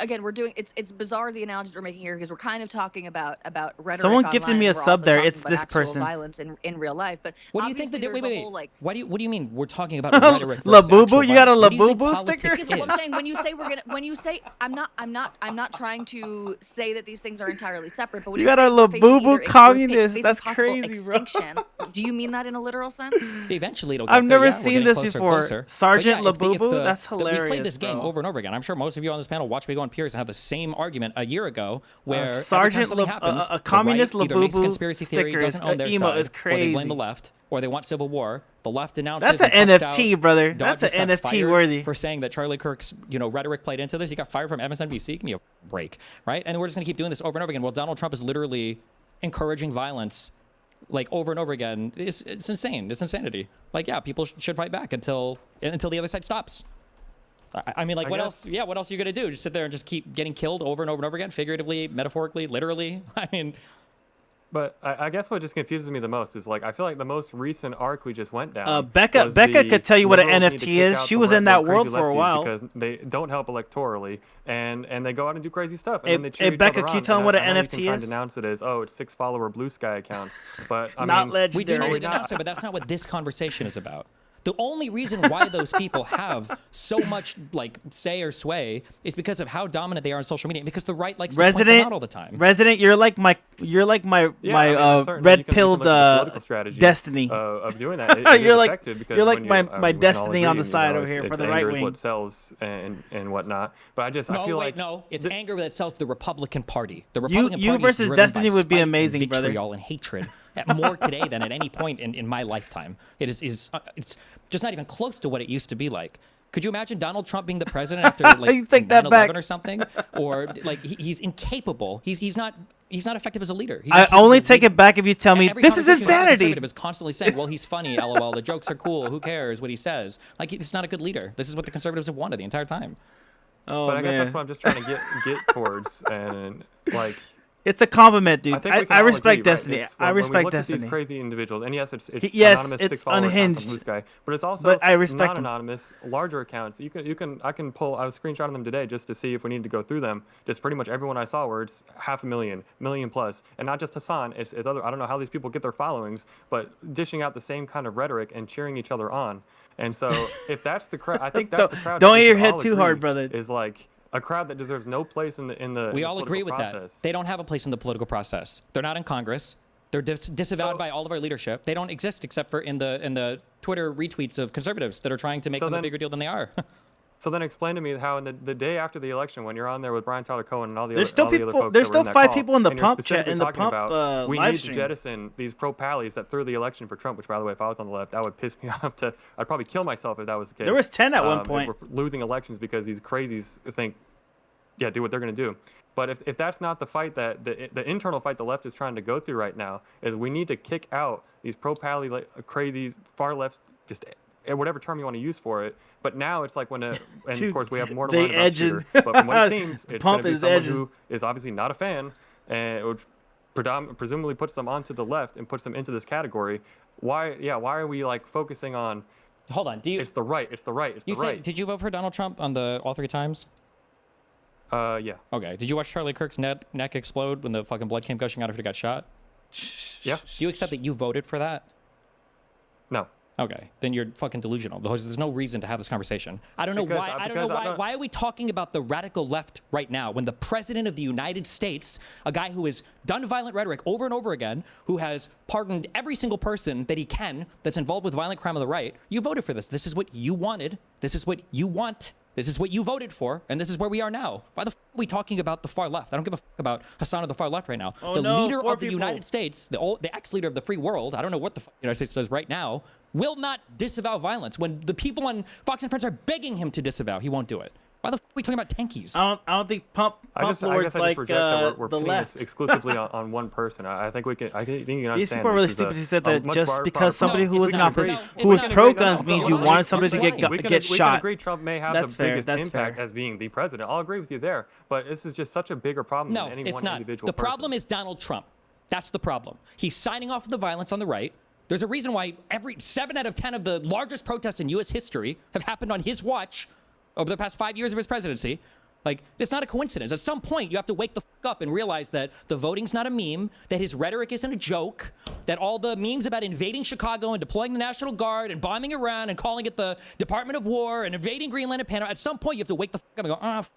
Speaker 11: again, we're doing it's bizarre the analogies we're making here because we're kind of talking about rhetoric.
Speaker 1: Someone gifted
Speaker 11: online,
Speaker 1: me a
Speaker 11: and we're
Speaker 1: sub
Speaker 11: also
Speaker 1: there.
Speaker 11: talking
Speaker 1: It's
Speaker 11: about
Speaker 1: this
Speaker 11: actual
Speaker 1: person.
Speaker 11: Violence in real life, but
Speaker 7: What do you think the
Speaker 11: obviously
Speaker 7: wait,
Speaker 11: there's a
Speaker 7: wait,
Speaker 11: whole, like,
Speaker 7: what do you mean we're talking about rhetoric?
Speaker 1: La
Speaker 7: versus
Speaker 1: Boo
Speaker 7: actual
Speaker 1: Boo, you got a
Speaker 7: violence?
Speaker 1: La
Speaker 7: What do you
Speaker 1: Boo
Speaker 7: think
Speaker 1: Boo
Speaker 7: politics
Speaker 1: sticker?
Speaker 11: Because what I'm
Speaker 7: is?
Speaker 11: saying, when you say I'm not trying to say that these things are entirely separate, but when
Speaker 1: You
Speaker 11: you
Speaker 1: got
Speaker 11: say
Speaker 1: a
Speaker 11: we're
Speaker 1: La
Speaker 11: facing
Speaker 1: Boo
Speaker 11: either
Speaker 1: Boo
Speaker 11: we're
Speaker 1: communist.
Speaker 11: facing
Speaker 1: That's
Speaker 11: possible
Speaker 1: crazy, bro.
Speaker 11: extinction, do you mean that in a literal sense?
Speaker 7: Eventually, it'll get
Speaker 1: I've
Speaker 7: there,
Speaker 1: never
Speaker 7: yeah, we're
Speaker 1: seen
Speaker 7: getting
Speaker 1: this
Speaker 7: closer and
Speaker 1: before.
Speaker 7: closer. But
Speaker 1: Sergeant
Speaker 7: yeah, if the- if
Speaker 1: Labubu?
Speaker 7: the-
Speaker 1: That's
Speaker 7: We've played
Speaker 1: hilarious,
Speaker 7: this game
Speaker 1: bro.
Speaker 7: over and over again. I'm sure most of you on this panel watched me go on Piers and have the same argument a year ago, where every time
Speaker 1: Sergeant
Speaker 7: something
Speaker 1: Lab-
Speaker 7: happens,
Speaker 1: a
Speaker 7: the
Speaker 1: communist
Speaker 7: right either makes a
Speaker 1: Labubu
Speaker 7: conspiracy theory,
Speaker 1: sticker is-
Speaker 7: doesn't own their
Speaker 1: emo
Speaker 7: side,
Speaker 1: is
Speaker 7: or they blame
Speaker 1: crazy.
Speaker 7: the left, or they want civil war. The left announces.
Speaker 1: That's
Speaker 7: and
Speaker 1: an
Speaker 7: puts
Speaker 1: NFT,
Speaker 7: out,
Speaker 1: brother.
Speaker 7: Dodgers
Speaker 1: That's an
Speaker 7: got
Speaker 1: NFT
Speaker 7: fired
Speaker 1: worthy.
Speaker 7: for saying that Charlie Kirk's rhetoric played into this. He got fired from MSNBC. Give me a break, right? And we're just gonna keep doing this over and over again. Well, Donald Trump is literally encouraging violence, like over and over again. It's insane. It's insanity. Like, yeah, people should fight back until the other side stops. I mean, like,
Speaker 10: I
Speaker 7: what
Speaker 10: guess-
Speaker 7: else? Yeah, what else are you gonna do? Just sit there and just keep getting killed over and over and over again, figuratively, metaphorically, literally? I mean,
Speaker 10: But I guess what just confuses me the most is, like, I feel like the most recent arc we just went down.
Speaker 1: Becca
Speaker 10: was
Speaker 1: Becca
Speaker 10: the
Speaker 1: could tell you what an
Speaker 10: liberals need to
Speaker 1: NFT
Speaker 10: kick
Speaker 1: is.
Speaker 10: out
Speaker 1: She
Speaker 10: the
Speaker 1: was in
Speaker 10: the
Speaker 1: that
Speaker 10: crazy
Speaker 1: world for a
Speaker 10: lefties
Speaker 1: while.
Speaker 10: because they don't help electorally, and they go out and do crazy stuff. And
Speaker 1: Hey-
Speaker 10: then they cheer
Speaker 1: hey,
Speaker 10: each
Speaker 1: Becca,
Speaker 10: other
Speaker 1: can you
Speaker 10: on,
Speaker 1: tell
Speaker 10: and
Speaker 1: them what
Speaker 10: I
Speaker 1: an
Speaker 10: know you
Speaker 1: NFT
Speaker 10: can try and
Speaker 1: is?
Speaker 10: denounce it as, oh, it's 6-follower Blue Sky accounts. But I
Speaker 1: Not
Speaker 10: mean,
Speaker 1: legendary.
Speaker 7: we do know
Speaker 1: They're
Speaker 7: what denounce it, but that's not what this conversation is about. The only reason why those people have so much like say or sway is because of how dominant they are on social media, and because the right likes to point them out all the time.
Speaker 1: Resident, you're like my
Speaker 10: yeah, I mean, certainly you
Speaker 1: red
Speaker 10: can
Speaker 1: pilled
Speaker 10: look at the political strategy
Speaker 1: destiny.
Speaker 10: of doing that. It
Speaker 1: You're
Speaker 10: is
Speaker 1: like
Speaker 10: effective because
Speaker 1: you're like
Speaker 10: when
Speaker 1: my
Speaker 10: we
Speaker 1: my
Speaker 10: can all
Speaker 1: destiny on
Speaker 10: agree,
Speaker 1: the side over here for
Speaker 10: it's
Speaker 1: the right
Speaker 10: anger is
Speaker 1: wing.
Speaker 10: what sells and whatnot. But I just I feel like
Speaker 7: no, it's anger that sells the Republican Party. The
Speaker 1: You-
Speaker 7: Republican
Speaker 1: you
Speaker 7: Party
Speaker 1: versus
Speaker 7: is driven
Speaker 1: Destiny
Speaker 7: by
Speaker 1: would be
Speaker 7: spite
Speaker 1: amazing,
Speaker 7: and
Speaker 1: brother.
Speaker 7: vitriol and hatred more today than at any point in my lifetime. It's just not even close to what it used to be like. Could you imagine Donald Trump being the president after like
Speaker 1: You take that
Speaker 7: 9/11
Speaker 1: back.
Speaker 7: or something? Or like he's incapable. He's not effective as a leader. He's
Speaker 1: I
Speaker 7: incapable
Speaker 1: only
Speaker 7: of
Speaker 1: take
Speaker 7: leading.
Speaker 1: it back if you tell
Speaker 7: And
Speaker 1: me
Speaker 7: every
Speaker 1: this is
Speaker 7: conversation with a
Speaker 1: insanity.
Speaker 7: conservative is constantly saying, "Well, he's funny. LOL. The jokes are cool. Who cares what he says?" Like he's not a good leader. This is what the conservatives have wanted the entire time.
Speaker 1: Oh
Speaker 10: but I guess
Speaker 1: man,
Speaker 10: that's what I'm just trying to get towards, and like.
Speaker 1: it's a compliment, dude.
Speaker 10: I think we can
Speaker 1: I
Speaker 10: all
Speaker 1: respect
Speaker 10: agree, right?
Speaker 1: Destiny.
Speaker 10: It's
Speaker 1: I
Speaker 10: when we
Speaker 1: respect
Speaker 10: look at
Speaker 1: Destiny.
Speaker 10: these crazy individuals, and yes, it's
Speaker 1: Yes,
Speaker 10: anonymous
Speaker 1: it's
Speaker 10: 6-follower accounts on
Speaker 1: unhinged.
Speaker 10: Blue Sky, but it's also
Speaker 1: But I respect them.
Speaker 10: non-anonymous larger accounts. I can pull. I was screenshotting them today just to see if we need to go through them. Just pretty much everyone I saw where it's 500,000, million plus, and not just Hassan. It's other. I don't know how these people get their followings, but dishing out the same kind of rhetoric and cheering each other on. And so if that's the crowd, I think that's the crowd.
Speaker 1: Don't
Speaker 10: that
Speaker 1: hit
Speaker 10: we
Speaker 1: your
Speaker 10: can
Speaker 1: head
Speaker 10: all
Speaker 1: too
Speaker 10: agree
Speaker 1: hard, brother.
Speaker 10: Is like a crowd that deserves no place in the.
Speaker 7: We
Speaker 10: the
Speaker 7: all agree
Speaker 10: political
Speaker 7: with
Speaker 10: process.
Speaker 7: that. They don't have a place in the political process. They're not in Congress. They're disavowed by all of our leadership. They don't exist except for in the Twitter retweets of conservatives that are trying to make them a bigger deal than they are.
Speaker 10: So then explain to me how in the day after the election, when you're on there with Brian Tyler Cohen and all the
Speaker 1: There's
Speaker 10: other,
Speaker 1: still
Speaker 10: all the other
Speaker 1: people-
Speaker 10: folks
Speaker 1: there's
Speaker 10: that were in
Speaker 1: still
Speaker 10: that
Speaker 1: 5
Speaker 10: call,
Speaker 1: people in the
Speaker 10: and you're
Speaker 1: pump chat-
Speaker 10: specifically
Speaker 1: in the
Speaker 10: talking
Speaker 1: pump,
Speaker 10: about, we
Speaker 1: live
Speaker 10: need
Speaker 1: stream.
Speaker 10: to jettison these pro-pallies that threw the election for Trump, which, by the way, if I was on the left, that would piss me off I'd probably kill myself if that was the case.
Speaker 1: There was 10 at one
Speaker 10: if
Speaker 1: point.
Speaker 10: We're losing elections because these crazies think, yeah, do what they're going to do. But if that's not the fight that the internal fight the left is trying to go through right now, is we need to kick out these pro-pally crazy far left, just whatever term you want to use for it. But now it's like and
Speaker 1: Dude,
Speaker 10: of course we have more to
Speaker 1: they
Speaker 10: learn about
Speaker 1: edging.
Speaker 10: Shooter. But from what it seems, it's going
Speaker 1: Pump
Speaker 10: to be
Speaker 1: is
Speaker 10: someone
Speaker 1: edging.
Speaker 10: who is obviously not a fan, and which presumably puts them onto the left and puts them into this category. Why are we like focusing on?
Speaker 7: Hold on,
Speaker 10: It's the right. It's the right. It's
Speaker 7: You
Speaker 10: the
Speaker 7: said,
Speaker 10: right.
Speaker 7: did you vote for Donald Trump on all 3 times?
Speaker 10: Yeah.
Speaker 7: Okay. Did you watch Charlie Kirk's neck explode when the fucking blood came gushing out after he got shot?
Speaker 10: Yeah.
Speaker 7: Do you accept that you voted for that?
Speaker 10: No.
Speaker 7: Okay, then you're fucking delusional. There's no reason to have this conversation. I don't know
Speaker 10: Because-
Speaker 7: why. I don't
Speaker 10: because
Speaker 7: know
Speaker 10: I
Speaker 7: why.
Speaker 10: don't-
Speaker 7: Why are we talking about the radical left right now when the president of the United States, a guy who has done violent rhetoric over and over again, who has pardoned every single person that he can that's involved with violent crime on the right, you voted for this. This is what you wanted. This is what you want. This is what you voted for, and this is where we are now. Why the f are we talking about the far left? I don't give a f about Hassan or the far left right now.
Speaker 1: Oh,
Speaker 7: the
Speaker 1: no,
Speaker 7: leader
Speaker 1: 4
Speaker 7: of the
Speaker 1: people.
Speaker 7: United States, the ex-leader of the free world, I don't know what the United States does right now, will not disavow violence. When the people on Fox and Friends are begging him to disavow, he won't do it. Why the f are we talking about tankies?
Speaker 1: I don't think pump
Speaker 10: I guess I
Speaker 1: lords
Speaker 10: just
Speaker 1: like
Speaker 10: reject that we're
Speaker 1: the
Speaker 10: putting
Speaker 1: left.
Speaker 10: this exclusively on one person. I think we can. I think you can understand.
Speaker 1: These people are really
Speaker 10: this is
Speaker 1: stupid
Speaker 10: a-
Speaker 1: who said
Speaker 10: a
Speaker 1: that
Speaker 10: much
Speaker 1: just
Speaker 10: broader
Speaker 1: because somebody
Speaker 10: problem.
Speaker 1: who was
Speaker 10: We can
Speaker 1: not
Speaker 10: agree-
Speaker 1: who was
Speaker 10: we can
Speaker 1: pro
Speaker 10: agree- no,
Speaker 1: guns
Speaker 10: no,
Speaker 1: means
Speaker 10: no,
Speaker 1: you
Speaker 10: no,
Speaker 1: wanted
Speaker 10: no,
Speaker 1: somebody to
Speaker 10: no,
Speaker 1: get
Speaker 10: we can
Speaker 1: shot.
Speaker 10: agree Trump may have
Speaker 1: That's
Speaker 10: the
Speaker 1: fair,
Speaker 10: biggest
Speaker 1: that's
Speaker 10: impact
Speaker 1: fair.
Speaker 10: as being the president. I'll agree with you there, but this is just such a bigger problem
Speaker 7: No,
Speaker 10: than any
Speaker 7: it's
Speaker 10: one
Speaker 7: not.
Speaker 10: individual
Speaker 7: The
Speaker 10: person.
Speaker 7: problem is Donald Trump. That's the problem. He's signing off on the violence on the right. There's a reason why 7 out of 10 of the largest protests in U.S. history have happened on his watch over the past 5 years of his presidency. Like, it's not a coincidence. At some point, you have to wake the fuck up and realize that the voting's not a meme, that his rhetoric isn't a joke, that all the memes about invading Chicago and deploying the National Guard and bombing Iran and calling it the Department of War and invading Greenland and Panama, at some point, you have to wake the fuck up and go,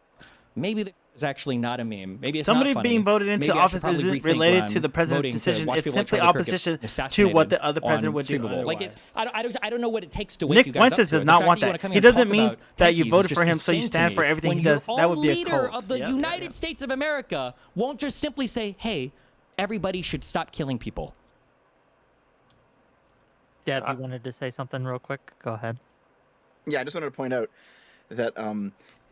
Speaker 7: maybe it's actually not a meme. Maybe it's
Speaker 1: somebody
Speaker 7: not funny.
Speaker 1: being voted into
Speaker 7: Maybe I should
Speaker 1: office
Speaker 7: probably
Speaker 1: isn't
Speaker 7: rethink
Speaker 1: related
Speaker 7: when
Speaker 1: to the
Speaker 7: I'm
Speaker 1: president's
Speaker 7: voting to
Speaker 1: decision.
Speaker 7: watch
Speaker 1: It's
Speaker 7: people like
Speaker 1: simply
Speaker 7: Charlie Kirk get
Speaker 1: opposition to what the other president
Speaker 7: assassinated
Speaker 1: would do
Speaker 7: on streamable. Like,
Speaker 1: otherwise.
Speaker 7: I don't know what it takes to wake
Speaker 1: Nick
Speaker 7: you guys up
Speaker 1: Fuentes
Speaker 7: to
Speaker 1: does
Speaker 7: it.
Speaker 1: not
Speaker 7: The
Speaker 1: want
Speaker 7: fact you
Speaker 1: that.
Speaker 7: wanna come
Speaker 1: He
Speaker 7: here and
Speaker 1: doesn't
Speaker 7: talk
Speaker 1: mean
Speaker 7: about
Speaker 1: that you
Speaker 7: tankies is
Speaker 1: voted
Speaker 7: just
Speaker 1: for him, so you
Speaker 7: insane to
Speaker 1: stand
Speaker 7: me.
Speaker 1: for everything
Speaker 7: When
Speaker 1: he
Speaker 7: your
Speaker 1: does. That would be a
Speaker 7: leader
Speaker 1: cult.
Speaker 7: of the
Speaker 1: Yep.
Speaker 7: United States of America won't just simply say, hey, everybody should stop killing people.
Speaker 13: Deb, you wanted to say something real quick? Go ahead.
Speaker 9: Yeah, I just wanted to point out that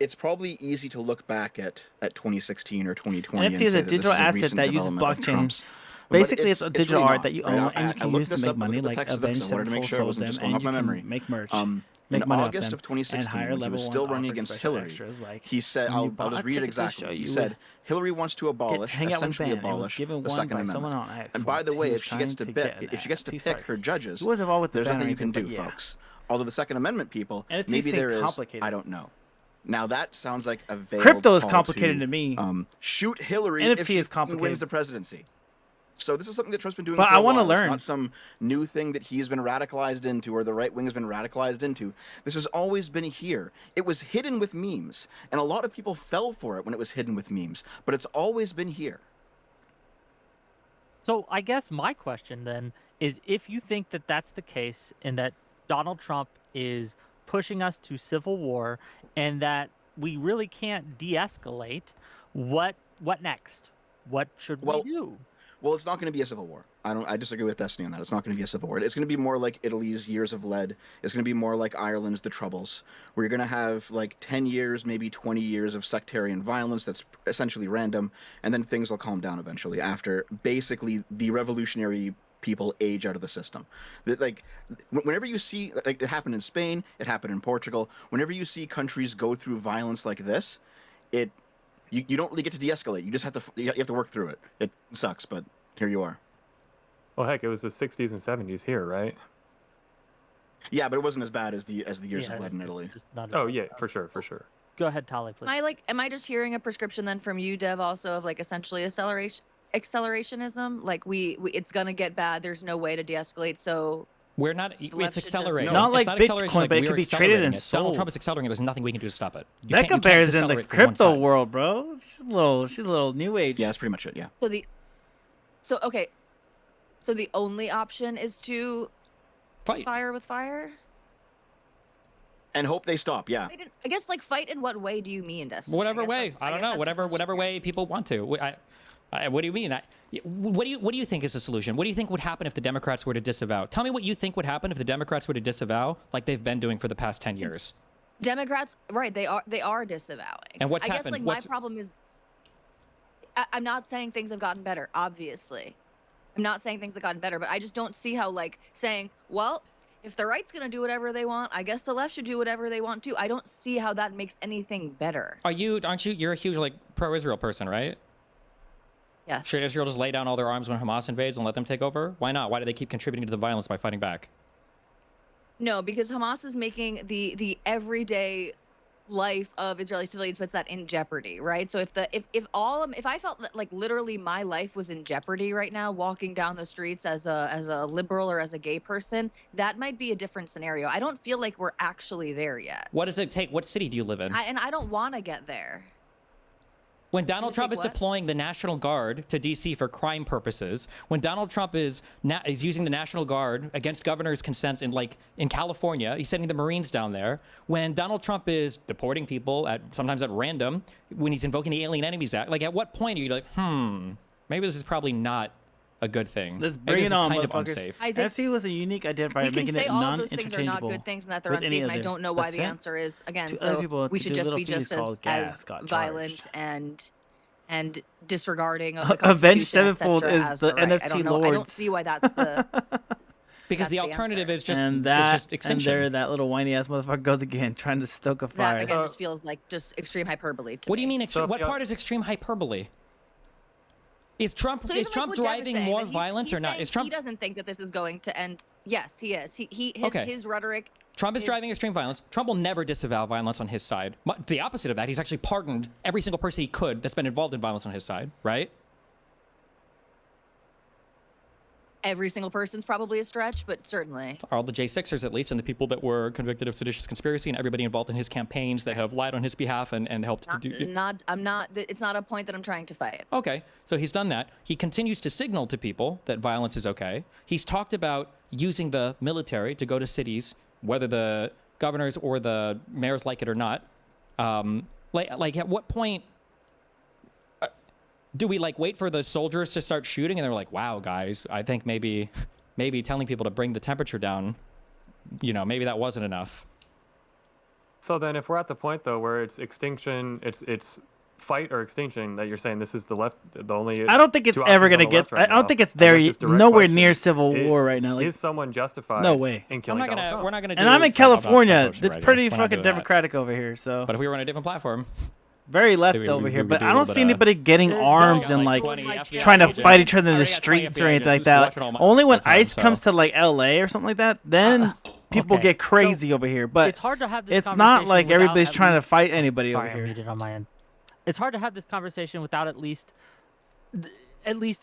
Speaker 9: it's probably easy to look back at 2016 or 2020 and
Speaker 1: NFT
Speaker 9: say
Speaker 1: is a
Speaker 9: that this
Speaker 1: digital
Speaker 9: is a
Speaker 1: asset
Speaker 9: recent
Speaker 1: that uses
Speaker 9: development of
Speaker 1: blockchain.
Speaker 9: Trump's. But
Speaker 1: Basically, it's a digital
Speaker 9: really
Speaker 1: art
Speaker 9: not,
Speaker 1: that you
Speaker 9: right?
Speaker 1: own and you
Speaker 9: I
Speaker 1: can
Speaker 9: looked
Speaker 1: use to
Speaker 9: this
Speaker 1: make
Speaker 9: up,
Speaker 1: money,
Speaker 9: looked at the
Speaker 1: like
Speaker 9: text of this,
Speaker 1: Avenged
Speaker 9: I wanted to make
Speaker 1: Sevenfold
Speaker 9: sure I
Speaker 1: sold
Speaker 9: wasn't
Speaker 1: them,
Speaker 9: just going
Speaker 1: and
Speaker 9: off
Speaker 1: you
Speaker 9: my
Speaker 1: can
Speaker 9: memory.
Speaker 1: make merch,
Speaker 9: In
Speaker 1: make money off
Speaker 9: August
Speaker 1: them,
Speaker 9: of 2016,
Speaker 1: and higher
Speaker 9: when he
Speaker 1: level
Speaker 9: was
Speaker 1: one
Speaker 9: still running
Speaker 1: offers
Speaker 9: against
Speaker 1: special
Speaker 9: Hillary,
Speaker 1: extras, like
Speaker 9: he said,
Speaker 1: when you
Speaker 9: I'll
Speaker 1: bought
Speaker 9: just
Speaker 1: a
Speaker 9: read it
Speaker 1: ticket to the
Speaker 9: exactly.
Speaker 1: show,
Speaker 9: He
Speaker 1: you
Speaker 9: said,
Speaker 1: would
Speaker 9: Hillary wants to abolish,
Speaker 1: hang out with
Speaker 9: essentially
Speaker 1: Ben. It was
Speaker 9: abolish
Speaker 1: given
Speaker 9: the
Speaker 1: one
Speaker 9: Second
Speaker 1: by someone
Speaker 9: Amendment.
Speaker 1: on X
Speaker 9: And by
Speaker 1: once.
Speaker 9: the
Speaker 1: He
Speaker 9: way,
Speaker 1: was
Speaker 9: if she gets to
Speaker 1: trying to
Speaker 9: pick,
Speaker 1: get
Speaker 9: if she gets to
Speaker 1: T-Stark.
Speaker 9: pick her judges,
Speaker 1: He wasn't involved with the
Speaker 9: there's
Speaker 1: ban or
Speaker 9: nothing you can
Speaker 1: anything,
Speaker 9: do,
Speaker 1: but yeah.
Speaker 9: folks. Although the Second Amendment people,
Speaker 1: And it
Speaker 9: maybe
Speaker 1: seems
Speaker 9: there is,
Speaker 1: complicated.
Speaker 9: I don't know. Now that sounds like a veiled
Speaker 1: Crypto is
Speaker 9: call
Speaker 1: complicated to me.
Speaker 9: Shoot Hillary
Speaker 1: NFT
Speaker 9: if she
Speaker 1: is complicated.
Speaker 9: wins the presidency. So this is something that Trump's been doing
Speaker 1: But
Speaker 9: for
Speaker 1: I
Speaker 9: a
Speaker 1: wanna
Speaker 9: while. It's
Speaker 1: learn.
Speaker 9: not some new thing that he's been radicalized into or the right wing has been radicalized into. This has always been here. It was hidden with memes, and a lot of people fell for it when it was hidden with memes, but it's always been here.
Speaker 13: So I guess my question then is, if you think that that's the case and that Donald Trump is pushing us to civil war and that we really can't de-escalate, what next? What should we do?
Speaker 9: Well, it's not going to be a civil war. I disagree with Destiny on that. It's not going to be a civil war. It's going to be more like Italy's Years of Lead. It's going to be more like Ireland's The Troubles, where you're going to have like 10 years, maybe 20 years of sectarian violence that's essentially random, and then things will calm down eventually after basically the revolutionary people age out of the system. Like, whenever you see, like, it happened in Spain, it happened in Portugal, whenever you see countries go through violence like this, you don't really get to de-escalate. You just have to work through it. It sucks, but here you are.
Speaker 10: Well, heck, it was the 60s and 70s here, right?
Speaker 9: Yeah, but it wasn't as bad as the Years of Lead in Italy.
Speaker 10: Oh yeah, for sure.
Speaker 13: Go ahead, Tali, please.
Speaker 11: Am I just hearing a prescription then from you, Dev, also of like essentially accelerationism? Like we it's gonna get bad. There's no way to de-escalate. So
Speaker 7: We're not. It's accelerating.
Speaker 1: Not like
Speaker 7: it's not
Speaker 1: Bitcoin,
Speaker 7: acceleration,
Speaker 1: but it
Speaker 7: we're
Speaker 1: could be traded
Speaker 7: accelerating
Speaker 1: and
Speaker 7: it. Donald
Speaker 1: sold.
Speaker 7: Trump is accelerating it. There's nothing we can do to stop it.
Speaker 1: That compares in the
Speaker 7: decelerate from one
Speaker 1: crypto
Speaker 7: side.
Speaker 1: world, bro. She's a little new age.
Speaker 9: Yeah, that's pretty much it. Yeah.
Speaker 11: So the only option is to
Speaker 7: fight
Speaker 11: fire with fire.
Speaker 9: And hope they stop. Yeah.
Speaker 11: I guess like fight in what way do you mean, Destiny?
Speaker 7: Whatever way. I don't know. Whatever way people want to. What do you mean? What do you think is the solution? What do you think would happen if the Democrats were to disavow? Tell me what you think would happen if the Democrats were to disavow, like they've been doing for the past 10 years.
Speaker 11: Democrats, right? They are disavowing.
Speaker 7: And what's
Speaker 11: I
Speaker 7: happened?
Speaker 11: guess like my problem is, I'm not saying things have gotten better. Obviously, I'm not saying things have gotten better, but I just don't see how like saying, well, if the right's gonna do whatever they want, I guess the left should do whatever they want too. I don't see how that makes anything better.
Speaker 7: Aren't you? You're a huge like pro-Israel person, right?
Speaker 11: Yes.
Speaker 7: Should Israel just lay down all their arms when Hamas invades and let them take over? Why not? Why do they keep contributing to the violence by fighting back?
Speaker 11: No, because Hamas is making the everyday life of Israeli civilians puts that in jeopardy, right? So if I felt that like literally my life was in jeopardy right now, walking down the streets as a liberal or as a gay person, that might be a different scenario. I don't feel like we're actually there yet.
Speaker 7: What does it take? What city do you live in?
Speaker 11: And I don't want to get there.
Speaker 7: When Donald Trump is
Speaker 11: what?
Speaker 7: deploying the National Guard to D.C. for crime purposes, when Donald Trump is using the National Guard against governors' consents in California, he's sending the Marines down there. When Donald Trump is deporting people sometimes at random, when he's invoking the Alien Enemies Act, like at what point are you like, maybe this is probably not a good thing.
Speaker 1: Let's
Speaker 7: Maybe
Speaker 1: bring
Speaker 7: this
Speaker 1: it
Speaker 7: is
Speaker 1: on,
Speaker 7: kind of
Speaker 1: motherfuckers.
Speaker 7: unsafe.
Speaker 11: I think
Speaker 1: NFT was a unique identifier,
Speaker 11: we can
Speaker 1: making
Speaker 11: say
Speaker 1: it
Speaker 11: all of those things are not
Speaker 1: non-interchangeable
Speaker 11: good things and that they're
Speaker 1: with any
Speaker 11: unsafe, and I
Speaker 1: other.
Speaker 11: don't know why
Speaker 1: But
Speaker 11: the
Speaker 1: sent
Speaker 11: answer is again.
Speaker 1: to other
Speaker 11: So
Speaker 1: people
Speaker 11: we
Speaker 1: to
Speaker 11: should
Speaker 1: do
Speaker 11: just
Speaker 1: little
Speaker 11: be
Speaker 1: fees
Speaker 11: just
Speaker 1: called gas
Speaker 11: as
Speaker 1: got
Speaker 11: violent
Speaker 1: charged.
Speaker 11: and disregarding of the
Speaker 1: Avenged
Speaker 11: Constitution, et
Speaker 1: Sevenfold
Speaker 11: cetera,
Speaker 1: is
Speaker 11: as
Speaker 1: the
Speaker 11: right.
Speaker 1: NFT
Speaker 11: I don't know.
Speaker 1: lords.
Speaker 11: I don't see why that's the
Speaker 7: Because
Speaker 11: that's
Speaker 7: the alternative is just
Speaker 1: and
Speaker 7: extinction.
Speaker 1: there that little whiny ass motherfucker goes again, trying to stoke a
Speaker 11: that
Speaker 1: fire.
Speaker 11: again just feels like just extreme hyperbole to
Speaker 7: What do
Speaker 11: me.
Speaker 7: you mean? What part is extreme hyperbole? Is Trump
Speaker 11: So even like what Dev is
Speaker 7: driving
Speaker 11: saying,
Speaker 7: more
Speaker 11: that
Speaker 7: violence
Speaker 11: he's
Speaker 7: or not?
Speaker 11: saying
Speaker 7: Is Trump
Speaker 11: He doesn't think that this is going to end. Yes, he is.
Speaker 7: Okay.
Speaker 11: His rhetoric.
Speaker 7: Trump is driving extreme violence. Trump will never disavow violence on his side. The opposite of that, he's actually pardoned every single person he could that's been involved in violence on his side, right?
Speaker 11: Every single person's probably a stretch, but certainly.
Speaker 7: All the J6ers, at least, and the people that were convicted of seditious conspiracy, and everybody involved in his campaigns that have lied on his behalf and helped to do.
Speaker 11: I'm not. It's not a point that I'm trying to fight.
Speaker 7: Okay, so he's done that. He continues to signal to people that violence is okay. He's talked about using the military to go to cities, whether the governors or the mayors like it or not. Like at what point do we wait for the soldiers to start shooting and they're like, wow, guys, I think maybe telling people to bring the temperature down, maybe that wasn't enough.
Speaker 10: So then if we're at the point though where it's extinction, it's fight or extinction that you're saying this is the only.
Speaker 1: I don't think it's ever going to get. I don't think it's there. Nowhere near civil war right now.
Speaker 10: Is someone justified?
Speaker 1: No way.
Speaker 10: In killing Donald Trump?
Speaker 7: We're not going to.
Speaker 1: And I'm in California. It's pretty fucking democratic over here. So.
Speaker 7: But if we were on a different platform.
Speaker 1: Very left over here, but I don't see anybody getting arms and trying to fight each other in the streets or anything like that. Only when ICE comes to LA or something like that, then people get crazy over here. But
Speaker 13: it's hard to have this
Speaker 1: it's not like
Speaker 13: conversation
Speaker 1: everybody's
Speaker 13: without
Speaker 1: trying
Speaker 13: at
Speaker 1: to
Speaker 13: least-
Speaker 1: fight anybody
Speaker 13: Sorry,
Speaker 1: over
Speaker 13: I
Speaker 1: here.
Speaker 13: muted on my end. It's hard to have this conversation without at least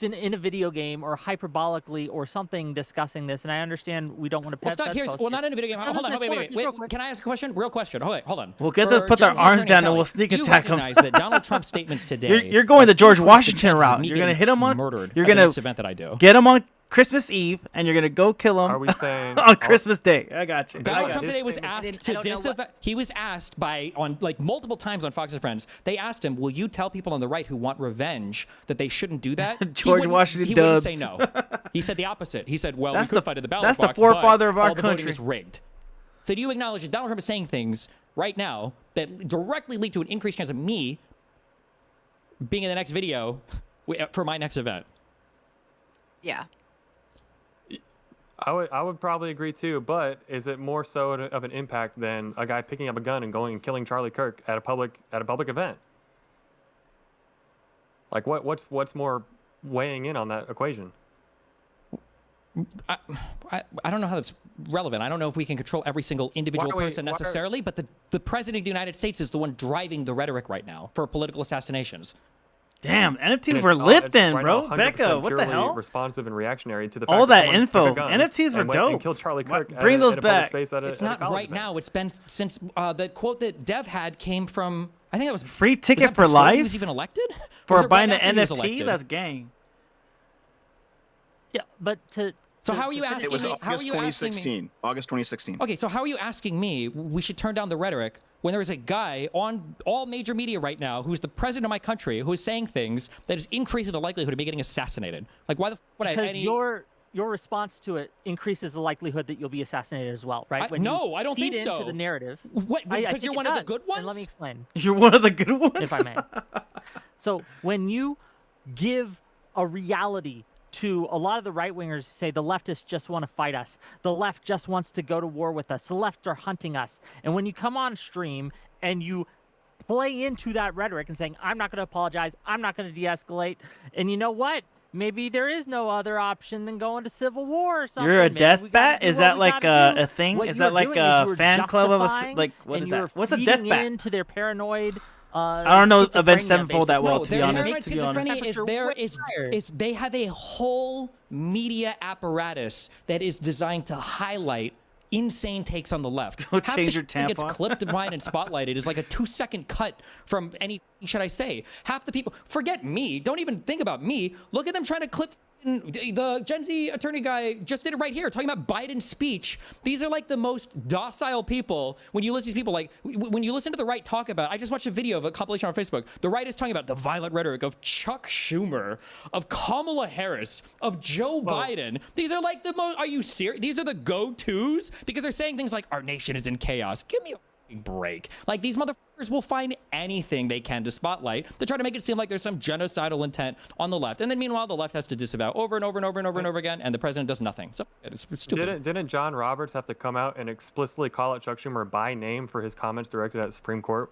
Speaker 13: in a video game or hyperbolically or something discussing this. And I understand we don't want to.
Speaker 7: Well, stop here. Well, not in a video game. Hold on. Wait. Can I ask a question? Real question. Hold on.
Speaker 1: We'll get them to put their arms down and we'll sneak attack them.
Speaker 7: Do you recognize that Donald Trump's statements today?
Speaker 1: You're going the George Washington route. You're gonna hit him on.
Speaker 7: Murdered.
Speaker 1: You're gonna
Speaker 7: event that I do.
Speaker 1: Get him on Christmas Eve, and you're gonna go kill him.
Speaker 10: Are we saying
Speaker 1: on Christmas Day? I got you.
Speaker 7: Donald Trump today was asked to disavow. He was asked on multiple times on Fox and Friends. They asked him, "Will you tell people on the right who want revenge that they shouldn't do that?"
Speaker 1: George Washington
Speaker 7: He
Speaker 1: dubs.
Speaker 7: wouldn't say no. He said the opposite. He said, "Well,
Speaker 1: That's
Speaker 7: we could fight at the ballot
Speaker 1: that's
Speaker 7: box,
Speaker 1: the forefather of
Speaker 7: but
Speaker 1: our
Speaker 7: all the voting
Speaker 1: country.
Speaker 7: is rigged." So do you acknowledge that Donald Trump is saying things right now that directly lead to an increased chance of me being in the next video for my next event?
Speaker 11: Yeah.
Speaker 10: I would probably agree too, but is it more so of an impact than a guy picking up a gun and going and killing Charlie Kirk at a public event? Like what's more weighing in on that equation?
Speaker 7: I don't know how that's relevant. I don't know if we can control every single individual person necessarily, but the president of the United States is the one driving the rhetoric right now for political assassinations.
Speaker 1: Damn, NFTs were lit then, bro. Becca, what the hell?
Speaker 10: Responsive and reactionary to the
Speaker 1: all
Speaker 10: fact
Speaker 1: that info.
Speaker 10: gun
Speaker 1: NFTs were
Speaker 10: and
Speaker 1: dope.
Speaker 10: And killed Charlie Kirk.
Speaker 1: Bring those back.
Speaker 7: It's not right now. It's been since the quote that Dev had came from. I think that was
Speaker 1: free ticket for
Speaker 7: before
Speaker 1: life.
Speaker 7: He was even elected
Speaker 1: For buying an NFT. That's gang.
Speaker 13: Yeah, but
Speaker 7: So how are you asking
Speaker 9: It was
Speaker 7: me? How are
Speaker 9: August
Speaker 7: you asking
Speaker 9: 2016.
Speaker 7: me?
Speaker 9: August 2016.
Speaker 7: Okay, so how are you asking me we should turn down the rhetoric when there is a guy on all major media right now who's the president of my country who is saying things that is increasing the likelihood of me getting assassinated? Like, why the f would I have
Speaker 13: Because
Speaker 7: any...
Speaker 13: your response to it increases the likelihood that you'll be assassinated as well, right?
Speaker 7: No, I don't
Speaker 13: feed
Speaker 7: think so.
Speaker 13: into the narrative.
Speaker 7: What?
Speaker 13: I
Speaker 7: Because
Speaker 13: think
Speaker 7: you're
Speaker 13: it
Speaker 7: one of the
Speaker 13: does,
Speaker 7: good ones?
Speaker 13: And let me explain.
Speaker 1: You're one of the good ones?
Speaker 13: If I may. So when you give a reality to a lot of the right-wingers say the leftists just want to fight us. The left just wants to go to war with us. The left are hunting us. And when you come on stream and you play into that rhetoric and saying, I'm not going to apologize, I'm not going to de-escalate, and you know what? Maybe there is no other option than going to civil war or something.
Speaker 1: You're a
Speaker 13: Maybe
Speaker 1: death
Speaker 13: we gotta
Speaker 1: bat?
Speaker 13: do
Speaker 1: Is
Speaker 13: what
Speaker 1: that
Speaker 13: we
Speaker 1: like
Speaker 13: gotta do.
Speaker 1: a thing?
Speaker 13: What
Speaker 1: Is
Speaker 13: you're
Speaker 1: that like
Speaker 13: doing is
Speaker 1: a
Speaker 13: you're
Speaker 1: fan club of a
Speaker 13: justifying
Speaker 1: like what
Speaker 13: and
Speaker 1: is
Speaker 13: you're
Speaker 1: that? What's a death
Speaker 13: feeding
Speaker 1: bat?
Speaker 13: into their paranoid
Speaker 1: I don't know Avenged
Speaker 13: schizophrenia,
Speaker 1: Sevenfold that well,
Speaker 13: basically.
Speaker 1: to be
Speaker 7: their
Speaker 1: honest.
Speaker 7: paranoid schizophrenia is they have a whole media apparatus that is designed to highlight insane takes on the left.
Speaker 1: Go
Speaker 7: Half
Speaker 1: change
Speaker 7: the
Speaker 1: your
Speaker 7: shit that gets
Speaker 1: tampon.
Speaker 7: clipped and wide and spotlighted is like a 2-second cut from any, should I say. Half the people, forget me, don't even think about me. Look at them trying to clip the Gen Z attorney guy just did it right here, talking about Biden's speech. These are like the most docile people. When you listen to these people, like when you listen to the right talk about, I just watched a video of a compilation on Facebook. The right is talking about the violent rhetoric of Chuck Schumer, of Kamala Harris, of Joe Biden. These are like the most, are you serious? These are the go-tos because they're saying things like our nation is in chaos. Give me a break. Like, these motherfuckers will find anything they can to spotlight to try to make it seem like there's some genocidal intent on the left. And then meanwhile, the left has to disavow over and over and over and over and over again, and the president does nothing. So it's stupid.
Speaker 10: Didn't John Roberts have to come out and explicitly call out Chuck Schumer by name for his comments directed at the Supreme Court?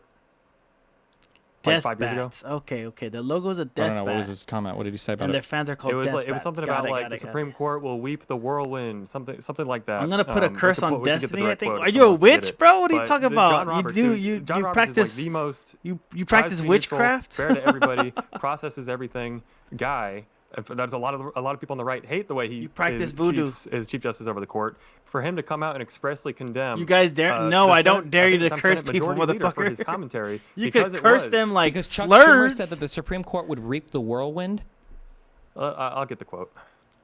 Speaker 1: Death
Speaker 10: 5 years ago.
Speaker 1: bats. Okay. The logo's a
Speaker 7: I
Speaker 1: death
Speaker 7: don't know. What
Speaker 1: bat.
Speaker 7: was his comment? What did he say about
Speaker 1: And
Speaker 7: it?
Speaker 1: their fans are called
Speaker 10: It was
Speaker 1: death
Speaker 10: like it was
Speaker 1: bats.
Speaker 10: something
Speaker 1: Got
Speaker 10: about
Speaker 1: it,
Speaker 10: like
Speaker 1: got
Speaker 10: the
Speaker 1: it, got it.
Speaker 10: Supreme Court will weep the whirlwind, something like that.
Speaker 1: I'm gonna put a curse on
Speaker 10: we can get the
Speaker 1: Destiny. I
Speaker 10: direct
Speaker 1: think.
Speaker 10: quote
Speaker 1: Are
Speaker 10: if
Speaker 1: you a
Speaker 10: someone wants to get
Speaker 1: witch,
Speaker 10: it.
Speaker 1: bro? What are you
Speaker 10: But
Speaker 1: talking
Speaker 10: the John
Speaker 1: about?
Speaker 10: Roberts,
Speaker 1: You do
Speaker 10: dude,
Speaker 1: you
Speaker 10: John
Speaker 1: you
Speaker 10: Roberts
Speaker 1: practice
Speaker 10: is like the most
Speaker 1: you
Speaker 10: tries
Speaker 1: practice
Speaker 10: to be neutral,
Speaker 1: witchcraft?
Speaker 10: fair to everybody, processes everything guy. There's a lot of people on the right hate the way he
Speaker 1: practice
Speaker 10: is
Speaker 1: voodoo.
Speaker 10: Chief Justice over the court. For him to come out and expressly condemn,
Speaker 1: You guys dare? No,
Speaker 10: the
Speaker 1: I don't
Speaker 10: Senate-
Speaker 1: dare you
Speaker 10: think
Speaker 1: to
Speaker 10: it's
Speaker 1: curse
Speaker 10: Senate
Speaker 1: people,
Speaker 10: Majority Leader for
Speaker 1: motherfucker.
Speaker 10: his commentary.
Speaker 1: You
Speaker 10: because
Speaker 1: could
Speaker 10: it
Speaker 1: curse
Speaker 10: was-
Speaker 1: them like
Speaker 7: because Chuck
Speaker 1: slurs.
Speaker 7: Schumer said that the Supreme Court would reap the whirlwind.
Speaker 10: I'll get the quote.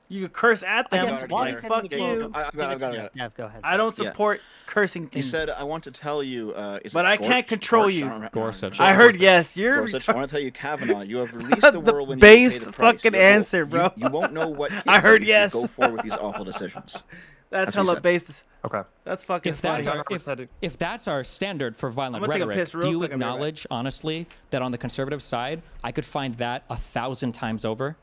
Speaker 1: You could curse at them.
Speaker 9: guess
Speaker 1: Like
Speaker 9: while
Speaker 1: fuck
Speaker 9: he's getting
Speaker 1: you.
Speaker 9: the quote- I've got it.
Speaker 13: Jeff, go ahead.
Speaker 1: I don't
Speaker 9: Yeah.
Speaker 1: support cursing
Speaker 9: He
Speaker 1: things.
Speaker 9: said, "I want to tell you." Is
Speaker 1: But
Speaker 9: it
Speaker 1: I can't
Speaker 9: Gorsuch?
Speaker 1: control
Speaker 9: Gorsuch?
Speaker 1: you.
Speaker 9: I don't remember.
Speaker 7: Gorsuch.
Speaker 1: I heard yes. You're
Speaker 9: Gorsuch. I want to tell you, Kavanaugh. You have released
Speaker 1: The
Speaker 9: the whirlwind.
Speaker 1: based
Speaker 9: you will pay the price.
Speaker 1: fucking
Speaker 9: You won't-
Speaker 1: answer, bro.
Speaker 9: You won't know what.
Speaker 1: I heard
Speaker 9: if you
Speaker 1: yes.
Speaker 9: Go forward with these awful decisions.
Speaker 1: That's
Speaker 9: what he
Speaker 1: hella
Speaker 9: said.
Speaker 1: based.
Speaker 10: Okay.
Speaker 1: That's fucking
Speaker 7: If that's
Speaker 1: funny.
Speaker 7: our if that's our standard for violent
Speaker 1: I'm gonna take a
Speaker 7: rhetoric,
Speaker 1: piss real
Speaker 7: do you
Speaker 1: quick, I'll be right back.
Speaker 7: acknowledge honestly that on the conservative side, I could find that 1,000 times over?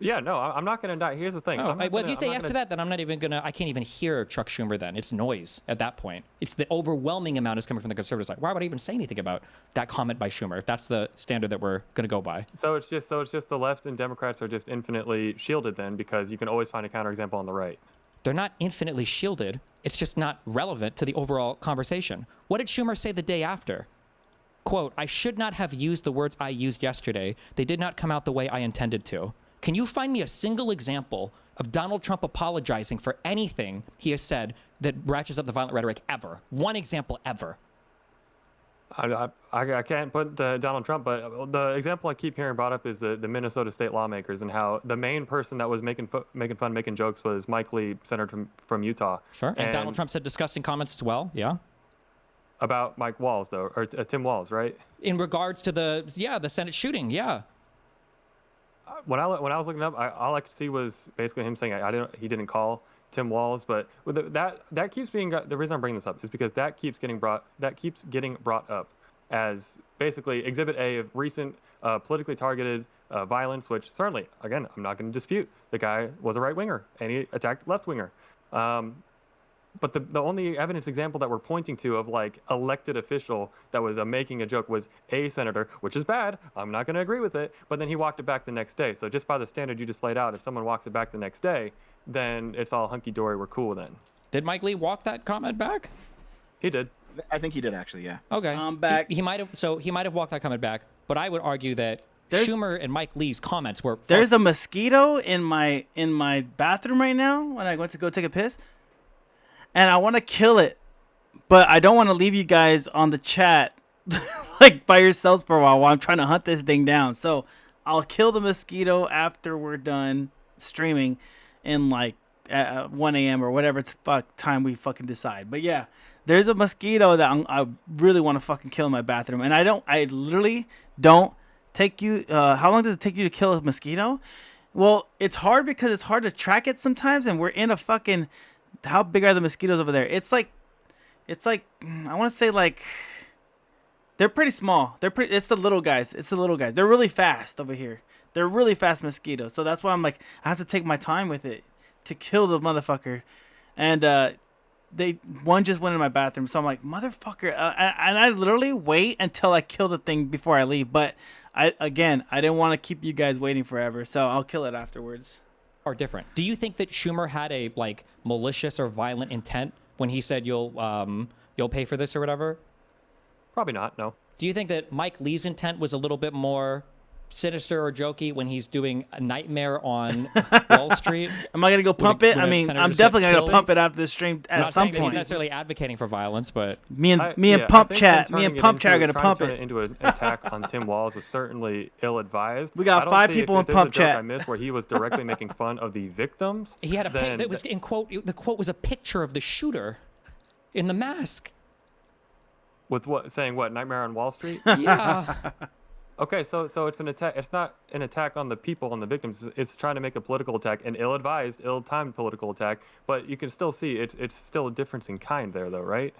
Speaker 10: Yeah, no, I'm not going to die. Here's the thing.
Speaker 7: Oh,
Speaker 10: I'm not
Speaker 7: well, if
Speaker 10: gonna-
Speaker 7: you say
Speaker 10: I'm not
Speaker 7: yes to
Speaker 10: gonna-
Speaker 7: that, then I'm not even gonna. I can't even hear Chuck Schumer. Then it's noise at that point. It's the overwhelming amount is coming from the conservative side. Why would I even say anything about that comment by Schumer if that's the standard that we're gonna go by?
Speaker 10: So it's just the left and Democrats are just infinitely shielded then because you can always find a counterexample on the right.
Speaker 7: They're not infinitely shielded. It's just not relevant to the overall conversation. What did Schumer say the day after? Quote, I should not have used the words I used yesterday. They did not come out the way I intended to. Can you find me a single example of Donald Trump apologizing for anything he has said that ratchets up the violent rhetoric ever? One example ever.
Speaker 10: I can't put Donald Trump, but the example I keep hearing brought up is the Minnesota state lawmakers and how the main person that was making jokes was Mike Lee, senator from Utah.
Speaker 7: Sure. And Donald Trump said disgusting comments as well. Yeah.
Speaker 10: About Mike Walls, though, or Tim Walls, right?
Speaker 7: In regards to the Senate shooting, yeah.
Speaker 10: When I was looking up, all I could see was basically him saying he didn't call Tim Walls, but with that keeps being the reason I'm bringing this up is because that keeps getting brought up as basically Exhibit A of recent politically targeted violence, which certainly, again, I'm not going to dispute. The guy was a right winger and he attacked left winger. But the only evidence example that we're pointing to of like elected official that was making a joke was a senator, which is bad. I'm not going to agree with it. But then he walked it back the next day. So just by the standard you just laid out, if someone walks it back the next day, then it's all hunky dory. We're cool then.
Speaker 7: Did Mike Lee walk that comment back?
Speaker 10: He did.
Speaker 9: I think he did actually. Yeah.
Speaker 7: Okay.
Speaker 1: I'm back.
Speaker 7: He might have walked that comment back, but I would argue that Schumer and Mike Lee's comments were.
Speaker 1: There's a mosquito in my bathroom right now when I went to go take a piss, and I want to kill it, but I don't want to leave you guys on the chat like by yourselves for a while I'm trying to hunt this thing down. So I'll kill the mosquito after we're done streaming in like at 1 a.m. or whatever time we fucking decide. But yeah, there's a mosquito that I really want to fucking kill in my bathroom, and I literally don't take you. How long does it take you to kill a mosquito? Well, it's hard because it's hard to track it sometimes, and we're in a fucking. How big are the mosquitoes over there? It's like I want to say like. They're pretty small. It's the little guys. They're really fast over here. They're really fast mosquitoes. So that's why I'm like, I have to take my time with it to kill the motherfucker. And one just went in my bathroom. So I'm like, motherfucker. And I literally wait until I kill the thing before I leave. But I didn't want to keep you guys waiting forever. So I'll kill it afterwards.
Speaker 7: Are different. Do you think that Schumer had a like malicious or violent intent when he said you'll pay for this or whatever?
Speaker 10: Probably not, no.
Speaker 7: Do you think that Mike Lee's intent was a little bit more sinister or jokey when he's doing a Nightmare on Wall Street?
Speaker 1: Am I going to go pump it? I mean, I'm definitely going to go pump it after the stream at some point.
Speaker 7: I'm not necessarily advocating for violence, but...
Speaker 1: Me and Pump Chat are going to pump
Speaker 10: it.
Speaker 1: it.
Speaker 10: Into an attack on Tim Walls was certainly ill-advised.
Speaker 1: We got 5 people in Pump Chat.
Speaker 10: I missed where he was directly making fun of the victims.
Speaker 7: He had that was in quote. The quote was a picture of the shooter in the mask.
Speaker 10: With what? Saying what? Nightmare on Wall Street?
Speaker 7: Yeah.
Speaker 10: Okay, so it's an attack. It's not an attack on the people, on the victims. It's trying to make a political attack, an ill-advised, ill-timed political attack. But you can still see it's still a difference in kind there, though, right?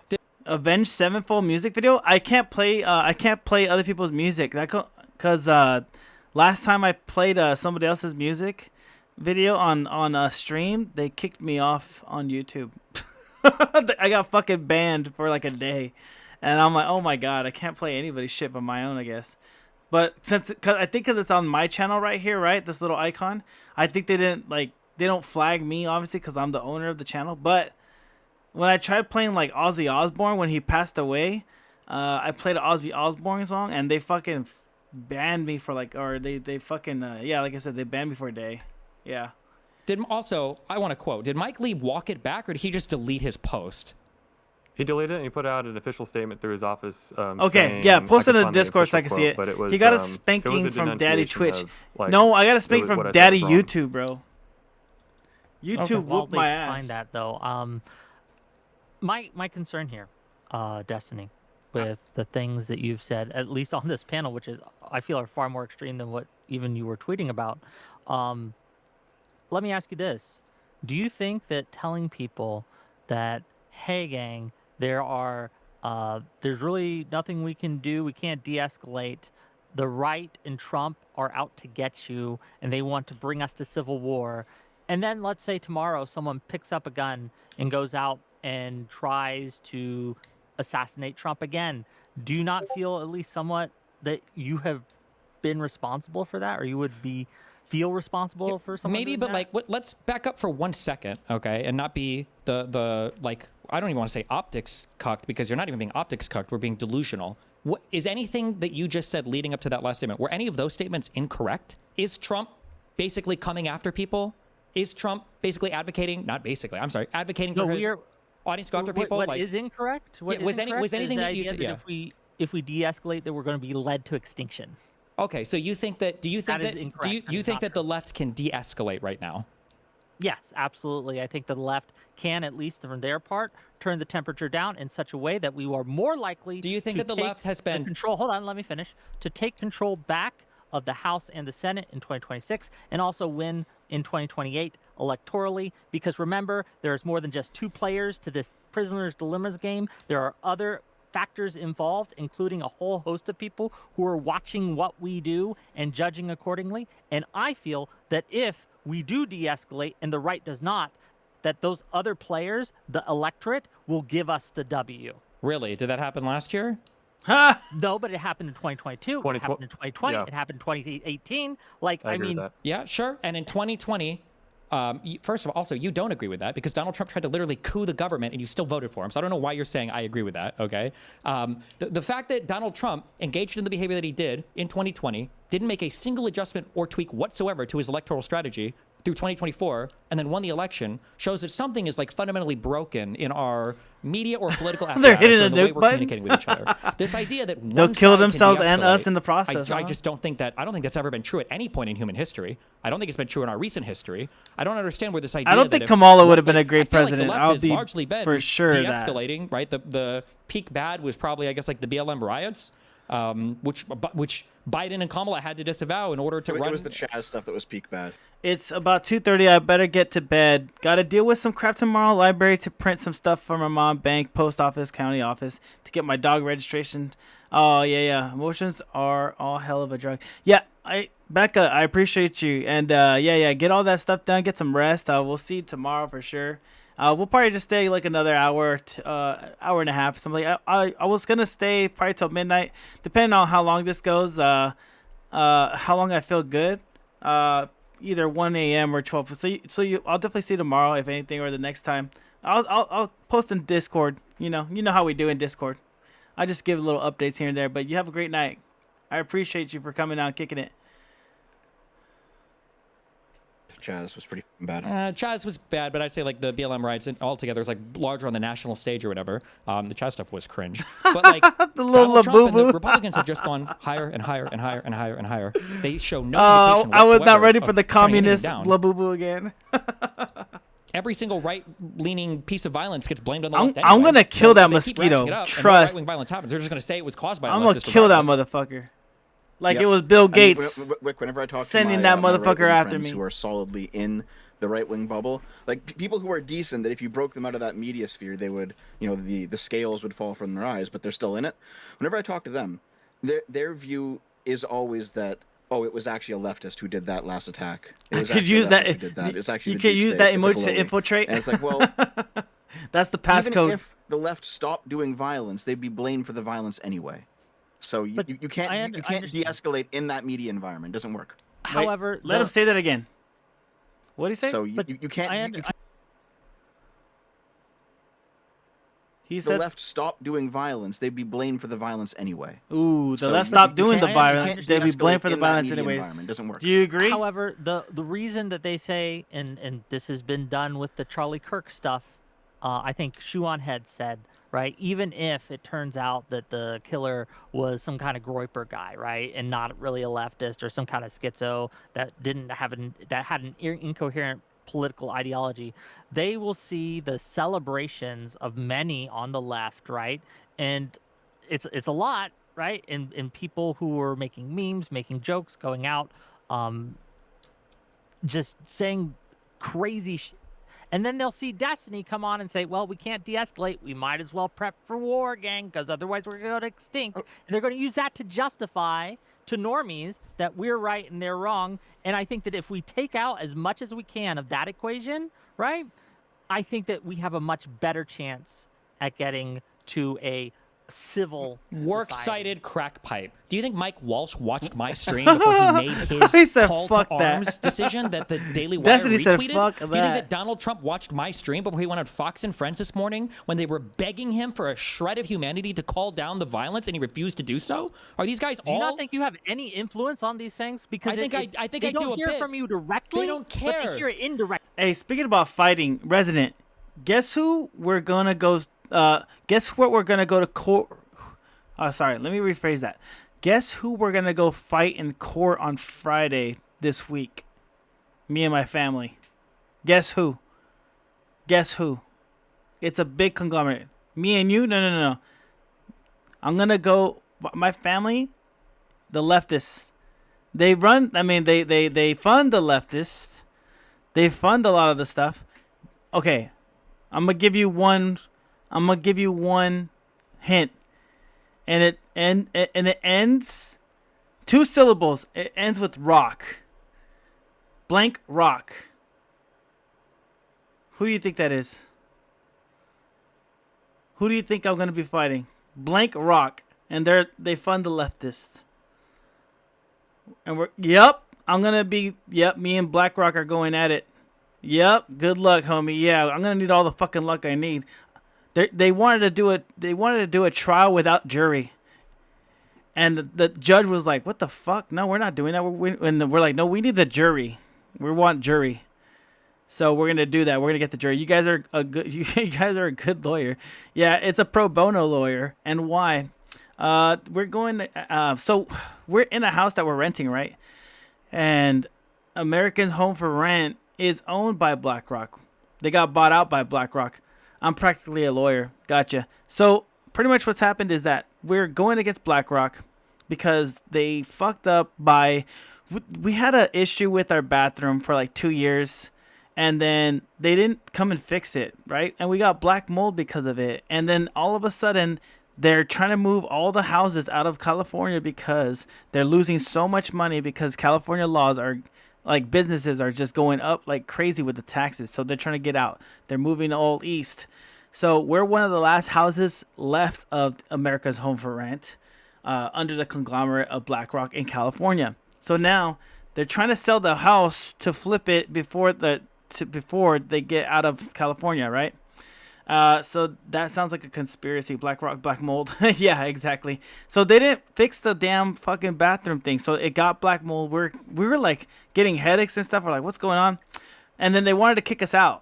Speaker 1: Avenged Sevenfold music video. I can't play other people's music. Because last time I played somebody else's music video on a stream, they kicked me off on YouTube. I got fucking banned for like a day. And I'm like, oh my god, I can't play anybody's shit but my own, I guess. But I think because it's on my channel right here, right, this little icon, I think they don't flag me obviously because I'm the owner of the channel. But when I tried playing like Ozzy Osbourne when he passed away, I played an Ozzy Osbourne song and they fucking banned me for like, or they fucking yeah, like I said, they banned me for a day. Yeah.
Speaker 7: I want to quote, did Mike Lee walk it back or did he just delete his post?
Speaker 10: He deleted it and he put out an official statement through his office.
Speaker 1: Okay, yeah, post it in the Discord so I can see it.
Speaker 10: But it was,
Speaker 1: he got a spanking from Daddy Twitch.
Speaker 10: Like,
Speaker 1: no, I got a spanking from Daddy
Speaker 10: wrong.
Speaker 1: YouTube, bro. YouTube whooped my ass.
Speaker 13: Find that though. My concern here, Destiny, with the things that you've said, at least on this panel, which is I feel are far more extreme than what even you were tweeting about. Let me ask you this: do you think that telling people that, hey, gang, there's really nothing we can do, we can't de-escalate, the right and Trump are out to get you, and they want to bring us to civil war, and then let's say tomorrow someone picks up a gun and goes out and tries to assassinate Trump again, do you not feel at least somewhat that you have been responsible for that, or you would feel responsible for something?
Speaker 7: Maybe, but like, let's back up for 1 second, okay, and not be the like, I don't even want to say optics cucked, because you're not even being optics cucked. We're being delusional. What is anything that you just said leading up to that last statement? Were any of those statements incorrect? Is Trump basically coming after people? Is Trump basically advocating? Not basically. I'm sorry, advocating for his audience to go after people.
Speaker 13: What
Speaker 7: like,
Speaker 13: is incorrect? What
Speaker 7: was
Speaker 13: is incorrect
Speaker 7: was anything
Speaker 13: is
Speaker 7: that you
Speaker 13: idea
Speaker 7: said?
Speaker 13: that
Speaker 7: Yeah.
Speaker 13: if we de-escalate, that we're going to be led to extinction.
Speaker 7: Okay, so you think that? Do you think
Speaker 13: That is
Speaker 7: that?
Speaker 13: incorrect.
Speaker 7: Do you,
Speaker 13: That
Speaker 7: you
Speaker 13: is
Speaker 7: think
Speaker 13: not
Speaker 7: that the left can de-escalate right now?
Speaker 13: Yes, absolutely. I think the left can, at least from their part, turn the temperature down in such a way that we are more likely.
Speaker 7: Do you think
Speaker 13: to
Speaker 7: that the
Speaker 13: take
Speaker 7: left has been
Speaker 13: control? Hold on, let me finish. To take control back of the House and the Senate in 2026, and also win in 2028 electorally. Because remember, there's more than just two players to this prisoner's dilemmas game. There are other factors involved, including a whole host of people who are watching what we do and judging accordingly. And I feel that if we do de-escalate and the right does not, that those other players, the electorate, will give us the W.
Speaker 7: Really? Did that happen last year?
Speaker 13: No, but it happened in 2022. It happened in 2020.
Speaker 7: Yeah.
Speaker 13: It happened in 2018. Like, I mean,
Speaker 7: Yeah, sure. And in 2020, first of all, also, you don't agree with that because Donald Trump tried to literally coup the government and you still voted for him. So I don't know why you're saying I agree with that, okay? The fact that Donald Trump engaged in the behavior that he did in 2020, didn't make a single adjustment or tweak whatsoever to his electoral strategy through 2024, and then won the election, shows that something is like fundamentally broken in our media or political
Speaker 1: They're
Speaker 7: apparatus
Speaker 1: hitting
Speaker 7: or
Speaker 1: the
Speaker 7: the way
Speaker 1: nuke
Speaker 7: we're
Speaker 1: button.
Speaker 7: communicating with each other. This idea that
Speaker 1: They'll
Speaker 7: one
Speaker 1: kill
Speaker 7: side can
Speaker 1: themselves and us
Speaker 7: de-escalate,
Speaker 1: in the process,
Speaker 7: I
Speaker 1: huh?
Speaker 7: just don't think that's ever been true at any point in human history. I don't think it's been true in our recent history. I don't understand where this idea.
Speaker 1: I don't
Speaker 7: that
Speaker 1: think
Speaker 7: if-
Speaker 1: Kamala would have been a
Speaker 7: I
Speaker 1: great
Speaker 7: feel like the
Speaker 1: president.
Speaker 7: left
Speaker 1: I'll
Speaker 7: has
Speaker 1: be
Speaker 7: largely been
Speaker 1: for sure that.
Speaker 7: de-escalating, right? The peak bad was probably, I guess, like the BLM riots, which Biden and Kamala had to disavow in order to run.
Speaker 9: It was the Chaz stuff that was peak bad.
Speaker 1: It's about 2:30. I better get to bed. Got to deal with some crap tomorrow. Library to print some stuff for my mom. Bank, post office, county office to get my dog registration. Oh yeah. Emotions are all hell of a drug. Yeah, Becca, I appreciate you. And yeah. Get all that stuff done. Get some rest. We'll see you tomorrow for sure. We'll probably just stay like another hour, hour and a half, something. I was gonna stay probably till midnight, depending on how long this goes. How long I feel good. Either 1 a.m. or 12. I'll definitely see you tomorrow, if anything, or the next time. I'll post in Discord. You know how we do in Discord. I just give little updates here and there. But you have a great night. I appreciate you for coming out and kicking it.
Speaker 9: Chaz was pretty bad.
Speaker 7: Chaz was bad, but I'd say like the BLM riots and altogether is like larger on the national stage or whatever. The Chaz stuff was cringe. But like
Speaker 1: the little
Speaker 7: Donald Trump and the
Speaker 1: Labubu.
Speaker 7: Republicans have just gone higher and higher and higher and higher and higher. They show no indication
Speaker 1: I was not
Speaker 7: whatsoever
Speaker 1: ready for
Speaker 7: of
Speaker 1: the
Speaker 7: turning anything
Speaker 1: communist
Speaker 7: down.
Speaker 1: Labubu again.
Speaker 7: Every single right-leaning piece of violence gets blamed on the
Speaker 1: I'm-
Speaker 7: left anyway.
Speaker 1: I'm gonna kill
Speaker 7: So
Speaker 1: that
Speaker 7: if they keep
Speaker 1: mosquito.
Speaker 7: ratcheting it up, and more
Speaker 1: Trust.
Speaker 7: right-wing violence happens. They're just going to say it was caused by
Speaker 1: I'm gonna
Speaker 7: leftists
Speaker 1: kill that
Speaker 7: regardless.
Speaker 1: motherfucker. Like
Speaker 9: Yep.
Speaker 1: it was Bill
Speaker 9: I mean,
Speaker 1: Gates
Speaker 9: whenever I talk
Speaker 1: sending
Speaker 9: to
Speaker 1: that
Speaker 9: my
Speaker 1: motherfucker
Speaker 9: right-wing
Speaker 1: after
Speaker 9: friends
Speaker 1: me.
Speaker 9: who are solidly in the right-wing bubble, like people who are decent, that if you broke them out of that media sphere, they would, the scales would fall from their eyes, but they're still in it. Whenever I talk to them, their view is always that, oh, it was actually a leftist who did that last attack. It was
Speaker 1: could
Speaker 9: actually
Speaker 1: use
Speaker 9: a
Speaker 1: that.
Speaker 9: leftist who did that. It's actually
Speaker 1: You
Speaker 9: the
Speaker 1: could
Speaker 9: deep
Speaker 1: use
Speaker 9: state.
Speaker 1: that
Speaker 9: It's a
Speaker 1: emoji to
Speaker 9: glowy.
Speaker 1: infiltrate.
Speaker 9: And it's like, well,
Speaker 1: that's the
Speaker 9: even
Speaker 1: passcode.
Speaker 9: if the left stopped doing violence, they'd be blamed for the violence anyway. So you can't de-escalate in that media environment. It doesn't work.
Speaker 13: However,
Speaker 1: let him say that again. What did he say?
Speaker 9: So you can't.
Speaker 1: He
Speaker 9: the
Speaker 1: said
Speaker 9: left stopped doing violence, they'd be blamed for the violence anyway.
Speaker 1: Ooh, the
Speaker 9: So
Speaker 1: left
Speaker 9: you
Speaker 1: stopped
Speaker 9: can't-
Speaker 1: doing the
Speaker 9: you
Speaker 1: violence.
Speaker 9: can't
Speaker 1: They'd be blamed
Speaker 9: de-escalate
Speaker 1: for the
Speaker 9: in that
Speaker 1: violence
Speaker 9: media
Speaker 1: anyways.
Speaker 9: environment. It doesn't work.
Speaker 1: Do you agree?
Speaker 13: However, the reason that they say, and this has been done with the Charlie Kirk stuff, I think Shuan had said, right? Even if it turns out that the killer was some kind of Groyper guy, right, and not really a leftist or some kind of schizo that had an incoherent political ideology, they will see the celebrations of many on the left, right? And it's a lot, right? And people who are making memes, making jokes, going out, just saying crazy shit. And then they'll see Destiny come on and say, well, we can't de-escalate. We might as well prep for war, gang, because otherwise we're going to go extinct. And they're going to use that to justify to normies that we're right and they're wrong. And I think that if we take out as much as we can of that equation, right, I think that we have a much better chance at getting to a civil
Speaker 7: Works-cited crack pipe. Do you think Mike Walsh watched my stream before he made his
Speaker 1: He said,
Speaker 7: call
Speaker 1: "Fuck
Speaker 7: to
Speaker 1: that."
Speaker 7: arms decision that the Daily Wire
Speaker 1: Destiny
Speaker 7: retweeted?
Speaker 1: said, "Fuck
Speaker 7: Do you
Speaker 1: that."
Speaker 7: think that Donald Trump watched my stream before he went on Fox and Friends this morning when they were begging him for a shred of humanity to call down the violence and he refused to do so? Are these guys
Speaker 13: Do you not think you have any influence on these things? Because
Speaker 7: I think I
Speaker 13: they
Speaker 7: do
Speaker 13: don't
Speaker 7: a
Speaker 13: hear
Speaker 7: bit.
Speaker 13: from you directly.
Speaker 7: They don't
Speaker 13: But
Speaker 7: care.
Speaker 13: they hear it indirectly.
Speaker 1: Hey, speaking about fighting, Resident, guess who we're gonna go? Guess what we're gonna go to court? Oh, sorry. Let me rephrase that. Guess who we're gonna go fight in court on Friday this week? Me and my family. Guess who? Guess who? It's a big conglomerate. Me and you? No. I'm gonna go. My family, the leftists. They run. I mean, they fund the leftists. They fund a lot of the stuff. Okay, I'm gonna give you one hint, and it ends 2 syllables. It ends with rock. Blank rock. Who do you think that is? Who do you think I'm gonna be fighting? Blank rock, and they fund the leftists. And I'm gonna be me and BlackRock are going at it. Yep, good luck, homie. Yeah, I'm gonna need all the fucking luck I need. They wanted to do it. They wanted to do a trial without jury, and the judge was like, "What the fuck? No, we're not doing that." And we're like, "No, we need the jury. We want jury." So we're gonna do that. We're gonna get the jury. You guys are a good. You guys are a good lawyer. Yeah, it's a pro bono lawyer. And why? We're going to. So we're in a house that we're renting, right? And American Home for Rent is owned by BlackRock. They got bought out by BlackRock. I'm practically a lawyer. Gotcha. So pretty much what's happened is that we're going against BlackRock because they fucked up by. We had an issue with our bathroom for like 2 years. And then they didn't come and fix it, right? And we got black mold because of it. And then all of a sudden, they're trying to move all the houses out of California because they're losing so much money because California laws are, like, businesses are just going up like crazy with the taxes. So they're trying to get out. They're moving all east. So we're one of the last houses left of America's Home for Rent under the conglomerate of BlackRock in California. So now they're trying to sell the house to flip it before they get out of California, right? So that sounds like a conspiracy. BlackRock, black mold. Yeah, exactly. So they didn't fix the damn fucking bathroom thing. So it got black mold. We were like getting headaches and stuff. We're like, what's going on? And then they wanted to kick us out,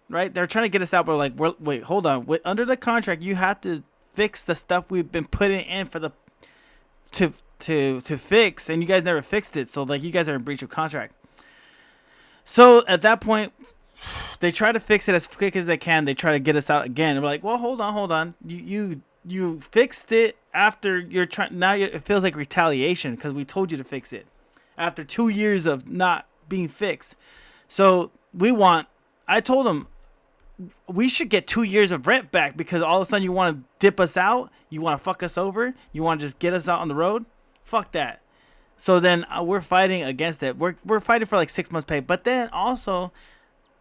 Speaker 1: right? They're trying to get us out. We're like, wait, hold on. Under the contract, you have to fix the stuff we've been putting in for the to fix, and you guys never fixed it. So like, you guys are in breach of contract. So at that point, they try to fix it as quick as they can. They try to get us out again. And we're like, well, hold on. You fixed it after you're trying. Now it feels like retaliation because we told you to fix it after 2 years of not being fixed. So I told them we should get 2 years of rent back because all of a sudden you want to dip us out. You want to fuck us over. You want to just get us out on the road. Fuck that. So then we're fighting against it. We're fighting for like 6 months pay. But then also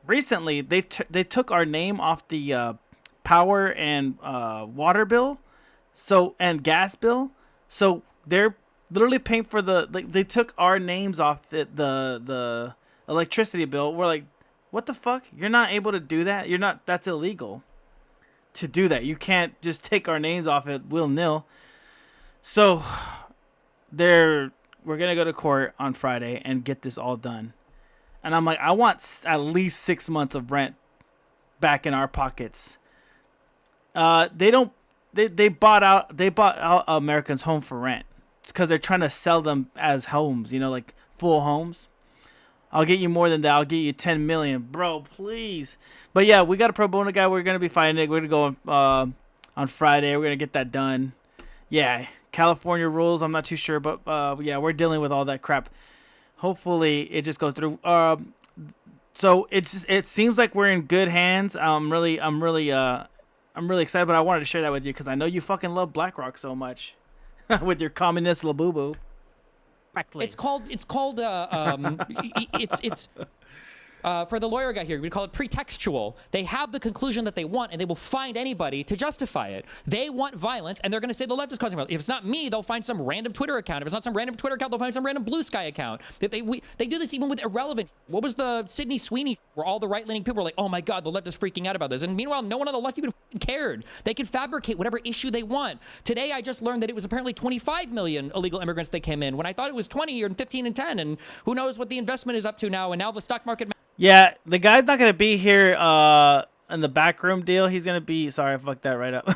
Speaker 1: recently they took our name off the power and water bill, and gas bill. So they're literally paying for they took our names off the electricity bill. We're like, what the fuck? You're not able to do that. That's illegal to do that. You can't just take our names off it will-nil. So we're gonna go to court on Friday and get this all done. And I'm like, I want at least 6 months of rent back in our pockets. They bought out Americans' home for rent. It's because they're trying to sell them as homes, like full homes. I'll get you more than that. I'll get you 10 million, bro. Please. But yeah, we got a pro bono guy. We're gonna be fighting it. We're gonna go on Friday. We're gonna get that done. Yeah, California rules. I'm not too sure, but yeah, we're dealing with all that crap. Hopefully, it just goes through. So it seems like we're in good hands. I'm really excited. But I wanted to share that with you because I know you fucking love BlackRock so much with your communist labubu.
Speaker 8: It's called for the lawyer guy here, we call it pretextual. They have the conclusion that they want, and they will find anybody to justify it. They want violence, and they're going to say the left is causing violence. If it's not me, they'll find some random Twitter account. If it's not some random Twitter account, they'll find some random Blue Sky account. They do this even with irrelevant. What was the Sydney Sweeney where all the right-leaning people were like, oh my God, the left is freaking out about this. And meanwhile, no one on the left even cared. They can fabricate whatever issue they want. Today, I just learned that it was apparently 25 million illegal immigrants that came in when I thought it was 20 or 15 and 10. And who knows what the investment is up to now. And now the stock market...
Speaker 1: Yeah, the guy's not going to be here in the backroom deal. He's going to be... Sorry, I fucked that right up.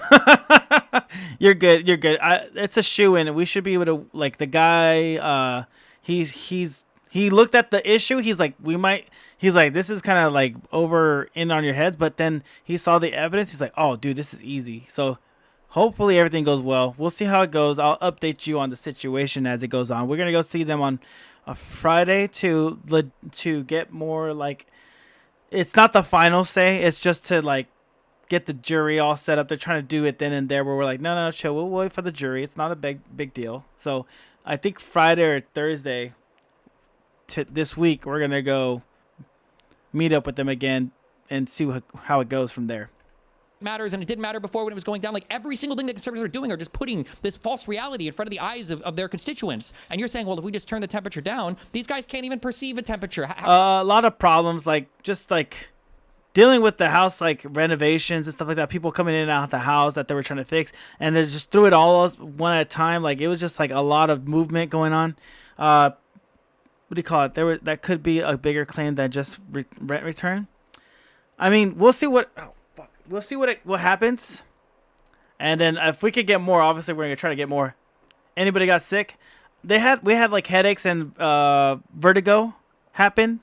Speaker 1: You're good. You're good. It's a shoo-in. We should be able to... Like, the guy, he looked at the issue. He's like, He's like, this is kind of like over in on your heads. But then he saw the evidence. He's like, oh, dude, this is easy. So hopefully everything goes well. We'll see how it goes. I'll update you on the situation as it goes on. We're going to go see them on a Friday to get more, like, it's not the final say. It's just to, like, get the jury all set up. They're trying to do it then and there where we're like, no, chill. We'll wait for the jury. It's not a big deal. So I think Friday or Thursday this week, we're going to go meet up with them again and see how it goes from there.
Speaker 8: Matters, and it didn't matter before when it was going down. Like, every single thing that conservatives are doing are just putting this false reality in front of the eyes of their constituents. And you're saying, well, if we just turn the temperature down, these guys can't even perceive a temperature.
Speaker 1: A lot of problems, like just like dealing with the house, like renovations and stuff like that. People coming in and out of the house that they were trying to fix, and they just threw it all one at a time. Like, it was just like a lot of movement going on. What do you call it? That could be a bigger claim than just rent return. I mean, we'll see what. We'll see what happens, and then if we could get more, obviously we're gonna try to get more. Anybody got sick? We had like headaches and vertigo happen,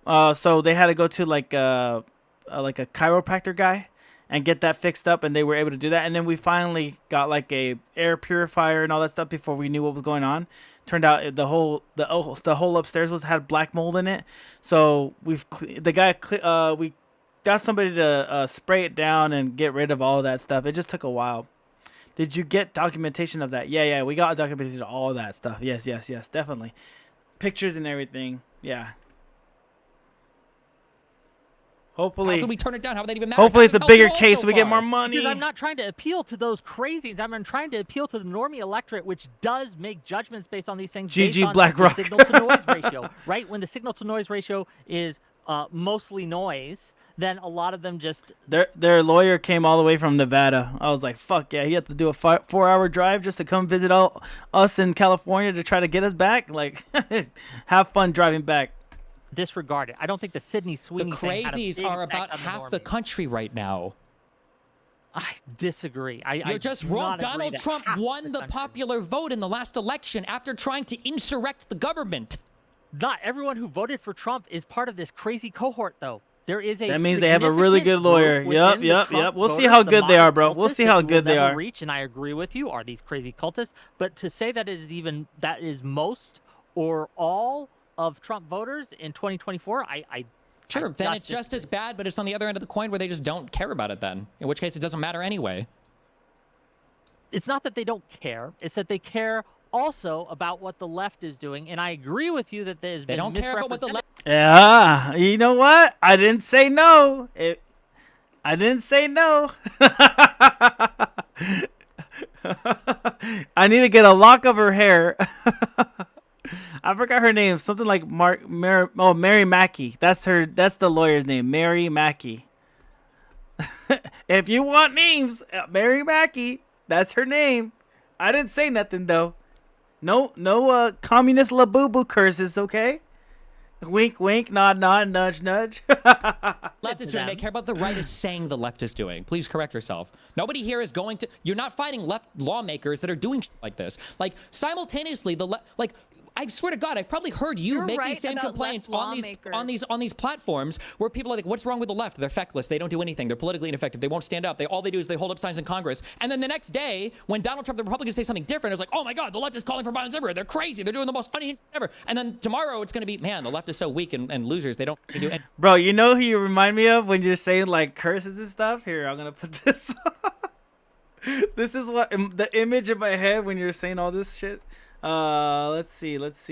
Speaker 1: so they had to go to like a chiropractor guy and get that fixed up, and they were able to do that. And then we finally got like a air purifier and all that stuff before we knew what was going on. Turned out the whole upstairs had black mold in it, so we got somebody to spray it down and get rid of all of that stuff. It just took a while. Did you get documentation of that? Yeah, we got documentation of all of that stuff. Yes, definitely. Pictures and everything. Yeah. Hopefully.
Speaker 8: How can we turn it down? How would that even matter?
Speaker 1: Hopefully it's a bigger case so we get more money.
Speaker 13: Because I'm not trying to appeal to those crazies. I'm trying to appeal to the normie electorate, which does make judgments based on these things.
Speaker 1: GG BlackRock.
Speaker 13: The signal-to-noise ratio, right? When the signal-to-noise ratio is mostly noise, then a lot of them just...
Speaker 1: Their lawyer came all the way from Nevada. I was like, fuck yeah, he had to do a 4-hour drive just to come visit us in California to try to get us back? Like, have fun driving back.
Speaker 13: Disregard it. I don't think the Sydney Sweeney
Speaker 8: The crazies are about half the country right now.
Speaker 13: I disagree.
Speaker 8: You're just wrong. Donald Trump won the popular vote in the last election after trying to insurrect the government.
Speaker 13: Not everyone who voted for Trump is part of this crazy cohort, though. There is
Speaker 1: that means they have a really good lawyer. Yep. We'll see how good they are, bro. We'll see how good they are.
Speaker 13: Reach, and I agree with you, are these crazy cultists. But to say that that is most or all of Trump voters in 2024,
Speaker 8: Sure, then it's just as bad, but it's on the other end of the coin where they just don't care about it then. In which case it doesn't matter anyway.
Speaker 13: It's not that they don't care. It's that they care also about what the left is doing. And I agree with you that there's been
Speaker 8: They don't care about what the left...
Speaker 1: Yeah, you know what? I didn't say no. I didn't say no. I need to get a lock of her hair. I forgot her name. Something like Mary Mackey. That's the lawyer's name, Mary Mackey. If you want names, Mary Mackey. That's her name. I didn't say nothing though. No communist labubu curses, okay? Wink, wink, nod, nod, nudge, nudge.
Speaker 7: Left is doing. They care about the right is saying the left is doing. Please correct yourself. Nobody here is going to. You're not fighting left lawmakers that are doing shit like this. Like simultaneously, I swear to God, I've probably heard you make these same complaints on these platforms where people are like, "What's wrong with the left? They're feckless. They don't do anything. They're politically ineffective. They won't stand up. All they do is they hold up signs in Congress." And then the next day, when Donald Trump, the Republicans, say something different, it's like, "Oh my God, the left is calling for violence everywhere. They're crazy. They're doing the most unhinged ever." And then tomorrow, it's going to be, "Man, the left is so weak and losers. They don't do anything."
Speaker 1: Bro, you know who you remind me of when you're saying like curses and stuff? Here, I'm gonna put this. This is what the image in my head when you're saying all this shit. Let's see. This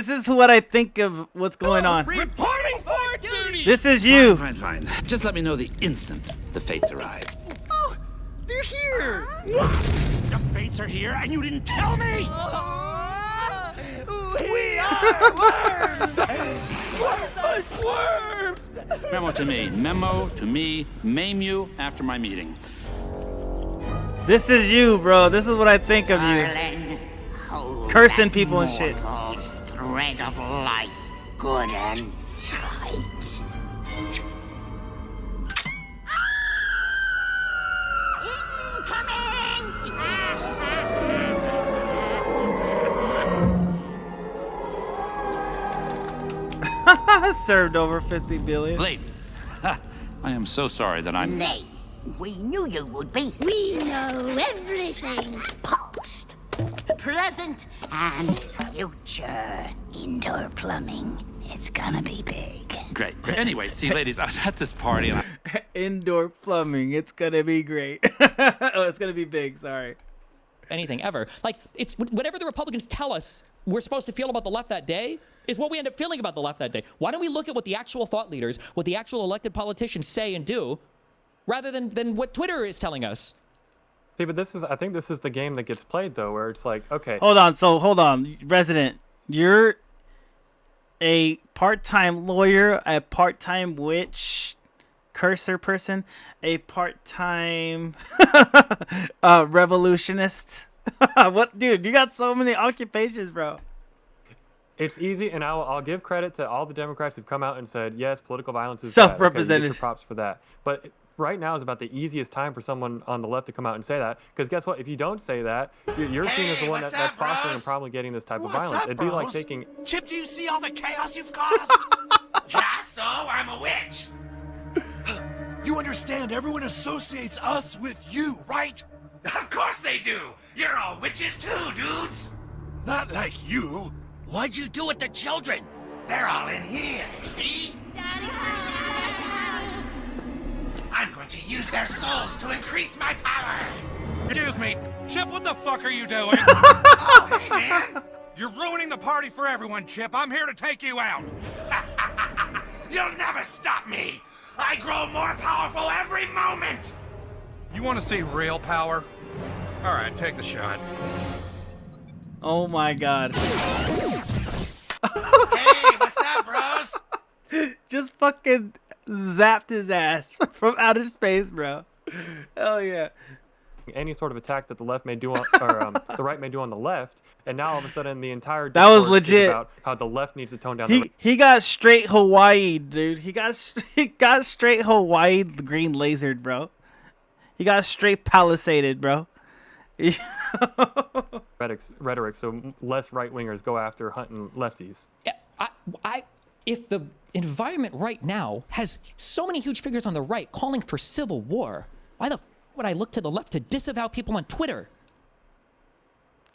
Speaker 1: is what I think of what's going on.
Speaker 14: Reporting for duty!
Speaker 1: This is you.
Speaker 14: Fine. Just let me know the instant the fates arrive. Oh, they're here! What? The fates are here and you didn't tell me? We are worms! Worthless worms! Memo to me, maim you after my meeting.
Speaker 1: This is you, bro. This is what I think of you. Cursing people and shit.
Speaker 16: Thread of life, good and tight.
Speaker 1: Served over 50 billion.
Speaker 14: Ladies, I am so sorry that I'm
Speaker 16: late. We knew you would be. We know everything. Past, present, and future. Indoor plumbing. It's gonna be big.
Speaker 14: great. Anyway, see, ladies, I was at this party and
Speaker 1: Indoor plumbing. It's gonna be great. Oh, it's gonna be big. Sorry.
Speaker 7: Anything ever. Like, it's whatever the Republicans tell us we're supposed to feel about the left that day is what we end up feeling about the left that day. Why don't we look at what the actual thought leaders, what the actual elected politicians say and do, rather than what Twitter is telling us?
Speaker 10: See, but I think this is the game that gets played, though, where it's like, okay.
Speaker 1: Hold on. Resident, you're a part-time lawyer, a part-time witch, cursor person, a part-time revolutionist. What, dude? You got so many occupations, bro.
Speaker 10: It's easy, and I'll give credit to all the Democrats who've come out and said, yes, political violence is
Speaker 1: self-represented.
Speaker 10: Bad. Okay, you get your props for that. But right now is about the easiest time for someone on the left to come out and say that. Because guess what? If you don't say that, you're seen as the one that's fostering and probably getting this type of violence. It'd be like taking...
Speaker 14: Chip, do you see all the chaos you've caused? Yeah, so I'm a witch. You understand, everyone associates us with you, right? Of course they do. You're all witches too, dudes. Not like you. What'd you do with the children? They're all in here, see? I'm going to use their souls to increase my power.
Speaker 17: Excuse me, Chip, what the fuck are you doing?
Speaker 14: Oh, hey, man.
Speaker 17: You're ruining the party for everyone, Chip. I'm here to take you out.
Speaker 14: You'll never stop me. I grow more powerful every moment.
Speaker 17: You want to see real power? All right, take the shot.
Speaker 1: Oh my god.
Speaker 14: Hey, what's up, bros?
Speaker 1: Just fucking zapped his ass from outer space, bro. Hell yeah.
Speaker 10: Any sort of attack that the left may do on, or the right may do on the left, and now all of a sudden the entire
Speaker 1: that was
Speaker 10: discourse is
Speaker 1: legit
Speaker 10: about how the left needs to tone down. the
Speaker 1: He got straight Hawaii, dude. He got straight Hawaii green lasered, bro. He got straight palisaded, bro.
Speaker 10: rhetoric, so less right wingers go after hunting lefties.
Speaker 7: If the environment right now has so many huge figures on the right calling for civil war, why the f would I look to the left to disavow people on Twitter?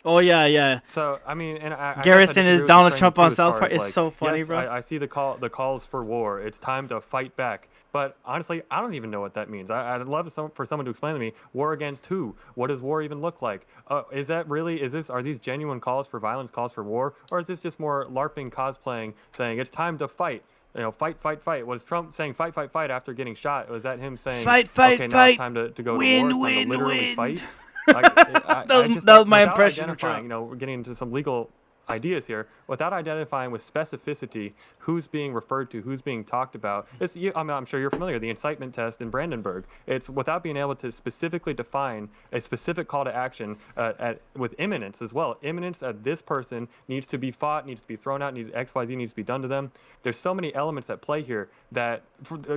Speaker 1: Oh yeah.
Speaker 10: So I mean, and
Speaker 1: Garrison is Donald Trump on South Park. It's so funny,
Speaker 10: yes,
Speaker 1: bro.
Speaker 10: I see the calls for war. It's time to fight back. But honestly, I don't even know what that means. I'd love for someone to explain to me, war against who? What does war even look like? Are these genuine calls for violence, calls for war? Or is this just more LARPing, cosplaying, saying it's time to fight? Fight, fight, fight. Was Trump saying fight, fight, fight after getting shot? Was that him saying,
Speaker 1: fight, fight,
Speaker 10: okay,
Speaker 1: fight,
Speaker 10: now it's time to go
Speaker 1: win,
Speaker 10: to war, it's time
Speaker 1: win,
Speaker 10: to literally
Speaker 1: win.
Speaker 10: fight?
Speaker 1: That was my impression of Trump.
Speaker 10: We're getting into some legal ideas here without identifying with specificity who's being referred to, who's being talked about. I'm sure you're familiar, the incitement test in Brandenburg. It's without being able to specifically define a specific call to action with imminence as well. Imminence that this person needs to be fought, needs to be thrown out, XYZ needs to be done to them. There's so many elements at play here that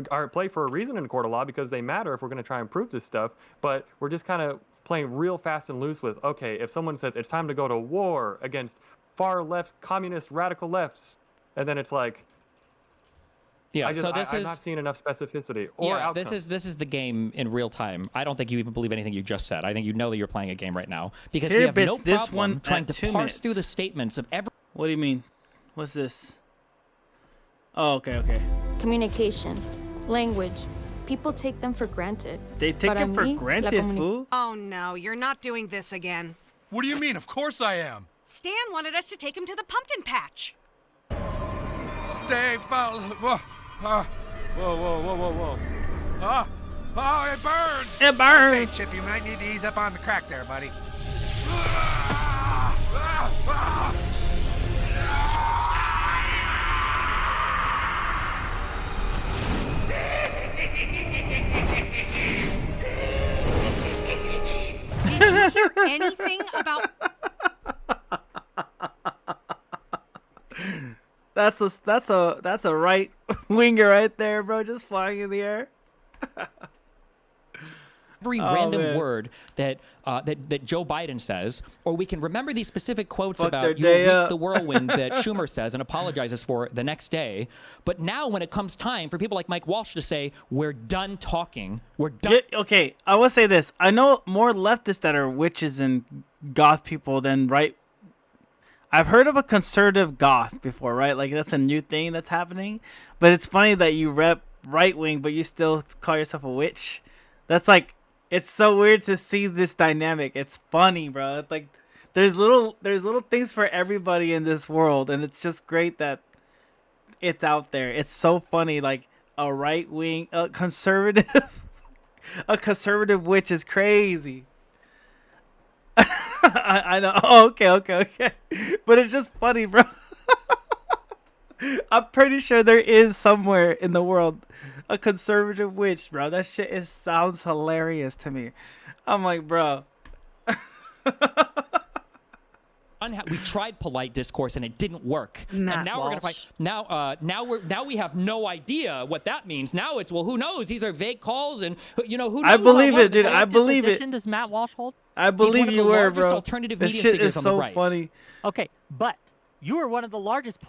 Speaker 10: are at play for a reason in a court of law because they matter if we're going to try and prove this stuff, but we're just kind of playing real fast and loose with, okay, if someone says it's time to go to war against far left communist radical lefts, and then it's like,
Speaker 7: yeah.
Speaker 10: I'm not seeing enough specificity or outcomes.
Speaker 7: This is the game in real time. I don't think you even believe anything you just said. I think you know that you're playing a game right now because we have no problem trying to parse through the statements of every.
Speaker 1: What do you mean? What's this? Oh, okay.
Speaker 15: Communication, language. People take them for granted.
Speaker 1: They take them for granted, fool?
Speaker 18: Oh no, you're not doing this again.
Speaker 14: What do you mean? Of course I am.
Speaker 18: Stan wanted us to take him to the pumpkin patch.
Speaker 14: Stay foul. Whoa. Whoa. Oh, it burns.
Speaker 1: It burns.
Speaker 14: Okay, Chip, you might need to ease up on the crack there, buddy.
Speaker 18: Did you hear anything about...
Speaker 1: That's a right winger right there, bro, just flying in the air.
Speaker 7: Every random word that Joe Biden says, or we can remember these specific quotes about you will meet the whirlwind that Schumer says and apologizes for the next day. But now when it comes time for people like Mike Walsh to say, we're done talking, we're done.
Speaker 1: Okay, I will say this. I know more leftists that are witches and goth people than right. I've heard of a conservative goth before, right? Like that's a new thing that's happening. But it's funny that you rep right wing, but you still call yourself a witch. That's like, it's so weird to see this dynamic. It's funny, bro. It's like there's little things for everybody in this world, and it's just great that it's out there. It's so funny, like a right wing, a conservative witch is crazy. I know. Oh, okay. But it's just funny, bro. I'm pretty sure there is somewhere in the world a conservative witch, bro. That shit sounds hilarious to me. I'm like, bro.
Speaker 7: We tried polite discourse and it didn't work.
Speaker 11: Matt
Speaker 7: and now we're gonna fight. Now we have no idea what that means. Now it's, well, who knows? These are vague calls, and who knows?
Speaker 1: I believe it, dude. I believe it.
Speaker 13: Does Matt Walsh hold?
Speaker 1: I believe you were, bro.
Speaker 7: Alternative
Speaker 1: this
Speaker 7: media
Speaker 1: shit
Speaker 7: figures
Speaker 1: is
Speaker 7: on
Speaker 1: so
Speaker 7: the right.
Speaker 1: funny.
Speaker 13: Okay, but you are one of the largest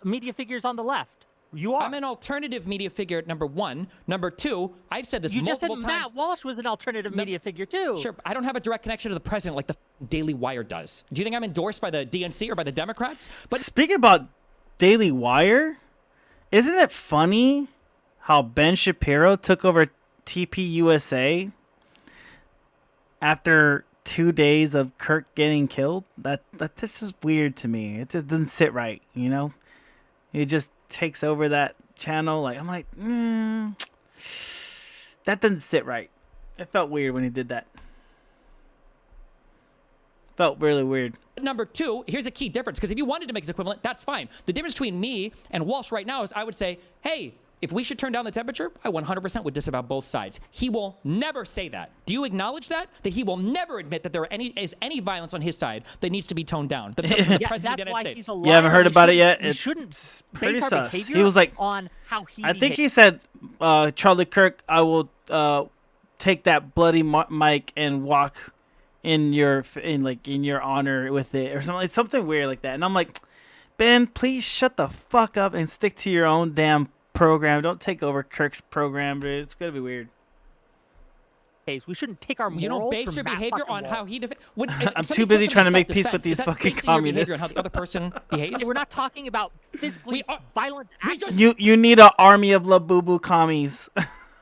Speaker 13: media figures on the left. You are.
Speaker 7: I'm an alternative media figure, number one. Number two, I've said this
Speaker 13: multiple
Speaker 7: times.
Speaker 13: You just said Matt Walsh was an alternative media figure, too.
Speaker 7: Sure, I don't have a direct connection to the president like the Daily Wire does. Do you think I'm endorsed by the DNC or by the Democrats?
Speaker 1: But speaking about Daily Wire, isn't it funny how Ben Shapiro took over TPUSA after 2 days of Kirk getting killed? That's just weird to me. It just doesn't sit right, you know? He just takes over that channel. Like, I'm like, that doesn't sit right. It felt weird when he did that. Felt really weird.
Speaker 7: Number two, here's a key difference, because if you wanted to make this equivalent, that's fine. The difference between me and Walsh right now is I would say, hey, if we should turn down the temperature, I 100% would disavow both sides. He will never say that. Do you acknowledge that? That he will never admit that there is any violence on his side that needs to be toned down. That's the president of the United States.
Speaker 1: You haven't heard about it yet?
Speaker 13: It's
Speaker 1: pretty sus. He was like,
Speaker 13: on how he
Speaker 1: I think he said, Charlie Kirk, I will take that bloody mic and walk in your honor with it, or something. It's something weird like that. And I'm like, Ben, please shut the fuck up and stick to your own damn program. Don't take over Kirk's program, dude. It's gonna be weird.
Speaker 13: We shouldn't take our morals
Speaker 7: base your behavior on how he
Speaker 1: I'm too busy trying to make peace with these fucking communists.
Speaker 7: On how the other person behaves.
Speaker 13: We're not talking about physically violent action.
Speaker 1: You need an army of Labubu commies.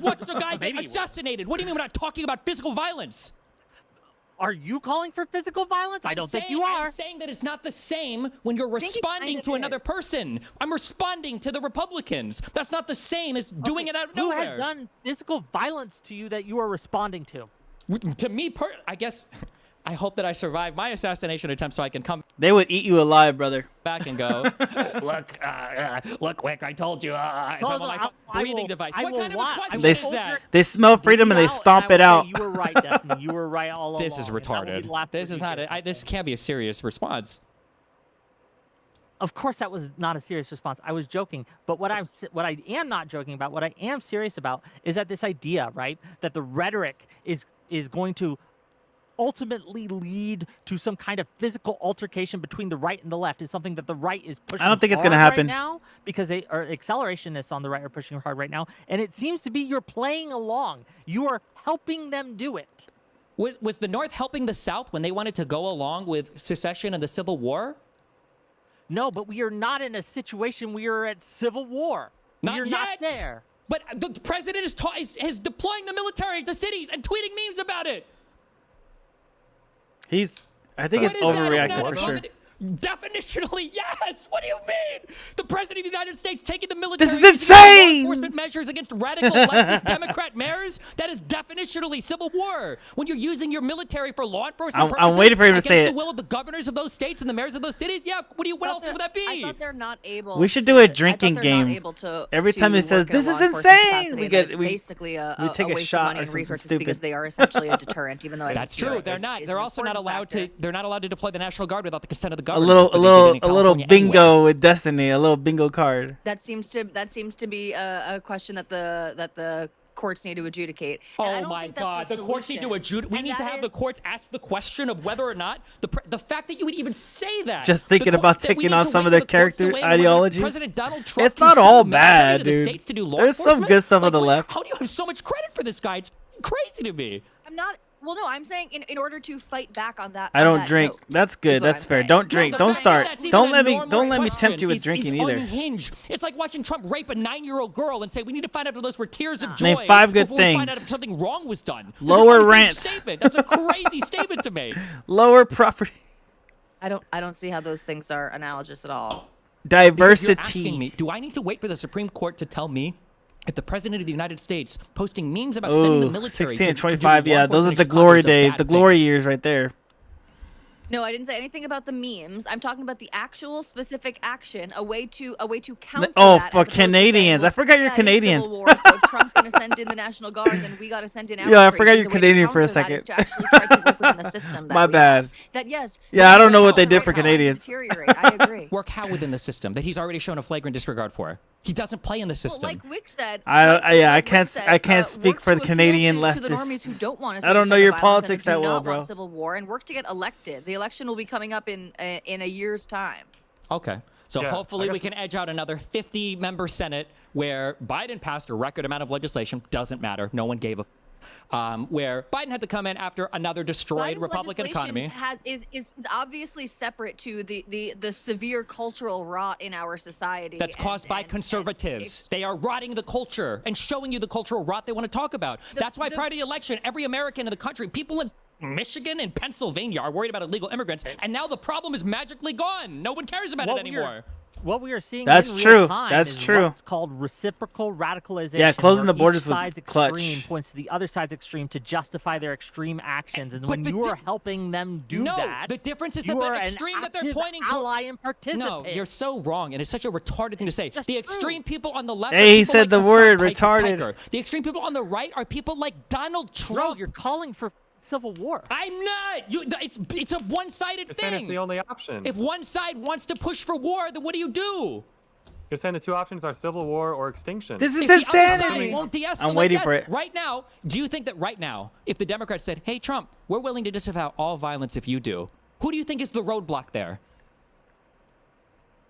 Speaker 8: Watch the guy get assassinated. What do you mean we're not talking about physical violence?
Speaker 13: Are you calling for physical violence? I don't think you are.
Speaker 8: I'm saying that it's not the same when you're responding to another person. I'm responding to the Republicans. That's not the same as doing it out of nowhere.
Speaker 13: Who has done physical violence to you that you are responding to?
Speaker 8: To me, I guess, I hope that I survive my assassination attempt so I can come
Speaker 1: They would eat you alive, brother.
Speaker 8: back and go, look, Wick, I told you. Some of my breathing device. What kind of a question is that?
Speaker 1: They smell freedom and they stomp it out.
Speaker 13: You were right, Destiny. You were right all along.
Speaker 8: This is retarded. This is not. This can't be a serious response.
Speaker 13: Of course, that was not a serious response. I was joking. But what I am not joking about, what I am serious about, is that this idea, right, that the rhetoric is going to ultimately lead to some kind of physical altercation between the right and the left is something that the right is pushing.
Speaker 1: I don't think it's
Speaker 13: going to
Speaker 1: happen
Speaker 13: right now, because they are accelerationists on the right are pushing hard right now, and it seems to be you're playing along. You are helping them do it.
Speaker 8: Was the North helping the South when they wanted to go along with secession and the Civil War?
Speaker 13: No, but we are not in a situation we are at civil war. We're not there.
Speaker 8: But the president is deploying the military to cities and tweeting memes about it.
Speaker 1: I think it's overreacted for sure.
Speaker 8: Definitionally, yes. What do you mean? The president of the United States taking the military.
Speaker 1: This is insane.
Speaker 8: Enforcement measures against radical leftist Democrat mayors. That is definitionally civil war. When you're using your military for law enforcement purposes,
Speaker 1: I'm waiting for him to say
Speaker 8: against
Speaker 1: it.
Speaker 8: the will of the governors of those states and the mayors of those cities. Yeah. What else would that be?
Speaker 11: I thought they're not able.
Speaker 1: We should do a drinking game. Every time it says this is insane, we
Speaker 11: basically
Speaker 1: take a
Speaker 11: waste
Speaker 1: shot
Speaker 11: of money
Speaker 1: or
Speaker 11: and
Speaker 1: something
Speaker 11: resources
Speaker 1: stupid.
Speaker 11: because they are essentially a deterrent, even though
Speaker 8: That's true. They're not. They're also not allowed to. They're not allowed to deploy the National Guard without the consent of the government.
Speaker 1: A little bingo with Destiny, a little bingo card.
Speaker 11: That seems to be a question that the courts need to adjudicate.
Speaker 8: Oh my God! The courts need to adjudicate. We need to have the courts ask the question of whether or not the fact that you would even say that.
Speaker 1: Just thinking about taking on some of their character ideologies.
Speaker 8: President Donald Trump
Speaker 1: It's not all
Speaker 8: the
Speaker 1: bad,
Speaker 8: military to the
Speaker 1: dude.
Speaker 8: states to do law
Speaker 1: There's some
Speaker 8: enforcement?
Speaker 1: good stuff on the
Speaker 8: Like,
Speaker 1: left.
Speaker 8: How do you have so much credit for this guy? It's crazy to me.
Speaker 11: I'm not. Well, no, I'm saying in order to fight back on that.
Speaker 1: I don't drink. That's good. That's fair. Don't drink. Don't start. Don't let me tempt you with drinking either.
Speaker 8: Unhinged. It's like watching Trump rape a 9-year-old girl and say we need to find out if those were tears of joy.
Speaker 1: Name 5 good
Speaker 8: before we find out if
Speaker 1: things.
Speaker 8: something wrong was done.
Speaker 1: Lower
Speaker 8: This is an unhinged
Speaker 1: rents.
Speaker 8: Statement. That's a crazy statement to me.
Speaker 1: Lower property.
Speaker 11: I don't see how those things are analogous at all.
Speaker 8: Because you're asking me, do I need to wait for the Supreme Court to tell me if the president of the United States posting memes about sending the military
Speaker 1: 16 and
Speaker 8: to
Speaker 1: 25,
Speaker 8: do law
Speaker 1: yeah, those are
Speaker 8: enforcement
Speaker 1: the
Speaker 8: in Chicago
Speaker 1: glory
Speaker 8: is a
Speaker 1: days,
Speaker 8: bad
Speaker 1: the
Speaker 8: thing?
Speaker 1: glory years right there.
Speaker 11: No, I didn't say anything about the memes. I'm talking about the actual specific action, a way to counter
Speaker 1: Oh,
Speaker 11: that,
Speaker 1: for
Speaker 11: as opposed to saying,
Speaker 1: Canadians. I
Speaker 11: well,
Speaker 1: forgot you're
Speaker 11: yeah, it's
Speaker 1: Canadian.
Speaker 11: Civil War, so if Trump's going to send in the National Guard, then we got to send in our
Speaker 1: Yeah, I forgot
Speaker 11: operations.
Speaker 1: you're
Speaker 11: The way to
Speaker 1: Canadian for a
Speaker 11: counter that is
Speaker 1: second.
Speaker 11: to actually try to work within the system that
Speaker 1: My
Speaker 11: we
Speaker 1: bad.
Speaker 11: have. That yes.
Speaker 1: Yeah, I don't know what they
Speaker 11: the
Speaker 1: did
Speaker 11: right
Speaker 1: for
Speaker 11: now might
Speaker 1: Canadians.
Speaker 11: Deteriorate. I agree.
Speaker 8: Work how within the system that he's already shown a flagrant disregard for? He doesn't play in the system.
Speaker 11: Well, like Wick said,
Speaker 1: I can't speak for the Canadian
Speaker 11: to the normies who
Speaker 1: leftists.
Speaker 11: don't want to
Speaker 1: I don't know
Speaker 11: see
Speaker 1: your
Speaker 11: violence
Speaker 1: politics
Speaker 11: and
Speaker 1: that
Speaker 11: do
Speaker 1: well,
Speaker 11: not
Speaker 1: bro.
Speaker 11: want civil war and work to get elected. The election will be coming up in a year's time.
Speaker 8: Okay. So
Speaker 10: Yeah,
Speaker 8: hopefully
Speaker 10: I
Speaker 8: we
Speaker 10: guess-
Speaker 8: can edge out another 50-member Senate where Biden passed a record amount of legislation. Doesn't matter. No one gave a where Biden had to come in after another destroyed
Speaker 11: Biden's
Speaker 8: Republican economy.
Speaker 11: Is obviously separate to the severe cultural rot in our society.
Speaker 8: That's caused by conservatives. They are rotting the culture and showing you the cultural rot they want to talk about. That's why prior to the election, every American in the country, people in Michigan and Pennsylvania are worried about illegal immigrants, and now the problem is magically gone. No one cares about it anymore.
Speaker 13: What we are seeing
Speaker 1: That's
Speaker 13: in
Speaker 1: true.
Speaker 13: real time
Speaker 1: That's
Speaker 13: is
Speaker 1: true.
Speaker 13: what's called reciprocal radicalization.
Speaker 1: Yeah, closing
Speaker 13: where
Speaker 1: the borders
Speaker 13: each
Speaker 1: was
Speaker 13: side's
Speaker 1: clutch.
Speaker 13: extreme points to the other side's extreme to justify their extreme actions, and
Speaker 8: But
Speaker 13: when
Speaker 8: the
Speaker 13: you are
Speaker 8: di-
Speaker 13: helping them do
Speaker 8: No,
Speaker 13: that,
Speaker 8: the difference is
Speaker 13: you
Speaker 8: that
Speaker 13: are
Speaker 8: the
Speaker 13: an
Speaker 8: extreme that they're
Speaker 13: active
Speaker 8: pointing to.
Speaker 13: ally and participant.
Speaker 8: No, you're so wrong, and it's such a retarded thing to say. The extreme people on the left.
Speaker 1: Hey,
Speaker 8: are
Speaker 1: he
Speaker 8: people
Speaker 1: said
Speaker 8: like
Speaker 1: the
Speaker 8: Hassan
Speaker 1: word
Speaker 8: Piker.
Speaker 1: retarded.
Speaker 8: The extreme people on the right are people like Donald Trump.
Speaker 13: Bro, you're calling for civil war.
Speaker 8: I'm not. It's a one-sided
Speaker 10: You're saying
Speaker 8: thing.
Speaker 10: it's the only option.
Speaker 8: If one side wants to push for war, then what do?
Speaker 10: You're saying the two options are civil war or extinction.
Speaker 1: This is
Speaker 8: If the other side
Speaker 1: insanity.
Speaker 8: won't de-escalate,
Speaker 1: I'm waiting
Speaker 8: yes.
Speaker 1: for it.
Speaker 8: Right now, do you think that right now, if the Democrats said, "Hey, Trump, we're willing to disavow all violence if you do," who do you think is the roadblock there?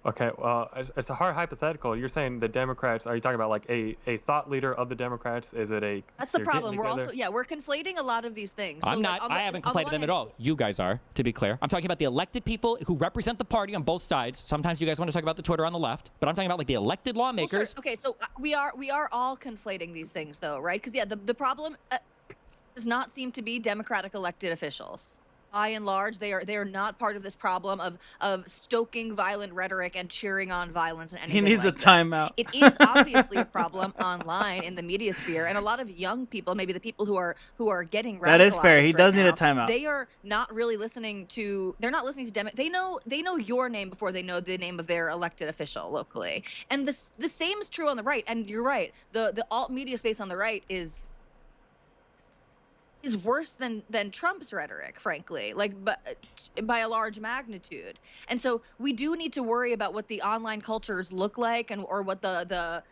Speaker 10: Okay, well, it's a hard hypothetical. You're saying the Democrats, are you talking about like a thought leader of the Democrats? Is it a...
Speaker 11: That's the
Speaker 10: you're getting
Speaker 11: problem. We're
Speaker 10: together?
Speaker 11: also, we're conflating a lot of these things. So,
Speaker 7: I'm
Speaker 11: like,
Speaker 7: not. I haven't conflated them at all. You guys are, to be clear. I'm talking about the elected people who represent the party on both sides. Sometimes you guys want to talk about the Twitter on the left, but I'm talking about like the elected lawmakers.
Speaker 11: Well, sure. Okay, so we are all conflating these things, though, right? Because the problem does not seem to be Democratic elected officials. By and large, they are not part of this problem of stoking violent rhetoric and cheering on violence and anything
Speaker 1: He needs
Speaker 11: like
Speaker 1: a
Speaker 11: this.
Speaker 1: timeout.
Speaker 11: It is obviously a problem online in the media sphere, and a lot of young people, maybe the people who are getting radicalized.
Speaker 1: That is fair. He
Speaker 11: right
Speaker 1: does need a
Speaker 11: now,
Speaker 1: timeout.
Speaker 11: They are not really listening to. They're not listening to They know your name before they know the name of their elected official locally, and the same is true on the right. And you're right. The alt media space on the right is worse than Trump's rhetoric, frankly, like by a large magnitude. And so we do need to worry about what the online cultures look like, or what the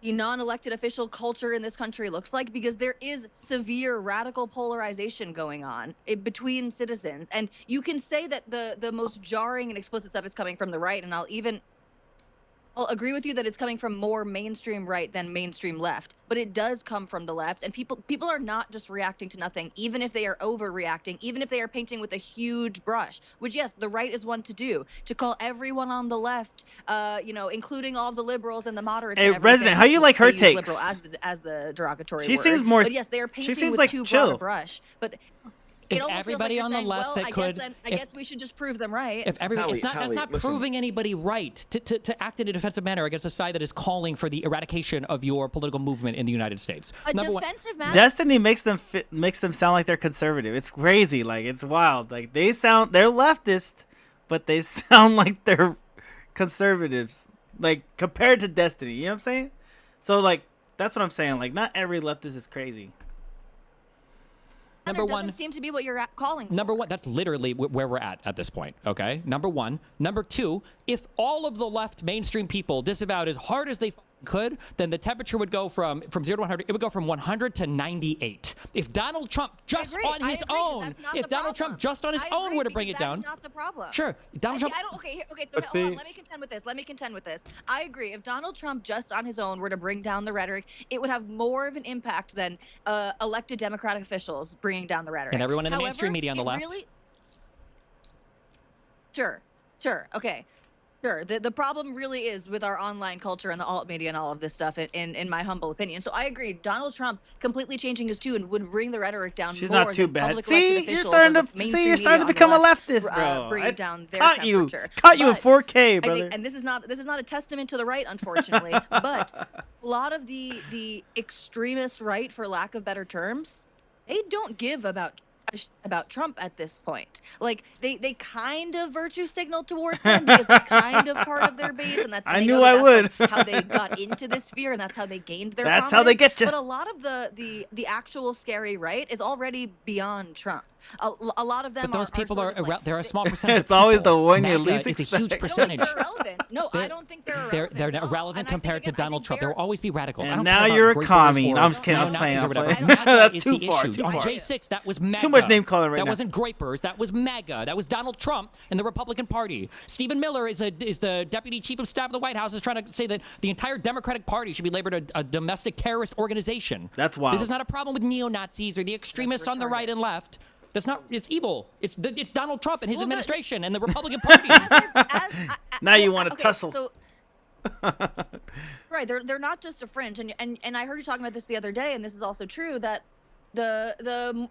Speaker 11: non-elected official culture in this country looks like, because there is severe radical polarization going on between citizens. And you can say that the most jarring and explicit stuff is coming from the right, and I'll agree with you that it's coming from more mainstream right than mainstream left, but it does come from the left, and people are not just reacting to nothing, even if they are overreacting, even if they are painting with a huge brush, which, yes, the right is one to do, to call everyone on the left, including all the liberals and the moderates.
Speaker 1: Hey,
Speaker 11: and everything,
Speaker 1: Resident, how you like her
Speaker 11: they use
Speaker 1: takes?
Speaker 11: liberal as the derogatory
Speaker 1: She
Speaker 11: word.
Speaker 1: seems more-
Speaker 11: But yes, they are
Speaker 1: she
Speaker 11: painting
Speaker 1: seems
Speaker 11: with
Speaker 1: like
Speaker 11: too
Speaker 1: chill.
Speaker 11: broad a brush, but
Speaker 7: If
Speaker 11: it almost
Speaker 7: everybody
Speaker 11: feels like
Speaker 7: on
Speaker 11: you're
Speaker 7: the
Speaker 11: saying,
Speaker 7: left
Speaker 11: well,
Speaker 7: that
Speaker 11: I
Speaker 7: could,
Speaker 11: guess we should just prove them right.
Speaker 7: If everybody, that's
Speaker 9: Tally,
Speaker 7: not
Speaker 9: listen.
Speaker 7: proving anybody right to act in a defensive manner against a side that is calling for the eradication of your political movement in the United States.
Speaker 11: A
Speaker 7: Number one,
Speaker 11: defensive matter.
Speaker 1: Destiny makes them sound like they're conservative. It's crazy. Like, it's wild. Like, they're leftist, but they sound like they're conservatives. Like, compared to Destiny, you know what I'm saying? So, like, that's what I'm saying. Like, not every leftist is crazy.
Speaker 7: Number one,
Speaker 11: doesn't seem to be what you're calling for.
Speaker 7: Number one, that's literally where we're at this point, okay? Number one. Number two, if all of the left mainstream people disavowed as hard as they could, then the temperature would go from 0 to 100. It would go from 100 to 98. If Donald Trump just on his own, if Donald Trump just on his own were to bring it down,
Speaker 11: that's not the problem.
Speaker 7: Sure, Donald Trump.
Speaker 11: Okay. So
Speaker 10: But
Speaker 11: hold on.
Speaker 10: see-
Speaker 11: Let me contend with this. I agree. If Donald Trump just on his own were to bring down the rhetoric, it would have more of an impact than elected Democratic officials bringing down the rhetoric.
Speaker 7: And everyone in the
Speaker 11: However,
Speaker 7: mainstream media on the
Speaker 11: it
Speaker 7: left.
Speaker 11: really- Sure. Okay. Sure. The problem really is with our online culture and the alt media and all of this stuff, in my humble opinion. So I agree. Donald Trump completely changing his tune would bring the rhetoric down
Speaker 1: She's
Speaker 11: more
Speaker 1: not too
Speaker 11: than
Speaker 1: bad.
Speaker 11: public
Speaker 1: See,
Speaker 11: elected
Speaker 1: you're
Speaker 11: officials
Speaker 1: starting
Speaker 11: or
Speaker 1: to
Speaker 11: the mainstream
Speaker 1: you're starting to
Speaker 11: media on
Speaker 1: become a
Speaker 11: the left,
Speaker 1: leftist, bro.
Speaker 11: bringing
Speaker 1: I
Speaker 11: down their
Speaker 1: caught you
Speaker 11: temperature.
Speaker 1: in
Speaker 11: But
Speaker 1: 4K,
Speaker 11: I
Speaker 1: brother.
Speaker 11: think, and this is not a testament to the right, unfortunately, but a lot of the extremist right, for lack of better terms, they don't give about Trump at this point. Like, they kind of virtue signal towards him because that's kind of part of their base, and that's
Speaker 1: I
Speaker 11: they
Speaker 1: knew
Speaker 11: know that
Speaker 1: I
Speaker 11: that's,
Speaker 1: would.
Speaker 11: like, how they got into this sphere, and that's how they gained their
Speaker 1: That's how they
Speaker 11: prominence.
Speaker 1: get ya.
Speaker 11: But a lot of the actual scary right is already beyond Trump. A lot of them
Speaker 7: But those people
Speaker 11: sort of like,
Speaker 7: they're a small percentage.
Speaker 1: It's always
Speaker 7: of people.
Speaker 1: the one you
Speaker 7: MAGA
Speaker 1: least
Speaker 7: is a huge
Speaker 1: expect.
Speaker 7: percentage.
Speaker 11: they're irrelevant. No, I don't think they're irrelevant.
Speaker 7: They're irrelevant compared to Donald Trump. There will always be radicals. I
Speaker 1: And
Speaker 7: don't
Speaker 1: now
Speaker 7: care about
Speaker 1: you're a
Speaker 7: Great
Speaker 1: commie.
Speaker 7: Bears
Speaker 1: No,
Speaker 7: or
Speaker 1: I'm just kidding. I'm
Speaker 7: neo-Nazis
Speaker 1: playing.
Speaker 7: or
Speaker 1: I'm
Speaker 7: whatever.
Speaker 1: playing.
Speaker 7: MAGA
Speaker 1: That's
Speaker 7: is
Speaker 1: too
Speaker 7: the
Speaker 1: far.
Speaker 7: issue.
Speaker 1: Too
Speaker 7: On
Speaker 1: far.
Speaker 7: J6, that was MAGA.
Speaker 1: Too much name calling right
Speaker 7: that
Speaker 1: now.
Speaker 7: wasn't Groypers. That was MAGA. That was Donald Trump and the Republican Party. Stephen Miller is the deputy chief of staff of the White House, is trying to say that the entire Democratic Party should be labeled a domestic terrorist organization.
Speaker 1: That's wild.
Speaker 7: This is not a problem with neo-Nazis or the extremists on the right and left. That's not. It's evil. It's Donald Trump and his administration and the Republican Party.
Speaker 1: Now you want to
Speaker 11: okay,
Speaker 1: tussle.
Speaker 11: So, right, they're not just a fringe, and I heard you talking about this the other day, and this is also true, that the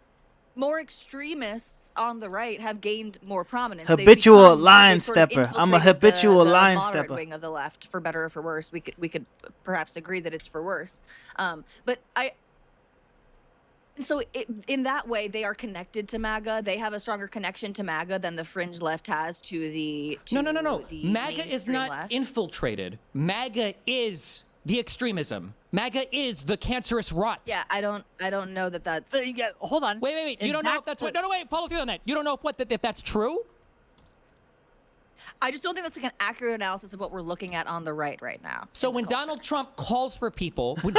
Speaker 11: more extremists on the right have gained more prominence. They've
Speaker 1: Habitual
Speaker 11: become-
Speaker 1: line
Speaker 11: they've sort of
Speaker 1: stepper. I'm a
Speaker 11: infiltrated
Speaker 1: habitual
Speaker 11: the
Speaker 1: line
Speaker 11: moderate
Speaker 1: stepper.
Speaker 11: wing of the left, for better or for worse. We could perhaps agree that it's for worse. But so in that way, they are connected to MAGA. They have a stronger connection to MAGA than the fringe left has to the
Speaker 7: No.
Speaker 11: the
Speaker 7: MAGA is
Speaker 11: mainstream
Speaker 7: not
Speaker 11: left.
Speaker 7: infiltrated. MAGA is the extremism. MAGA is the cancerous rot.
Speaker 11: Yeah, I don't know that that's.
Speaker 13: Hold on.
Speaker 7: Wait. You don't know if that's what? No, wait. Follow through on that. You don't know if that's true?
Speaker 11: I just don't think that's like an accurate analysis of what we're looking at on the right now.
Speaker 8: So when Donald Trump calls for people, when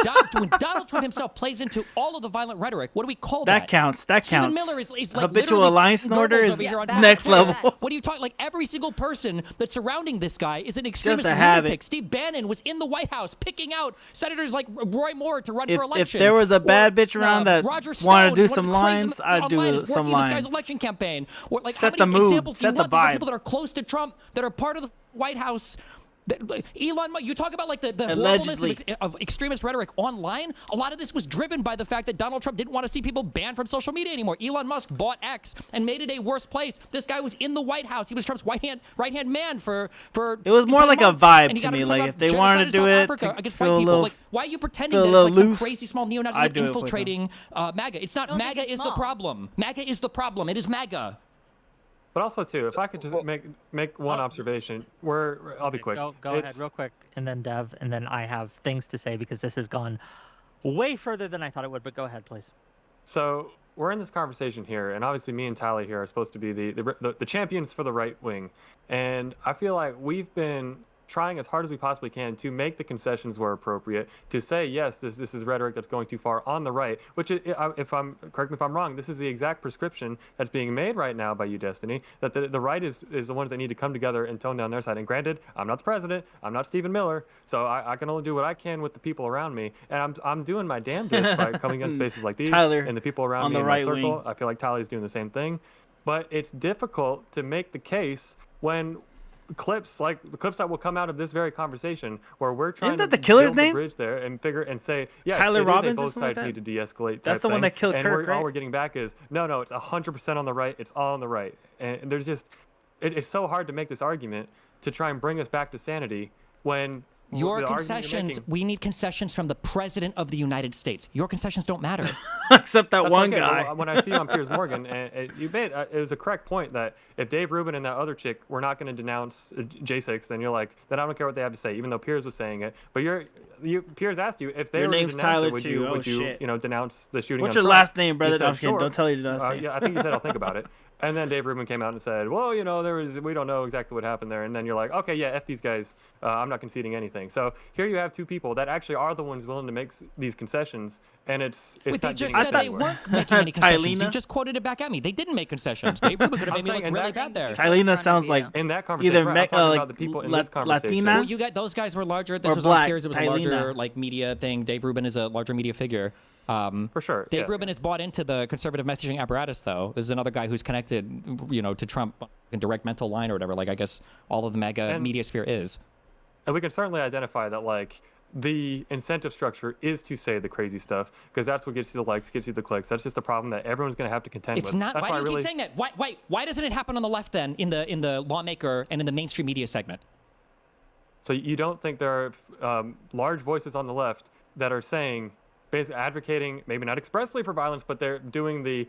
Speaker 8: Donald Trump himself plays into all of the violent rhetoric, what do we call that?
Speaker 1: That counts. That
Speaker 8: Stephen
Speaker 1: counts.
Speaker 8: Miller is like
Speaker 1: Habitual
Speaker 8: literally
Speaker 1: alliance snorter
Speaker 8: Goebbels
Speaker 1: is
Speaker 8: over here on
Speaker 1: next
Speaker 8: Twitter.
Speaker 1: level.
Speaker 8: What are you talking? Like every single person that's surrounding this guy is an extremist
Speaker 1: a habit.
Speaker 8: lunatic. Steve Bannon was in the White House picking out senators like Roy Moore to run for
Speaker 1: If
Speaker 8: election.
Speaker 1: there was a bad bitch around that
Speaker 8: Roger
Speaker 1: wanted to do
Speaker 8: Stone,
Speaker 1: some
Speaker 8: one of the crazy
Speaker 1: lines, I'd do
Speaker 8: online is
Speaker 1: some
Speaker 8: working this guy's
Speaker 1: lines.
Speaker 8: election campaign. Or like
Speaker 1: Set
Speaker 8: how
Speaker 1: the
Speaker 8: many
Speaker 1: mood,
Speaker 8: examples do you
Speaker 1: set the
Speaker 8: want? These are
Speaker 1: vibe.
Speaker 8: people that are close to Trump, that are part of the White House. Elon Musk, you talk about like the
Speaker 1: Allegedly.
Speaker 8: horribleness of extremist rhetoric online. A lot of this was driven by the fact that Donald Trump didn't want to see people banned from social media anymore. Elon Musk bought X and made it a worse place. This guy was in the White House. He was Trump's right hand man for.
Speaker 1: It was more
Speaker 8: 10
Speaker 1: like
Speaker 8: months,
Speaker 1: a vibe
Speaker 8: and he
Speaker 1: to
Speaker 8: got
Speaker 1: me.
Speaker 8: him
Speaker 1: Like
Speaker 8: talking
Speaker 1: if they
Speaker 8: about
Speaker 1: wanted to
Speaker 8: genocide
Speaker 1: do
Speaker 8: in
Speaker 1: it
Speaker 8: South Africa
Speaker 1: to
Speaker 8: against
Speaker 1: feel
Speaker 8: white
Speaker 1: a
Speaker 8: people.
Speaker 1: little,
Speaker 8: Like, why are you pretending
Speaker 1: feel a
Speaker 8: that it's like
Speaker 1: little
Speaker 8: some
Speaker 1: loose,
Speaker 8: crazy small neo-Nazis
Speaker 1: I'd
Speaker 8: that are
Speaker 1: do it with them.
Speaker 8: infiltrating MAGA? It's not MAGA is the problem. MAGA is the problem. It is MAGA.
Speaker 10: But also too, if I could just make one observation, I'll be quick.
Speaker 13: Go ahead, real quick, and then Dev, and then I have things to say because this has gone way further than I thought it would. But go ahead, please.
Speaker 10: So we're in this conversation here, and obviously me and Tally here are supposed to be the champions for the right wing, and I feel like we've been trying as hard as we possibly can to make the concessions where appropriate, to say yes, this is rhetoric that's going too far on the right, which correct me if I'm wrong, this is the exact prescription that's being made right now by you, Destiny, that the right is the ones that need to come together and tone down their side. And granted, I'm not the president, I'm not Stephen Miller, so I can only do what I can with the people around me, and I'm doing my damnedest by coming in spaces like these
Speaker 1: Tyler,
Speaker 10: and the people around
Speaker 1: on
Speaker 10: me
Speaker 1: the
Speaker 10: in my
Speaker 1: right
Speaker 10: circle.
Speaker 1: wing.
Speaker 10: I feel like Tally's doing the same thing, but it's difficult to make the case when clips like the clips that will come out of this very conversation where we're trying
Speaker 1: Isn't that
Speaker 10: to
Speaker 1: the killer's
Speaker 10: build
Speaker 1: name?
Speaker 10: the bridge there and figure and say, yeah,
Speaker 1: Tyler
Speaker 10: it
Speaker 1: Robbins
Speaker 10: is a
Speaker 1: or
Speaker 10: both
Speaker 1: something like
Speaker 10: sides
Speaker 1: that?
Speaker 10: need to de-escalate.
Speaker 1: That's
Speaker 10: type
Speaker 1: the one
Speaker 10: thing.
Speaker 1: that killed
Speaker 10: and
Speaker 1: Kirk,
Speaker 10: all
Speaker 1: right?
Speaker 10: we're getting back is no, it's 100% on the right. It's all on the right, and there's just it's so hard to make this argument to try and bring us back to sanity when
Speaker 8: Your
Speaker 10: the argument you're
Speaker 8: concessions,
Speaker 10: making-
Speaker 8: we need concessions from the President of the United States. Your concessions don't matter.
Speaker 1: Except that
Speaker 10: That's
Speaker 1: one
Speaker 10: okay.
Speaker 1: guy.
Speaker 10: Well, when I see on Piers Morgan, you made it was a correct point that if Dave Rubin and that other chick were not going to denounce J6, then you're like, then I don't care what they have to say, even though Piers was saying it. But Piers asked you if they
Speaker 1: Your
Speaker 10: were
Speaker 1: name's
Speaker 10: to denounce
Speaker 1: Tyler
Speaker 10: it, would
Speaker 1: too.
Speaker 10: you,
Speaker 1: Oh,
Speaker 10: would you,
Speaker 1: shit.
Speaker 10: denounce the shooting?
Speaker 1: What's
Speaker 10: on
Speaker 1: your
Speaker 10: Trump?
Speaker 1: last name, brother?
Speaker 10: You said,
Speaker 1: No, I'm kidding.
Speaker 10: sure.
Speaker 1: Don't tell your last name.
Speaker 10: Yeah, I think you said I'll think about it. And then Dave Rubin came out and said, well, we don't know exactly what happened there. And then you're like, okay, yeah, F these guys. I'm not conceding anything. So here you have two people that actually are the ones willing to make these concessions, and it's
Speaker 8: Wait, they
Speaker 10: not
Speaker 8: just
Speaker 10: getting
Speaker 8: said
Speaker 10: us
Speaker 8: they
Speaker 10: anywhere.
Speaker 8: weren't making any concessions. You
Speaker 1: Tylena?
Speaker 8: just quoted it back at me. They didn't make concessions. Dave Rubin could have made me look
Speaker 10: I'm saying
Speaker 8: really
Speaker 10: in
Speaker 8: bad there.
Speaker 1: Tylena sounds like
Speaker 10: In that conversation,
Speaker 1: either
Speaker 10: right, I'm talking
Speaker 1: like
Speaker 10: about the people in this conversation.
Speaker 1: Latina.
Speaker 8: Well, you got those guys were larger. This
Speaker 1: Or
Speaker 8: was
Speaker 1: black,
Speaker 8: on Piers. It was a
Speaker 1: Tylena.
Speaker 8: larger like media thing. Dave Rubin is a larger media figure.
Speaker 10: For sure.
Speaker 8: Dave
Speaker 10: yeah.
Speaker 8: Rubin has bought into the conservative messaging apparatus, though. This is another guy who's connected, to Trump in direct mental line or whatever. Like I guess all of the mega media sphere is.
Speaker 10: And we can certainly identify that, like, the incentive structure is to say the crazy stuff because that's what gets you the likes, gets you the clicks. That's just a problem that everyone's going to have to contend
Speaker 8: It's
Speaker 10: with.
Speaker 8: not.
Speaker 10: That's
Speaker 8: Why do you
Speaker 10: really,
Speaker 8: keep saying that? Why doesn't it happen on the left then, in the lawmaker and in the mainstream media segment?
Speaker 10: So you don't think there are large voices on the left that are saying, basically advocating, maybe not expressly for violence, but they're doing the,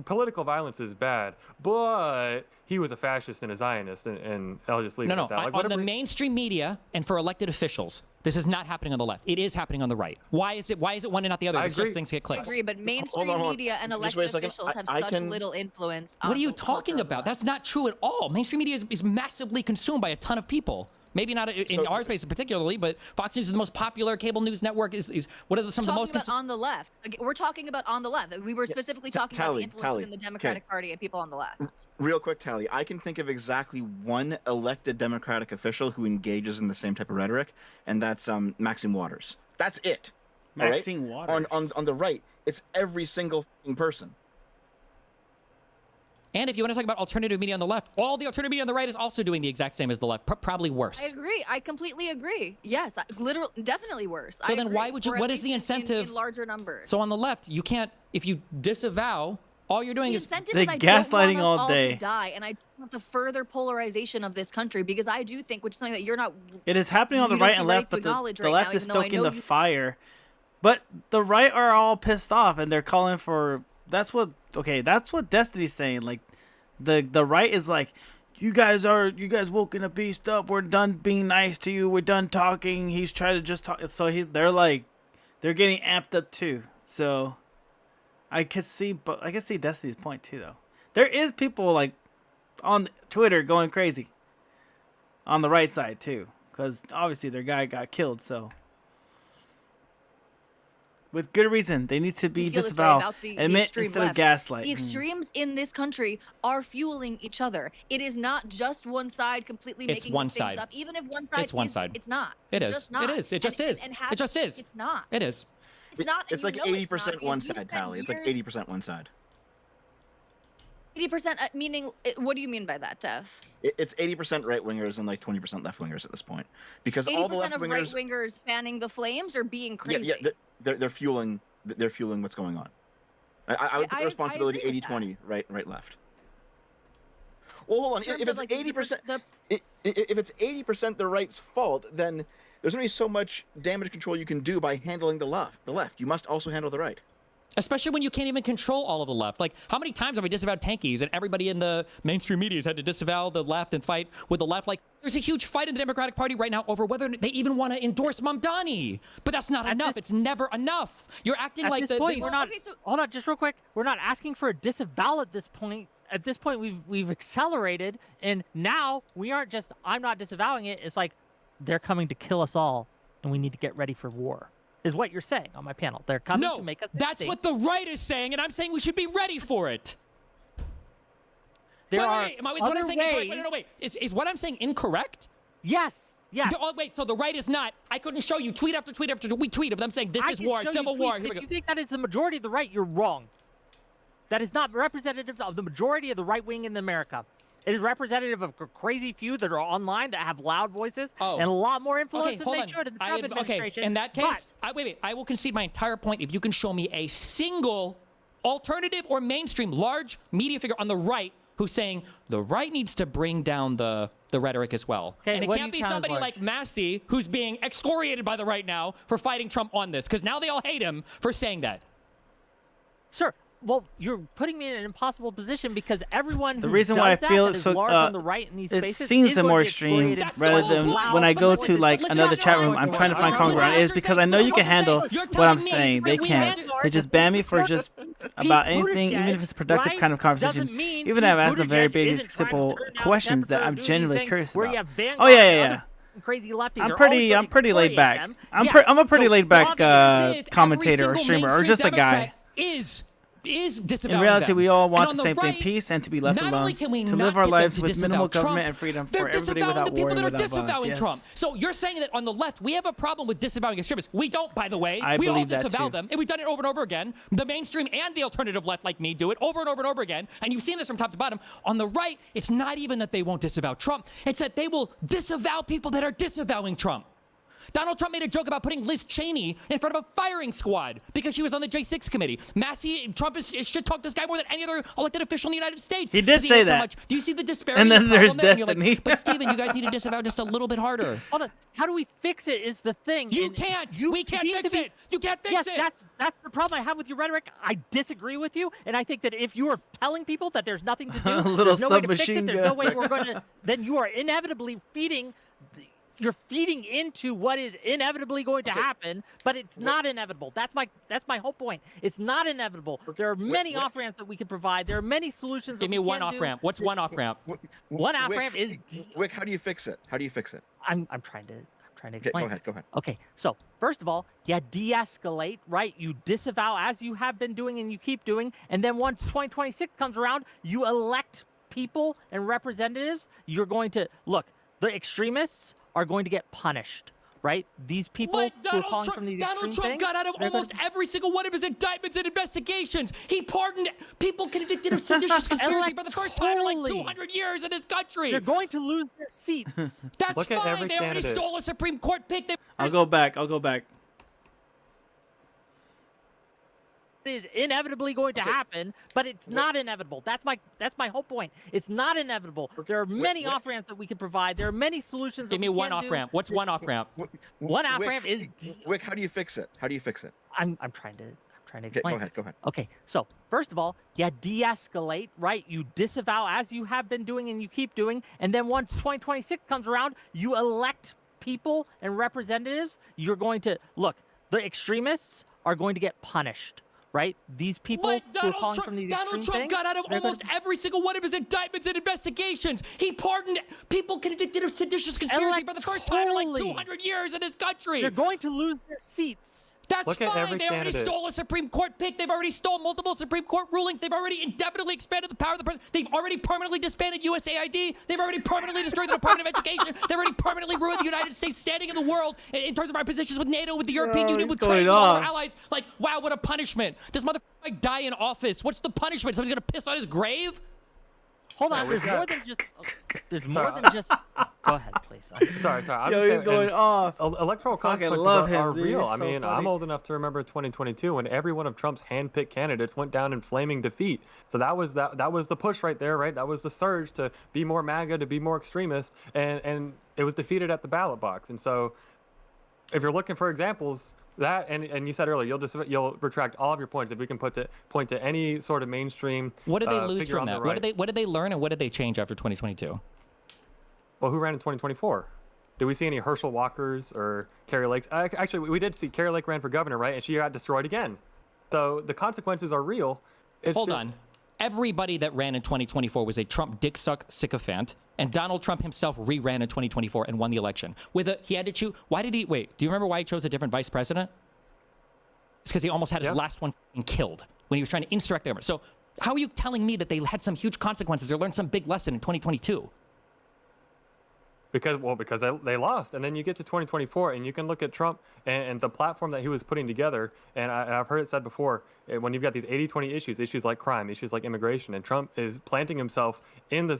Speaker 10: political violence is bad, but he was a fascist and a Zionist, and I'll just leave it
Speaker 8: No,
Speaker 10: at that. Like,
Speaker 8: on the mainstream media and for elected officials, this is not happening on the left. It is happening on the right. Why is it one and not the other?
Speaker 10: I
Speaker 8: It's
Speaker 10: agree.
Speaker 8: just things get
Speaker 11: I
Speaker 8: clicks.
Speaker 11: agree, but mainstream
Speaker 9: hold on.
Speaker 11: media and
Speaker 9: Just
Speaker 11: elected
Speaker 9: wait a second.
Speaker 11: officials have
Speaker 9: I
Speaker 11: such
Speaker 9: can-
Speaker 11: little influence.
Speaker 8: What
Speaker 11: on
Speaker 8: are you
Speaker 11: the culture
Speaker 8: talking
Speaker 11: of the
Speaker 8: about?
Speaker 11: left.
Speaker 8: That's not true at all. Mainstream media is massively consumed by a ton of people. Maybe not in
Speaker 9: So-
Speaker 8: our space particularly, but Fox News is the most popular cable news network. Is what are some of the most
Speaker 11: Talking about on the left. We're talking about on the left. We were specifically talking about the influence
Speaker 9: Tally,
Speaker 11: in the Democratic
Speaker 9: okay.
Speaker 11: Party and people on the left.
Speaker 9: Real quick, Tally, I can think of exactly one elected Democratic official who engages in the same type of rhetoric, and that's Maxine Waters. That's it. all right?
Speaker 1: Maxine Waters.
Speaker 9: On the right, it's every single f***ing person.
Speaker 8: And if you want to talk about alternative media on the left, all the alternative media on the right is also doing the exact same as the left, probably worse.
Speaker 11: I agree. I completely agree. Yes, literally, definitely worse.
Speaker 8: So
Speaker 11: I
Speaker 8: then
Speaker 11: agree.
Speaker 8: why would you?
Speaker 11: Or at
Speaker 8: What is
Speaker 11: least
Speaker 8: the
Speaker 11: in
Speaker 8: incentive?
Speaker 11: larger numbers.
Speaker 8: So on the left, you can't. If you disavow, all you're doing
Speaker 11: The
Speaker 8: is
Speaker 11: incentive
Speaker 1: They
Speaker 11: is I
Speaker 1: gaslighting
Speaker 11: don't want us
Speaker 1: all
Speaker 11: all
Speaker 1: day.
Speaker 11: to die, and I don't want the further polarization of this country because I do think, which is something that you're not.
Speaker 1: It is happening on the
Speaker 11: you don't
Speaker 1: right
Speaker 11: seem
Speaker 1: and
Speaker 11: ready
Speaker 1: left,
Speaker 11: to
Speaker 1: but the
Speaker 11: acknowledge
Speaker 1: left
Speaker 11: right now,
Speaker 1: is
Speaker 11: even though I
Speaker 1: stoking
Speaker 11: know
Speaker 1: the
Speaker 11: you-
Speaker 1: fire. But the right are all pissed off, and they're calling for. That's what Destiny's saying. Like, the right is like, you guys woke in a beast up. We're done being nice to you. We're done talking. He's trying to just talk. So they're getting amped up too. So I can see Destiny's point too, though. There is people like on Twitter going crazy. on the right side too, because obviously their guy got killed. So, with good reason, they need to be
Speaker 11: feel this way
Speaker 1: disavowed.
Speaker 11: about the
Speaker 1: Admit
Speaker 11: extreme
Speaker 1: instead of
Speaker 11: left.
Speaker 1: gaslight.
Speaker 11: The extremes in this country are fueling each other. It is not just one side completely
Speaker 7: It's
Speaker 11: making
Speaker 7: one
Speaker 11: things
Speaker 7: side.
Speaker 11: up. Even if one side
Speaker 7: It's one
Speaker 11: is,
Speaker 7: side.
Speaker 11: it's not.
Speaker 7: It
Speaker 11: It's
Speaker 7: is.
Speaker 11: just not.
Speaker 7: It is. It just is.
Speaker 11: And
Speaker 7: It just is.
Speaker 11: It's not.
Speaker 7: It is.
Speaker 11: It's not. and
Speaker 9: It's like
Speaker 11: you know it's not
Speaker 9: 80% one
Speaker 11: because you
Speaker 9: side,
Speaker 11: spent
Speaker 9: Tally. It's like
Speaker 11: years-
Speaker 9: 80% one side.
Speaker 11: 80%, meaning, what do you mean by that, Dev?
Speaker 9: It's 80% right wingers and like 20% left wingers at this point, because all the
Speaker 11: 80%
Speaker 9: left
Speaker 11: of
Speaker 9: wingers,
Speaker 11: right-wingers fanning the flames or being crazy?
Speaker 9: yeah, they're fueling what's going on. I would put the responsibility
Speaker 11: agree with
Speaker 9: 80-20 right left. Well, hold on.
Speaker 11: terms
Speaker 9: If
Speaker 11: of,
Speaker 9: it's
Speaker 11: like,
Speaker 9: 80%, if it's 80% the right's fault, then there's only so much damage control you can do by handling the left. You must also handle the right.
Speaker 7: Especially when you can't even control all of the left. Like, how many times have we disavowed tankies and everybody in the mainstream media has had to disavow the left and fight with the left? Like, there's a huge fight in the Democratic Party right now over whether they even want to endorse Mamdani. But that's not enough. It's never enough. You're acting
Speaker 13: At
Speaker 7: like
Speaker 13: this point,
Speaker 7: these-
Speaker 13: we're not. Hold on, just real quick. We're not asking for a disavowal at this point. At this point, we've accelerated, and now we aren't just. I'm not disavowing it. It's like they're coming to kill us all, and we need to get ready for war. Is what you're saying on my panel. They're coming to make us
Speaker 7: that's
Speaker 13: extinct.
Speaker 7: what the right is saying, and I'm saying we should be ready for it.
Speaker 13: There
Speaker 7: wait,
Speaker 13: are
Speaker 7: wait, is what I'm
Speaker 13: other
Speaker 7: saying incorrect?
Speaker 13: ways-
Speaker 7: Wait. Is what I'm saying incorrect?
Speaker 13: Yes. Yes.
Speaker 7: Oh, wait, so the right is not. I couldn't show you tweet after tweet after tweet of them saying this
Speaker 13: I
Speaker 7: is
Speaker 13: can
Speaker 7: war,
Speaker 13: show you
Speaker 7: civil
Speaker 13: tweets,
Speaker 7: war.
Speaker 13: but
Speaker 7: Here we
Speaker 13: if
Speaker 7: go.
Speaker 13: you think that is the majority of the right, you're wrong. That is not representative of the majority of the right wing in America. It is representative of a crazy few that are online that have loud voices and a lot more influence than
Speaker 7: hold
Speaker 13: they
Speaker 7: on.
Speaker 13: should in the Trump administration.
Speaker 7: Okay, in that case, I will concede my entire point if you can show me a single alternative or mainstream large media figure on the right who's saying the right needs to bring down the rhetoric as well.
Speaker 13: Okay,
Speaker 7: and it
Speaker 13: what do
Speaker 7: can't
Speaker 13: you
Speaker 7: be
Speaker 13: count as
Speaker 7: somebody
Speaker 13: large?
Speaker 7: like Massey who's being excoriated by the right now for fighting Trump on this, because now they all hate him for saying that.
Speaker 13: Sir, well, you're putting me in an impossible position because everyone
Speaker 1: The
Speaker 13: who
Speaker 1: reason
Speaker 13: does
Speaker 1: why I
Speaker 13: that,
Speaker 1: feel
Speaker 13: that
Speaker 1: it's
Speaker 13: is
Speaker 1: so
Speaker 13: large on the right in these
Speaker 1: it
Speaker 13: spaces
Speaker 1: seems
Speaker 13: is
Speaker 1: the
Speaker 13: going
Speaker 1: more
Speaker 13: to be
Speaker 1: extreme
Speaker 13: excoriated
Speaker 1: rather than
Speaker 13: loud
Speaker 1: when I go to
Speaker 13: voices.
Speaker 1: like another chat room. I'm trying to find common ground. It's because I know you can handle what I'm saying. They can't. They just ban me for just about anything, even if it's a productive kind of conversation. Even if I ask them very basic, simple questions that I'm genuinely curious
Speaker 13: where you
Speaker 1: about.
Speaker 13: have Vanguard
Speaker 1: Oh yeah,
Speaker 13: and
Speaker 1: yeah,
Speaker 13: other
Speaker 1: yeah.
Speaker 13: crazy lefties
Speaker 1: I'm
Speaker 13: are
Speaker 1: pretty
Speaker 13: always
Speaker 1: laid back.
Speaker 13: them.
Speaker 1: I'm
Speaker 13: Yes,
Speaker 1: a pretty
Speaker 13: so
Speaker 1: laid back
Speaker 7: This is
Speaker 1: commentator or
Speaker 7: every
Speaker 1: streamer or
Speaker 7: single
Speaker 1: just a
Speaker 7: mainstream
Speaker 1: guy.
Speaker 7: Democrat is
Speaker 1: In
Speaker 7: disavowing
Speaker 1: reality,
Speaker 7: them.
Speaker 1: we all
Speaker 7: And
Speaker 1: want
Speaker 7: on
Speaker 1: the same thing:
Speaker 7: right,
Speaker 1: peace and to be left
Speaker 7: not
Speaker 1: alone,
Speaker 7: only can we
Speaker 1: to
Speaker 7: not
Speaker 1: live our
Speaker 7: get them
Speaker 1: lives
Speaker 7: to
Speaker 1: with
Speaker 7: disavow
Speaker 1: minimal
Speaker 7: Trump,
Speaker 1: government and freedom
Speaker 7: they're
Speaker 1: for everybody
Speaker 7: disavowing
Speaker 1: without
Speaker 7: the people
Speaker 1: war and
Speaker 7: that are
Speaker 1: without
Speaker 7: disavowing
Speaker 1: violence. Yes.
Speaker 7: Trump. So you're saying that on the left we have a problem with disavowing extremists. We don't, by the way.
Speaker 1: I
Speaker 7: we all
Speaker 1: believe that
Speaker 7: disavow
Speaker 1: too.
Speaker 7: them, and we've done it over and over again. The mainstream and the alternative left, like me, do it over and over and over again. And you've seen this from top to bottom. On the right, it's not even that they won't disavow Trump; it's that they will disavow people that are disavowing Trump. Donald Trump made a joke about putting Liz Cheney in front of a firing squad because she was on the J6 committee. Trump should talk this guy more than any other elected official in the United States.
Speaker 1: He did
Speaker 7: 'cause
Speaker 1: say
Speaker 7: hates so
Speaker 1: that.
Speaker 7: much. Do you see the disparity?
Speaker 1: And then
Speaker 7: of
Speaker 1: there's
Speaker 7: problem there? And you're
Speaker 1: Destiny.
Speaker 7: like, but Steven, you guys need to disavow just a little bit harder.
Speaker 13: Hold on. How do we fix it is the thing.
Speaker 7: You
Speaker 13: And
Speaker 7: can't. We can't
Speaker 13: seem
Speaker 7: fix
Speaker 13: to be-
Speaker 7: it. You can't fix
Speaker 13: yes,
Speaker 7: it.
Speaker 13: that's the problem I have with your rhetoric. I disagree with you, and I think that if you are telling people that there's nothing to do,
Speaker 1: A little
Speaker 13: there's no way to fix it,
Speaker 1: submachine
Speaker 13: there's
Speaker 1: gun.
Speaker 13: no way we're going to, then you are inevitably you're feeding into what is inevitably going to happen, but it's not inevitable. That's my whole point. It's not inevitable. There are many off ramps that we can provide. There are many solutions.
Speaker 7: Give me one off ramp. What's one off ramp?
Speaker 13: One off ramp is.
Speaker 9: Wick, how do you fix it? How do you fix it?
Speaker 13: I'm trying to
Speaker 9: Okay,
Speaker 13: explain.
Speaker 9: go ahead.
Speaker 13: Okay, so first of all, you de-escalate, right? You disavow as you have been doing and you keep doing, and then once 2026 comes around, you elect people and representatives. You're going to look. The extremists are going to get punished, right? These people who are calling from these
Speaker 7: Donald
Speaker 13: extreme
Speaker 7: Trump
Speaker 13: things,
Speaker 7: got out of
Speaker 13: they're
Speaker 7: almost
Speaker 13: gonna-
Speaker 7: every single one of his indictments and investigations. He pardoned people convicted of seditious conspiracy for the first time in like
Speaker 13: Electorally.
Speaker 7: 200 years in this country.
Speaker 13: They're going to lose their seats.
Speaker 7: That's
Speaker 10: Look at
Speaker 7: fine.
Speaker 10: every
Speaker 7: They already
Speaker 10: candidate.
Speaker 7: stole a Supreme Court pick.
Speaker 1: I'll go back.
Speaker 13: It is inevitably going to happen, but it's not inevitable. That's my whole point. It's not inevitable. There are many off ramps that we can provide. There are many solutions.
Speaker 7: Give me one off ramp. What's one off ramp?
Speaker 13: One off ramp is.
Speaker 9: Wick, how do you fix it? How do you fix it?
Speaker 13: I'm trying to
Speaker 9: Okay,
Speaker 13: explain.
Speaker 9: go ahead.
Speaker 13: Okay, so first of all, you de-escalate, right? You disavow as you have been doing and you keep doing, and then once 2026 comes around, you elect people and representatives. You're going to look. The extremists are going to get punished. right? These people
Speaker 8: Like
Speaker 13: who are calling from these
Speaker 8: Donald
Speaker 13: extreme
Speaker 8: Trump
Speaker 13: things,
Speaker 8: got out of
Speaker 13: they're
Speaker 8: almost every single one of his indictments and investigations. He pardoned people convicted of seditious conspiracy for the first time in like
Speaker 13: Electorally.
Speaker 8: 200 years in this country.
Speaker 13: They're going to lose their seats.
Speaker 8: That's
Speaker 10: Look at
Speaker 8: fine.
Speaker 10: every
Speaker 8: They already
Speaker 10: candidate.
Speaker 8: stole a Supreme Court pick. They've already stole multiple Supreme Court rulings. They've already indefinitely expanded the power of the president. They've already permanently disbanded USAID. They've already permanently destroyed the Department of Education. They've already permanently ruined the United States standing in the world in terms of our positions with NATO, with the European Union,
Speaker 1: he's
Speaker 8: with
Speaker 1: going
Speaker 8: trade, with all our
Speaker 1: off.
Speaker 8: allies. Like, wow, what a punishment. This motherfucker might die in office. What's the punishment? Somebody's going to piss on his grave?
Speaker 13: Hold on,
Speaker 10: No,
Speaker 13: there's
Speaker 10: we've
Speaker 13: more
Speaker 10: got-
Speaker 13: than just. There's more
Speaker 10: Sorry.
Speaker 13: than just. Go ahead, please.
Speaker 10: Sorry. I'm
Speaker 1: Yo,
Speaker 10: just
Speaker 1: he's
Speaker 10: saying,
Speaker 1: going
Speaker 10: and
Speaker 1: off.
Speaker 10: Electoral
Speaker 1: Fucking
Speaker 10: consequences
Speaker 1: love
Speaker 10: are
Speaker 1: him, dude.
Speaker 10: real.
Speaker 1: He's
Speaker 10: I
Speaker 1: so
Speaker 10: mean, I'm
Speaker 1: funny.
Speaker 10: old enough to remember 2022 when every one of Trump's hand-picked candidates went down in flaming defeat. So that was the push right there, right? That was the surge to be more MAGA, to be more extremist, and it was defeated at the ballot box. And so, if you're looking for examples, that and you said earlier, you'll retract all of your points if we can point to any sort of mainstream.
Speaker 7: What did they lose
Speaker 10: figure
Speaker 7: from
Speaker 10: on the
Speaker 7: that?
Speaker 10: right.
Speaker 7: What did they learn and what did they change after 2022?
Speaker 10: Well, who ran in 2024? Did we see any Herschel Walkers or Carrie Lakes? Actually, we did see Carrie Lake ran for governor, right? And she got destroyed again. So the consequences are real.
Speaker 7: Hold on. Everybody that ran in 2024 was a Trump dick suck sycophant, and Donald Trump himself re-ran in 2024 and won the election. He had to choose. Why did he wait? Do you remember why he chose a different vice president? It's because he almost had his last one killed when he was trying to insurrect the government. So how are you telling me that they had some huge consequences or learned some big lesson in 2022?
Speaker 10: Because they lost, and then you get to 2024, and you can look at Trump and the platform that he was putting together. And I've heard it said before, when you've got these 80-20 issues like crime, issues like immigration, and Trump is planting himself in the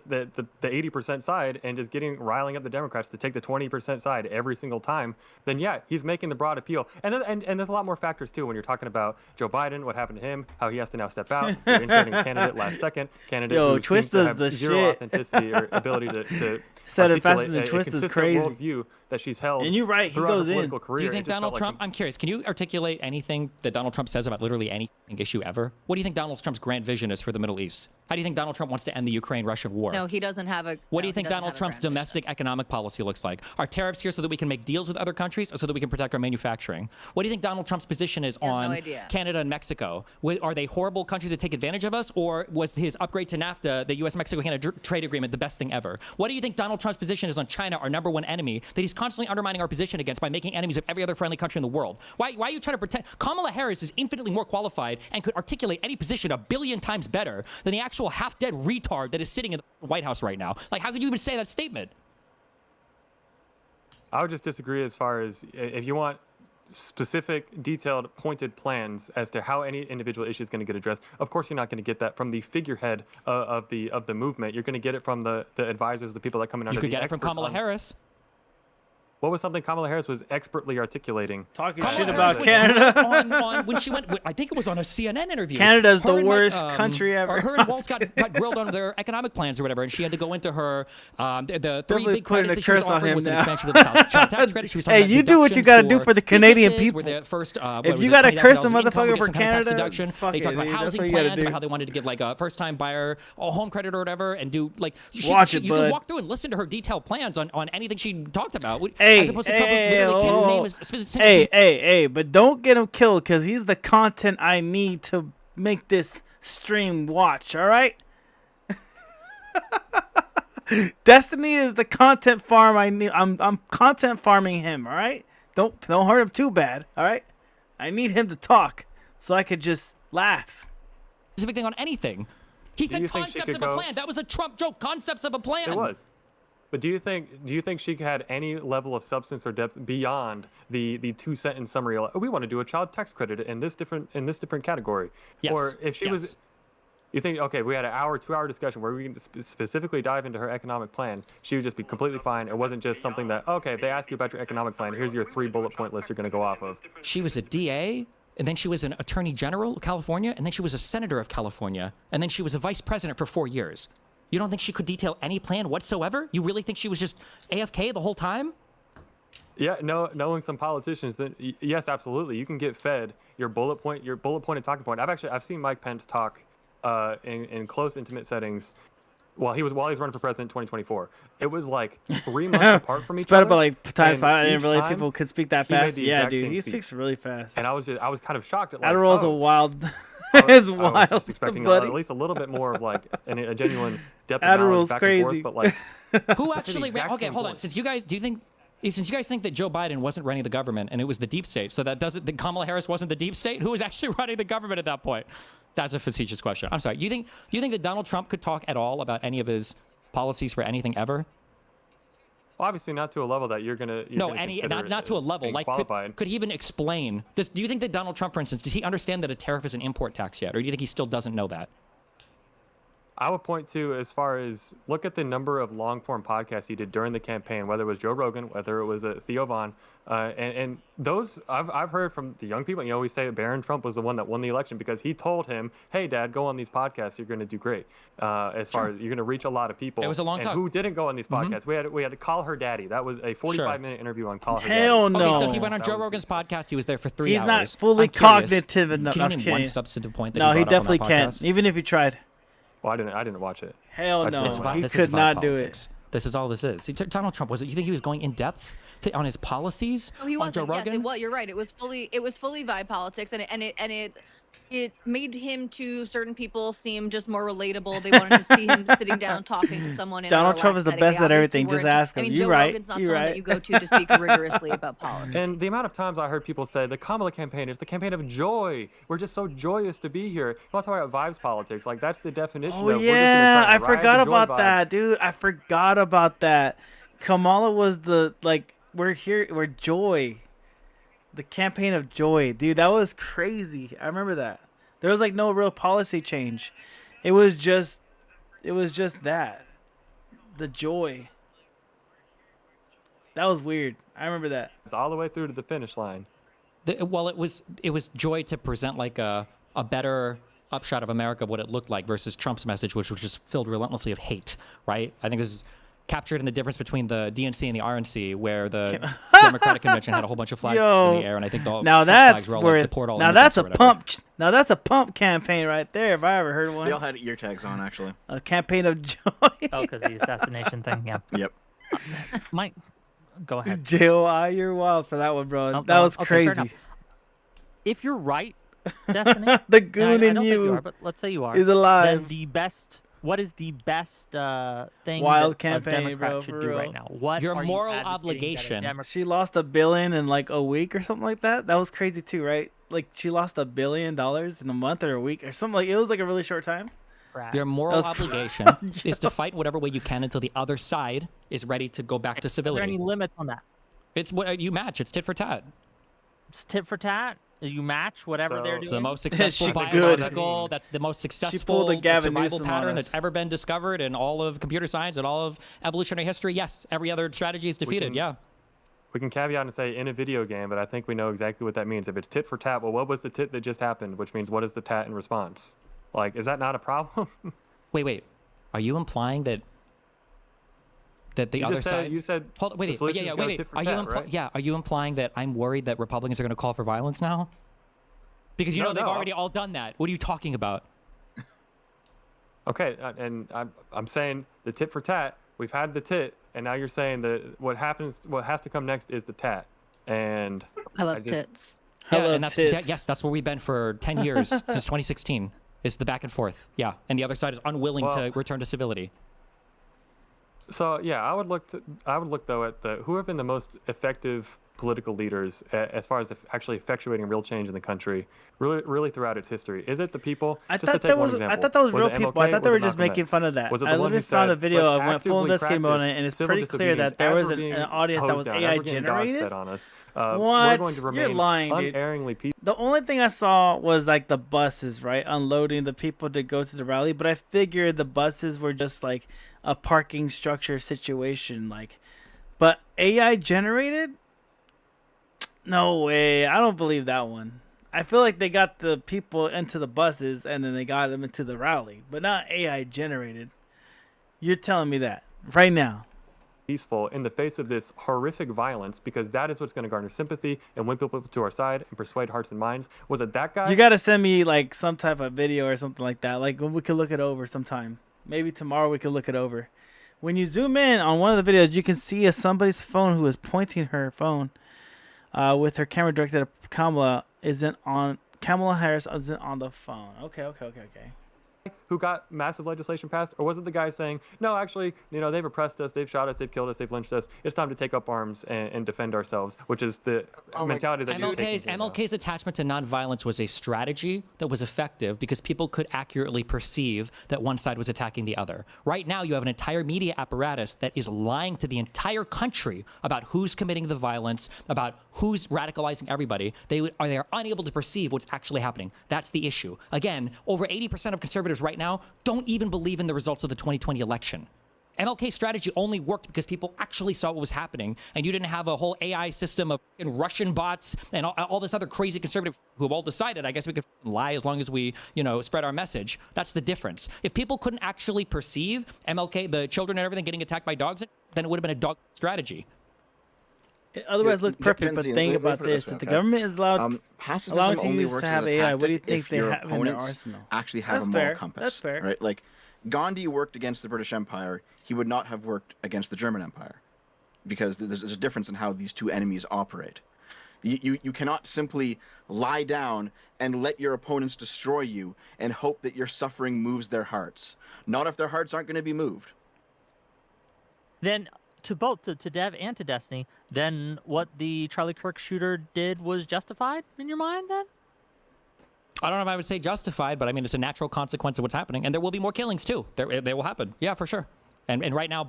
Speaker 10: 80% side and just riling up the Democrats to take the 20% side every single time. Then yeah, he's making the broad appeal. And there's a lot more factors too when you're talking about Joe Biden, what happened to him, how he has to now step out, you're inserting a candidate last second, candidate
Speaker 1: Yo,
Speaker 10: who
Speaker 1: Twist
Speaker 10: seems to
Speaker 1: is
Speaker 10: have
Speaker 1: the
Speaker 10: zero
Speaker 1: shit.
Speaker 10: authenticity or ability to
Speaker 1: Said it faster
Speaker 10: articulate
Speaker 1: than
Speaker 10: a
Speaker 1: Twist is
Speaker 10: consistent
Speaker 1: crazy.
Speaker 10: worldview that she's held.
Speaker 1: And you're right, he
Speaker 10: throughout her
Speaker 1: goes in.
Speaker 10: political career.
Speaker 7: Do you
Speaker 10: It
Speaker 7: think
Speaker 10: just
Speaker 7: Donald
Speaker 10: felt
Speaker 7: Trump, I'm curious, can you articulate anything that Donald Trump says about literally any issue ever? What do you think Donald Trump's grand vision is for the Middle East? How do you think Donald Trump wants to end the Ukraine-Russian war?
Speaker 11: No, he doesn't have a.
Speaker 7: What do
Speaker 11: no,
Speaker 7: you
Speaker 11: he
Speaker 7: think
Speaker 11: doesn't
Speaker 7: Donald
Speaker 11: have a
Speaker 7: Trump's
Speaker 11: grand
Speaker 7: domestic economic policy looks like? Are tariffs here so that we can make deals with other countries or so that we can protect our manufacturing? What do you think Donald Trump's position is
Speaker 11: He has no
Speaker 7: on
Speaker 11: idea.
Speaker 7: Canada and Mexico? Are they horrible countries that take advantage of us, or was his upgrade to NAFTA, the U.S.-Mexico-Canada trade agreement, the best thing ever? What do you think Donald Trump's position is on China, our number one enemy, that he's constantly undermining our position against by making enemies of every other friendly country in the world? Why are you trying to pretend? Kamala Harris is infinitely more qualified and could articulate any position 1 billion times better than the actual half-dead retard that is sitting in the White House right now. Like, how could you even say that statement?
Speaker 10: I would just disagree as far as if you want specific, detailed, pointed plans as to how any individual issue is going to get addressed. Of course, you're not going to get that from the figurehead of the movement. You're going to get it from the advisors, the people that come in under
Speaker 7: You
Speaker 10: the
Speaker 7: could get it from
Speaker 10: experts
Speaker 7: Kamala
Speaker 10: on-
Speaker 7: Harris.
Speaker 10: What was something Kamala Harris was expertly articulating?
Speaker 1: Talking
Speaker 7: Kamala
Speaker 1: shit
Speaker 7: Harris
Speaker 1: about
Speaker 7: was
Speaker 1: Canada.
Speaker 7: on when she went, I think it was on a CNN interview.
Speaker 1: Canada's
Speaker 7: Her
Speaker 1: the
Speaker 7: and
Speaker 1: worst country ever.
Speaker 7: Or her and Waltz got grilled on their economic plans or whatever, and she had to go into her the three
Speaker 1: Definitely
Speaker 7: big
Speaker 1: putting
Speaker 7: credits
Speaker 1: a
Speaker 7: that she was
Speaker 1: curse on
Speaker 7: offering
Speaker 1: him
Speaker 7: was an
Speaker 1: now.
Speaker 7: expansion of the child tax credit. She was talking
Speaker 1: Hey,
Speaker 7: about
Speaker 1: you do what you gotta do
Speaker 7: deductions
Speaker 1: for the Canadian
Speaker 7: businesses,
Speaker 1: people.
Speaker 7: where the first,
Speaker 1: If you gotta curse a
Speaker 7: $20,000 income,
Speaker 1: motherfucker
Speaker 7: we get
Speaker 1: for
Speaker 7: some kind of tax
Speaker 1: Canada,
Speaker 7: deduction.
Speaker 1: fuck
Speaker 7: They
Speaker 1: it,
Speaker 7: talked about
Speaker 1: dude. That's
Speaker 7: housing
Speaker 1: what you gotta
Speaker 7: plans,
Speaker 1: do.
Speaker 7: about how they wanted to give like a first-time buyer a home credit or whatever, and do like
Speaker 1: Watch it,
Speaker 7: you
Speaker 1: bud.
Speaker 7: can walk through and listen to her detailed plans on anything she talked about.
Speaker 1: Hey,
Speaker 7: as opposed to Trump, who literally can't name a specific.
Speaker 1: hey, but don't get him killed because he's the content I need to make this stream watch, all right? Destiny is the content farm I need. I'm content farming him, all right? Don't hurt him too bad, all right? I need him to talk so I could just laugh.
Speaker 7: Specific thing on anything. He
Speaker 10: Do you
Speaker 7: said
Speaker 10: think she
Speaker 7: concepts
Speaker 10: could
Speaker 7: of a
Speaker 10: go-
Speaker 7: plan. That was a Trump joke. Concepts of a plan.
Speaker 10: It was. But do you think she had any level of substance or depth beyond the 2-sentence summary? We want to do a child tax credit in this different category.
Speaker 7: Yes.
Speaker 10: Or if she was, you think, okay, we had an 2-hour discussion where we can specifically dive into her economic plan. She would just be completely fine. It wasn't just something that, okay, if they ask you about your economic plan, here's your 3 bullet point list you're going to go off of.
Speaker 7: She was a DA, and then she was an attorney general of California, and then she was a senator of California, and then she was a vice president for 4 years. You don't think she could detail any plan whatsoever? You really think she was just AFK the whole time?
Speaker 10: Yeah, knowing some politicians, that yes, absolutely, you can get fed your bullet pointed talking point. I've seen Mike Pence talk in close, intimate settings while he was running for president in 2024. It was like 3 months apart from each
Speaker 1: Spread
Speaker 10: other.
Speaker 1: about like times
Speaker 10: and
Speaker 1: 5. I didn't
Speaker 10: each
Speaker 1: realize
Speaker 10: time,
Speaker 1: people could speak that
Speaker 10: he made
Speaker 1: fast.
Speaker 10: the
Speaker 1: Yeah,
Speaker 10: exact
Speaker 1: dude,
Speaker 10: same
Speaker 1: he
Speaker 10: speech.
Speaker 1: speaks really fast.
Speaker 10: And I was kind of shocked at like,
Speaker 1: Adderall's
Speaker 10: oh,
Speaker 1: a wild.
Speaker 10: I
Speaker 1: It's
Speaker 10: was
Speaker 1: wild.
Speaker 10: just expecting
Speaker 1: buddy.
Speaker 10: at least a little bit more of like a genuine depth of knowledge
Speaker 1: Adderall's
Speaker 10: back
Speaker 1: crazy.
Speaker 10: and forth, but like
Speaker 8: Who
Speaker 10: to say the
Speaker 8: actually
Speaker 10: exact
Speaker 8: okay,
Speaker 10: same
Speaker 8: hold on.
Speaker 10: point.
Speaker 8: Since you guys think that Joe Biden wasn't running the government and it was the deep state, so that doesn't that Kamala Harris wasn't the deep state? Who was actually running the government at that point? That's a facetious question. I'm sorry. You think that Donald Trump could talk at all about any of his policies for anything ever?
Speaker 10: Well, obviously not to a level that you're gonna
Speaker 8: not to a level.
Speaker 10: being
Speaker 8: Like,
Speaker 10: qualified.
Speaker 8: could he even explain? Do you think that Donald Trump, for instance, does he understand that a tariff is an import tax yet, or do you think he still doesn't know that?
Speaker 10: I would point to, as far as look at the number of long form podcasts he did during the campaign, whether it was Joe Rogan, whether it was Theo Vaughn, and those I've heard from the young people. You know, we say Barron Trump was the one that won the election because he told him, "Hey, Dad, go on these podcasts. You're going to do great. As far as you're going to reach a lot of people."
Speaker 8: It was a long
Speaker 10: and
Speaker 8: talk.
Speaker 10: who didn't go on these podcasts? We had to Call Her Daddy. That was a 45-minute interview on Call Her Daddy.
Speaker 1: Hell no.
Speaker 8: Okay, so he went on Joe Rogan's podcast. He was there for 3
Speaker 1: He's
Speaker 8: hours.
Speaker 1: not fully
Speaker 8: I'm curious,
Speaker 1: cognitive enough.
Speaker 8: Can
Speaker 1: No,
Speaker 8: you
Speaker 1: I'm
Speaker 8: name one
Speaker 1: kidding.
Speaker 8: substantive point that
Speaker 1: No, he
Speaker 8: he brought up on
Speaker 1: definitely
Speaker 8: that
Speaker 1: can't.
Speaker 8: podcast?
Speaker 1: Even if he tried.
Speaker 10: Well, I didn't watch it.
Speaker 1: Hell
Speaker 10: I just
Speaker 1: no.
Speaker 10: listened to it.
Speaker 1: He
Speaker 8: This is
Speaker 1: could not
Speaker 8: Vi
Speaker 1: do it.
Speaker 8: politics. This is all this is. Donald Trump was it? You think he was going in depth on his policies
Speaker 11: Oh, he
Speaker 8: on Joe
Speaker 11: wasn't.
Speaker 8: Rogan?
Speaker 11: Yes, well, you're right. It was fully vibe politics, and it made him to certain people seem just more relatable. They wanted to see him sitting down talking to someone. In
Speaker 1: Donald
Speaker 11: a
Speaker 1: Trump is the
Speaker 11: relaxed
Speaker 1: best
Speaker 11: setting.
Speaker 1: at
Speaker 11: They obviously
Speaker 1: everything. Just
Speaker 11: weren't-
Speaker 1: ask
Speaker 11: I
Speaker 1: him.
Speaker 11: mean,
Speaker 1: You're
Speaker 11: Joe
Speaker 1: right.
Speaker 11: Rogan's not
Speaker 1: You're
Speaker 11: someone
Speaker 1: right.
Speaker 11: that you go to speak rigorously about policy.
Speaker 10: And the amount of times I heard people say the Kamala campaign is the campaign of joy. We're just so joyous to be here. You want to talk about vibes politics? Like that's the definition.
Speaker 1: Oh
Speaker 10: of
Speaker 1: yeah, I
Speaker 10: we're just gonna try and ride
Speaker 1: forgot
Speaker 10: the joy
Speaker 1: about
Speaker 10: vibe.
Speaker 1: that, dude. I forgot about that. Kamala was the we're here, we're joy. The campaign of joy, dude. That was crazy. I remember that. There was like no real policy change. It was just that. The joy. That was weird. I remember that.
Speaker 10: It's all the way through to the finish line.
Speaker 8: Well, it was joy to present like a better upshot of America of what it looked like versus Trump's message, which was just filled relentlessly of hate, right? I think this is captured in the difference between the DNC and the RNC, where the Democratic convention had a whole bunch of flags in the air, and I think the
Speaker 1: now
Speaker 8: Trump
Speaker 1: that's
Speaker 8: flags were all
Speaker 1: where
Speaker 8: like deport all
Speaker 1: now
Speaker 8: immigrants
Speaker 1: that's
Speaker 8: or
Speaker 1: a
Speaker 8: whatever.
Speaker 1: pump. Now that's a pump campaign right there. If I ever heard one.
Speaker 9: They all had ear tags on, actually.
Speaker 1: A campaign of joy.
Speaker 13: Oh, because the assassination thing. Yeah.
Speaker 9: Yep.
Speaker 13: Mike, go ahead.
Speaker 1: JOI, you're wild for that one, bro.
Speaker 13: No,
Speaker 1: that
Speaker 13: no,
Speaker 1: was
Speaker 13: okay, fair
Speaker 1: crazy.
Speaker 13: enough. If you're right, Destiny,
Speaker 1: The goon
Speaker 13: I
Speaker 1: in
Speaker 13: don't
Speaker 1: you
Speaker 13: think you are, but let's say you are.
Speaker 1: is alive.
Speaker 13: Then the best. What is the best thing
Speaker 1: Wild
Speaker 13: that
Speaker 1: campaign,
Speaker 13: a Democrat
Speaker 1: bro,
Speaker 13: should
Speaker 1: for
Speaker 13: do
Speaker 1: real.
Speaker 13: right now? What
Speaker 8: Your
Speaker 13: are you
Speaker 8: moral
Speaker 13: advocating that a
Speaker 8: obligation.
Speaker 13: Democrat-
Speaker 1: She lost $1 billion in like a week or something like that. That was crazy too, right? Like she lost $1 billion in a month or a week or something. Like it was like a really short time.
Speaker 8: Your moral
Speaker 1: That was
Speaker 8: obligation is to fight whatever way you can until the other side is ready to go back to
Speaker 13: Are there
Speaker 8: civility.
Speaker 13: any limits on that?
Speaker 8: It's what you match. It's tit for tat.
Speaker 13: It's tit for tat. You match whatever they're doing.
Speaker 8: The most successful
Speaker 1: She
Speaker 8: biological, that's the most successful
Speaker 1: pulled a Gavin
Speaker 8: survival
Speaker 1: Newsom on
Speaker 8: pattern
Speaker 1: us.
Speaker 8: that's ever been discovered in all of computer science and all of evolutionary history. Yes, every other strategy is defeated.
Speaker 10: can-
Speaker 8: Yeah.
Speaker 10: We can caveat and say in a video game, but I think we know exactly what that means. If it's tit for tat, well, what was the tit that just happened? Which means what is the tat in response? Like, is that not a problem?
Speaker 8: Wait. Are you implying that the
Speaker 10: You
Speaker 8: other
Speaker 10: just said-
Speaker 8: side?
Speaker 10: you said
Speaker 8: Hold,
Speaker 10: the
Speaker 8: wait.
Speaker 10: solution's
Speaker 8: Yeah.
Speaker 10: go
Speaker 8: Wait.
Speaker 10: tit for
Speaker 8: Are
Speaker 10: tat,
Speaker 8: you
Speaker 10: right?
Speaker 8: yeah? Are you implying that I'm worried that Republicans are going to call for violence now? Because you
Speaker 10: No,
Speaker 8: know they've
Speaker 10: no.
Speaker 8: already all done that. What are you talking about?
Speaker 10: Okay, and I'm saying the tit for tat. We've had the tit, and now you're saying that what has to come next is the tat. And
Speaker 11: I love
Speaker 10: just-
Speaker 11: tits.
Speaker 8: Yeah,
Speaker 1: Hello,
Speaker 8: and that's
Speaker 1: tits.
Speaker 8: yes, that's where we've been for 10 years since 2016. It's the back and forth. Yeah, and the other side is unwilling to
Speaker 10: Well-
Speaker 8: return to civility.
Speaker 10: So yeah, I would look though at who have been the most effective political leaders as far as actually effectuating real change in the country, really throughout its history. Is it the people?
Speaker 1: I
Speaker 10: just to
Speaker 1: thought
Speaker 10: take
Speaker 1: that
Speaker 10: one
Speaker 1: was
Speaker 10: example,
Speaker 1: I thought that was real
Speaker 10: it
Speaker 1: people.
Speaker 10: MLK?
Speaker 1: I thought they
Speaker 10: Was
Speaker 1: were
Speaker 10: it
Speaker 1: just
Speaker 10: Malcolm
Speaker 1: making
Speaker 10: X?
Speaker 1: fun of that.
Speaker 10: Was it the
Speaker 1: I
Speaker 10: one who
Speaker 1: literally found a
Speaker 10: said,
Speaker 1: video.
Speaker 10: "Let's
Speaker 1: I went full
Speaker 10: actively
Speaker 1: investigating about it,
Speaker 10: practice
Speaker 1: and it's
Speaker 10: civil
Speaker 1: pretty clear that
Speaker 10: disobedience
Speaker 1: there
Speaker 10: as
Speaker 1: was
Speaker 10: we're
Speaker 1: an
Speaker 10: being
Speaker 1: audience that was
Speaker 10: hosed down, as
Speaker 1: AI
Speaker 10: we're getting dogs
Speaker 1: generated.
Speaker 10: set on us.
Speaker 1: What?
Speaker 10: We're going to
Speaker 1: You're
Speaker 10: remain
Speaker 1: lying, dude.
Speaker 10: unerringly peaceful.
Speaker 1: The only thing I saw was like the buses, right, unloading the people to go to the rally. But I figured the buses were just like a parking structure situation, like. But AI generated? No way. I don't believe that one. I feel like they got the people into the buses and then they got them into the rally, but not AI generated. You're telling me that right now.
Speaker 10: Peaceful in the face of this horrific violence, because that is what's going to garner sympathy and win people to our side and persuade hearts and minds. Was it that guy?
Speaker 1: You got to send me like some type of video or something like that. Like we could look it over sometime. Maybe tomorrow we could look it over. When you zoom in on one of the videos, you can see somebody's phone who is pointing her phone with her camera directed at Kamala Kamala Harris isn't on the phone. Okay.
Speaker 10: Who got massive legislation passed, or was it the guy saying, no, actually, they've oppressed us, they've shot us, they've killed us, they've lynched us. It's time to take up arms and defend ourselves, which is the mentality that
Speaker 7: MLK's attachment to nonviolence was a strategy that was effective because people could accurately perceive that one side was attacking the other. Right now, you have an entire media apparatus that is lying to the entire country about who's committing the violence, about who's radicalizing everybody. They are unable to perceive what's actually happening. That's the issue. Again, over 80% of conservatives right now don't even believe in the results of the 2020 election. MLK's strategy only worked because people actually saw what was happening, and you didn't have a whole AI system of Russian bots and all this other crazy conservative who have all decided, I guess we could lie as long as we, spread our message. That's the difference. If people couldn't actually perceive MLK, the children and everything getting attacked by dogs, then it would have been a dog strategy.
Speaker 1: It otherwise looked perfect, but the thing about this is the government is allowing
Speaker 9: pacifism
Speaker 1: to
Speaker 9: only
Speaker 1: use
Speaker 9: works
Speaker 1: to
Speaker 9: as
Speaker 1: have
Speaker 9: a
Speaker 1: AI.
Speaker 9: tactic
Speaker 1: What do you think
Speaker 9: if
Speaker 1: they
Speaker 9: your
Speaker 1: have in their
Speaker 9: opponents
Speaker 1: arsenal?
Speaker 9: actually have
Speaker 1: That's
Speaker 9: a moral
Speaker 1: fair.
Speaker 9: compass.
Speaker 1: That's fair.
Speaker 9: Right? Like Gandhi worked against the British Empire. He would not have worked against the German Empire because there's a difference in how these two enemies operate. You cannot simply lie down and let your opponents destroy you and hope that your suffering moves their hearts. Not if their hearts aren't going to be moved.
Speaker 13: Then to both to Dev and to Destiny, then what the Charlie Kirk shooter did was justified in your mind then?
Speaker 7: I don't know if I would say justified, but I mean, it's a natural consequence of what's happening. And there will be more killings too. They will happen. Yeah, for sure. And right now,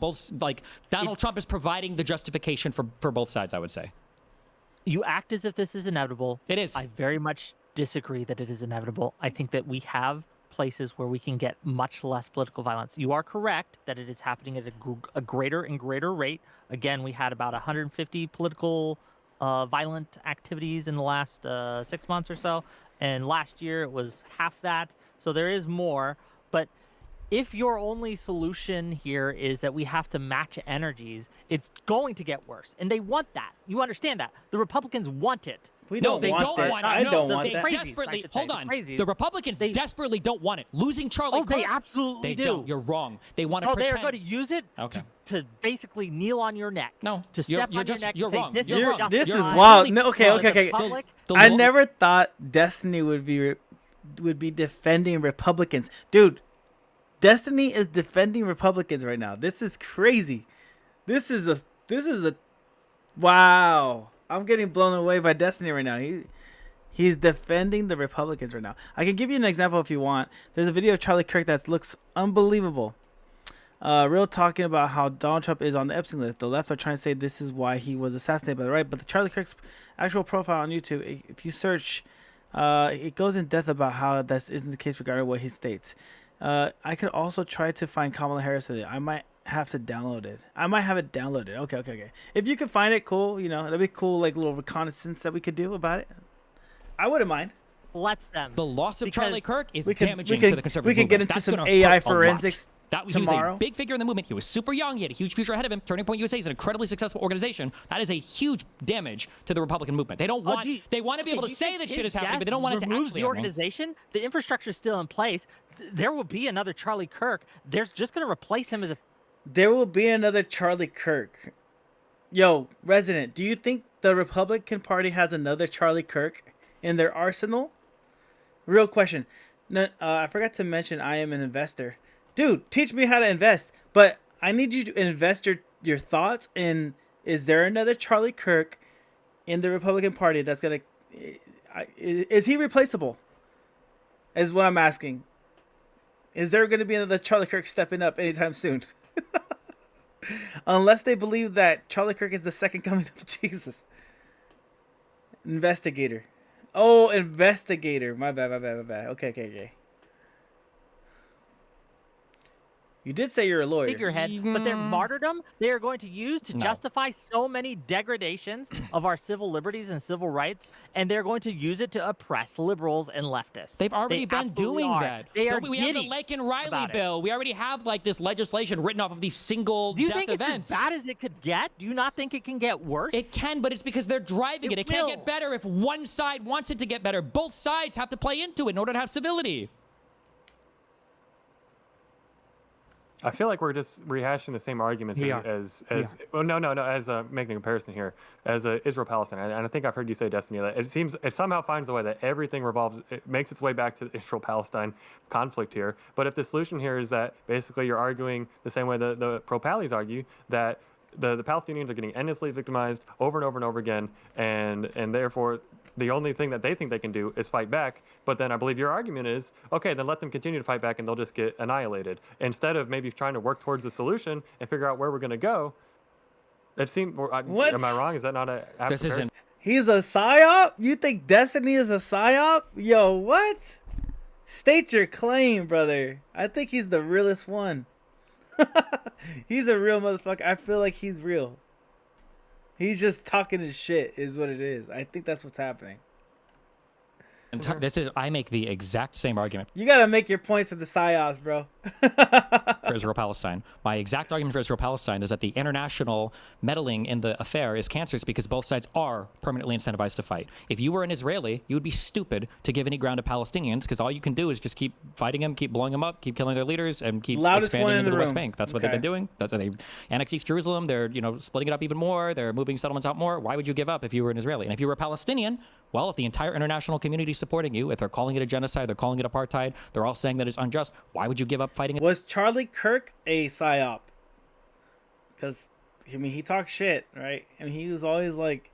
Speaker 7: Donald Trump is providing the justification for both sides, I would say.
Speaker 13: You act as if this is inevitable.
Speaker 7: It is.
Speaker 13: I very much disagree that it is inevitable. I think that we have places where we can get much less political violence. You are correct that it is happening at a greater and greater rate. Again, we had about 150 political violent activities in the last 6 months or so. And last year it was half that. So there is more. But if your only solution here is that we have to match energies, it's going to get worse. And they want that. You understand that. The Republicans want it.
Speaker 1: They
Speaker 7: don't want it.
Speaker 1: I don't want that.
Speaker 7: Desperately, hold on. The Republicans desperately don't want it. Losing Charlie Kirk.
Speaker 13: They absolutely do.
Speaker 7: Don't. You're wrong. They want to pretend.
Speaker 13: They are going to use it to basically kneel on your neck.
Speaker 7: No.
Speaker 13: To step on your neck
Speaker 7: you're
Speaker 13: and say,
Speaker 7: wrong.
Speaker 13: this is
Speaker 1: wild. No, okay. I never thought Destiny would be defending Republicans. Dude, Destiny is defending Republicans right now. This is crazy. This is a wow. I'm getting blown away by Destiny right now. He's defending the Republicans right now. I can give you an example if you want. There's a video of Charlie Kirk that looks unbelievable. Real talking about how Donald Trump is on the Epstein list. The left are trying to say this is why he was assassinated by the right. But the Charlie Kirk's actual profile on YouTube, if you search, it goes in depth about how that isn't the case regarding what he states. I could also try to find Kamala Harris in it. I might have to download it. I might have it downloaded. Okay. If you can find it, cool. That'd be cool, like little reconnaissance that we could do about it. I wouldn't mind.
Speaker 13: Let's them.
Speaker 7: The loss of Charlie Kirk is damaging
Speaker 1: to
Speaker 7: the conservative
Speaker 1: movement. We can get into some AI forensics
Speaker 7: He was
Speaker 1: tomorrow.
Speaker 7: a big figure in the movement. He was super young. He had a huge future ahead of him. Turning Point USA is an incredibly successful organization. That is a huge damage to the Republican movement. They don't want. They want to be able to say that shit is happening, but they don't want it to actually
Speaker 13: removes the organization. The infrastructure is still in place. There will be another Charlie Kirk. They're just going to replace him as a.
Speaker 1: There will be another Charlie Kirk. Yo, Resident, do you think the Republican Party has another Charlie Kirk in their arsenal? Real question. No, I forgot to mention I am an investor. Dude, teach me how to invest. But I need you to invest your thoughts in, is there another Charlie Kirk in the Republican Party that's going to... Is he replaceable? Is what I'm asking. Is there going to be another Charlie Kirk stepping up anytime soon? Unless they believe that Charlie Kirk is the second coming of Jesus. Investigator. Oh, investigator. My bad. Okay. You did say you're a lawyer.
Speaker 13: Figurehead, but their martyrdom they are going to use to justify so many degradations of our civil liberties and civil rights, and they're going to use it to oppress liberals and leftists.
Speaker 7: They've already been doing that.
Speaker 13: We
Speaker 7: have the Laken Riley bill. We already have like this legislation written off of these single
Speaker 13: Do you
Speaker 7: death
Speaker 13: think
Speaker 7: events.
Speaker 13: it's as bad as it could get? Do you not think it can get worse?
Speaker 7: It can, but it's because they're driving it. It can't get better if one side wants it to get better. Both sides have to play into it in order to have civility.
Speaker 10: I feel like we're just rehashing the same arguments as making a comparison here as Israel-Palestine. And I think I've heard you say, Destiny, that it somehow finds a way that everything makes its way back to the Israel-Palestine conflict here. But if the solution here is that basically you're arguing the same way the pro-Pallies argue, that the Palestinians are getting endlessly victimized over and over and over again, and therefore the only thing that they think they can do is fight back. But then I believe your argument is, okay, then let them continue to fight back and they'll just get annihilated. Instead of maybe trying to work towards the solution and figure out where we're going to go. It seems,
Speaker 1: What?
Speaker 10: Am I wrong? Is that not a apt
Speaker 1: This
Speaker 10: comparison?
Speaker 1: isn't. He's a psyop? You think Destiny is a psyop? Yo, what? State your claim, brother. I think he's the realest one. He's a real motherfucker. I feel like he's real. He's just talking his shit is what it is. I think that's what's happening.
Speaker 7: I make the exact same argument
Speaker 1: You gotta make your points with the psyops, bro.
Speaker 7: for Israel-Palestine. My exact argument for Israel-Palestine is that the international meddling in the affair is cancerous because both sides are permanently incentivized to fight. If you were an Israeli, you would be stupid to give any ground to Palestinians because all you can do is just keep fighting them, keep blowing them up, keep killing their leaders, and keep
Speaker 1: Loudest one
Speaker 7: expanding
Speaker 1: in
Speaker 7: into
Speaker 1: the
Speaker 7: the West
Speaker 1: room.
Speaker 7: Bank. That's what they've been doing. That's why they annexed East Jerusalem. They're splitting it up even more. They're moving settlements out more. Why would you give up if you were an Israeli? And if you were a Palestinian, well, if the entire international community is supporting you, if they're calling it a genocide, they're calling it apartheid, they're all saying that it's unjust, why would you give up fighting it?
Speaker 1: Was Charlie Kirk a psyop? Because, I mean, he talked shit, right? And he was always like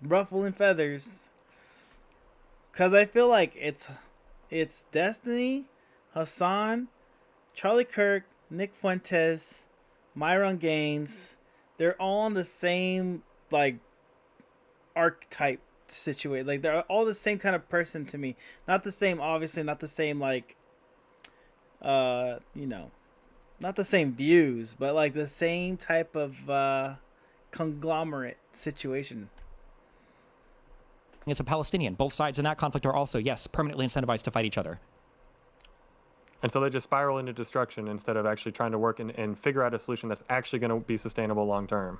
Speaker 1: ruffling feathers. Because I feel like it's Destiny, Hassan, Charlie Kirk, Nick Fuentes, Myron Gaines. They're all on the same, like, archetype situation. Like, they're all the same kind of person to me. Not the same, obviously, not the same, like, not the same views, but like the same type of conglomerate situation.
Speaker 7: It's a Palestinian. Both sides in that conflict are also, yes, permanently incentivized to fight each other.
Speaker 10: And so they just spiral into destruction instead of actually trying to work and figure out a solution that's actually going to be sustainable long term.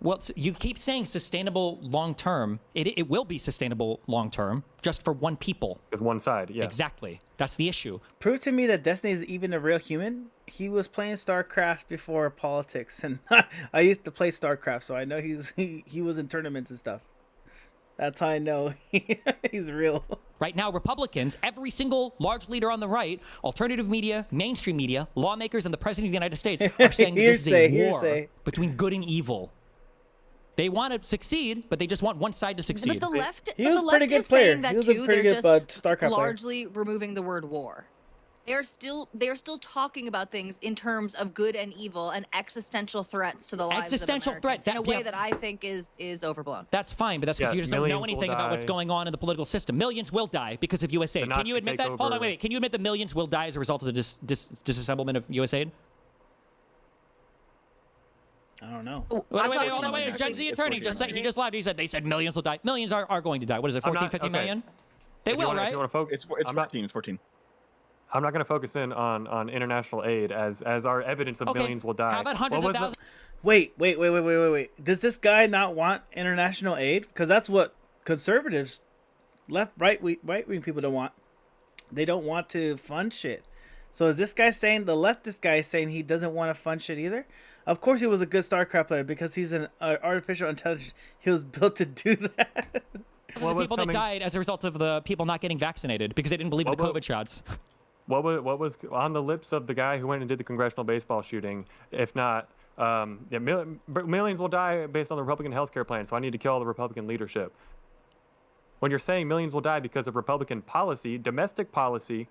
Speaker 7: Well, you keep saying sustainable long term. It will be sustainable long term, just for one people.
Speaker 10: Because one side, yeah.
Speaker 7: Exactly. That's the issue.
Speaker 1: Prove to me that Destiny is even a real human. He was playing StarCraft before politics, and I used to play StarCraft, so I know he was in tournaments and stuff. That's how I know he's real.
Speaker 7: Right now, Republicans, every single large leader on the right, alternative media, mainstream media, lawmakers, and the President of the United States are saying that this is a war between good and evil. They want to succeed, but they just want one side to succeed.
Speaker 11: But the left,
Speaker 1: He was a
Speaker 11: the
Speaker 1: pretty
Speaker 11: left
Speaker 1: good
Speaker 11: is
Speaker 1: player.
Speaker 11: saying that
Speaker 1: He was a
Speaker 11: too.
Speaker 1: pretty
Speaker 11: They're
Speaker 1: good,
Speaker 11: just
Speaker 1: StarCraft player.
Speaker 11: largely removing the word war. They're still talking about things in terms of good and evil and existential threats to the lives
Speaker 7: Existential
Speaker 11: of
Speaker 7: threat,
Speaker 11: Americans in a way
Speaker 7: yeah.
Speaker 11: that I think is overblown.
Speaker 7: That's fine, but that's because you just don't know anything about what's going on in the political system. Millions will die because of USAID. Can you admit that? Hold on, wait. Can you admit that millions will die as a result of the disassemblement of USAID?
Speaker 1: I don't know.
Speaker 7: Wait. Judge the attorney just said, he just lied. He said they said millions will die. Millions are going to die. What is it, 14, 15 million? They will, right?
Speaker 9: It's 14. It's 14.
Speaker 10: I'm not going to focus in on international aid as our evidence of millions will die.
Speaker 7: How about hundreds of thousands?
Speaker 1: Wait. Does this guy not want international aid? Because that's what conservatives, right-wing people don't want. They don't want to fund shit. So is this guy saying, the leftist guy is saying he doesn't want to fund shit either? Of course he was a good StarCraft player because he's an artificial intelligence. He was built to do that.
Speaker 7: People that died as a result of the people not getting vaccinated because they didn't believe in the COVID shots.
Speaker 10: What was on the lips of the guy who went and did the congressional baseball shooting? If not, millions will die based on the Republican healthcare plan, so I need to kill all the Republican leadership. When you're saying millions will die because of Republican policy, domestic policy,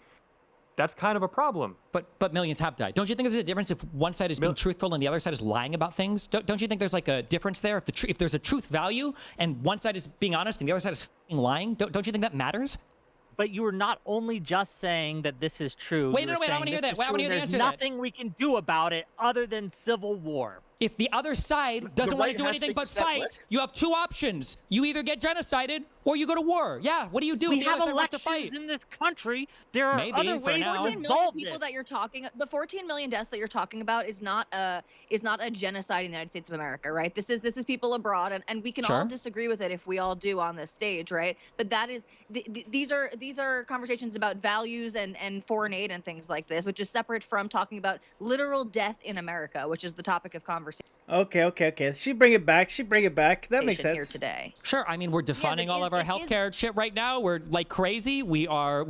Speaker 10: that's kind of a problem.
Speaker 7: But millions have died. Don't you think there's a difference if one side is being truthful and the other side is lying about things? Don't you think there's like a difference there? If there's a truth value and one side is being honest and the other side is lying, don't you think that matters?
Speaker 13: But you were not only just saying that this is true.
Speaker 7: Wait, I want to hear that. I want to hear the answer to that.
Speaker 13: There's nothing we can do about it other than civil war.
Speaker 7: If the other side doesn't want to do anything but fight, you have two options. You either get genocided
Speaker 8: Or you go to war. Yeah, what do you do?
Speaker 13: We
Speaker 8: if the
Speaker 13: have
Speaker 8: other side wants to
Speaker 13: elections
Speaker 8: fight?
Speaker 13: in this country. There are
Speaker 8: Maybe,
Speaker 13: other
Speaker 8: for
Speaker 13: ways
Speaker 8: now.
Speaker 13: to
Speaker 11: 14 million
Speaker 13: resolve
Speaker 11: people
Speaker 13: this.
Speaker 11: that you're talking, the 14 million deaths that you're talking about is not a genocide in the United States of America, right? This is people abroad, and we can all
Speaker 8: Sure.
Speaker 11: disagree with it if we all do on this stage, right? But that is these are conversations about values and foreign aid and things like this, which is separate from talking about literal death in America, which is the topic of conversation.
Speaker 1: Okay. She bring it back. That makes
Speaker 11: Here
Speaker 1: sense.
Speaker 11: today.
Speaker 8: Sure. I mean, we're defunding all of our
Speaker 11: it is-
Speaker 8: healthcare shit right now. We're like crazy. We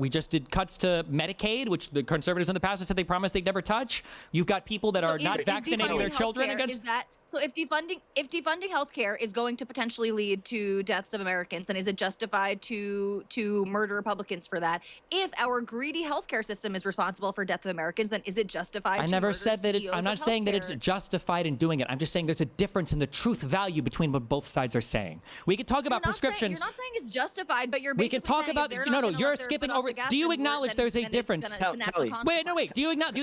Speaker 8: just did cuts to Medicaid, which the conservatives in the past have said they promised they'd never touch. You've got people that
Speaker 11: So
Speaker 8: are not vaccinating their
Speaker 11: defunding
Speaker 8: children
Speaker 11: healthcare,
Speaker 8: against.
Speaker 11: is that so? If defunding healthcare is going to potentially lead to deaths of Americans, then is it justified to murder Republicans for that? If our greedy healthcare system is responsible for death of Americans, then is it justified?
Speaker 8: I
Speaker 11: to
Speaker 8: never
Speaker 11: murder
Speaker 8: said that it's.
Speaker 11: CEOs
Speaker 8: I'm not
Speaker 11: of
Speaker 8: saying that it's
Speaker 11: healthcare?
Speaker 8: justified in doing it. I'm just saying there's a difference in the truth value between what both sides are saying. We could talk about prescriptions.
Speaker 11: You're not saying it's justified, but you're.
Speaker 8: We can
Speaker 11: basically
Speaker 8: talk
Speaker 11: saying
Speaker 8: about
Speaker 11: if they're
Speaker 8: no,
Speaker 11: not
Speaker 8: no.
Speaker 11: gonna
Speaker 8: You're
Speaker 11: let their
Speaker 8: skipping
Speaker 11: foot off
Speaker 8: over.
Speaker 11: the gas,
Speaker 8: Do you
Speaker 11: then
Speaker 8: acknowledge
Speaker 11: then
Speaker 8: there's a
Speaker 11: it's
Speaker 8: difference?
Speaker 11: gonna enact the
Speaker 8: Wait, no, wait. Do you acknowledge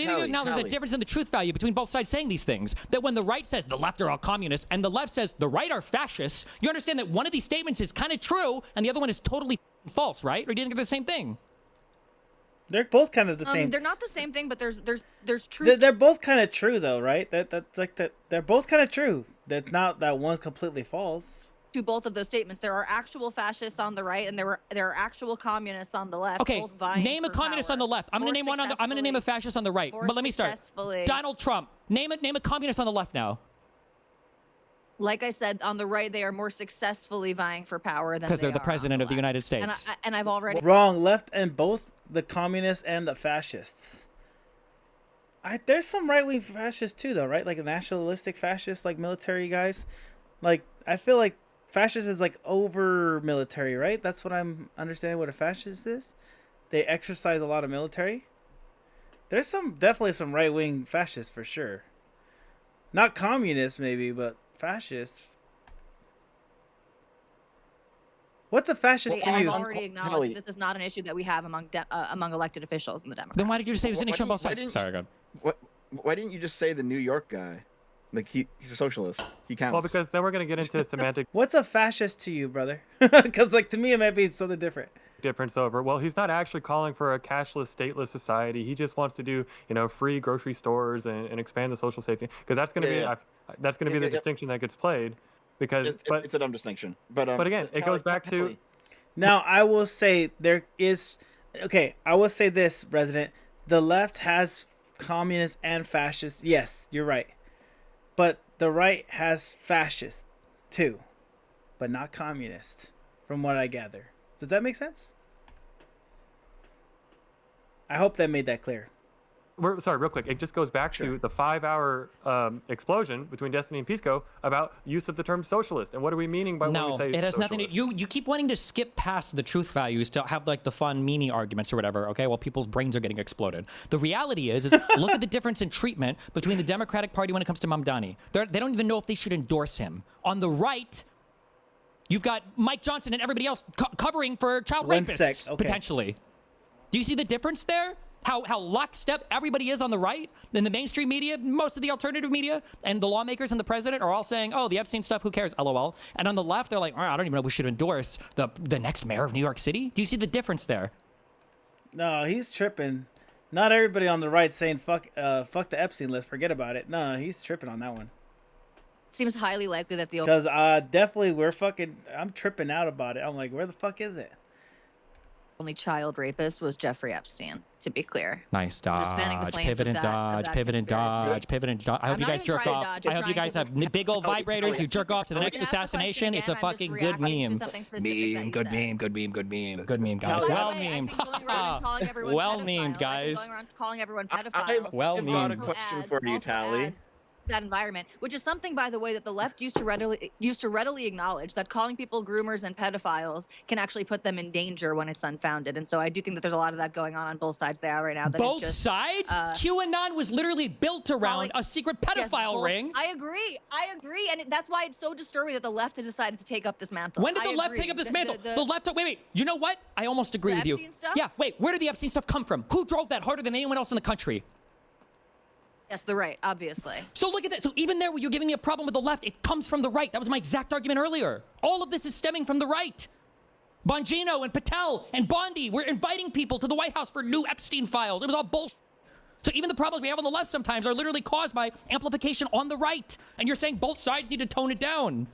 Speaker 8: there's a difference in the truth value between both sides saying these things? That when the right says the left are all communists and the left says the right are fascists, you understand that one of these statements is kind of true and the other one is totally false, right? Or do you think they're the same thing?
Speaker 1: They're both kind of the same.
Speaker 11: They're not the same thing, but there's truth.
Speaker 1: They're both kind of true though, right? That's like that. They're both kind of true. That's not that one's completely false.
Speaker 11: To both of those statements, there are actual fascists on the right, and there are actual communists on the left.
Speaker 8: Okay,
Speaker 11: both vying
Speaker 8: name a
Speaker 11: for
Speaker 8: communist
Speaker 11: power.
Speaker 8: on the left. I'm gonna
Speaker 11: More
Speaker 8: name one on the. I'm gonna name a fascist on the right.
Speaker 11: more
Speaker 8: But let me start.
Speaker 11: successfully.
Speaker 8: Donald Trump. Name a communist on the left now.
Speaker 11: Like I said, on the right, they are more successfully vying for power than
Speaker 8: Because they're
Speaker 11: they
Speaker 8: the
Speaker 11: are
Speaker 8: president
Speaker 11: on
Speaker 8: of the United
Speaker 11: left. And,
Speaker 8: States.
Speaker 11: I've already
Speaker 1: Wrong, left, and both the communists and the fascists. There's some right wing fascists too, though, right? Like nationalistic fascists, like military guys. Like I feel like fascist is like over military, right? That's what I'm understanding. What a fascist is. They exercise a lot of military. There's definitely some right wing fascists for sure. Not communists, maybe, but fascists. What's a fascist to
Speaker 11: I've
Speaker 1: you?
Speaker 11: already acknowledged that this is not an issue that we have among elected officials in the Democrats.
Speaker 8: Then why did you say it was an issue on both
Speaker 9: Why
Speaker 8: sides?
Speaker 9: didn't-
Speaker 8: Sorry, go ahead.
Speaker 9: Why didn't you just say the New York guy? Like he's a socialist. He counts.
Speaker 10: Well, because then we're going to get into semantic
Speaker 1: What's a fascist to you, brother? Because like to me, it might be something different.
Speaker 10: difference over. Well, he's not actually calling for a cashless, stateless society. He just wants to do, free grocery stores and expand the social safety. Because that's going to be the distinction that gets played. Because
Speaker 9: it's a dumb distinction. But
Speaker 10: again, it goes back to.
Speaker 1: Now, I will say there is, okay, I will say this, Resident. The left has communists and fascists. Yes, you're right. But the right has fascists too, but not communists, from what I gather. Does that make sense? I hope that made that clear.
Speaker 10: Sorry, real quick. It just goes back to the 5-hour explosion between Destiny and Pisco about use of the term socialist. And what are we meaning by when we
Speaker 8: No,
Speaker 10: say
Speaker 8: it has
Speaker 10: socialist?
Speaker 8: nothing to. You keep wanting to skip past the truth values to have like the fun meme arguments or whatever. Okay, while people's brains are getting exploded. The reality is look at the difference in treatment between the Democratic Party when it comes to Mamdani. They don't even know if they should endorse him. On the right, you've got Mike Johnson and everybody else covering for child
Speaker 1: One
Speaker 8: rapists
Speaker 1: sec, okay.
Speaker 8: potentially. Do you see the difference there? How lockstep everybody is on the right, in the mainstream media, most of the alternative media, and the lawmakers and the president are all saying, oh, the Epstein stuff, who cares, LOL. And on the left, they're like, oh, I don't even know if we should endorse the next mayor of New York City. Do you see the difference there?
Speaker 1: No, he's tripping. Not everybody on the right saying fuck the Epstein list, forget about it. No, he's tripping on that one.
Speaker 11: Seems highly likely that the
Speaker 1: Because definitely I'm tripping out about it. I'm like, where the fuck is it?
Speaker 11: only child rapist was Jeffrey Epstein, to be clear.
Speaker 8: Nice
Speaker 11: Just fanning the
Speaker 8: dodge,
Speaker 11: flames
Speaker 8: pivot
Speaker 11: of
Speaker 8: and
Speaker 11: that- of
Speaker 8: dodge,
Speaker 11: that
Speaker 8: pivot and
Speaker 11: conspiracy.
Speaker 8: dodge, pivot and dodge. I hope
Speaker 11: I'm
Speaker 8: you
Speaker 11: not
Speaker 8: guys
Speaker 11: even
Speaker 8: jerk
Speaker 11: trying to
Speaker 8: off.
Speaker 11: dodge,
Speaker 8: I
Speaker 11: I'm
Speaker 8: hope you
Speaker 11: trying
Speaker 8: guys
Speaker 11: to
Speaker 8: have big old vibrators. You jerk off to the next
Speaker 11: Can ask the question
Speaker 8: assassination. It's a
Speaker 11: again, I'm just
Speaker 8: fucking good
Speaker 11: reacting to
Speaker 8: meme.
Speaker 11: something specific that you
Speaker 8: Good
Speaker 11: said.
Speaker 8: meme, good meme, good meme, good meme, guys.
Speaker 11: By the
Speaker 8: Well
Speaker 11: way, I
Speaker 8: memed.
Speaker 11: think going around and calling everyone
Speaker 8: Well
Speaker 11: pedophiles,
Speaker 8: memed,
Speaker 11: I
Speaker 8: guys.
Speaker 11: think going around calling everyone pedophiles.
Speaker 9: I've
Speaker 8: Well
Speaker 9: got a
Speaker 8: memed.
Speaker 9: question for you, Tally.
Speaker 11: That environment, which is something, by the way, that the left used to readily acknowledge, that calling people groomers and pedophiles can actually put them in danger when it's unfounded. And so I do think that there's a lot of that going on both sides there right now. That
Speaker 8: Both
Speaker 11: is just,
Speaker 8: sides? QAnon was literally built around a secret
Speaker 11: yes,
Speaker 8: pedophile
Speaker 11: both-
Speaker 8: ring.
Speaker 11: I agree, and that's why it's so disturbing that the left has decided to take up this mantle.
Speaker 8: When did the
Speaker 11: I
Speaker 8: left
Speaker 11: agree.
Speaker 8: take up this mantle?
Speaker 11: The
Speaker 8: The left. Wait. You know what? I almost agree
Speaker 11: The
Speaker 8: with you.
Speaker 11: Epstein stuff?
Speaker 8: Yeah. Wait. Where did the Epstein stuff come from? Who drove that harder than anyone else in the country?
Speaker 11: Yes, the right, obviously.
Speaker 8: So look at that. So even there, where you're giving me a problem with the left, it comes from the right. That was my exact argument earlier. All of this is stemming from the right. Bongino and Patel and Bondi were inviting people to the White House for new Epstein files. It was all bullshit. So even the problems we have on the left sometimes are literally caused by amplification on the right. And you're saying both sides need to tone it down.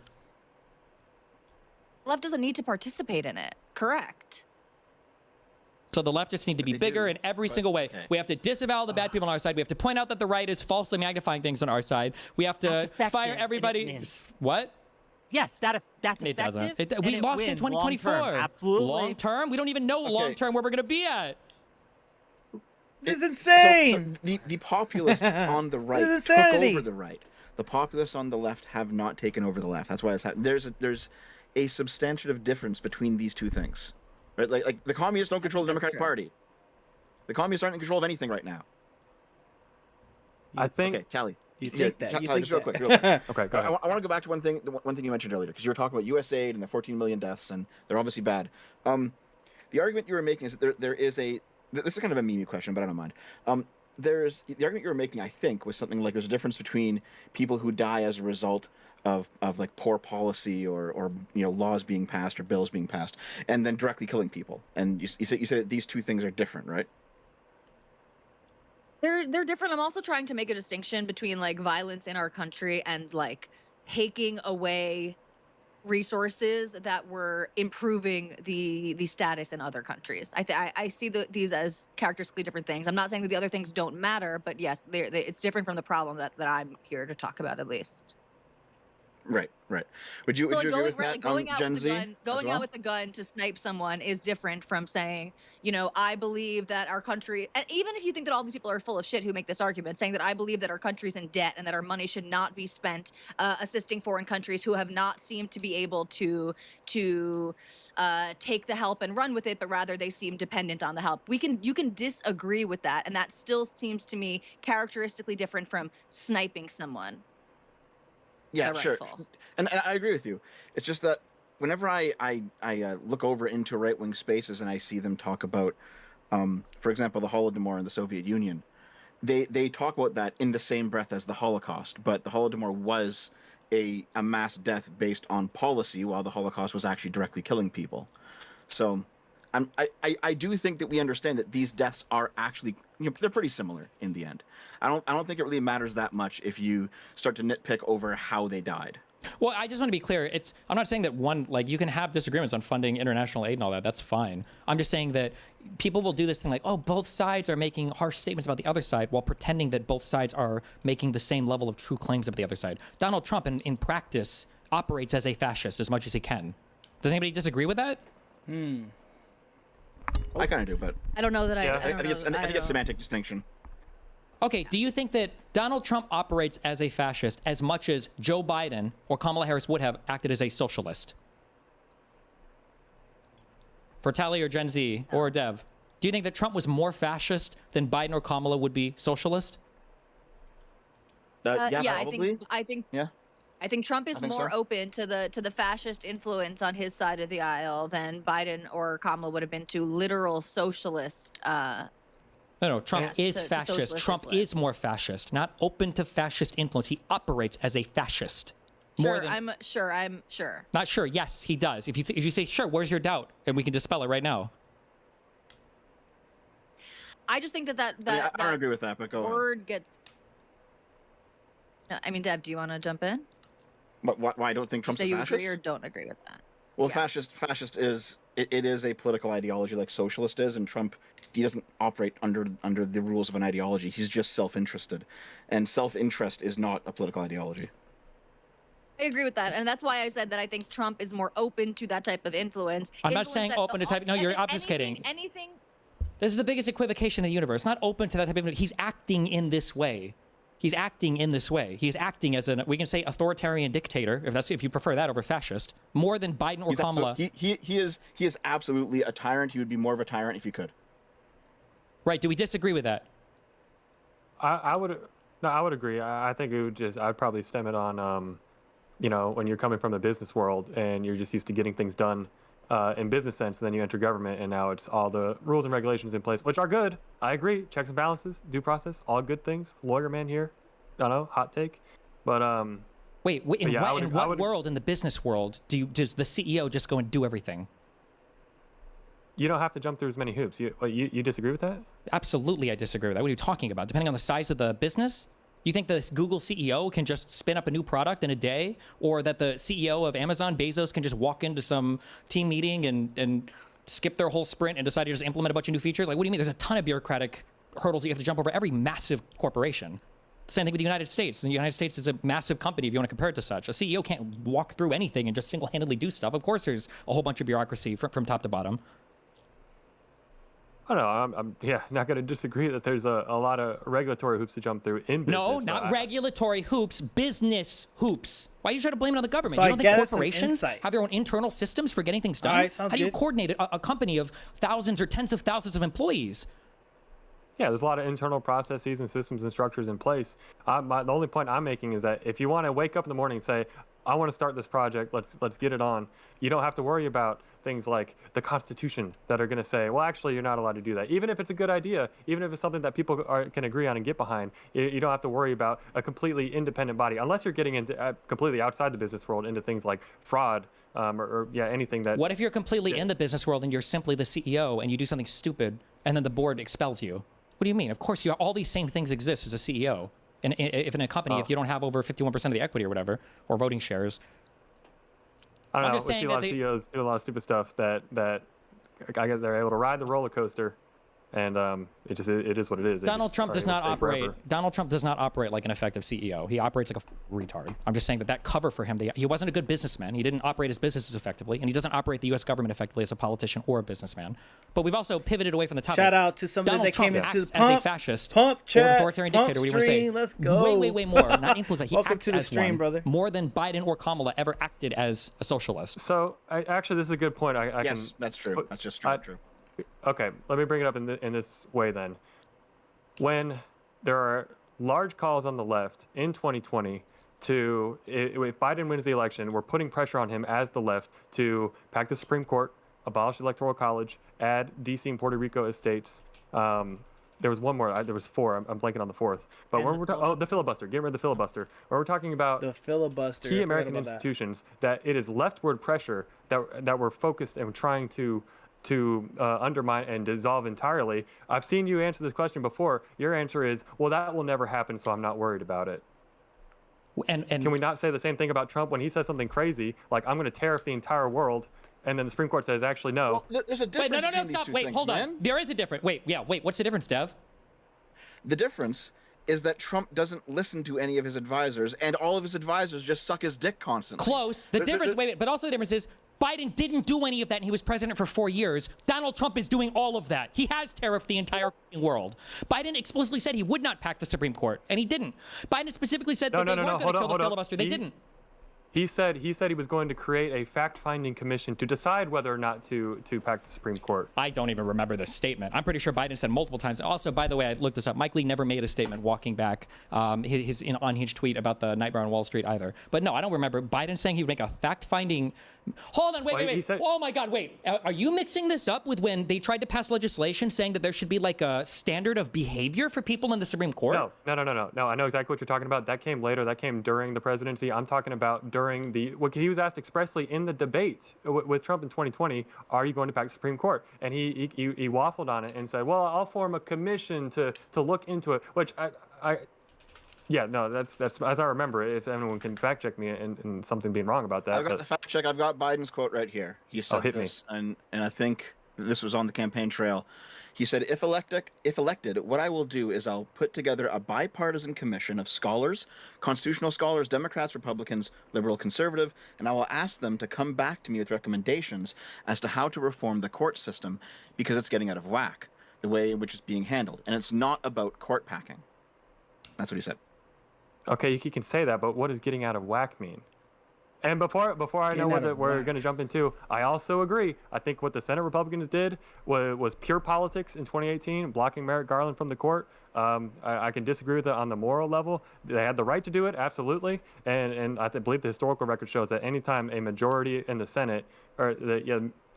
Speaker 11: The left doesn't need to participate in it. Correct.
Speaker 7: So the leftists need to be bigger in every single way. We have to disavow the bad people on our side. We have to point out that the right is falsely magnifying things on our side. We have to fire everybody. What?
Speaker 13: Yes, that's
Speaker 7: it
Speaker 13: effective.
Speaker 7: doesn't. We lost in 2024.
Speaker 13: Long-term, absolutely.
Speaker 7: Long term? We don't even know long term where we're going to be at.
Speaker 1: This is insane.
Speaker 9: So the populists on the right
Speaker 1: This is
Speaker 9: took
Speaker 1: insanity.
Speaker 9: over the right. The populists on the left have not taken over the left. That's why it's happening. There's a substantive difference between these two things. Right? Like the communists don't control the Democratic Party. The communists aren't in control of anything right now.
Speaker 10: I think.
Speaker 9: Okay, Callie.
Speaker 1: You think that?
Speaker 9: Callie,
Speaker 1: You think
Speaker 9: just real
Speaker 1: that?
Speaker 9: quick.
Speaker 10: Okay, go ahead.
Speaker 9: I want to go back to one thing you mentioned earlier, because you were talking about USAID and the 14 million deaths, and they're obviously bad. The argument you were making is that there is a. This is kind of a meme question, but I don't mind. There's the argument you were making, I think, was something like there's a difference between people who die as a result of like poor policy or laws being passed or bills being passed, and then directly killing people. And you say that these two things are different, right?
Speaker 11: They're different. I'm also trying to make a distinction between like violence in our country and like taking away resources that were improving the status in other countries. I see these as characteristically different things. I'm not saying that the other things don't matter, but yes, it's different from the problem that I'm here to talk about, at least.
Speaker 9: Right. Would you agree with that, Gen Z?
Speaker 11: Going out with a gun to snipe someone is different from saying, I believe that our country, and even if you think that all these people are full of shit who make this argument, saying that I believe that our country's in debt and that our money should not be spent assisting foreign countries who have not seemed to be able to take the help and run with it, but rather they seem dependent on the help. You can disagree with that, and that still seems to me characteristically different from sniping someone.
Speaker 9: Yeah, sure. And I agree with you. It's just that whenever I look over into right-wing spaces and I see them talk about, for example, the Holodomor in the Soviet Union, they talk about that in the same breath as the Holocaust, but the Holodomor was a mass death based on policy, while the Holocaust was actually directly killing people. So I do think that we understand that these deaths are actually, they're pretty similar in the end. I don't think it really matters that much if you start to nitpick over how they died.
Speaker 7: Well, I just want to be clear. I'm not saying that you can have disagreements on funding international aid and all that. That's fine. I'm just saying that people will do this thing like, oh, both sides are making harsh statements about the other side while pretending that both sides are making the same level of true claims about the other side. Donald Trump, in practice, operates as a fascist as much as he can. Does anybody disagree with that?
Speaker 9: I kind of do, but
Speaker 11: I don't know that
Speaker 9: I think it's semantic distinction.
Speaker 7: Okay, do you think that Donald Trump operates as a fascist as much as Joe Biden or Kamala Harris would have acted as a socialist? For Tally or Gen Z or Dev, do you think that Trump was more fascist than Biden or Kamala would be socialist?
Speaker 9: Yeah,
Speaker 11: probably. I think Trump is
Speaker 9: think
Speaker 11: more
Speaker 9: so.
Speaker 11: open to the fascist influence on his side of the aisle than Biden or Kamala would have been to literal socialist.
Speaker 7: No, Trump is
Speaker 11: to
Speaker 7: fascist.
Speaker 11: socialist
Speaker 7: Trump
Speaker 11: influence.
Speaker 7: is more fascist, not open to fascist influence. He operates as a fascist.
Speaker 11: I'm sure.
Speaker 7: Not sure. Yes, he does. If you say sure, where's your doubt? And we can dispel it right now.
Speaker 11: I just think that
Speaker 9: I don't agree with that, but go on.
Speaker 11: word gets. I mean, Deb, do you want to jump in?
Speaker 9: But why I don't think Trump's
Speaker 11: Say
Speaker 9: a
Speaker 11: you
Speaker 9: fascist?
Speaker 11: agree or don't agree with that.
Speaker 9: Well,
Speaker 11: Yeah.
Speaker 9: fascist is it is a political ideology like socialist is, and Trump, he doesn't operate under the rules of an ideology. He's just self-interested, and self-interest is not a political ideology.
Speaker 11: I agree with that, and that's why I said that I think Trump is more open to that type of influence.
Speaker 7: I'm not saying open to type. No, you're obfuscating.
Speaker 11: Anything.
Speaker 7: This is the biggest equivocation in the universe. Not open to that type of. He's acting in this way. He's acting in this way. He's acting as we can say authoritarian dictator, if you prefer that over fascist, more than Biden or Kamala.
Speaker 9: He is absolutely a tyrant. He would be more of a tyrant if he could.
Speaker 7: Right? Do we disagree with that?
Speaker 10: I would agree. I think I'd probably stem it on, when you're coming from the business world and you're just used to getting things done in business sense, and then you enter government and now it's all the rules and regulations in place, which are good. I agree. Checks and balances, due process, all good things. Lawyer man here. I don't know, hot take. But
Speaker 7: wait, in what world in the business world does the CEO just go and do everything?
Speaker 10: you don't have to jump through as many hoops. You disagree with that?
Speaker 7: Absolutely, I disagree with that. What are you talking about? Depending on the size of the business? You think this Google CEO can just spin up a new product in a day? Or that the CEO of Amazon, Bezos, can just walk into some team meeting and skip their whole sprint and decide to just implement a bunch of new features? Like, what do you mean? There's a ton of bureaucratic hurdles that you have to jump over every massive corporation. Same thing with the United States. The United States is a massive company if you want to compare it to such. A CEO can't walk through anything and just single-handedly do stuff. Of course, there's a whole bunch of bureaucracy from top to bottom.
Speaker 10: I don't know. I'm not going to disagree that there's a lot of regulatory hoops to jump through in business.
Speaker 7: No, not regulatory hoops, business hoops. Why are you trying to blame it on the government?
Speaker 1: So
Speaker 7: you don't think
Speaker 1: get us some
Speaker 7: corporations
Speaker 1: insight.
Speaker 7: have their own internal systems for getting things done?
Speaker 1: All right, sounds
Speaker 7: How do you
Speaker 1: good.
Speaker 7: coordinate a company of thousands or tens of thousands of employees?
Speaker 10: Yeah, there's a lot of internal processes and systems and structures in place. The only point I'm making is that if you want to wake up in the morning and say, I want to start this project, let's get it on, you don't have to worry about things like the Constitution that are going to say, well, actually, you're not allowed to do that. Even if it's a good idea, even if it's something that people can agree on and get behind, you don't have to worry about a completely independent body, unless you're getting into completely outside the business world into things like fraud or anything that...
Speaker 7: What if you're completely in the business world and you're simply the CEO and you do something stupid and then the board expels you? What do you mean? Of course, all these same things exist as a CEO. And if in a company, if you don't have over 51% of the equity or whatever, or voting shares.
Speaker 10: I don't
Speaker 7: I'm
Speaker 10: know.
Speaker 7: just
Speaker 10: We see
Speaker 7: saying
Speaker 10: a lot
Speaker 7: that
Speaker 10: of CEOs do a lot of stupid stuff that I guess they're able to ride the roller coaster, and it is what it is.
Speaker 7: Donald Trump does not operate. Donald Trump does not operate like an effective CEO. He operates like a retard. I'm just saying that cover for him. He wasn't a good businessman. He didn't operate his businesses effectively, and he doesn't operate the U.S. government effectively as a politician or a businessman. But we've also pivoted away from the topic.
Speaker 1: Shout out to somebody
Speaker 7: Donald
Speaker 1: that came
Speaker 7: Trump
Speaker 1: into
Speaker 7: acts
Speaker 1: the
Speaker 7: as a fascist,
Speaker 1: pump
Speaker 7: or
Speaker 1: chat,
Speaker 7: authoritarian
Speaker 1: pump
Speaker 7: dictator. What do you want to say?
Speaker 1: stream, let's go.
Speaker 7: Way more. Not influenced, but he
Speaker 1: Welcome
Speaker 7: acts
Speaker 1: to the
Speaker 7: as
Speaker 1: stream,
Speaker 7: one
Speaker 1: brother.
Speaker 7: more than Biden or Kamala ever acted as a socialist.
Speaker 10: So actually, this is a good point.
Speaker 9: Yes, that's true. That's just true.
Speaker 10: Okay, let me bring it up in this way then. When there are large calls on the left in 2020 to, if Biden wins the election, we're putting pressure on him as the left to pack the Supreme Court, abolish the Electoral College, add D.C. and Puerto Rico as states. There was one more. There was four. I'm blanking on the fourth. But when we're talking, the filibuster, get rid of the filibuster. When we're talking about
Speaker 1: the filibuster,
Speaker 10: key American institutions, that it is leftward pressure that we're focused and trying to undermine and dissolve entirely. I've seen you answer this question before. Your answer is, well, that will never happen, so I'm not worried about it.
Speaker 7: And
Speaker 10: can we not say the same thing about Trump when he says something crazy, like, I'm going to tariff the entire world, and then the Supreme Court says, actually, no.
Speaker 9: Well, there's a difference between these two things,
Speaker 7: hold on.
Speaker 9: man.
Speaker 7: There is a difference. Wait, what's the difference, Dev?
Speaker 9: The difference is that Trump doesn't listen to any of his advisors, and all of his advisors just suck his dick constantly.
Speaker 7: Close. The difference, but also the difference is, Biden didn't do any of that, and he was president for 4 years. Donald Trump is doing all of that. He has tariffed the entire world. Biden explicitly said he would not pack the Supreme Court, and he didn't. Biden specifically said that they weren't going to kill the filibuster. They didn't.
Speaker 10: He said he was going to create a fact-finding commission to decide whether or not to pack the Supreme Court.
Speaker 7: I don't even remember this statement. I'm pretty sure Biden said multiple times. Also, by the way, I looked this up. Mike Lee never made a statement walking back his unhinged tweet about the Nightmare on Wall Street either. But no, I don't remember Biden saying he would make a fact-finding. Hold on, wait. Oh my God, wait. Are you mixing this up with when they tried to pass legislation saying that there should be like a standard of behavior for people in the Supreme Court?
Speaker 10: No. I know exactly what you're talking about. That came later. That came during the presidency. I'm talking about during he was asked expressly in the debate with Trump in 2020, are you going to pack the Supreme Court? And he waffled on it and said, well, I'll form a commission to look into it, which that's as I remember it. If anyone can fact check me and something being wrong about that.
Speaker 9: I've got the fact check. I've got Biden's quote right here. He said this, and I think this was on the campaign trail. He said, if elected, what I will do is I'll put together a bipartisan commission of scholars, constitutional scholars, Democrats, Republicans, liberal, conservative, and I will ask them to come back to me with recommendations as to how to reform the court system because it's getting out of whack, the way in which it's being handled. And it's not about court packing. That's what he said.
Speaker 10: Okay, you can say that, but what does getting out of whack mean? And before I know what we're going to jump into, I also agree. I think what the Senate Republicans did was pure politics in 2018, blocking Merrick Garland from the court. I can disagree with it on the moral level. They had the right to do it, absolutely. And I believe the historical record shows that anytime a majority in the Senate, or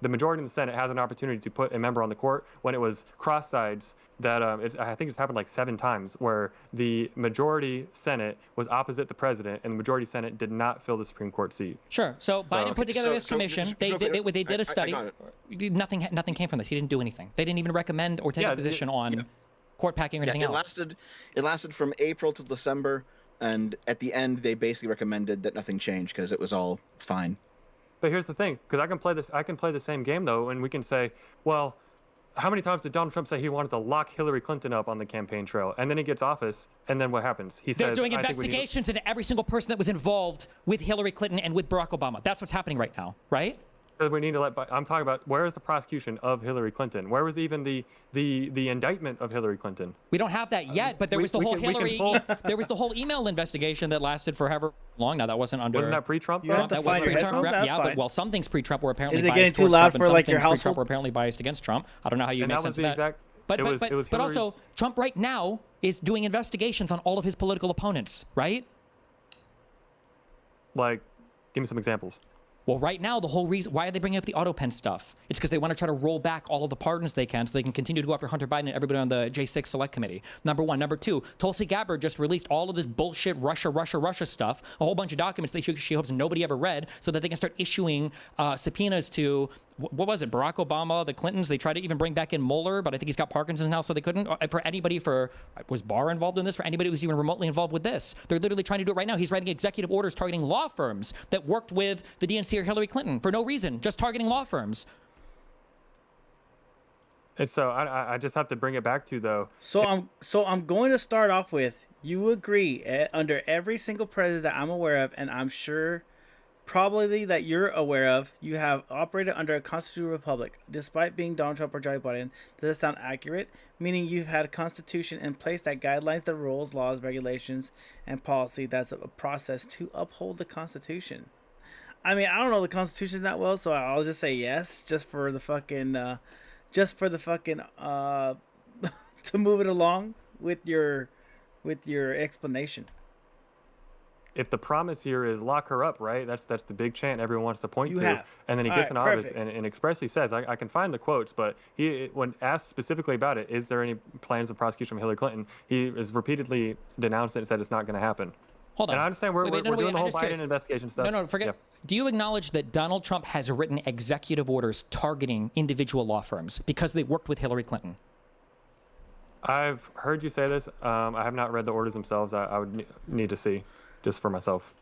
Speaker 10: the majority in the Senate has an opportunity to put a member on the court. When it was cross sides, that I think it's happened like 7 times where the majority Senate was opposite the president, and the majority Senate did not fill the Supreme Court seat.
Speaker 7: Sure. So Biden put together this commission. They did a study. Nothing came from this. He didn't do anything. They didn't even recommend or take a position on court packing or anything else.
Speaker 9: It lasted from April to December, and at the end they basically recommended that nothing change because it was all fine.
Speaker 10: But here's the thing, because I can play the same game though, and we can say, well, how many times did Donald Trump say he wanted to lock Hillary Clinton up on the campaign trail, and then he gets office, and then what happens? He
Speaker 7: They're
Speaker 10: says,
Speaker 7: doing investigations into every single person that was involved with Hillary Clinton and with Barack Obama. That's what's happening right now, right?
Speaker 10: We need to I'm talking about, where is the prosecution of Hillary Clinton? Where was even the indictment of Hillary Clinton?
Speaker 7: We don't have that yet, but there was the whole there was the whole email investigation that lasted for however long. Now that wasn't under.
Speaker 10: Wasn't that pre-Trump?
Speaker 7: That was pre-Trump. Yeah, but some things pre-Trump were apparently biased.
Speaker 1: Is it getting too loud for like your household?
Speaker 7: Trump were apparently biased against Trump. I don't know how you make sense of that. But also, Trump right now is doing investigations on all of his political opponents, right?
Speaker 10: Like, give me some examples.
Speaker 7: Well, right now, the whole reason, why are they bringing up the auto pen stuff? It's because they want to try to roll back all of the pardons they can so they can continue to go after Hunter Biden and everybody on the J6 Select Committee. Number one. Number two, Tulsi Gabbard just released all of this bullshit Russia stuff, a whole bunch of documents that she hopes nobody ever read, so that they can start issuing subpoenas to, what was it, Barack Obama, the Clintons. They tried to even bring back in Mueller, but I think he's got Parkinson's now, so they couldn't. Was Barr involved in this? For anybody who was even remotely involved with this. They're literally trying to do it right now. He's writing executive orders targeting law firms that worked with the DNC or Hillary Clinton for no reason, just targeting law firms.
Speaker 10: And so I just have to bring it back to, though.
Speaker 1: So I'm going to start off with, you agree, under every single president that I'm aware of, and I'm sure probably that you're aware of, you have operated under a constitutional republic. Despite being Donald Trump or Joe Biden, does that sound accurate? Meaning you've had a constitution in place that guidelines the rules, laws, regulations, and policy that's a process to uphold the Constitution. I mean, I don't know the Constitution that well, so I'll just say yes, just for the fucking, to move it along with your explanation.
Speaker 10: If the promise here is lock her up, right? That's the big chant everyone wants to point to. And then he gets in office and expressly says, I can find the quotes, but when asked specifically about it, is there any plans of prosecution of Hillary Clinton? He has repeatedly denounced it and said it's not going to happen.
Speaker 7: Hold on.
Speaker 10: And I understand we're doing the whole Biden investigation stuff.
Speaker 7: No, forget. Yeah. Do you acknowledge that Donald Trump has written executive orders targeting individual law firms because they worked with Hillary Clinton?
Speaker 10: I've heard you say this. I have not read the orders themselves. I would need to see just for myself.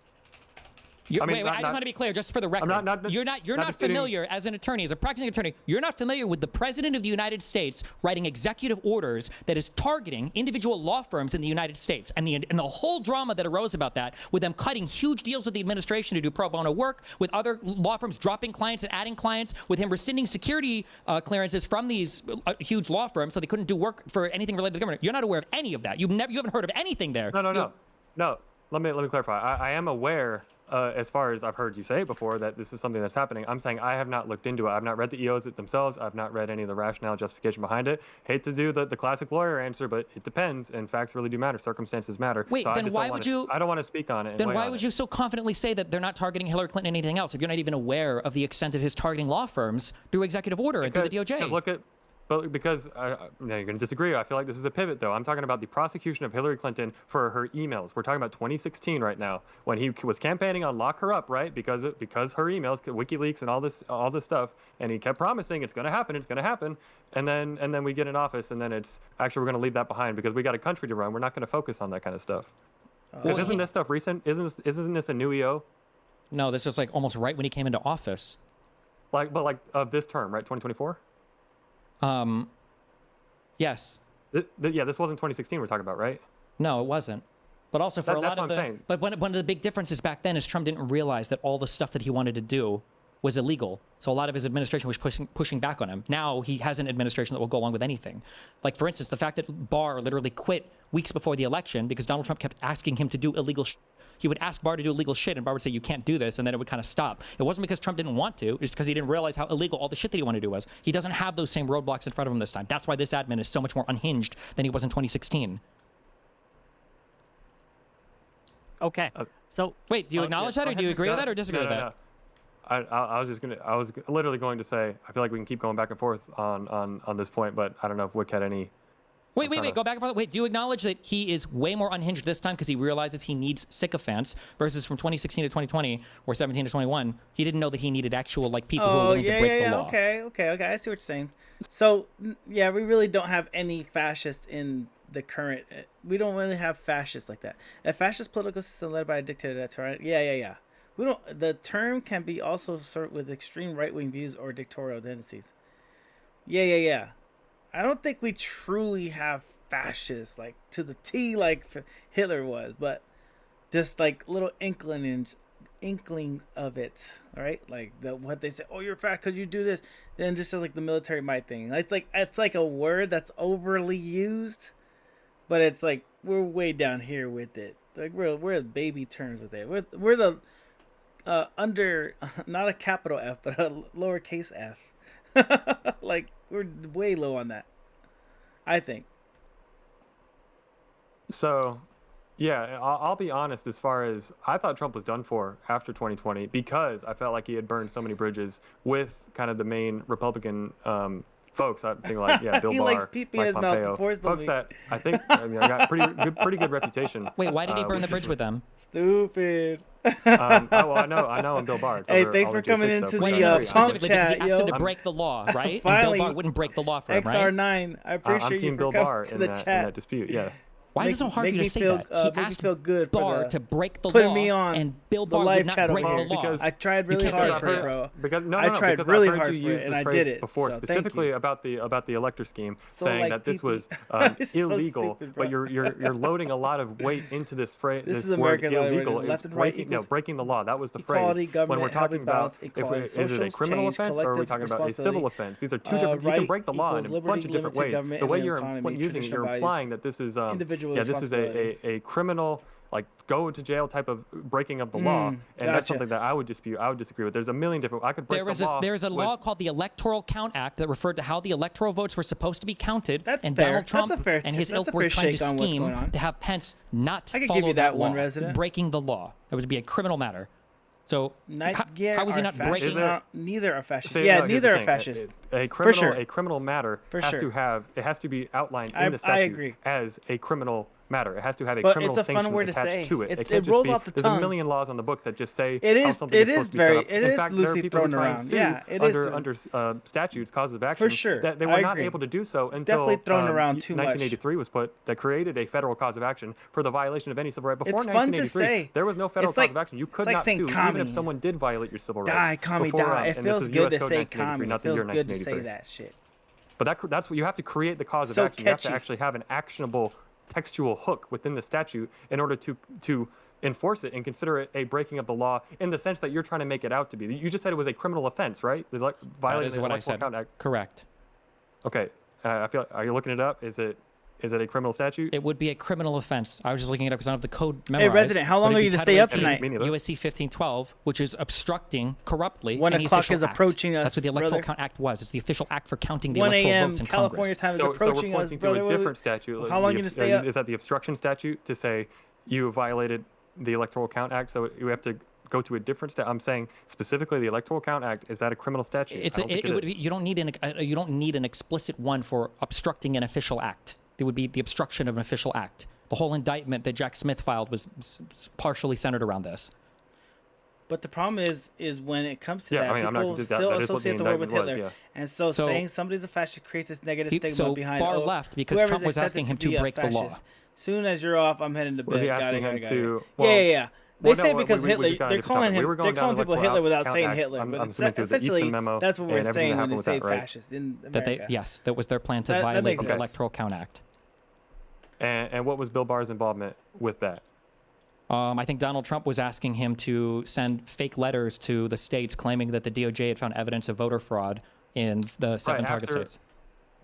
Speaker 7: I just want to be clear, just for the record. You're not familiar as an attorney, as a practicing attorney. You're not familiar with the President of the United States writing executive orders that is targeting individual law firms in the United States, and the whole drama that arose about that, with them cutting huge deals with the administration to do pro bono work, with other law firms dropping clients and adding clients, with him rescinding security clearances from these huge law firms so they couldn't do work for anything related to the government. You're not aware of any of that. You haven't heard of anything there.
Speaker 10: No. Let me clarify. I am aware. As far as I've heard you say it before, that this is something that's happening. I'm saying I have not looked into it. I've not read the EOs themselves. I've not read any of the rationale justification behind it. Hate to do the classic lawyer answer, but it depends, and facts really do matter. Circumstances matter.
Speaker 7: Wait,
Speaker 10: so
Speaker 7: then why would you?
Speaker 10: I don't want to speak on it.
Speaker 7: Then why would you so confidently say that they're not targeting Hillary Clinton and anything else if you're not even aware of the extent of his targeting law firms through executive order and through the DOJ?
Speaker 10: Because you're going to disagree. I feel like this is a pivot, though. I'm talking about the prosecution of Hillary Clinton for her emails. We're talking about 2016 right now, when he was campaigning on lock her up, right? Because her emails, WikiLeaks, and all this stuff, and he kept promising it's going to happen, and then we get in office, and then it's actually we're going to leave that behind because we got a country to run. We're not going to focus on that kind of stuff. Because isn't this stuff recent? Isn't this a new EO?
Speaker 7: No, this was like almost right when he came into office.
Speaker 10: But of this term, right? 2024.
Speaker 7: Yes.
Speaker 10: This wasn't 2016 we're talking about, right?
Speaker 7: No, it wasn't. But also for a lot of the, but one of the big differences back then is Trump didn't realize that all the stuff that he wanted to do was illegal. So a lot of his administration was pushing back on him. Now he has an administration that will go along with anything. Like, for instance, the fact that Barr literally quit weeks before the election because Donald Trump kept asking him to do illegal shit. He would ask Barr to do illegal shit, and Barr would say, you can't do this, and then it would kind of stop. It wasn't because Trump didn't want to. It's because he didn't realize how illegal all the shit that he wanted to do was. He doesn't have those same roadblocks in front of him this time. That's why this admin is so much more unhinged than he was in 2016.
Speaker 13: Okay.
Speaker 7: So wait, do you acknowledge that, or do you agree with that, or disagree with that?
Speaker 10: I was literally going to say, I feel like we can keep going back and forth on this point, but I don't know if Wick had any.
Speaker 8: Wait, go back and forth. Wait, do you acknowledge that he is way more unhinged this time because he realizes he needs sycophants versus from 2016 to 2020 or 17 to 21, he didn't know that he needed actual like people who were willing to break the law.
Speaker 1: Okay. I see what you're saying. So, yeah, we really don't have any fascists in the current. We don't really have fascists like that. A fascist political system led by a dictator, that's right. Yeah. We don't. The term can be also associated with extreme right-wing views or dictatorial tendencies. Yeah. I don't think we truly have fascists like to the T like Hitler was, but just like little inklings of it, right? Like what they say, oh, you're fat because you do this. Then just like the military might thing. It's like a word that's overly used, but it's like we're way down here with it. Like we're at baby terms with it. We're the under not a capital F but a lowercase f. Like we're way low on that, I think.
Speaker 10: So, yeah, I'll be honest. As far as I thought Trump was done for after 2020 because I felt like he had burned so many bridges with kind of the main Republican folks. I think like Bill
Speaker 1: he
Speaker 10: Barr,
Speaker 1: likes pee-pee in his mouth,
Speaker 10: folks that I think I got pretty good reputation.
Speaker 8: Wait, why did he burn the bridge with them?
Speaker 1: Stupid.
Speaker 10: I know I'm Bill Barr.
Speaker 1: Hey, thanks for coming into the pump chat,
Speaker 8: he asked him to break the law, right?
Speaker 1: Finally,
Speaker 8: and Bill Barr wouldn't break the law for him, right?
Speaker 1: XR9, I appreciate
Speaker 10: I'm team
Speaker 1: you
Speaker 10: Bill
Speaker 1: for coming
Speaker 10: Barr
Speaker 1: to
Speaker 10: in
Speaker 1: the
Speaker 10: that
Speaker 1: chat.
Speaker 10: in that dispute. Yeah.
Speaker 8: Why is it so hard for you to say that? He asked
Speaker 1: feel good
Speaker 8: Barr to break the
Speaker 1: putting
Speaker 8: law,
Speaker 1: me on
Speaker 8: and Bill
Speaker 1: the
Speaker 8: Barr
Speaker 1: live
Speaker 8: would not
Speaker 1: chat
Speaker 8: break
Speaker 1: over
Speaker 8: the
Speaker 1: here.
Speaker 8: law.
Speaker 1: Because I tried really hard for it, bro. I tried
Speaker 10: because
Speaker 1: really
Speaker 10: I've heard
Speaker 1: hard
Speaker 10: you
Speaker 1: for
Speaker 10: use
Speaker 1: it, and
Speaker 10: this
Speaker 1: I
Speaker 10: phrase
Speaker 1: did it.
Speaker 10: before,
Speaker 1: so
Speaker 10: specifically about the elector scheme,
Speaker 1: So
Speaker 10: saying
Speaker 1: like
Speaker 10: that this was
Speaker 1: It's so
Speaker 10: illegal.
Speaker 1: stupid, bro.
Speaker 10: But you're loading a lot of weight into this phrase.
Speaker 1: This
Speaker 10: This
Speaker 1: is
Speaker 10: word
Speaker 1: American law,
Speaker 10: illegal.
Speaker 1: left
Speaker 10: It's
Speaker 1: and right
Speaker 10: breaking,
Speaker 1: equals
Speaker 10: breaking the law. That was the
Speaker 1: equality,
Speaker 10: phrase. When we're
Speaker 1: government,
Speaker 10: talking
Speaker 1: healthy
Speaker 10: about
Speaker 1: balance,
Speaker 10: is
Speaker 1: equality,
Speaker 10: it a
Speaker 1: social
Speaker 10: criminal
Speaker 1: change,
Speaker 10: offense or are we
Speaker 1: collective
Speaker 10: talking about a civil
Speaker 1: responsibility,
Speaker 10: offense? These are two different. You
Speaker 1: right
Speaker 10: can break the law in a
Speaker 1: equals
Speaker 10: bunch of
Speaker 1: liberty,
Speaker 10: different
Speaker 1: limited
Speaker 10: ways.
Speaker 1: government,
Speaker 10: The way
Speaker 1: and
Speaker 10: you're
Speaker 1: economy,
Speaker 10: using it,
Speaker 1: traditional
Speaker 10: you're
Speaker 1: values,
Speaker 10: implying that this is
Speaker 1: individual
Speaker 10: this is a criminal, like go to jail type of breaking of the law, and that's something that I would dispute. I would disagree with. There's a million different. I could break the law.
Speaker 8: There is a law called the Electoral Count Act that referred to how the electoral votes were supposed to be counted, and
Speaker 1: fair.
Speaker 8: Donald Trump
Speaker 1: That's a fair
Speaker 8: and his
Speaker 1: that's
Speaker 8: ilk
Speaker 1: a
Speaker 8: were
Speaker 1: fair
Speaker 8: trying to
Speaker 1: shake on what's going
Speaker 8: scheme
Speaker 1: on.
Speaker 8: to have Pence not
Speaker 1: I could
Speaker 8: follow
Speaker 1: give you that one,
Speaker 8: law,
Speaker 1: resident.
Speaker 8: breaking the law. That would be a criminal matter. So how was he not breaking?
Speaker 1: Neither are fascist.
Speaker 10: So,
Speaker 1: Yeah,
Speaker 10: no, here's
Speaker 1: neither
Speaker 10: the
Speaker 1: are
Speaker 10: thing.
Speaker 1: fascist.
Speaker 10: A
Speaker 1: For
Speaker 10: criminal,
Speaker 1: sure.
Speaker 10: a criminal matter has to be outlined
Speaker 1: I
Speaker 10: in the statute
Speaker 1: agree.
Speaker 10: as a criminal matter. It has to have a
Speaker 1: But
Speaker 10: criminal
Speaker 1: it's a fun
Speaker 10: sanction
Speaker 1: word to
Speaker 10: attached
Speaker 1: say.
Speaker 10: to it.
Speaker 1: It
Speaker 10: can't
Speaker 1: rolls
Speaker 10: just be,
Speaker 1: off the
Speaker 10: there's
Speaker 1: tongue.
Speaker 10: a million laws on the books that just say
Speaker 1: It
Speaker 10: how
Speaker 1: is-
Speaker 10: something
Speaker 1: it
Speaker 10: is
Speaker 1: is
Speaker 10: supposed to be set
Speaker 1: very-
Speaker 10: up.
Speaker 1: it
Speaker 10: In
Speaker 1: is
Speaker 10: fact, there are
Speaker 1: loosely
Speaker 10: people who
Speaker 1: thrown
Speaker 10: try and
Speaker 1: around.
Speaker 10: sue
Speaker 1: Yeah, it is
Speaker 10: under statutes, causes of action
Speaker 1: For sure.
Speaker 10: that they
Speaker 1: I
Speaker 10: were not
Speaker 1: agree.
Speaker 10: able to do so until
Speaker 1: Definitely thrown around too much.
Speaker 10: 1983 was put that created a federal cause of action for the violation of any civil right. Before
Speaker 1: It's fun to
Speaker 10: 1983,
Speaker 1: say.
Speaker 10: there was no federal
Speaker 1: It's
Speaker 10: cause
Speaker 1: like-
Speaker 10: of action. You
Speaker 1: it's
Speaker 10: could
Speaker 1: like
Speaker 10: not
Speaker 1: saying
Speaker 10: sue even
Speaker 1: commie.
Speaker 10: if someone did violate your civil rights.
Speaker 1: Die, commie,
Speaker 10: Before,
Speaker 1: die. It
Speaker 10: and this
Speaker 1: feels
Speaker 10: is
Speaker 1: good
Speaker 10: US
Speaker 1: to
Speaker 10: Code
Speaker 1: say
Speaker 10: 1983,
Speaker 1: commie.
Speaker 10: not
Speaker 1: It
Speaker 10: the year
Speaker 1: feels good to say
Speaker 10: 1983.
Speaker 1: that shit.
Speaker 10: But that's what you have to create the cause of
Speaker 1: So
Speaker 10: action. You have to
Speaker 1: catchy.
Speaker 10: actually have an actionable textual hook within the statute in order to enforce it and consider it a breaking of the law in the sense that you're trying to make it out to be. You just said it was a criminal offense, right? Violating
Speaker 8: is
Speaker 10: the
Speaker 8: what I
Speaker 10: Electoral
Speaker 8: said.
Speaker 10: Count Act.
Speaker 8: Correct.
Speaker 10: Okay. I feel. Are you looking it up? Is it a criminal statute?
Speaker 8: It would be a criminal offense. I was just looking it up because I don't have the code
Speaker 1: Hey,
Speaker 8: memorized.
Speaker 1: Resident, how
Speaker 8: but
Speaker 1: long
Speaker 8: it'd
Speaker 1: are
Speaker 8: be
Speaker 1: you to
Speaker 8: Title
Speaker 1: stay up
Speaker 8: 18
Speaker 1: tonight?
Speaker 8: USC 1512, which is obstructing corruptly
Speaker 1: 1
Speaker 8: any
Speaker 1: o'clock
Speaker 8: official
Speaker 1: is
Speaker 8: act.
Speaker 1: approaching us,
Speaker 8: That's what the Electoral
Speaker 1: brother.
Speaker 8: Count Act was. It's the official act for counting the
Speaker 1: 1
Speaker 8: electoral
Speaker 1: a.m.
Speaker 8: votes in
Speaker 1: California
Speaker 8: Congress.
Speaker 1: time is
Speaker 10: So we're
Speaker 1: approaching us,
Speaker 10: pointing to
Speaker 1: brother.
Speaker 10: a different statute.
Speaker 1: How long are you going to stay up?
Speaker 10: Is that the obstruction statute to say you violated the Electoral Count Act? So you have to go to a different statute. I'm saying specifically the Electoral Count Act. Is that a criminal statute?
Speaker 8: It's
Speaker 10: I don't think
Speaker 8: it would
Speaker 10: is.
Speaker 8: be, you don't need an explicit one for obstructing an official act. It would be the obstruction of an official act. The whole indictment that Jack Smith filed was partially centered around this.
Speaker 1: But the problem is when it comes to
Speaker 10: Yeah,
Speaker 1: that,
Speaker 10: I mean, I'm not
Speaker 1: people
Speaker 10: gonna do that.
Speaker 1: still
Speaker 10: That is what the
Speaker 1: associate the word with
Speaker 10: indictment
Speaker 1: Hitler.
Speaker 10: was,
Speaker 1: And so,
Speaker 8: So-
Speaker 1: saying somebody's a fascist creates this negative
Speaker 8: He-
Speaker 1: stigma
Speaker 8: so
Speaker 1: behind
Speaker 8: Barr
Speaker 1: oh,
Speaker 8: left because
Speaker 1: whoever's
Speaker 8: Trump was
Speaker 1: accepted
Speaker 8: asking him
Speaker 1: be
Speaker 8: to
Speaker 1: a
Speaker 8: break the law.
Speaker 1: fascist. Soon as you're off, I'm heading to bed.
Speaker 10: Was he
Speaker 1: Got
Speaker 10: asking
Speaker 1: it.
Speaker 10: him to?
Speaker 1: Yeah. They
Speaker 10: Well,
Speaker 1: say
Speaker 10: no,
Speaker 1: because
Speaker 10: we
Speaker 1: Hitler,
Speaker 10: just got a
Speaker 1: they're
Speaker 10: different
Speaker 1: calling
Speaker 10: topic. We
Speaker 1: him,
Speaker 10: were
Speaker 1: they're
Speaker 10: going down
Speaker 1: calling
Speaker 10: the
Speaker 1: people
Speaker 10: Electoral
Speaker 1: Hitler without
Speaker 10: Count
Speaker 1: saying
Speaker 10: Act.
Speaker 1: Hitler.
Speaker 10: I'm
Speaker 1: But
Speaker 10: assuming through the
Speaker 1: essentially,
Speaker 10: Eastman memo
Speaker 1: that's what we're
Speaker 10: and everything
Speaker 1: saying
Speaker 10: that
Speaker 1: when
Speaker 10: happened
Speaker 1: they
Speaker 10: with
Speaker 1: say
Speaker 10: that, right?
Speaker 1: fascist in
Speaker 8: That
Speaker 1: America.
Speaker 8: yes, that was their plan to
Speaker 1: That
Speaker 8: violate
Speaker 1: makes
Speaker 8: the
Speaker 1: sense.
Speaker 8: Electoral Count Act.
Speaker 10: And what was Bill Barr's involvement with that?
Speaker 8: I think Donald Trump was asking him to send fake letters to the states claiming that the DOJ had found evidence of voter fraud in the seven target states.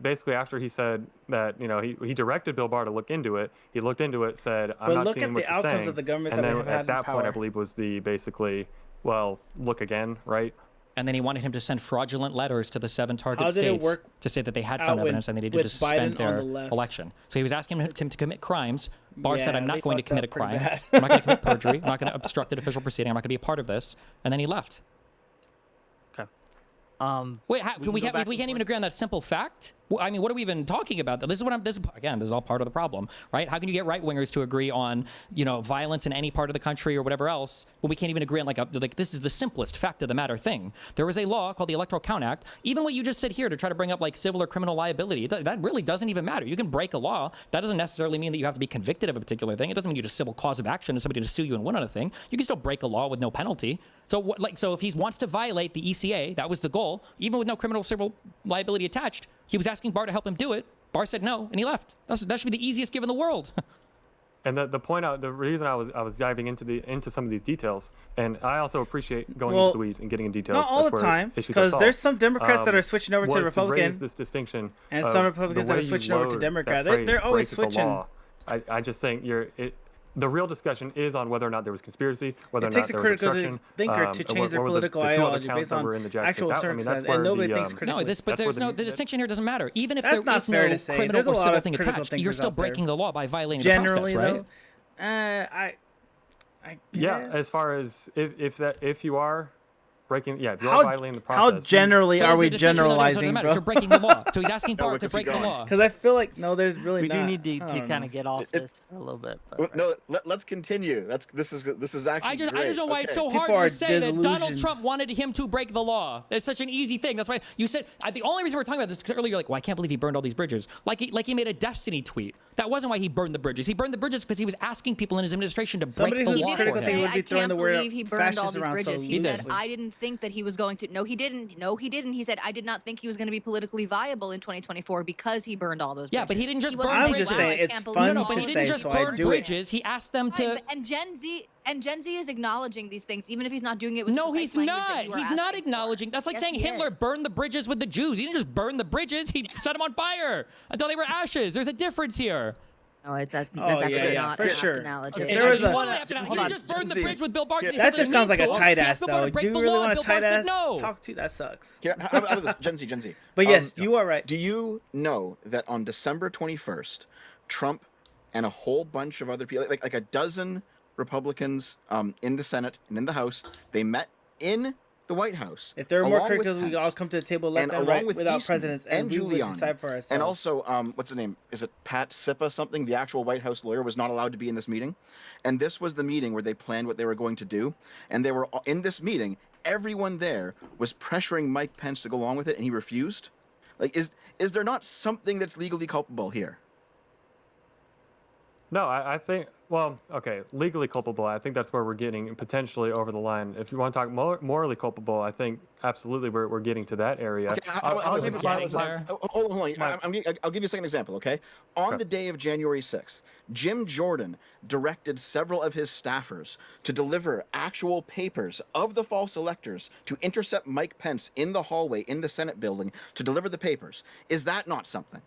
Speaker 10: Basically, after he said that, he directed Bill Barr to look into it. He looked into it, said, "I'm
Speaker 1: But
Speaker 10: not
Speaker 1: look
Speaker 10: seeing
Speaker 1: at
Speaker 10: what
Speaker 1: the
Speaker 10: you're
Speaker 1: outcomes
Speaker 10: saying."
Speaker 1: of the government
Speaker 10: and
Speaker 1: that
Speaker 10: then
Speaker 1: we have had
Speaker 10: at that
Speaker 1: in
Speaker 10: point, I
Speaker 1: power.
Speaker 10: believe was the basically, well, look again, right?
Speaker 8: And then he wanted him to send fraudulent letters to the seven target
Speaker 1: How did it
Speaker 8: states
Speaker 1: work
Speaker 8: to say that they had
Speaker 1: out
Speaker 8: found
Speaker 1: with-
Speaker 8: evidence and they needed
Speaker 1: with
Speaker 8: to suspend
Speaker 1: Biden on
Speaker 8: their
Speaker 1: the left?
Speaker 8: election. So he was asking him to commit crimes. Barr said,
Speaker 1: Yeah,
Speaker 8: "I'm
Speaker 1: they
Speaker 8: not going to
Speaker 1: fucked
Speaker 8: commit a
Speaker 1: up pretty
Speaker 8: crime.
Speaker 1: bad.
Speaker 8: I'm not going to commit perjury. I'm not going to obstruct an official proceeding. I'm not going to be a part of this." And then he left.
Speaker 7: Wait, how, can we can't even agree on that simple fact? Well, I mean, what are we even talking about? This is all part of the problem, right? How can you get right-wingers to agree on, violence in any part of the country or whatever else, when we can't even agree on like this is the simplest fact of the matter thing. There was a law called the Electoral Count Act. Even what you just said here to try to bring up like civil or criminal liability, that really doesn't even matter. You can break a law. That doesn't necessarily mean that you have to be convicted of a particular thing. It doesn't mean you need a civil cause of action to somebody to sue you and win on a thing. You can still break a law with no penalty. So if he wants to violate the ECA, that was the goal, even with no criminal civil liability attached. He was asking Barr to help him do it. Barr said no, and he left. That should be the easiest give in the world.
Speaker 10: And the reason I was diving into some of these details, and I also appreciate going into the weeds and getting in details.
Speaker 1: Not all the time, because there's some Democrats that are switching over to Republican.
Speaker 10: This distinction,
Speaker 1: and some Republicans that are switching over to Democrat. They're always switching.
Speaker 10: I just think the real discussion is on whether or not there was conspiracy, whether or not there was
Speaker 1: critical
Speaker 10: obstruction.
Speaker 1: thinker to change their political ideology based on actual circumstances, and nobody thinks critically.
Speaker 7: No, the distinction here doesn't matter. Even if there is no criminal or civil thing attached, you're still breaking the law by violating the process, right?
Speaker 1: I guess.
Speaker 10: Yeah, as far as if you are breaking, if you are violating the process.
Speaker 1: How generally are we generalizing, bro?
Speaker 7: You're breaking the law. So he's asking Barr to break the law.
Speaker 1: Because I feel like there's really
Speaker 13: we
Speaker 1: not.
Speaker 13: We do need to kind of get off this for a little bit. But,
Speaker 9: no, let's continue. This is actually.
Speaker 7: I just
Speaker 9: great.
Speaker 7: don't know why it's so hard to say that Donald Trump wanted him to break the law. It's such an easy thing. That's why you said the only reason we're talking about this is because earlier you're like, well, I can't believe he burned all these bridges. Like he made a Destiny tweet. That wasn't why he burned the bridges. He burned the bridges because he was asking people in his administration to break the law for him.
Speaker 11: I can't believe he burned all these bridges. He said, I didn't think that he was going to. No, he didn't. He said, I did not think he was going to be politically viable in 2024 because he burned all those bridges.
Speaker 7: Yeah, but he didn't just burn
Speaker 1: I'm
Speaker 7: bridges.
Speaker 1: just saying it's fun to say, so I do
Speaker 7: bridges. He asked them to.
Speaker 11: And Gen Z is acknowledging these things, even if he's not doing it with
Speaker 7: no, he's not. He's not acknowledging. That's like saying Hitler burned the bridges with the Jews. He didn't just burn the bridges. He set them on fire until they were ashes. There's a difference here.
Speaker 11: No, that's actually not
Speaker 1: for
Speaker 11: an
Speaker 1: sure.
Speaker 11: analogy.
Speaker 1: If there was
Speaker 7: you just burned the bridge with Bill Barr.
Speaker 1: That just sounds like a tight ass, though. Do you really want a tight ass talk to? That sucks.
Speaker 9: How about this? Gen Z.
Speaker 1: But yes, you are right.
Speaker 9: Do you know that on December 21st, Trump and a whole bunch of other people, like a dozen Republicans in the Senate and in the House, they met in the White House.
Speaker 1: If there were more critics, we all come to the table left and right without presidents, and we would decide for ourselves.
Speaker 9: And also, what's his name? Is it Pat Sippa something? The actual White House lawyer was not allowed to be in this meeting. And this was the meeting where they planned what they were going to do. And they were in this meeting, everyone there was pressuring Mike Pence to go along with it, and he refused. Like, is there not something that's legally culpable here?
Speaker 10: No, I think, well, okay, legally culpable, I think that's where we're getting potentially over the line. If you want to talk morally culpable, I think absolutely we're getting to that area.
Speaker 9: Okay, I'll give you a second example, okay? On the day of January 6th, Jim Jordan directed several of his staffers to deliver actual papers of the false electors to intercept Mike Pence in the hallway in the Senate building to deliver the papers. Is that not something?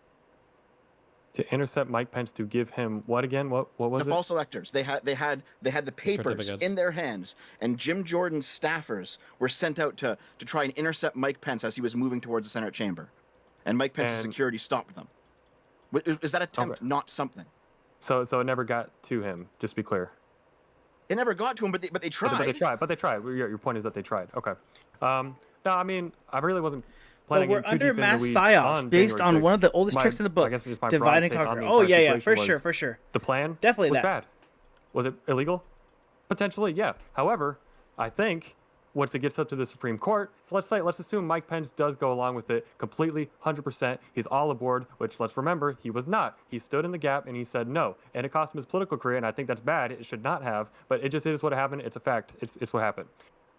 Speaker 10: To intercept Mike Pence to give him what again? What was it?
Speaker 9: The false electors. They had the papers in their hands, and Jim Jordan's staffers were sent out to try and intercept Mike Pence as he was moving towards the Senate chamber, and Mike Pence's security stopped them. Is that attempt not something?
Speaker 10: So it never got to him. Just to be clear.
Speaker 9: It never got to him, but they tried.
Speaker 10: But they tried. Your point is that they tried. Okay. No, I mean I really wasn't.
Speaker 1: But we're under mass psyops based on one of the oldest tricks in the book, divide and conquer. Oh yeah, for sure.
Speaker 10: The plan
Speaker 1: definitely
Speaker 10: was bad. Was it illegal? Potentially, yeah. However, I think once it gets up to the Supreme Court, so let's assume Mike Pence does go along with it completely, 100%. He's all aboard, which let's remember, he was not. He stood in the gap and he said no, and it cost him his political career, and I think that's bad. It should not have, but it just is what happened. It's a fact. It's what happened.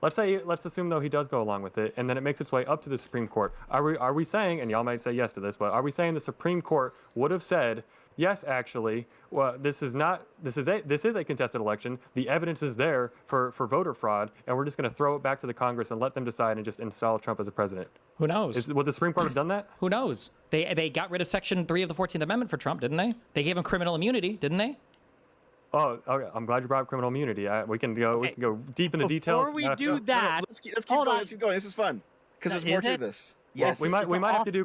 Speaker 10: Let's assume though he does go along with it, and then it makes its way up to the Supreme Court. Are we saying, and y'all might say yes to this, but are we saying the Supreme Court would have said, yes, actually, well, this is a contested election. The evidence is there for voter fraud, and we're just going to throw it back to the Congress and let them decide and just install Trump as a president.
Speaker 7: Who knows?
Speaker 10: Would the Supreme Court have done that?
Speaker 7: Who knows? They got rid of Section 3 of the 14th Amendment for Trump, didn't they? They gave him criminal immunity, didn't they?
Speaker 10: Oh, okay. I'm glad you brought up criminal immunity. We can go deep in the details.
Speaker 13: Before we do that,
Speaker 9: let's keep going. Let's keep going. This is fun because there's more to this.
Speaker 10: Yes, we might have to do.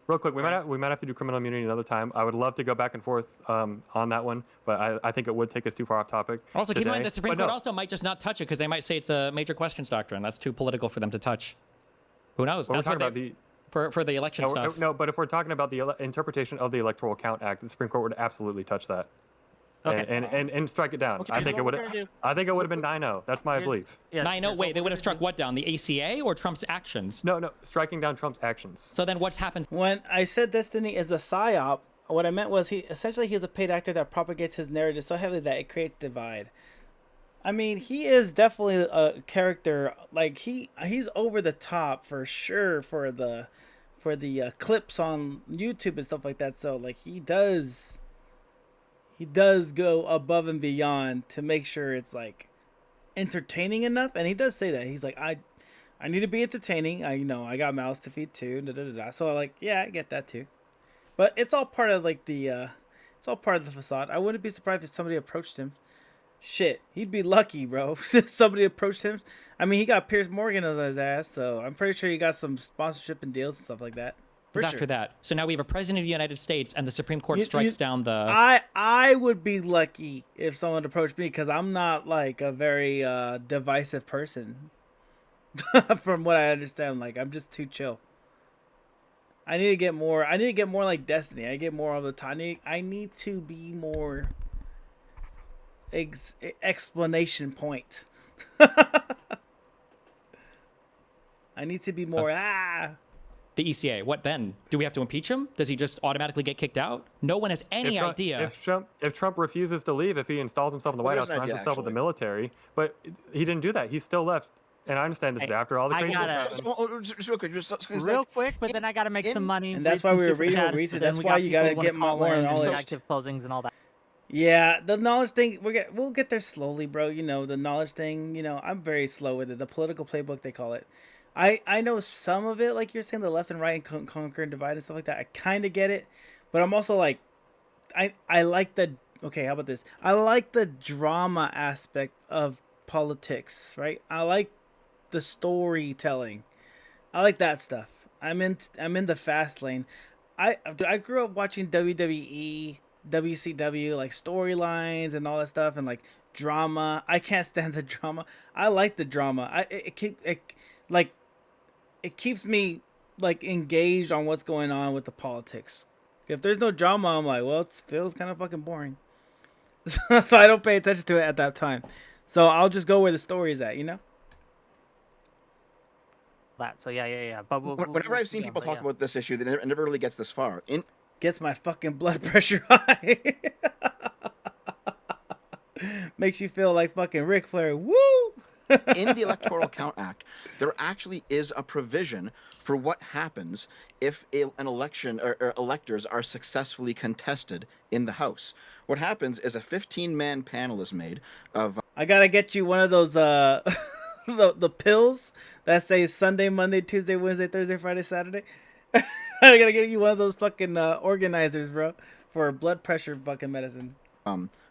Speaker 10: Real quick, we might have to do criminal immunity another time. I would love to go back and forth on that one, but I think it would take us too far off topic.
Speaker 7: Also, keep in mind the Supreme Court also might just not touch it because they might say it's a major questions doctrine. That's too political for them to touch. Who knows?
Speaker 10: But we're
Speaker 7: That's what
Speaker 10: talking about
Speaker 7: for the election
Speaker 10: no,
Speaker 7: stuff.
Speaker 10: No, but if we're talking about the interpretation of the Electoral Count Act, the Supreme Court would absolutely touch that.
Speaker 13: Okay.
Speaker 10: And strike it down.
Speaker 13: Okay,
Speaker 10: I think
Speaker 13: so
Speaker 10: it
Speaker 13: what
Speaker 10: would.
Speaker 13: we're gonna do-
Speaker 10: I think it would have been 9-0. That's my belief.
Speaker 7: 9-0. Wait, they would have struck what down? The ACA or Trump's actions?
Speaker 10: No, striking down Trump's actions.
Speaker 7: So then what's happened?
Speaker 1: When I said Destiny is a psyop, what I meant was he's a paid actor that propagates his narrative so heavily that it creates divide. I mean, he is definitely a character, like he's over the top for sure for the clips on YouTube and stuff like that. So like he does go above and beyond to make sure it's like entertaining enough, and he does say that. He's like, I need to be entertaining. I got mouths to feed too. So like, yeah, I get that too. But it's all part of like it's all part of the facade. I wouldn't be surprised if somebody approached him. Shit, he'd be lucky, bro. Somebody approached him. I mean, he got Piers Morgan on his ass, so I'm pretty sure he got some sponsorship and deals and stuff like that. For
Speaker 7: After
Speaker 1: sure.
Speaker 7: that. So now we have a president of the United States, and the Supreme Court strikes down the.
Speaker 1: I would be lucky if someone approached me because I'm not like a very divisive person. From what I understand, like I'm just too chill. I need to get more. I need to get more like Destiny. I get more all the time. I need to be more. Explanation point. I need to be more.
Speaker 7: The ECA. What then? Do we have to impeach him? Does he just automatically get kicked out? No one has any idea.
Speaker 10: If Trump refuses to leave, if he installs himself in the White House, surrounds himself with the military, but he didn't do that. He still left. And I understand this is after all the crazy.
Speaker 9: Just real quick,
Speaker 13: real quick, but then I gotta make some money.
Speaker 1: And that's why we were reading what we said. That's why you gotta get more knowledge.
Speaker 13: Active closings and all that.
Speaker 1: Yeah, the knowledge thing, we'll get there slowly, bro. You know, the knowledge thing, you know, I'm very slow with it. The political playbook, they call it. I know some of it, like you're saying, the left and right and conquer and divide and stuff like that. I kind of get it, but I'm also like, I like the, okay, how about this? I like the drama aspect of politics, right? I like the storytelling. I like that stuff. I'm in the fast lane. I grew up watching WWE, WCW, like storylines and all that stuff, and like drama. I can't stand the drama. I like the drama. It keeps me like engaged on what's going on with the politics. If there's no drama, I'm like, well, it feels kind of fucking boring. So I don't pay attention to it at that time. So I'll just go where the story is at, you know?
Speaker 13: So yeah. But
Speaker 9: whenever I've seen people talk about this issue, it never really gets this far.
Speaker 1: Gets my fucking blood pressure high. Makes you feel like fucking Ric Flair. Woo!
Speaker 9: In the Electoral Count Act, there actually is a provision for what happens if an election or electors are successfully contested in the House. What happens is a 15-man panel is made of.
Speaker 1: I gotta get you one of those the pills that say Sunday, Monday, Tuesday, Wednesday, Thursday, Friday, Saturday. I gotta get you one of those fucking organizers, bro, for blood pressure fucking medicine.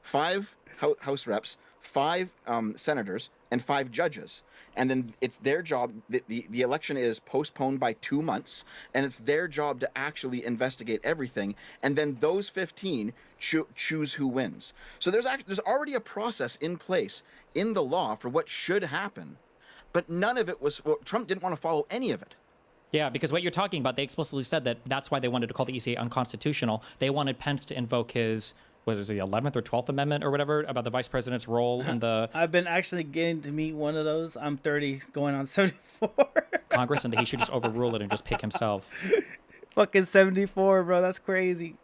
Speaker 9: 5 House reps, 5 senators, and 5 judges. And then it's their job. The election is postponed by 2 months, and it's their job to actually investigate everything. And then those 15 choose who wins. So there's already a process in place in the law for what should happen, but none of it was. Well, Trump didn't want to follow any of it.
Speaker 7: Yeah, because what you're talking about, they explicitly said that that's why they wanted to call the ECA unconstitutional. They wanted Pence to invoke his, what is it, the 11th or 12th Amendment or whatever about the vice president's role in the
Speaker 1: I've been actually getting to meet one of those. I'm 30, going on 74.
Speaker 7: Congress, and that he should just overrule it and just pick himself.
Speaker 1: Fucking 74, bro. That's crazy.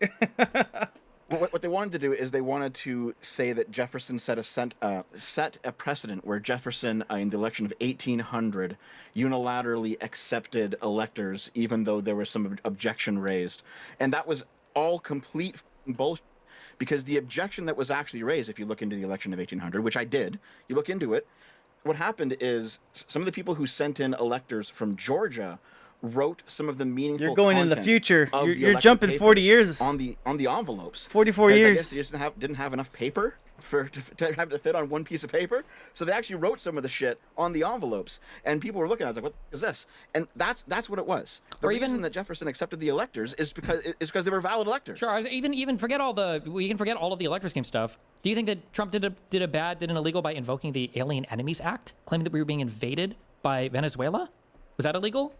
Speaker 9: What they wanted to do is they wanted to say that Jefferson set a precedent where Jefferson, in the election of 1800, unilaterally accepted electors, even though there was some objection raised. And that was all complete bullshit, because the objection that was actually raised, if you look into the election of 1800, which I did, you look into it, what happened is some of the people who sent in electors from Georgia wrote some of the meaningful.
Speaker 1: You're going in the
Speaker 9: content
Speaker 1: future.
Speaker 9: of the
Speaker 1: You're
Speaker 9: election
Speaker 1: jumping 40
Speaker 9: papers
Speaker 1: years
Speaker 9: on the envelopes.
Speaker 1: 44
Speaker 9: I
Speaker 1: years.
Speaker 9: guess they just didn't have enough paper to have to fit on one piece of paper. So they actually wrote some of the shit on the envelopes, and people were looking at it, I was like, what is this? And that's what it was. The reason that Jefferson accepted the electors is because they were valid electors.
Speaker 7: Sure, even forget all we can forget all of the electors game stuff. Do you think that Trump did an illegal by invoking the Alien Enemies Act, claiming that we were being invaded by Venezuela? Was that illegal?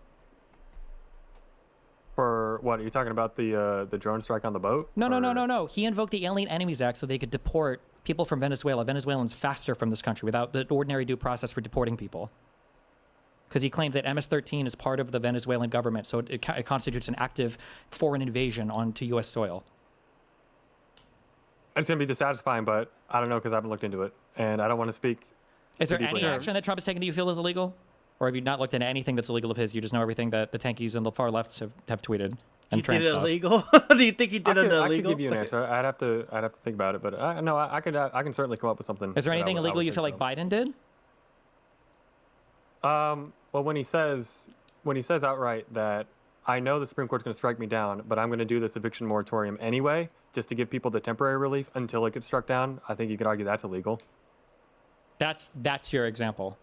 Speaker 10: what are you talking about? The drone strike on the boat?
Speaker 7: No. He invoked the Alien Enemies Act so they could deport people from Venezuela, Venezuelans, faster from this country without the ordinary due process for deporting people. Because he claimed that MS-13 is part of the Venezuelan government, so it constitutes an active foreign invasion onto U.S. soil.
Speaker 10: It's going to be dissatisfying, but I don't know because I haven't looked into it, and I don't want to speak.
Speaker 7: Is there any action that Trump has taken that you feel is illegal? Or have you not looked into anything that's illegal of his? You just know everything that the tankies and the far lefts have tweeted.
Speaker 1: He did it illegal? Do you think he did it illegal?
Speaker 10: I could give you an answer. I'd have to think about it, but no, I can certainly come up with something.
Speaker 7: Is there anything illegal you feel like Biden did?
Speaker 10: Well, when he says outright that I know the Supreme Court's going to strike me down, but I'm going to do this eviction moratorium anyway, just to give people the temporary relief until it gets struck down, I think you could argue that's illegal.
Speaker 7: That's your example.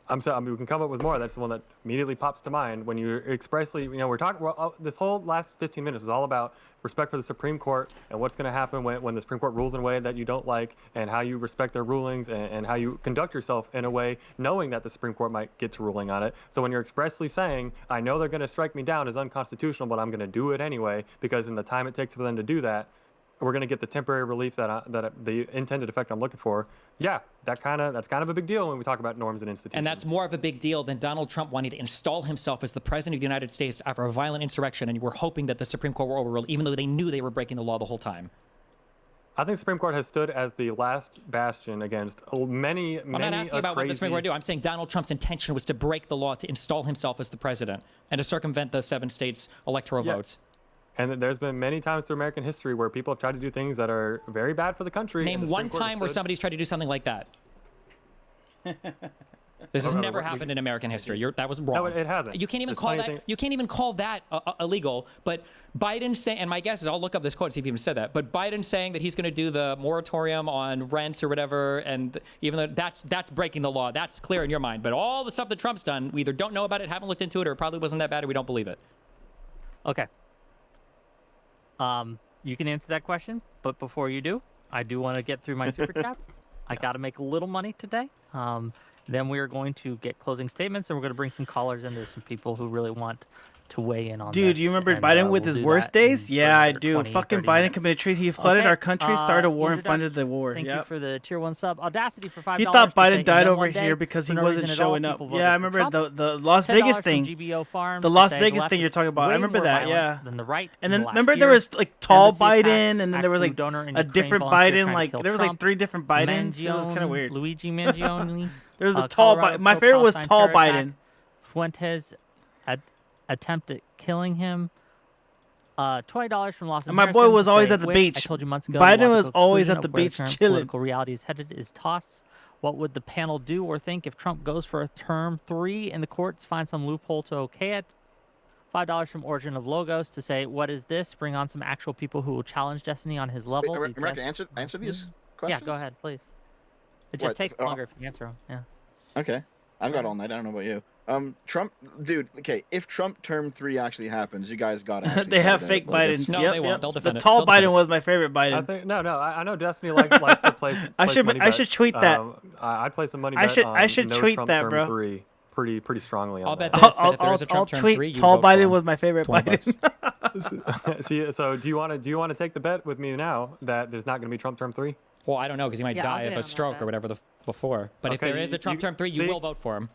Speaker 10: We can come up with more. That's the one that immediately pops to mind when you expressly, we're talking. This whole last 15 minutes was all about respect for the Supreme Court and what's going to happen when the Supreme Court rules in a way that you don't like, and how you respect their rulings and how you conduct yourself in a way knowing that the Supreme Court might get to ruling on it. So when you're expressly saying, I know they're going to strike me down as unconstitutional, but I'm going to do it anyway because in the time it takes for them to do that, we're going to get the temporary relief that the intended effect I'm looking for. Yeah, that's kind of a big deal when we talk about norms and institutions.
Speaker 7: And that's more of a big deal than Donald Trump wanting to install himself as the president of the United States after a violent insurrection, and we're hoping that the Supreme Court will overrule, even though they knew they were breaking the law the whole time.
Speaker 10: I think the Supreme Court has stood as the last bastion against many.
Speaker 7: I'm not asking about what the Supreme Court do. I'm saying Donald Trump's intention was to break the law to install himself as the president and to circumvent the 7 states' electoral votes.
Speaker 10: And there's been many times through American history where people have tried to do things that are very bad for the country.
Speaker 7: Name one time where somebody's tried to do something like that. This has never happened in American history. That was wrong.
Speaker 10: No, it hasn't.
Speaker 7: You can't even call that. You can't even call that illegal. But Biden saying, and my guess is I'll look up this quote see if he even said that. But Biden saying that he's going to do the moratorium on rents or whatever, and even though that's breaking the law, that's clear in your mind. But all the stuff that Trump's done, we either don't know about it, haven't looked into it, or it probably wasn't that bad, or we don't believe it.
Speaker 13: Okay. You can answer that question, but before you do, I do want to get through my super chats. I got to make a little money today. Then we are going to get closing statements, and we're going to bring some callers in. There's some people who really want to weigh in on this.
Speaker 1: Dude, you remember Biden with his worst days? Yeah, I do. Fucking Biden committed treason. He flooded our country, started a war, and funded the war.
Speaker 13: Thank you for the tier 1 sub. Audacity for $5.
Speaker 1: He thought Biden died over here because he wasn't showing up. Yeah, I remember the Las Vegas thing. The Las Vegas thing you're talking about. I remember that, yeah. And then remember there was like tall Biden, and then there was like a different Biden. Like there was like 3 different Bidens. It was kind of weird.
Speaker 13: Luigi Mangione.
Speaker 1: There was a tall Biden. My favorite was tall Biden.
Speaker 13: Fuentes attempt at killing him. $20 from Los Angeles.
Speaker 1: And my boy was always at the beach.
Speaker 13: I told you months ago.
Speaker 1: Biden was always at the beach chilling.
Speaker 13: Political reality is headed is toss. What would the panel do or think if Trump goes for a term 3 and the courts find some loophole to okay it? $5 from Origin of Logos to say, what is this? Bring on some actual people who will challenge Destiny on his level.
Speaker 9: Wait, America, answer these questions?
Speaker 13: Yeah, go ahead, please. It just takes longer if you answer them. Yeah.
Speaker 9: Okay. I've got all night. I don't know about you. Trump, dude. Okay, if Trump term 3 actually happens, you guys got to.
Speaker 1: They have fake Bidens.
Speaker 7: No, they won't. They'll defend
Speaker 1: it. The tall Biden was my favorite Biden.
Speaker 10: I think, I know Destiny likes to play.
Speaker 1: I should tweet that.
Speaker 10: I'd play some money.
Speaker 1: I should tweet
Speaker 10: Trump
Speaker 1: that,
Speaker 10: term
Speaker 1: bro.
Speaker 10: 3 pretty strongly.
Speaker 7: I'll bet
Speaker 10: that.
Speaker 7: If there is a Trump
Speaker 1: I'll
Speaker 7: term
Speaker 1: tweet
Speaker 7: 3,
Speaker 1: tall Biden was my favorite Biden.
Speaker 10: See, so do you want to take the bet with me now that there's not going to be Trump term 3?
Speaker 7: Well, I don't know because he might die of a stroke or whatever before. But if there is a Trump term 3, you will vote for him.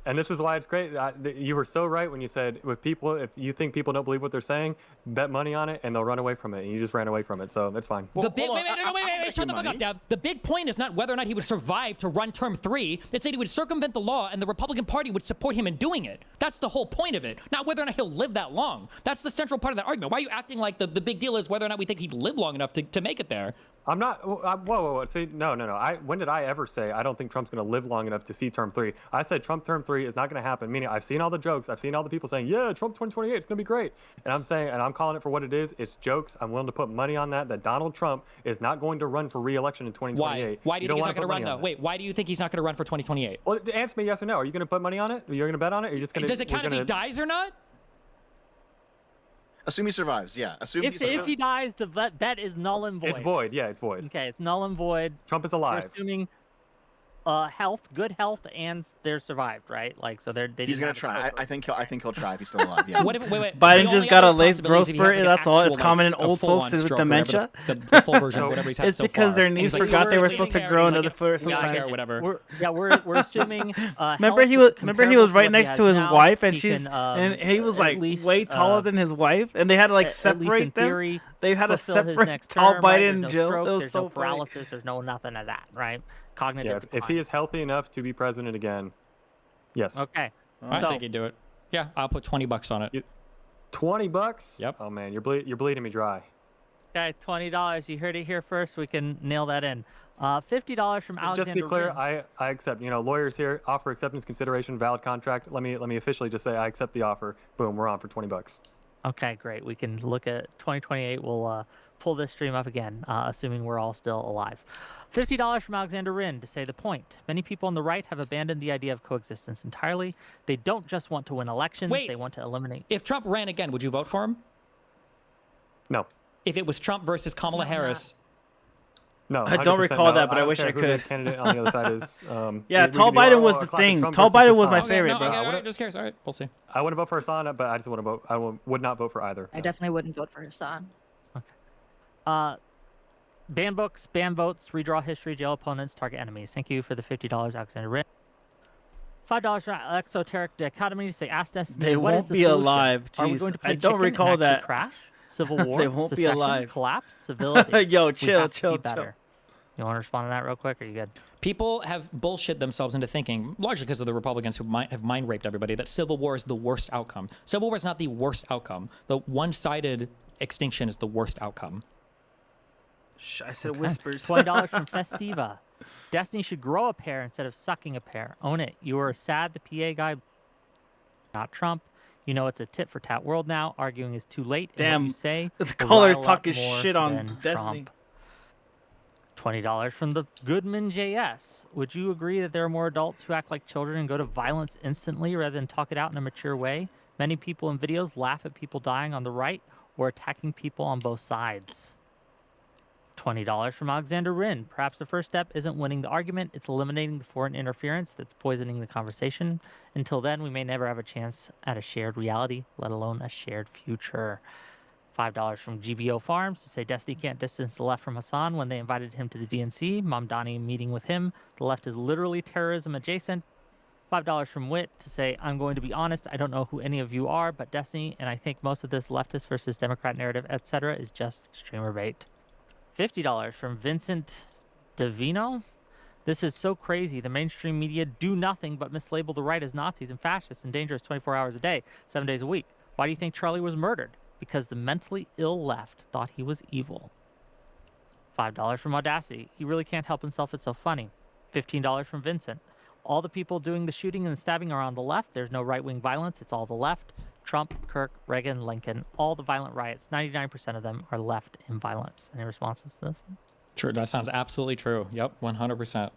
Speaker 10: And this is why it's great. You were so right when you said if you think people don't believe what they're saying, bet money on it and they'll run away from it. And you just ran away from it, so that's fine.
Speaker 7: Wait, shut the fuck up, Dev. The big point is not whether or not he would survive to run term 3. It's that he would circumvent the law and the Republican Party would support him in doing it. That's the whole point of it. Not whether or not he'll live that long. That's the central part of that argument. Why are you acting like the big deal is whether or not we think he'd live long enough to make it there?
Speaker 10: I'm not. Whoa. See, no. When did I ever say I don't think Trump's going to live long enough to see term 3? I said Trump term 3 is not going to happen. Meaning, I've seen all the jokes. I've seen all the people saying, "Yeah, Trump 2028, it's going to be great." And I'm saying, and I'm calling it for what it is. It's jokes. I'm willing to put money on that. That Donald Trump is not going to run for re-election in 2028.
Speaker 7: Why do you think he's not going to run though? Wait, why do you think he's not going to run for 2028?
Speaker 10: Well, answer me yes or no. Are you going to put money on it? Are you going to bet on it? Or are you just going to?
Speaker 7: Does it count if he dies or not?
Speaker 9: Assume he survives, yeah.
Speaker 13: If he dies, the bet is null and void.
Speaker 10: It's void, yeah, it's void.
Speaker 13: Okay, it's null and void.
Speaker 10: Trump is alive.
Speaker 13: We're assuming health, good health, and they're survived, right? Like, so they're.
Speaker 9: He's gonna try. I think he'll try if he's still alive. Yeah.
Speaker 7: What if, wait,
Speaker 1: Biden
Speaker 7: the
Speaker 1: just
Speaker 7: only
Speaker 1: got a
Speaker 7: other
Speaker 1: late
Speaker 7: possibility
Speaker 1: growth
Speaker 7: is if he has,
Speaker 1: spurt.
Speaker 7: like,
Speaker 1: That's all.
Speaker 7: actual,
Speaker 1: It's common in
Speaker 7: a
Speaker 1: old
Speaker 7: full-on
Speaker 1: folks with
Speaker 7: stroke or whatever,
Speaker 1: dementia.
Speaker 7: the full version of whatever he's had
Speaker 1: It's
Speaker 7: so
Speaker 1: because
Speaker 7: far.
Speaker 1: their
Speaker 7: And
Speaker 1: knees
Speaker 7: he's like,
Speaker 1: forgot they were
Speaker 7: "We're
Speaker 1: supposed to
Speaker 7: sitting
Speaker 1: grow
Speaker 7: there,"
Speaker 1: another
Speaker 7: he's
Speaker 1: foot
Speaker 7: like,
Speaker 1: sometimes.
Speaker 7: "Yeah, whatever.
Speaker 13: We're assuming.
Speaker 1: Remember he
Speaker 13: health
Speaker 1: was right
Speaker 13: comparable
Speaker 1: next
Speaker 13: what
Speaker 1: to
Speaker 13: he
Speaker 1: his
Speaker 13: has now.
Speaker 1: wife, and
Speaker 13: He
Speaker 1: she's
Speaker 13: can,
Speaker 1: and he was
Speaker 13: at
Speaker 1: like
Speaker 13: least,
Speaker 1: way taller than his wife, and they had to like
Speaker 13: at least in
Speaker 1: separate them.
Speaker 13: theory,
Speaker 1: They had to
Speaker 13: fulfill his
Speaker 1: separate
Speaker 13: next
Speaker 1: tall
Speaker 13: term,
Speaker 1: Biden
Speaker 13: right? There's
Speaker 1: and
Speaker 13: no
Speaker 1: Jill.
Speaker 13: stroke,
Speaker 1: It was
Speaker 13: there's
Speaker 1: so
Speaker 13: no
Speaker 1: funny.
Speaker 13: paralysis. There's no nothing of that, right?
Speaker 10: Yeah,
Speaker 13: Cognitive
Speaker 10: if
Speaker 13: decline.
Speaker 10: he is healthy enough to be president again, yes.
Speaker 13: Okay.
Speaker 7: I
Speaker 13: So-
Speaker 7: think he'd do it. Yeah, I'll put $20 on it.
Speaker 10: $20?
Speaker 7: Yep.
Speaker 10: Oh man, you're bleeding me dry.
Speaker 13: Okay, $20. You heard it here first. We can nail that in. $50 from Alexander.
Speaker 10: Just to be clear,
Speaker 13: Rin.
Speaker 10: I accept. Lawyers here offer acceptance consideration, valid contract. Let me officially just say I accept the offer. Boom, we're on for $20.
Speaker 13: Okay, great. We can look at 2028. We'll pull this stream up again, assuming we're all still alive. $50 from Alexander Rin to say the point. Many people on the right have abandoned the idea of coexistence entirely. They don't just want to win elections.
Speaker 7: Wait.
Speaker 13: They want to eliminate.
Speaker 7: If Trump ran again, would you vote for him?
Speaker 10: No.
Speaker 7: If it was Trump versus Kamala Harris.
Speaker 10: No,
Speaker 1: I don't
Speaker 10: 100%
Speaker 1: recall
Speaker 10: no.
Speaker 1: that, but I
Speaker 10: don't
Speaker 1: wish
Speaker 10: care
Speaker 1: I
Speaker 10: who the
Speaker 1: could.
Speaker 10: candidate on the other side is.
Speaker 1: Yeah,
Speaker 10: we
Speaker 1: tall
Speaker 10: could be,
Speaker 1: Biden was
Speaker 10: a
Speaker 1: the
Speaker 10: classic
Speaker 1: thing.
Speaker 10: Trump
Speaker 1: Tall
Speaker 10: versus
Speaker 1: Biden was my
Speaker 10: Hassan.
Speaker 1: favorite,
Speaker 7: no,
Speaker 1: bro.
Speaker 7: okay, all right, just cares. All right, we'll see.
Speaker 10: I wouldn't vote for Hassan, but I just want to vote. Would not vote for either.
Speaker 11: I definitely wouldn't vote for Hassan.
Speaker 13: Ban books, ban votes, redraw history, jail opponents, target enemies. Thank you for the $50, Alexander Rin. $5 for Exoteric Dichotomy to say, ask us.
Speaker 1: They
Speaker 13: what is
Speaker 1: won't
Speaker 13: the
Speaker 1: be
Speaker 13: solution?
Speaker 1: alive.
Speaker 13: Are we
Speaker 1: Jeez,
Speaker 13: going to
Speaker 1: I
Speaker 13: play
Speaker 1: don't
Speaker 13: chicken
Speaker 1: recall
Speaker 13: and actually
Speaker 1: that.
Speaker 13: crash? Civil war,
Speaker 1: They won't be
Speaker 13: secession,
Speaker 1: alive.
Speaker 13: collapse, civility.
Speaker 1: Yo,
Speaker 13: We
Speaker 1: chill,
Speaker 13: have to
Speaker 1: chill,
Speaker 13: be better.
Speaker 1: chill.
Speaker 13: You want to respond to that real quick? Or are you good?
Speaker 7: People have bullshit themselves into thinking, largely because of the Republicans who might have mind raped everybody, that civil war is the worst outcome. Civil war is not the worst outcome. The one-sided extinction is the worst outcome.
Speaker 1: Shh, I said
Speaker 13: Okay.
Speaker 1: whispers.
Speaker 13: $20 from Festiva. Destiny should grow a pair instead of sucking a pair. Own it. You are sad the PA guy, not Trump. You know it's a tit for tat world now. Arguing is too late. And
Speaker 1: Damn,
Speaker 13: what you say
Speaker 1: the
Speaker 13: will
Speaker 1: caller's
Speaker 13: rile up
Speaker 1: talking
Speaker 13: more
Speaker 1: shit on
Speaker 13: than
Speaker 1: Destiny.
Speaker 13: Trump. $20 from the Goodman JS. Would you agree that there are more adults who act like children and go to violence instantly rather than talk it out in a mature way? Many people in videos laugh at people dying on the right or attacking people on both sides. $20 from Alexander Rin. Perhaps the first step isn't winning the argument, it's eliminating the foreign interference that's poisoning the conversation. Until then, we may never have a chance at a shared reality, let alone a shared future. $5 from GBO Farms to say Destiny can't distance the left from Hassan when they invited him to the DNC. Mamdani meeting with him. The left is literally terrorism adjacent. $5 from Wit to say, I'm going to be honest, I don't know who any of you are, but Destiny, and I think most of this leftist versus Democrat narrative, etc., is just streamer bait. $50 from Vincent Davino. This is so crazy. The mainstream media do nothing but mislabel the right as Nazis and fascists and dangerous 24 hours a day, 7 days a week. Why do you think Charlie was murdered? Because the mentally ill left thought he was evil. $5 from Audacity. He really can't help himself. It's so funny. $15 from Vincent. All the people doing the shooting and the stabbing are on the left. There's no right-wing violence. It's all the left. Trump, Kirk, Reagan, Lincoln, all the violent riots, 99% of them are left in violence. Any responses to this?
Speaker 7: True, that sounds absolutely true. Yep, 100%.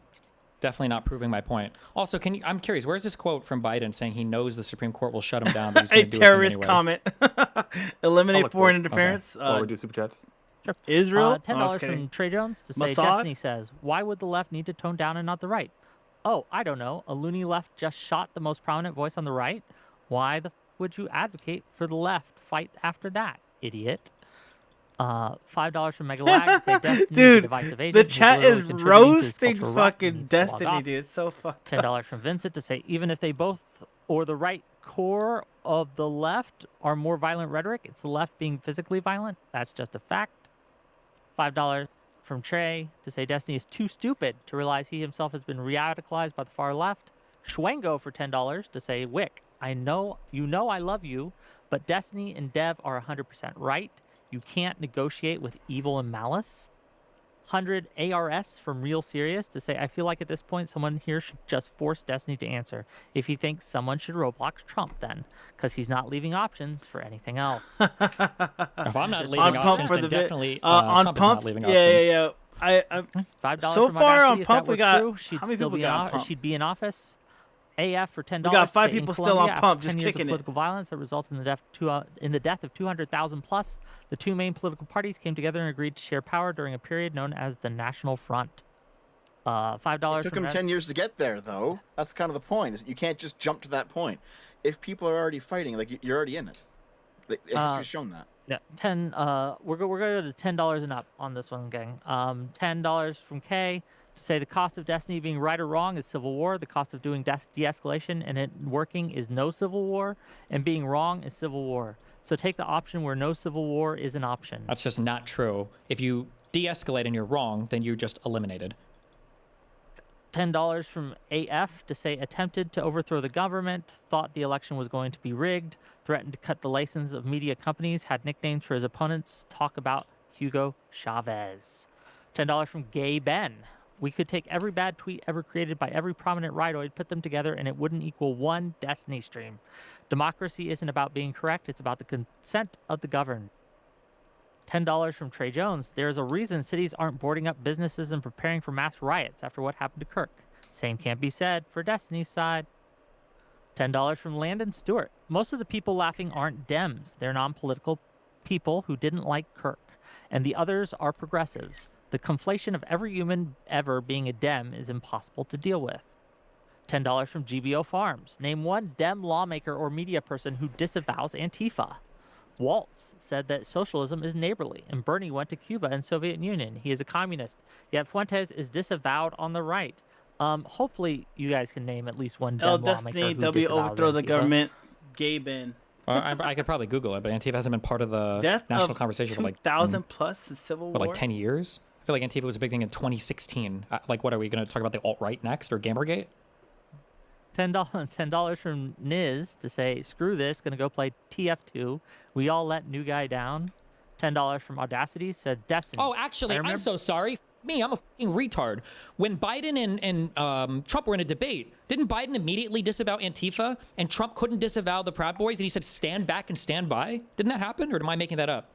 Speaker 7: Definitely not proving my point. Also, I'm curious, where's this quote from Biden saying he knows the Supreme Court will shut him down, but he's
Speaker 1: A
Speaker 7: going to do it
Speaker 1: terrorist
Speaker 7: anyway?
Speaker 1: comment.
Speaker 10: I'll
Speaker 1: Eliminate
Speaker 10: look
Speaker 1: foreign
Speaker 10: for it.
Speaker 1: interference.
Speaker 10: While we do super chats.
Speaker 13: Sure.
Speaker 1: Israel.
Speaker 13: $10 from Trey Jones to say
Speaker 1: Mossad?
Speaker 13: Destiny says, why would the left need to tone down and not the right? Oh, I don't know. A loony left just shot the most prominent voice on the right. Why would you advocate for the left? Fight after that, idiot. $5 from Megalag to say Destiny is a
Speaker 1: Dude,
Speaker 13: divisive agent
Speaker 1: the
Speaker 13: who's
Speaker 1: chat
Speaker 13: literally
Speaker 1: is
Speaker 13: contributing to his
Speaker 1: roasting
Speaker 13: cultural rot and
Speaker 1: fucking
Speaker 13: needs to log
Speaker 1: Destiny,
Speaker 13: off.
Speaker 1: dude. It's so fucked up.
Speaker 13: $10 from Vincent to say even if they both or the right core of the left are more violent rhetoric, it's the left being physically violent. That's just a fact. $5 from Trey to say Destiny is too stupid to realize he himself has been re-radicalized by the far left. Schwengo for $10 to say Wick, I know I love you, but Destiny and Dev are 100% right. You can't negotiate with evil and malice. 100 ARS from Real Serious to say, I feel like at this point someone here should just force Destiny to answer. If he thinks someone should Roblox Trump then, because he's not leaving options for anything else.
Speaker 7: If I'm not leaving
Speaker 1: On Pump
Speaker 7: options,
Speaker 1: for
Speaker 7: then
Speaker 1: the bit.
Speaker 7: definitely
Speaker 1: On
Speaker 7: Trump is
Speaker 1: Pump,
Speaker 7: not leaving
Speaker 1: yeah,
Speaker 7: options.
Speaker 1: yeah. I
Speaker 13: $5
Speaker 1: so
Speaker 13: from
Speaker 1: far
Speaker 13: Audacity.
Speaker 1: on
Speaker 13: If
Speaker 1: Pump
Speaker 13: that
Speaker 1: we
Speaker 13: were
Speaker 1: got
Speaker 13: true,
Speaker 1: how
Speaker 13: she'd
Speaker 1: many
Speaker 13: still
Speaker 1: people
Speaker 13: be
Speaker 1: got on Pump?
Speaker 13: she'd be in office. AF for $10.
Speaker 1: We got 5
Speaker 13: say, in
Speaker 1: people still on
Speaker 13: Colombia,
Speaker 1: Pump,
Speaker 13: after
Speaker 1: just
Speaker 13: 10 years of
Speaker 1: kicking it.
Speaker 13: political violence that resulted in the death of 200,000 plus. The two main political parties came together and agreed to share power during a period known as the National Front. $5
Speaker 9: It took
Speaker 13: from
Speaker 9: him 10 years to get there, though. That's kind of the point. Is you can't just jump to that point. If people are already fighting, like you're already in it. History's shown that.
Speaker 13: Yeah, we're going to go to $10 and up on this one, gang. $10 from Kay to say the cost of Destiny being right or wrong is civil war. The cost of doing de-escalation and it working is no civil war, and being wrong is civil war. So take the option where no civil war is an option.
Speaker 7: That's just not true. If you de-escalate and you're wrong, then you're just eliminated.
Speaker 13: $10 from AF to say attempted to overthrow the government, thought the election was going to be rigged, threatened to cut the license of media companies, had nicknames for his opponents, talk about Hugo Chavez. $10 from Gay Ben. We could take every bad tweet ever created by every prominent rightoid, put them together, and it wouldn't equal one Destiny stream. Democracy isn't about being correct, it's about the consent of the governed. $10 from Trey Jones. There's a reason cities aren't boarding up businesses and preparing for mass riots after what happened to Kirk. Same can't be said for Destiny's side. $10 from Landon Stewart. Most of the people laughing aren't Dems. They're non-political people who didn't like Kirk. And the others are progressives. The conflation of every human ever being a Dem is impossible to deal with. $10 from GBO Farms. Name one Dem lawmaker or media person who disavows Antifa. Waltz said that socialism is neighborly, and Bernie went to Cuba and Soviet Union. He is a communist. Yet Fuentes is disavowed on the right. Hopefully you guys can name at least one Dem lawmaker
Speaker 1: Destiny,
Speaker 13: who
Speaker 1: W
Speaker 13: disavows
Speaker 1: overthrow the
Speaker 13: Antifa.
Speaker 1: government. Gay Ben.
Speaker 7: I could probably Google it, but Antifa hasn't been part of the
Speaker 1: Death
Speaker 7: national
Speaker 1: of
Speaker 7: conversation for like
Speaker 1: 2,000 plus in Civil
Speaker 7: for
Speaker 1: War.
Speaker 7: like 10 years. I feel like Antifa was a big thing in 2016. Like, what are we going to talk about the alt-right next or Gamergate?
Speaker 13: $10 from Niz to say, screw this, gonna go play TF2. We all let new guy down. $10 from Audacity said Destiny.
Speaker 7: Oh, actually, I'm so sorry. Me, I'm a fucking retard. When Biden and Trump were in a debate, didn't Biden immediately disavow Antifa and Trump couldn't disavow the Proud Boys and he said stand back and stand by? Didn't that happen, or am I making that up?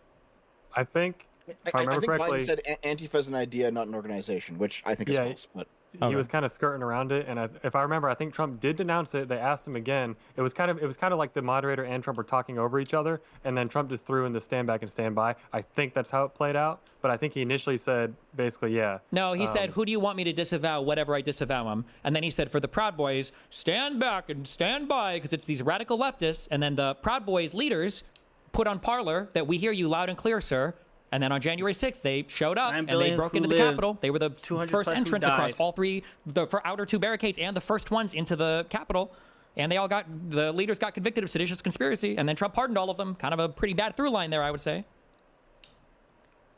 Speaker 10: I think, if I remember
Speaker 9: think
Speaker 10: correctly,
Speaker 9: Biden said Antifa is an idea, not an organization, which I think is false. But
Speaker 10: he was kind of skirting around it, and if I remember, I think Trump did denounce it. They asked him again. It was kind of like the moderator and Trump were talking over each other, and then Trump just threw in the stand back and stand by. I think that's how it played out, but I think he initially said basically, yeah.
Speaker 7: No, he said, who do you want me to disavow, whatever I disavow him? And then he said, for the Proud Boys, stand back and stand by, because it's these radical leftists. And then the Proud Boys leaders put on Parler that we hear you loud and clear, sir. And then on January 6th, they showed up and they broke into the Capitol. They were the first entrance across all three, for outer two barricades and the first ones into the Capitol. And the leaders got convicted of seditious conspiracy. And then Trump pardoned all of them. Kind of a pretty bad through line there, I would say.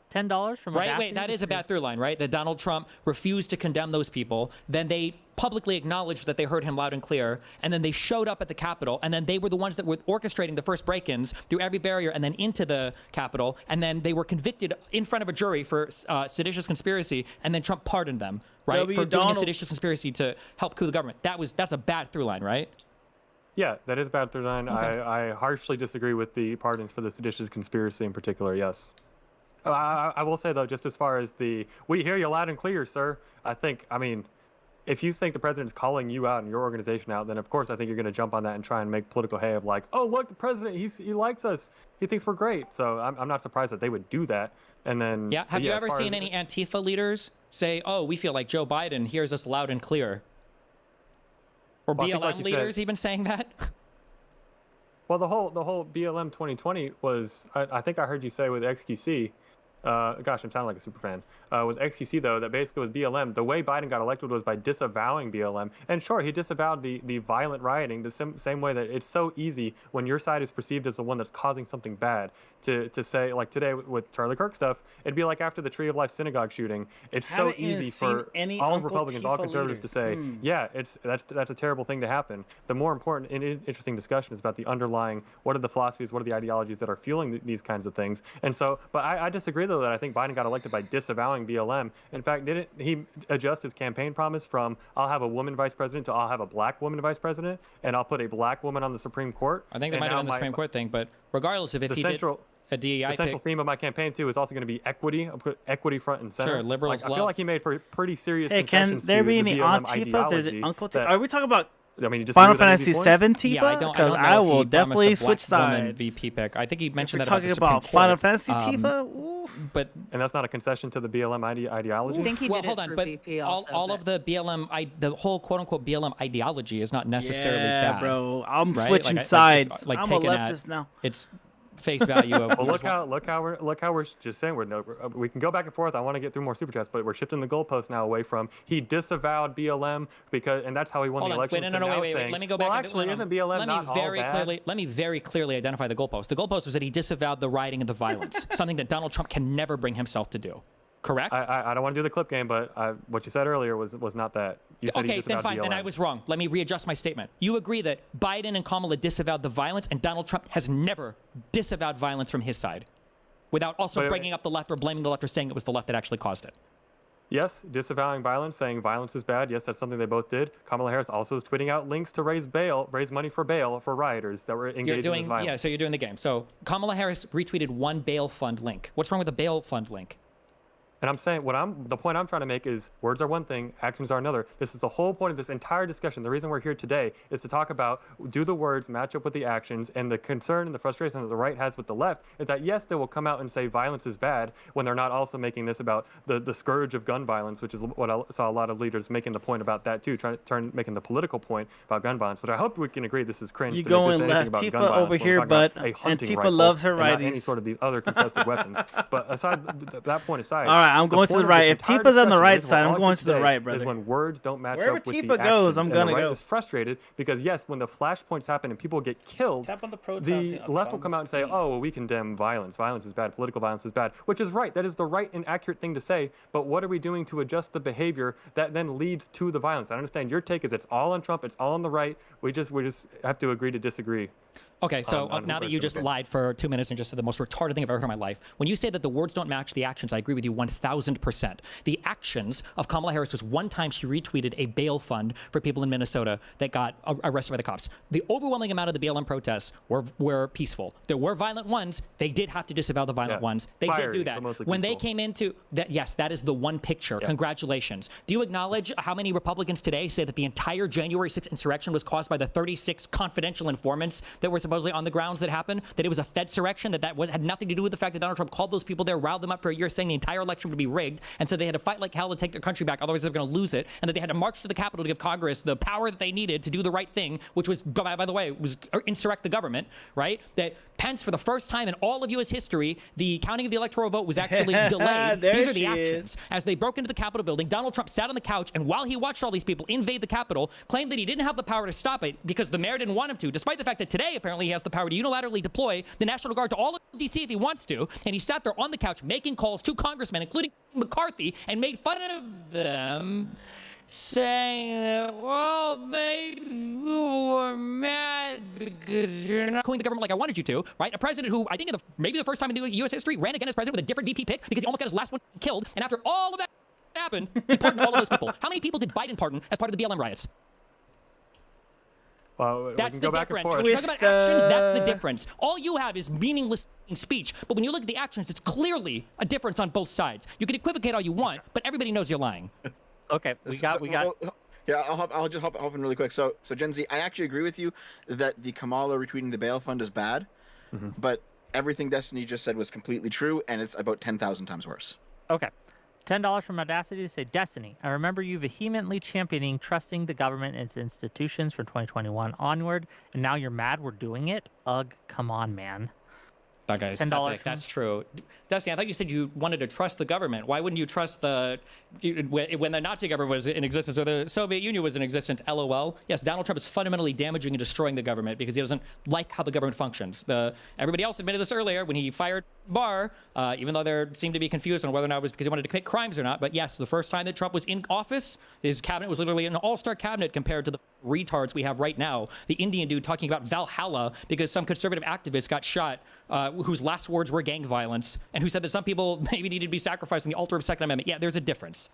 Speaker 13: $10 from
Speaker 7: Right, wait, that is a bad through line, right? That Donald Trump refused to condemn those people. Then they publicly acknowledged that they heard him loud and clear. And then they showed up at the Capitol. And then they were the ones that were orchestrating the first break-ins through every barrier and then into the Capitol. And then they were convicted in front of a jury for seditious conspiracy. And then Trump pardoned them, right? For doing a seditious conspiracy to help coup the government. That's a bad through line, right?
Speaker 10: Yeah, that is bad through line.
Speaker 7: Okay.
Speaker 10: I harshly disagree with the pardons for the seditious conspiracy in particular, yes. I will say, though, just as far as we hear you loud and clear, sir, I mean, if you think the president's calling you out and your organization out, then of course I think you're going to jump on that and try and make political hay of like, oh, look, the president, he likes us. He thinks we're great. So I'm not surprised that they would do that. And then...
Speaker 7: Yeah, have you ever seen any Antifa leaders say, oh, we feel like Joe Biden hears us loud and clear? Or BLM leaders even saying that?
Speaker 10: Well, the whole BLM 2020 was, I think I heard you say with XQC, gosh, I'm sounding like a super fan. With XQC, though, that basically with BLM, the way Biden got elected was by disavowing BLM. And sure, he disavowed the violent rioting the same way that it's so easy when your side is perceived as the one that's causing something bad to say, like today with Charlie Kirk stuff, it'd be like after the Tree of Life synagogue shooting. It's so easy for all Republicans, all conservatives to say, yeah, that's a terrible thing to happen. The more important and interesting discussion is about the underlying, what are the philosophies, what are the ideologies that are fueling these kinds of things. And so, but I disagree, though, that I think Biden got elected by disavowing BLM. In fact, didn't he adjust his campaign promise from I'll have a woman vice president to I'll have a black woman vice president, and I'll put a black woman on the Supreme Court?
Speaker 7: I think that might have been the Supreme Court thing, but regardless of if he did a DEI
Speaker 10: the central theme of my campaign, too, is also going to be equity. I'll put equity front and center.
Speaker 7: Sure, liberals
Speaker 10: I feel like he made pretty serious
Speaker 1: Hey,
Speaker 10: concessions
Speaker 1: can there
Speaker 10: to
Speaker 1: be
Speaker 10: the
Speaker 1: any
Speaker 10: BLM
Speaker 1: Antifa? There's an
Speaker 10: ideology
Speaker 1: Uncle
Speaker 10: that-
Speaker 1: Are we talking about
Speaker 10: I mean, you disagree
Speaker 1: Final
Speaker 10: with any of
Speaker 1: Fantasy
Speaker 10: these
Speaker 1: VII,
Speaker 10: points?
Speaker 1: Tifa?
Speaker 7: Yeah, I don't
Speaker 1: Because
Speaker 7: know
Speaker 1: I
Speaker 7: if he
Speaker 1: will
Speaker 7: promised
Speaker 1: definitely
Speaker 7: a black
Speaker 1: switch
Speaker 7: woman
Speaker 1: sides.
Speaker 7: VP pick. I think he mentioned
Speaker 1: We're
Speaker 7: that about
Speaker 1: talking
Speaker 7: the Supreme
Speaker 1: about
Speaker 7: Court.
Speaker 1: Final Fantasy Tifa. Oof.
Speaker 7: But
Speaker 10: And that's not a concession to the BLM ideology?
Speaker 11: I think he
Speaker 7: well,
Speaker 11: did
Speaker 7: hold
Speaker 11: it
Speaker 7: on,
Speaker 11: for
Speaker 7: but
Speaker 11: VP
Speaker 7: all,
Speaker 11: also.
Speaker 7: all
Speaker 11: but-
Speaker 7: of the BLM, the whole quote unquote BLM ideology is not necessarily
Speaker 1: Yeah,
Speaker 7: bad.
Speaker 1: bro. I'm
Speaker 7: right?
Speaker 1: switching
Speaker 7: Like,
Speaker 1: sides.
Speaker 7: Like
Speaker 1: I'm a
Speaker 7: taken
Speaker 1: leftist
Speaker 7: at
Speaker 1: now.
Speaker 7: Its face value of.
Speaker 10: Well, look how we're just saying we can go back and forth. I want to get through more super chats, but we're shifting the goalpost now away from he disavowed BLM and that's how he won
Speaker 7: Hold
Speaker 10: the
Speaker 7: on,
Speaker 10: election.
Speaker 7: wait,
Speaker 10: to
Speaker 7: no,
Speaker 10: now
Speaker 7: wait.
Speaker 10: saying,
Speaker 7: Let me go back.
Speaker 10: Well,
Speaker 7: and-
Speaker 10: actually,
Speaker 7: no, no.
Speaker 10: isn't BLM
Speaker 7: let
Speaker 10: not
Speaker 7: me
Speaker 10: all
Speaker 7: very
Speaker 10: bad?
Speaker 7: clearly. Let me very clearly identify the goalpost. The goalpost was that he disavowed the rioting and the violence, something that Donald Trump can never bring himself to do. Correct?
Speaker 10: I don't want to do the clip game, but what you said earlier was not that. You said he
Speaker 7: Okay, then
Speaker 10: disavowed
Speaker 7: fine.
Speaker 10: BLM.
Speaker 7: Then I was wrong. Let me readjust my statement. You agree that Biden and Kamala disavowed the violence, and Donald Trump has never disavowed violence from his side, without also
Speaker 10: But-
Speaker 7: bringing up the left or blaming the left or saying it was the left that actually caused it.
Speaker 10: Yes, disavowing violence, saying violence is bad. Yes, that's something they both did. Kamala Harris also is tweeting out links to raise money for bail for rioters that were engaged in this violence.
Speaker 7: Yeah, so you're doing the game. So Kamala Harris retweeted one bail fund link. What's wrong with the bail fund link?
Speaker 10: And I'm saying the point I'm trying to make is words are one thing, actions are another. This is the whole point of this entire discussion. The reason we're here today is to talk about, do the words match up with the actions? And the concern and the frustration that the right has with the left is that yes, they will come out and say violence is bad when they're not also making this about the scourge of gun violence, which is what I saw a lot of leaders making the point about that too, making the political point about gun violence. But I hope we can agree this is cringe.
Speaker 1: You
Speaker 10: to
Speaker 1: going
Speaker 10: make this anything
Speaker 1: left,
Speaker 10: about
Speaker 1: Tifa
Speaker 10: gun violence
Speaker 1: over
Speaker 10: when we're
Speaker 1: here,
Speaker 10: talking about
Speaker 1: but
Speaker 10: a hunting
Speaker 1: Tifa
Speaker 10: rifle
Speaker 1: loves her
Speaker 10: and not any
Speaker 1: righties.
Speaker 10: sort of these other contested weapons. But aside that point aside,
Speaker 1: All right, I'm going to
Speaker 10: point
Speaker 1: the
Speaker 10: of
Speaker 1: right.
Speaker 10: this
Speaker 1: If
Speaker 10: entire
Speaker 1: Tifa's on the
Speaker 10: discussion
Speaker 1: right
Speaker 10: is
Speaker 1: side,
Speaker 10: we're
Speaker 1: I'm
Speaker 10: all
Speaker 1: going
Speaker 10: here
Speaker 1: to the
Speaker 10: today
Speaker 1: right,
Speaker 10: is
Speaker 1: brother.
Speaker 10: when words don't match
Speaker 1: Wherever
Speaker 10: up with
Speaker 1: Tifa
Speaker 10: the
Speaker 1: goes,
Speaker 10: actions,
Speaker 1: I'm
Speaker 10: and
Speaker 1: gonna
Speaker 10: the right
Speaker 1: go.
Speaker 10: is frustrated because yes, when the flashpoints happen and people get killed,
Speaker 1: Tap on the pro
Speaker 10: the left will come out and say, "Oh, well, we condemn violence. Violence is bad. Political violence is bad," which is right. That is the right and accurate thing to say. But what are we doing to adjust the behavior that then leads to the violence? I understand your take is it's all on Trump. It's all on the right. We just have to agree to disagree.
Speaker 7: Okay, so
Speaker 10: on
Speaker 7: now that you just lied for 2 minutes and just said the most retarded thing I've ever heard in my life, when you say that the words don't match the actions, I agree with you 1,000%. The actions of Kamala Harris was one time she retweeted a bail fund for people in Minnesota that got arrested by the cops. The overwhelming amount of the BLM protests were peaceful. There were violent ones. They did have to disavow the violent ones. They
Speaker 10: Fiery,
Speaker 7: did do that.
Speaker 10: but mostly
Speaker 7: When they
Speaker 10: peaceful.
Speaker 7: came into that, yes, that is the one picture. Congratulations. Do you acknowledge how many Republicans today say that the entire January 6th insurrection was caused by the 36 confidential informants that were supposedly on the grounds that happened? That it was a Fedsurrection? That had nothing to do with the fact that Donald Trump called those people there, riled them up for a year, saying the entire election would be rigged, and so they had to fight like hell to take their country back, otherwise they were going to lose it, and that they had to march to the Capitol to give Congress the power that they needed to do the right thing, which was, by the way, was insurrect the government, right? That Pence, for the first time in all of U.S. history, the counting of the electoral vote was actually delayed.
Speaker 1: There
Speaker 7: These are the
Speaker 1: she
Speaker 7: actions.
Speaker 1: is.
Speaker 7: As they broke into the Capitol building, Donald Trump sat on the couch, and while he watched all these people invade the Capitol, claimed that he didn't have the power to stop it because the mayor didn't want him to, despite the fact that today, apparently, he has the power to unilaterally deploy the National Guard to all of D.C. if he wants to, and he sat there on the couch making calls to congressmen, including McCarthy, and made fun of them, saying that, well, maybe you were mad because you're not calling the government like I wanted you to, right? A president who, I think maybe the first time in U.S. history, ran again as president with a different VP pick because he almost got his last one killed, and after all of that happened, he pardoned all of those people. How many people did Biden pardon as part of the BLM riots?
Speaker 10: Well,
Speaker 7: That's
Speaker 10: we can
Speaker 7: the
Speaker 10: go back and
Speaker 7: difference.
Speaker 10: forth.
Speaker 7: When you talk about actions, that's the difference. All you have is meaningless speech. But when you look at the actions, it's clearly a difference on both sides. You can equivocate all you want, but everybody knows you're lying.
Speaker 13: Okay, we got.
Speaker 9: Yeah, I'll just hop in really quick. So Gen Z, I actually agree with you that the Kamala retweeting the bail fund is bad, but everything Destiny just said was completely true, and it's about 10,000 times worse.
Speaker 13: Okay. $10 from Audacity to say, Destiny, I remember you vehemently championing trusting the government and its institutions from 2021 onward, and now you're mad we're doing it? Ugh, come on, man.
Speaker 7: That guy's
Speaker 13: $10
Speaker 7: epic. That's true. Dusty, I thought you said you wanted to trust the government. Why wouldn't you trust when the Nazi government was in existence or the Soviet Union was in existence? LOL. Yes, Donald Trump is fundamentally damaging and destroying the government because he doesn't like how the government functions. Everybody else admitted this earlier when he fired Barr, even though there seemed to be confusion on whether or not it was because he wanted to commit crimes or not. But yes, the first time that Trump was in office, his cabinet was literally an all-star cabinet compared to the retards we have right now. The Indian dude talking about Valhalla because some conservative activist got shot, whose last words were gang violence, and who said that some people maybe needed to be sacrificed in the altar of Second Amendment. Yeah, there's a difference.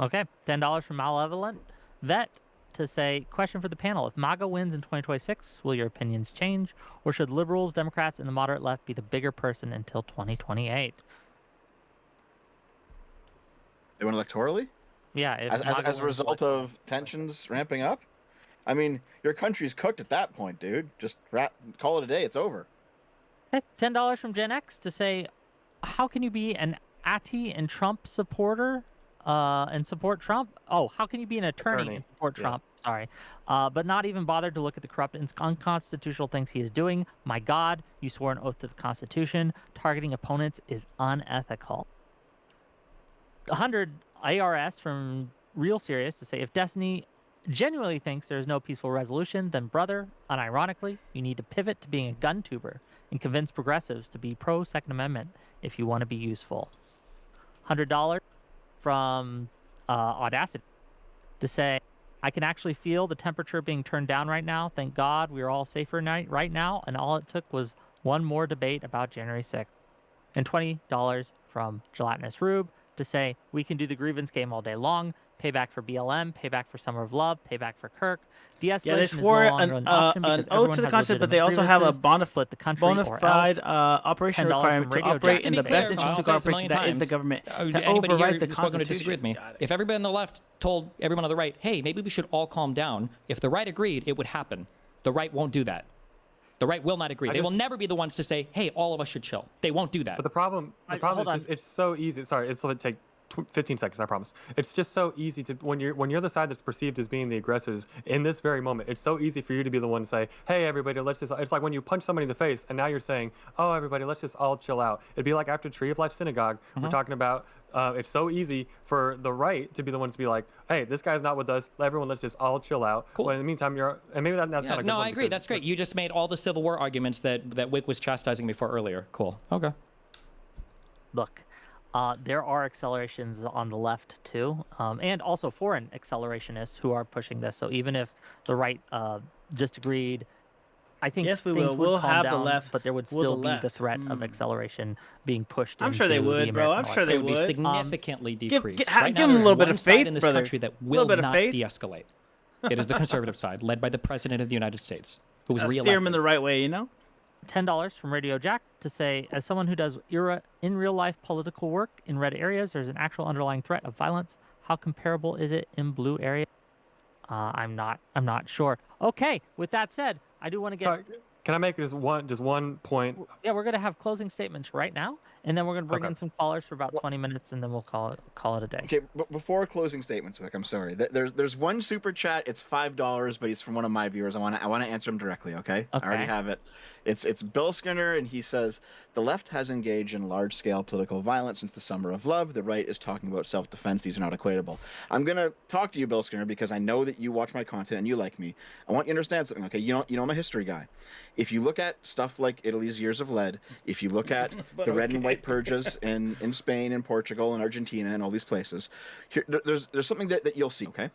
Speaker 13: Okay, $10 from Malevolent Vet to say, question for the panel. If MAGA wins in 2026, will your opinions change? Or should liberals, Democrats, and the moderate left be the bigger person until 2028?
Speaker 9: They went electorally?
Speaker 13: Yeah.
Speaker 9: As a result of tensions ramping up? I mean, your country's cooked at that point, dude. Just call it a day. It's over.
Speaker 13: Okay, $10 from Gen X to say, how can you be an Atty and Trump supporter and support Trump? Oh, how can you be an attorney and support Trump? Sorry. But not even bothered to look at the corrupt and unconstitutional things he is doing. My God, you swore an oath to the Constitution. Targeting opponents is unethical. 100 ARS from Real Serious to say, if Destiny genuinely thinks there's no peaceful resolution, then brother, unironically, you need to pivot to being a gun tuber and convince progressives to be pro Second Amendment if you want to be useful. $100 from Audacity to say, I can actually feel the temperature being turned down right now. Thank God we are all safer right now, and all it took was one more debate about January 6th. And $20 from Gelatinous Rube to say, we can do the grievance game all day long. Payback for BLM, payback for Summer of Love, payback for Kirk. De-escalation
Speaker 1: Yeah, they swore
Speaker 13: is no longer an option
Speaker 1: an
Speaker 13: because
Speaker 1: oath to the
Speaker 13: everyone has
Speaker 1: Constitution, but they also
Speaker 13: legitimate
Speaker 1: have a
Speaker 13: grievances, split the country
Speaker 1: bona
Speaker 13: or
Speaker 1: fide
Speaker 13: else.
Speaker 1: operation
Speaker 13: $10 from
Speaker 1: requirement to
Speaker 13: Radio
Speaker 1: operate
Speaker 13: Jack.
Speaker 1: in the
Speaker 7: To be fair,
Speaker 1: best interest
Speaker 7: I'll
Speaker 1: of
Speaker 7: say this a
Speaker 1: corporation
Speaker 7: million
Speaker 1: that is the
Speaker 7: times.
Speaker 1: government that
Speaker 7: Anybody
Speaker 1: overrides
Speaker 7: here
Speaker 1: the
Speaker 7: who's going to disagree with
Speaker 1: Constitution.
Speaker 7: me? If everybody on the left told everyone on the right, hey, maybe we should all calm down, if the right agreed, it would happen. The right won't do that. The right will not agree. They will never be the ones to say, hey, all of us should chill. They won't do that.
Speaker 10: But the problem is just, it's so easy. Sorry, it's going to take 15 seconds, I promise. It's just so easy to when you're the side that's perceived as being the aggressors in this very moment. It's so easy for you to be the one to say, "Hey, everybody, let's just." It's like when you punch somebody in the face, and now you're saying, "Oh, everybody, let's just all chill out." It'd be like after Tree of Life Synagogue, we're talking about. It's so easy for the right to be the ones to be like, "Hey, this guy's not with us. Everyone, let's just all chill out." Cool. Well, in the meantime, and maybe that's not a good
Speaker 7: no,
Speaker 10: one
Speaker 7: I agree. That's great. You just made all the Civil War arguments that Wick was chastising me for earlier. Cool. Okay.
Speaker 13: Look, there are accelerations on the left too, and also foreign accelerationists who are pushing this. So even if the right just agreed, I think
Speaker 1: yes, we
Speaker 13: things
Speaker 1: will.
Speaker 13: would
Speaker 1: We'll
Speaker 13: calm
Speaker 1: have
Speaker 13: down,
Speaker 1: the left.
Speaker 13: but there would
Speaker 1: We'll
Speaker 13: still
Speaker 1: the
Speaker 13: be
Speaker 1: left.
Speaker 13: the threat of acceleration being pushed.
Speaker 1: I'm sure they
Speaker 13: into
Speaker 1: would,
Speaker 13: the
Speaker 1: bro.
Speaker 13: American
Speaker 1: I'm sure
Speaker 13: left.
Speaker 1: they
Speaker 7: It would be
Speaker 1: would.
Speaker 7: significantly decreased.
Speaker 1: Give
Speaker 7: Right
Speaker 1: them
Speaker 7: now,
Speaker 1: a little
Speaker 7: there's
Speaker 1: bit of
Speaker 7: one side
Speaker 1: faith,
Speaker 7: in this
Speaker 1: brother.
Speaker 7: country that
Speaker 1: A little
Speaker 7: will
Speaker 1: bit of
Speaker 7: not
Speaker 1: faith.
Speaker 7: de-escalate. It is the conservative side, led by the President of the United States, who was reelected.
Speaker 1: Steer them in the right way, you know?
Speaker 13: $10 from Radio Jack to say, as someone who does in real life political work in red areas, there's an actual underlying threat of violence. How comparable is it in blue areas? I'm not sure. Okay, with that said, I do want to get.
Speaker 10: Sorry, can I make just one point?
Speaker 13: Yeah, we're gonna have closing statements right now, and then we're gonna bring in some callers for about 20 minutes, and then we'll call it a day.
Speaker 9: Okay, but before closing statements, Wick, I'm sorry. There's one super chat. It's $5, but he's from one of my viewers. I want to answer him directly. Okay? I already have it. It's Bill Skinner, and he says the left has engaged in large-scale political violence since the Summer of Love. The right is talking about self-defense. These are not equatable. I'm gonna talk to you, Bill Skinner, because I know that you watch my content and you like me. I want you to understand something. Okay? You know I'm a history guy. If you look at stuff like Italy's Years of Lead, if you look at the red and white purges in Spain and Portugal and Argentina and all these places, there's something that you'll see. Okay.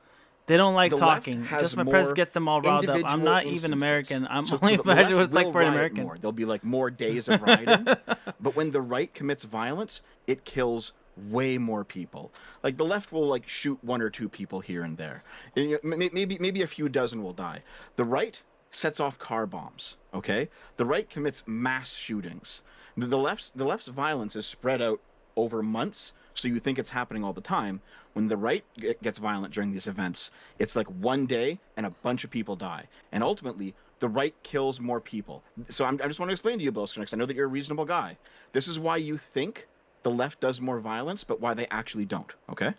Speaker 1: They don't like
Speaker 9: The
Speaker 1: talking.
Speaker 9: left has
Speaker 1: Just my press
Speaker 9: more
Speaker 1: gets them all riled up. I'm
Speaker 9: individual
Speaker 1: not even
Speaker 9: instances.
Speaker 1: American. I'm
Speaker 9: So
Speaker 1: only
Speaker 9: the
Speaker 1: imagine what
Speaker 9: left
Speaker 1: it's like
Speaker 9: will
Speaker 1: for an
Speaker 9: riot
Speaker 1: American.
Speaker 9: more. There'll be like more days of rioting. But when the right commits violence, it kills way more people. Like the left will like shoot one or two people here and there. And, you know, maybe a few dozen will die. The right sets off car bombs. Okay, the right commits mass shootings. The left's violence is spread out over months, so you think it's happening all the time. When the right gets violent during these events, it's like one day and a bunch of people die. And ultimately, the right kills more people. So I just want to explain to you, Bill Skinner, because I know that you're a reasonable guy. This is why you think the left does more violence, but why they actually don't. Okay?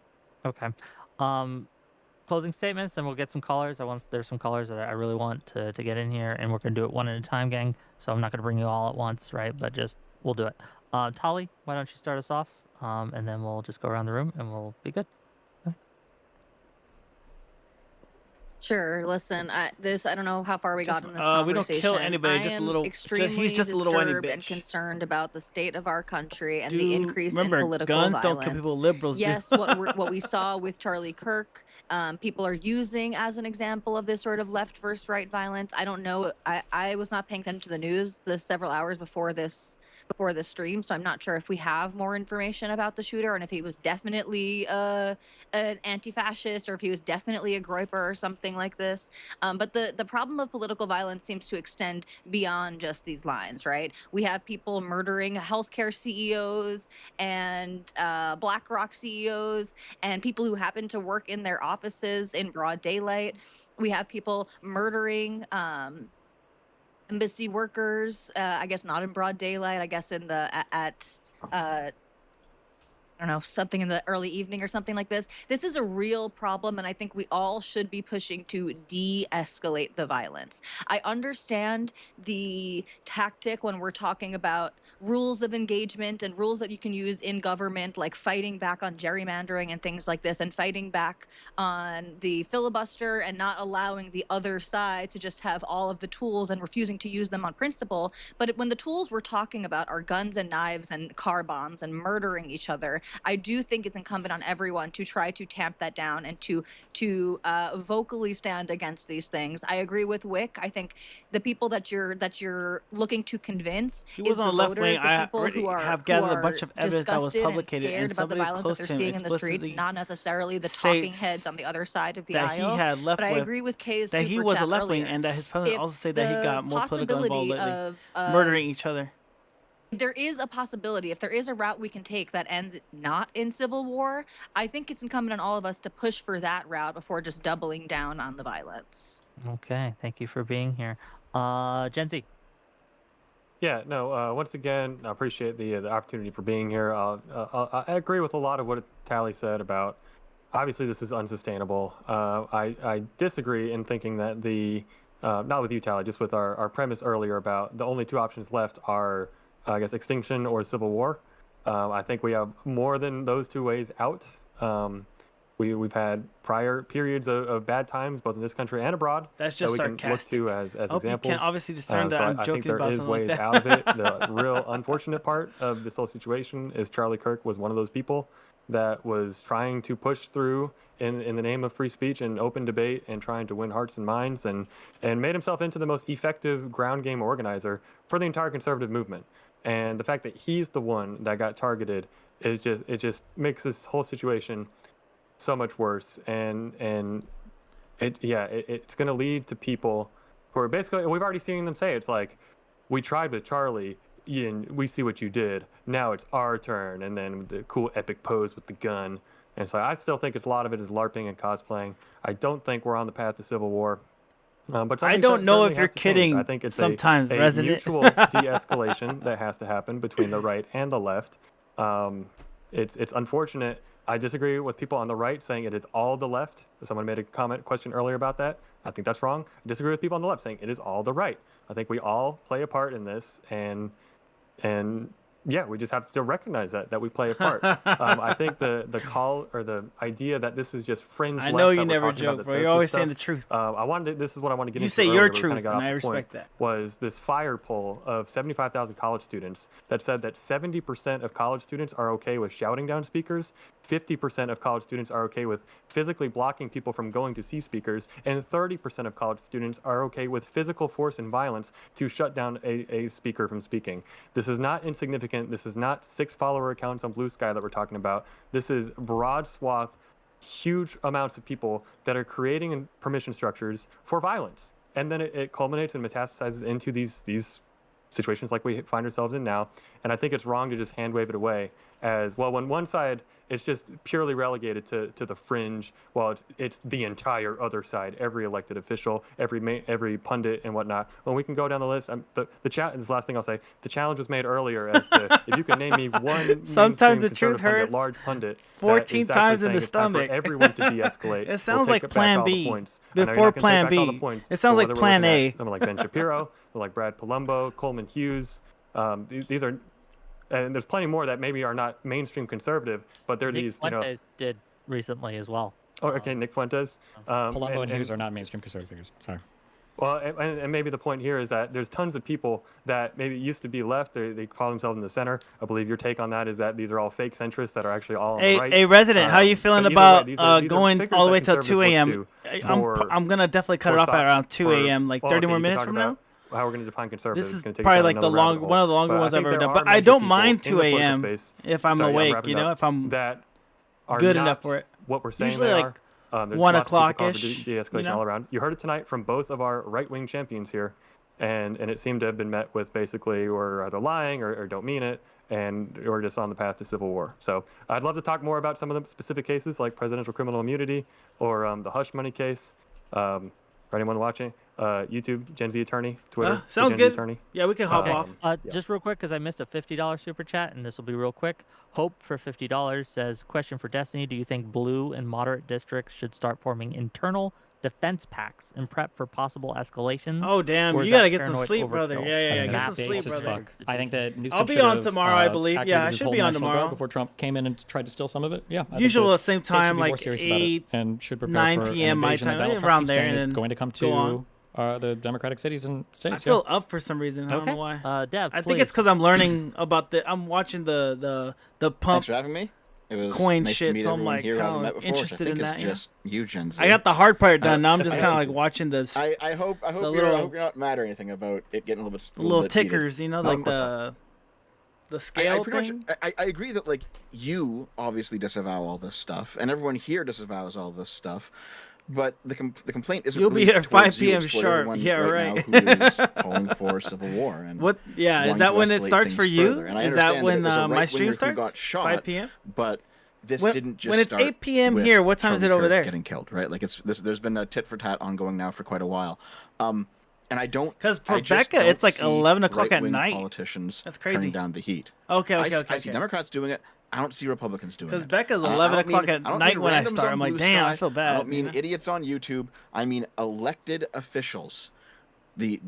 Speaker 13: Okay. Closing statements, and we'll get some callers. There's some callers that I really want to get in here, and we're going to do it one at a time, gang. So I'm not going to bring you all at once, right? But we'll do it. Tali, why don't you start us off? And then we'll just go around the room, and we'll be good.
Speaker 11: Sure. Listen, I don't know how far we got in this
Speaker 1: we
Speaker 11: conversation.
Speaker 1: don't kill anybody.
Speaker 11: I
Speaker 1: Just a
Speaker 11: am
Speaker 1: little.
Speaker 11: extremely
Speaker 1: He's just a little whiny
Speaker 11: disturbed and
Speaker 1: bitch.
Speaker 11: concerned about the state of our country and
Speaker 1: Dude,
Speaker 11: the increase
Speaker 1: remember,
Speaker 11: in political
Speaker 1: guns
Speaker 11: violence.
Speaker 1: don't kill people. Liberals do.
Speaker 11: Yes, what we saw with Charlie Kirk, people are using as an example of this sort of left versus right violence. I don't know. I was not paying attention to the news the several hours before this stream, so I'm not sure if we have more information about the shooter and if he was definitely an anti-fascist or if he was definitely a groyper or something something like this. But the problem of political violence seems to extend beyond just these lines, right? We have people murdering healthcare CEOs and BlackRock CEOs and people who happen to work in their offices in broad daylight. We have people murdering embassy workers, I guess not in broad daylight, I guess in the I don't know, something in the early evening or something like this. This is a real problem, and I think we all should be pushing to de-escalate the violence. I understand the tactic when we're talking about rules of engagement and rules that you can use in government, like fighting back on gerrymandering and things like this, and fighting back on the filibuster and not allowing the other side to just have all of the tools and refusing to use them on principle. But when the tools we're talking about are guns and knives and car bombs and murdering each other, I do think it's incumbent on everyone to try to tamp that down and to vocally stand against these things. I agree with Wick. I think the people that you're looking to convince is the voters, the people who are
Speaker 1: have gathered a bunch of evidence that was
Speaker 11: disgusted and
Speaker 1: publicated,
Speaker 11: scared
Speaker 1: and
Speaker 11: about the
Speaker 1: somebody
Speaker 11: violence that
Speaker 1: close
Speaker 11: they're
Speaker 1: to him
Speaker 11: seeing in the streets,
Speaker 1: explicitly
Speaker 11: not necessarily the talking
Speaker 1: states
Speaker 11: heads on the other side of the
Speaker 1: that
Speaker 11: aisle.
Speaker 1: he had left
Speaker 11: But I
Speaker 1: with-
Speaker 11: agree with Kay's
Speaker 1: that he
Speaker 11: super
Speaker 1: was a
Speaker 11: chat
Speaker 1: left wing,
Speaker 11: earlier.
Speaker 1: and that his president
Speaker 11: If
Speaker 1: also said that he
Speaker 11: the
Speaker 1: got more political
Speaker 11: possibility
Speaker 1: involved lately, murdering each other.
Speaker 11: If there is a possibility, if there is a route we can take that ends not in civil war, I think it's incumbent on all of us to push for that route before just doubling down on the violence.
Speaker 13: Okay, thank you for being here. Gen Z.
Speaker 10: Yeah, no, once again, I appreciate the opportunity for being here. I agree with a lot of what Tally said about, obviously this is unsustainable. I disagree in thinking that not with you, Tally, just with our premise earlier about the only two options left are, I guess, extinction or civil war. I think we have more than those two ways out. We've had prior periods of bad times, both in this country and abroad.
Speaker 1: That's just
Speaker 10: that we can look to as
Speaker 1: I hope you
Speaker 10: examples.
Speaker 1: can't obviously discern that
Speaker 10: So
Speaker 1: I'm
Speaker 10: I
Speaker 1: joking
Speaker 10: think there
Speaker 1: about
Speaker 10: is
Speaker 1: something like
Speaker 10: ways
Speaker 1: that.
Speaker 10: out of it. The real unfortunate part of this whole situation is Charlie Kirk was one of those people that was trying to push through in the name of free speech and open debate and trying to win hearts and minds and made himself into the most effective ground game organizer for the entire conservative movement. And the fact that he's the one that got targeted it just makes this whole situation so much worse. And it's going to lead to people who are basically, we've already seen them say, it's like, we tried with Charlie, and we see what you did. Now it's our turn. And then the cool epic pose with the gun. And so I still think a lot of it is LARPing and cosplaying. I don't think we're on the path to civil war. But
Speaker 1: I don't know if you're
Speaker 10: has to change.
Speaker 1: kidding
Speaker 10: I think it's
Speaker 1: sometimes,
Speaker 10: a
Speaker 1: Resident.
Speaker 10: mutual de-escalation that has to happen between the right and the left. It's unfortunate. I disagree with people on the right saying it is all the left. Someone made a question earlier about that. I think that's wrong. I disagree with people on the left saying it is all the right. I think we all play a part in this, and yeah, we just have to recognize that we play a part. I think the call or the idea that this is just fringe.
Speaker 1: I know
Speaker 10: left
Speaker 1: you
Speaker 10: that we're
Speaker 1: never
Speaker 10: talking about
Speaker 1: joke,
Speaker 10: that
Speaker 1: bro.
Speaker 10: says
Speaker 1: You're
Speaker 10: this
Speaker 1: always
Speaker 10: stuff,
Speaker 1: saying the truth.
Speaker 10: This is what I want to get
Speaker 1: You
Speaker 10: into.
Speaker 1: say
Speaker 10: earlier,
Speaker 1: your
Speaker 10: but we kinda
Speaker 1: truth,
Speaker 10: got
Speaker 1: and
Speaker 10: off
Speaker 1: I
Speaker 10: the point,
Speaker 1: respect that.
Speaker 10: was this fire poll of 75,000 college students that said that 70% of college students are okay with shouting down speakers, 50% of college students are okay with physically blocking people from going to see speakers, and 30% of college students are okay with physical force and violence to shut down a speaker from speaking. This is not insignificant. This is not 6 follower accounts on Blue Sky that we're talking about. This is broad swath, huge amounts of people that are creating permission structures for violence. And then it culminates and metastasizes into these situations like we find ourselves in now. And I think it's wrong to just hand wave it away as, well, when one side, it's just purely relegated to the fringe, while it's the entire other side, every elected official, every pundit and whatnot. When we can go down the list, this last thing I'll say, the challenge was made earlier as to, if you can name me one
Speaker 1: Sometimes the
Speaker 10: mainstream
Speaker 1: truth
Speaker 10: conservative pundit,
Speaker 1: hurts
Speaker 10: large pundit,
Speaker 1: 14
Speaker 10: that is
Speaker 1: times
Speaker 10: actually
Speaker 1: in the
Speaker 10: saying it's time for
Speaker 1: stomach.
Speaker 10: everyone to de-escalate.
Speaker 1: It sounds
Speaker 10: We'll
Speaker 1: like
Speaker 10: take back
Speaker 1: Plan
Speaker 10: all the
Speaker 1: B
Speaker 10: points. I know you're
Speaker 1: before
Speaker 10: not gonna take
Speaker 1: Plan
Speaker 10: back all the
Speaker 1: B.
Speaker 10: points,
Speaker 1: It sounds
Speaker 10: but
Speaker 1: like
Speaker 10: whether we're
Speaker 1: Plan
Speaker 10: looking
Speaker 1: A.
Speaker 10: at someone like Ben Shapiro, like Brad Palumbo, Coleman Hughes, these are, and there's plenty more that maybe are not mainstream conservative, but they're
Speaker 13: Nick
Speaker 10: these,
Speaker 13: Fuentes did recently as well.
Speaker 10: Oh, okay, Nick Fuentes.
Speaker 7: Palumbo and Hughes are not mainstream conservatives. Sorry.
Speaker 10: Well, and maybe the point here is that there's tons of people that maybe used to be left. They call themselves in the center. I believe your take on that is that these are all fake centrists that are actually all on the right.
Speaker 1: Hey, Resident, how you feeling
Speaker 10: but
Speaker 1: about
Speaker 10: either way, these are
Speaker 1: going
Speaker 10: figures
Speaker 1: all the
Speaker 10: that
Speaker 1: way till
Speaker 10: conservatives
Speaker 1: 2
Speaker 10: look
Speaker 1: a.m.?
Speaker 10: to
Speaker 1: I'm going to definitely cut
Speaker 10: for
Speaker 1: it off at
Speaker 10: thought,
Speaker 1: around 2
Speaker 10: for-
Speaker 1: a.m., like
Speaker 10: well,
Speaker 1: 30
Speaker 10: okay,
Speaker 1: more
Speaker 10: you can
Speaker 1: minutes
Speaker 10: talk
Speaker 1: from
Speaker 10: about
Speaker 1: now.
Speaker 10: How we're going to define conservative.
Speaker 1: This is
Speaker 10: gonna take us
Speaker 1: probably
Speaker 10: down
Speaker 1: like the
Speaker 10: another rabbit hole.
Speaker 1: one of the longer
Speaker 10: But I
Speaker 1: ones I've
Speaker 10: think
Speaker 1: ever
Speaker 10: there
Speaker 1: done.
Speaker 10: are
Speaker 1: But I
Speaker 10: many
Speaker 1: don't
Speaker 10: people
Speaker 1: mind
Speaker 10: in
Speaker 1: 2
Speaker 10: the political
Speaker 1: a.m.
Speaker 10: space-
Speaker 1: if I'm
Speaker 10: Sorry,
Speaker 1: awake,
Speaker 10: wrapping
Speaker 1: you know,
Speaker 10: up,
Speaker 1: if I'm
Speaker 10: that are
Speaker 1: good
Speaker 10: not
Speaker 1: enough for it.
Speaker 10: what we're saying
Speaker 1: Usually
Speaker 10: they
Speaker 1: like
Speaker 10: are, There's
Speaker 1: 1
Speaker 10: lots of people calling for
Speaker 1: o'clock-ish,
Speaker 10: de-escalation
Speaker 1: you know?
Speaker 10: all around. You heard it tonight from both of our right-wing champions here, and it seemed to have been met with basically we're either lying or don't mean it, and we're just on the path to civil war. So I'd love to talk more about some of the specific cases like presidential criminal immunity or the hush money case. For anyone watching, YouTube, Gen Z Attorney, Twitter,
Speaker 1: sounds
Speaker 10: Gen Z
Speaker 1: good.
Speaker 10: Attorney.
Speaker 1: Yeah, we can hop
Speaker 10: Um,
Speaker 1: off.
Speaker 10: yeah.
Speaker 13: Just real quick, because I missed a $50 super chat, and this will be real quick. Hope for $50 says, question for Destiny, do you think blue and moderate districts should start forming internal defense pacts and prep for possible escalations?
Speaker 1: Oh, damn.
Speaker 13: Or is
Speaker 1: You gotta
Speaker 13: that
Speaker 1: get some
Speaker 13: paranoid
Speaker 1: sleep, brother.
Speaker 13: overkill?
Speaker 1: Yeah, get some
Speaker 7: Base
Speaker 1: sleep,
Speaker 7: as
Speaker 1: brother.
Speaker 7: fuck. I think that Newsom
Speaker 1: I'll be
Speaker 7: should
Speaker 1: on
Speaker 7: have,
Speaker 1: tomorrow, I believe.
Speaker 7: activated
Speaker 1: Yeah, I
Speaker 7: his
Speaker 1: should
Speaker 7: whole
Speaker 1: be on
Speaker 7: National Guard
Speaker 1: tomorrow.
Speaker 7: before Trump came in and tried to steal some of it. Yeah. I think
Speaker 1: Usually
Speaker 7: the
Speaker 1: at the same
Speaker 7: state should
Speaker 1: time,
Speaker 7: be more
Speaker 1: like
Speaker 7: serious about it
Speaker 1: 8,
Speaker 7: and should prepare
Speaker 1: 9
Speaker 7: for an
Speaker 1: p.m. my
Speaker 7: invasion that
Speaker 1: time,
Speaker 7: Donald Trump
Speaker 1: around
Speaker 7: keeps
Speaker 1: there,
Speaker 7: saying
Speaker 1: and
Speaker 7: is
Speaker 1: then
Speaker 7: going to come
Speaker 1: go on.
Speaker 7: to the Democratic cities and
Speaker 1: I
Speaker 7: states.
Speaker 1: feel up for some reason. I don't know
Speaker 13: Okay.
Speaker 1: why.
Speaker 13: Dev,
Speaker 1: I think it's because I'm learning about I'm watching the
Speaker 9: Thanks
Speaker 1: pump
Speaker 9: for having me. It was
Speaker 1: coin
Speaker 9: nice to
Speaker 1: shit,
Speaker 9: meet
Speaker 1: so I'm
Speaker 9: everyone
Speaker 1: like
Speaker 9: here who I haven't
Speaker 1: kind
Speaker 9: met
Speaker 1: of
Speaker 9: before, which I
Speaker 1: interested
Speaker 9: think
Speaker 1: in
Speaker 9: is
Speaker 1: that.
Speaker 9: just you, Gen Z.
Speaker 1: I got the hard part done. Now I'm just
Speaker 9: I
Speaker 1: kind of
Speaker 9: hope-
Speaker 1: like watching this.
Speaker 9: I hope
Speaker 1: the
Speaker 9: you're,
Speaker 1: little-
Speaker 9: I hope you're not mad or anything about it getting a little bit.
Speaker 1: little
Speaker 9: bit heated.
Speaker 1: tickers, you know, like the scale
Speaker 9: I pretty
Speaker 1: thing.
Speaker 9: much I agree that like you obviously disavow all this stuff, and everyone here disavows all this stuff. But the complaint isn't.
Speaker 1: You'll be
Speaker 9: really
Speaker 1: here at
Speaker 9: towards
Speaker 1: 5
Speaker 9: you,
Speaker 1: p.m.
Speaker 9: it's toward
Speaker 1: sharp.
Speaker 9: everyone
Speaker 1: Yeah,
Speaker 9: right.
Speaker 1: right.
Speaker 9: Now who is calling for civil war and
Speaker 1: What? Yeah, is
Speaker 9: wanting
Speaker 1: that
Speaker 9: to
Speaker 1: when it
Speaker 9: escalate
Speaker 1: starts
Speaker 9: things
Speaker 1: for you?
Speaker 9: further. And I
Speaker 1: Is that
Speaker 9: understand
Speaker 1: when
Speaker 9: it was a
Speaker 1: my stream
Speaker 9: right-winger who
Speaker 1: starts?
Speaker 9: got shot,
Speaker 1: 5 p.m.
Speaker 9: But this
Speaker 1: When-
Speaker 9: didn't just
Speaker 1: when it's
Speaker 9: start
Speaker 1: 8 p.m.
Speaker 9: with
Speaker 1: here, what time is
Speaker 9: Charlie
Speaker 1: it over
Speaker 9: Kirk
Speaker 1: there?
Speaker 9: Getting killed, right? Like there's been a tit for tat ongoing now for quite a while. And I don't.
Speaker 1: Because for
Speaker 9: I just
Speaker 1: Becca, it's
Speaker 9: don't
Speaker 1: like
Speaker 9: see
Speaker 1: 11 o'clock at
Speaker 9: right-wing
Speaker 1: night.
Speaker 9: Politicians
Speaker 1: That's crazy.
Speaker 9: turning down the heat.
Speaker 1: Okay,
Speaker 9: I
Speaker 1: okay.
Speaker 9: see Democrats doing it. I don't see Republicans doing it.
Speaker 1: Because Becca's
Speaker 9: I
Speaker 1: 11
Speaker 9: don't
Speaker 1: o'clock
Speaker 9: mean-
Speaker 1: at
Speaker 9: I don't
Speaker 1: night
Speaker 9: mean
Speaker 1: when I
Speaker 9: randoms
Speaker 1: start.
Speaker 9: on
Speaker 1: I'm like,
Speaker 9: Blue
Speaker 1: damn, I
Speaker 9: Sky.
Speaker 1: feel bad.
Speaker 9: I don't mean
Speaker 1: you know?
Speaker 9: idiots on YouTube. I mean elected officials. The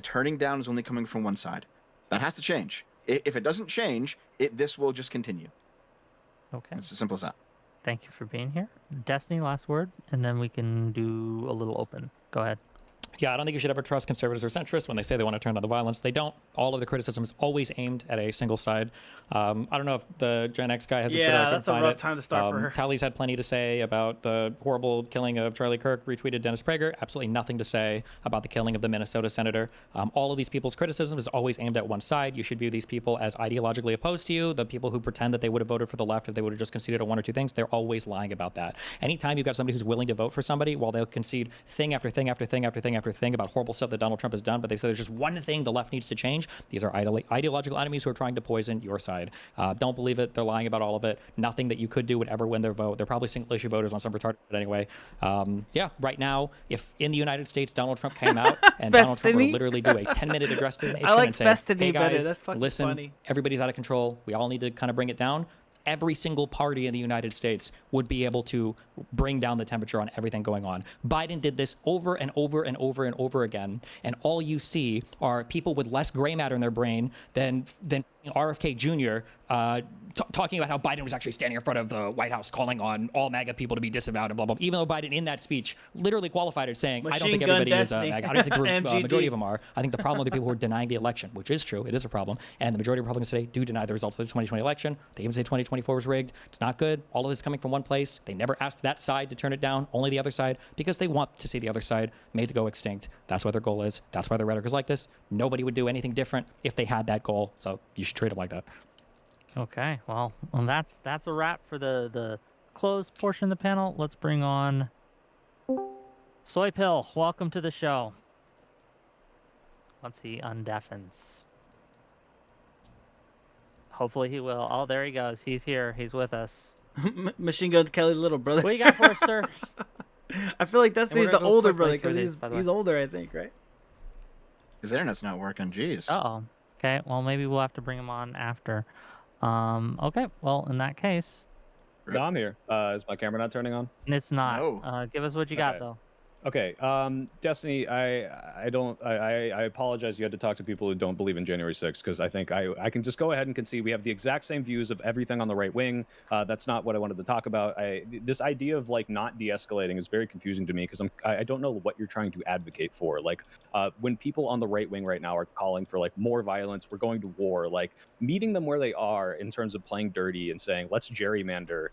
Speaker 9: turning down is only coming from one side. That has to change. If it doesn't change, this will just continue.
Speaker 13: Okay.
Speaker 9: It's as simple as that.
Speaker 13: Thank you for being here. Destiny, last word, and then we can do a little open. Go ahead.
Speaker 7: Yeah, I don't think you should ever trust conservatives or centrists when they say they want to turn down the violence. They don't. All of the criticism is always aimed at a single side. I don't know if the Gen X guy has a Twitter. I
Speaker 1: Yeah,
Speaker 7: couldn't
Speaker 1: that's a
Speaker 7: find
Speaker 1: rough
Speaker 7: it.
Speaker 1: time to start for her.
Speaker 7: Tally's had plenty to say about the horrible killing of Charlie Kirk, retweeted Dennis Prager. Absolutely nothing to say about the killing of the Minnesota senator. All of these people's criticism is always aimed at one side. You should view these people as ideologically opposed to you. The people who pretend that they would have voted for the left if they would have just conceded on one or two things, they're always lying about that. Anytime you've got somebody who's willing to vote for somebody while they'll concede thing after thing after thing after thing after thing about horrible stuff that Donald Trump has done, but they say there's just one thing the left needs to change. These are ideological enemies who are trying to poison your side. Don't believe it. They're lying about all of it. Nothing that you could do would ever win their vote. They're probably single issue voters on some retarded anyway. Yeah, right now, if in the United States Donald Trump came out and Donald Trump were to literally do a 10-minute address to the nation
Speaker 1: I like
Speaker 7: and say,
Speaker 1: Festiny
Speaker 7: hey
Speaker 1: better.
Speaker 7: guys,
Speaker 1: That's fucking
Speaker 7: listen,
Speaker 1: funny.
Speaker 7: everybody's out of control. We all need to kind of bring it down. Every single party in the United States would be able to bring down the temperature on everything going on. Biden did this over and over and over and over again, and all you see are people with less gray matter in their brain than RFK Jr. Talking about how Biden was actually standing in front of the White House calling on all MAGA people to be disavowed and blah, blah, blah. Even though Biden in that speech literally qualified it saying, I don't think everybody is MAGA. I don't think the majority of them are. I think the problem are the people who are denying the election, which is true. It is a problem. And the majority of Republicans today do deny the results of the 2020 election. They even say 2024 was rigged. It's not good. All of this coming from one place. They never asked that side to turn it down, only the other side, because they want to see the other side made to go extinct. That's what their goal is. That's why their rhetoric is like this. Nobody would do anything different if they had that goal. So you should treat them like that.
Speaker 13: Okay, well, that's a wrap for the closed portion of the panel. Let's bring on Soy Pill. Welcome to the show. Once he undeafens. Hopefully he will. Oh, there he goes. He's here. He's with us.
Speaker 1: Machine Gun Kelly's little brother.
Speaker 13: What you got for us, sir?
Speaker 1: I feel like Destiny's
Speaker 13: we're
Speaker 1: the
Speaker 13: gonna go
Speaker 1: older
Speaker 13: quickly
Speaker 1: brother
Speaker 13: through
Speaker 1: because
Speaker 13: these, by the
Speaker 1: he's
Speaker 13: way.
Speaker 1: older, I think, right?
Speaker 9: His internet's not working. Jeez.
Speaker 13: Uh-oh. Okay, well, maybe we'll have to bring him on after. Okay, well, in that case...
Speaker 12: No, I'm here. Is my camera not turning on?
Speaker 13: It's not. Give us what you got, though.
Speaker 12: Okay, Destiny, I apologize you had to talk to people who don't believe in January 6th, because I think I can just go ahead and concede we have the exact same views of everything on the right wing. That's not what I wanted to talk about. This idea of like not de-escalating is very confusing to me, because I don't know what you're trying to advocate for. Like when people on the right wing right now are calling for like more violence, we're going to war, like meeting them where they are in terms of playing dirty and saying, let's gerrymander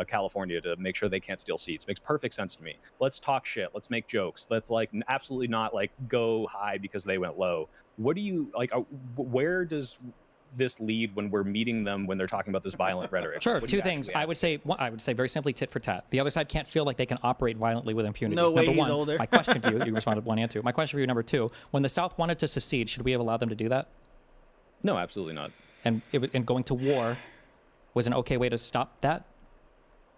Speaker 12: California to make sure they can't steal seats makes perfect sense to me. Let's talk shit. Let's make jokes. Let's like absolutely not like go high because they went low. What do you like? Where does this lead when we're meeting them when they're talking about this violent rhetoric?
Speaker 7: Sure,
Speaker 12: What do
Speaker 7: two
Speaker 12: you
Speaker 7: things.
Speaker 12: actually
Speaker 7: I would say very simply tit for tat. The other side can't feel like they can operate violently with impunity.
Speaker 1: No way
Speaker 7: Number
Speaker 1: he's
Speaker 7: one,
Speaker 1: older.
Speaker 7: my question to you, you responded 1 and 2. My question for you, number 2, when the South wanted to secede, should we have allowed them to do that?
Speaker 12: No, absolutely not.
Speaker 7: And going to war was an okay way to stop that?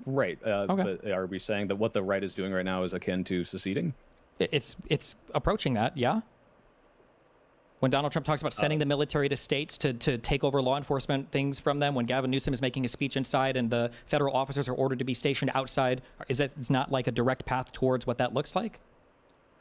Speaker 12: Right. But are we saying that what the right is doing right now is akin to seceding?
Speaker 7: It's approaching that, yeah. When Donald Trump talks about sending the military to states to take over law enforcement things from them, when Gavin Newsom is making a speech inside and the federal officers are ordered to be stationed outside, it's not like a direct path towards what that looks like?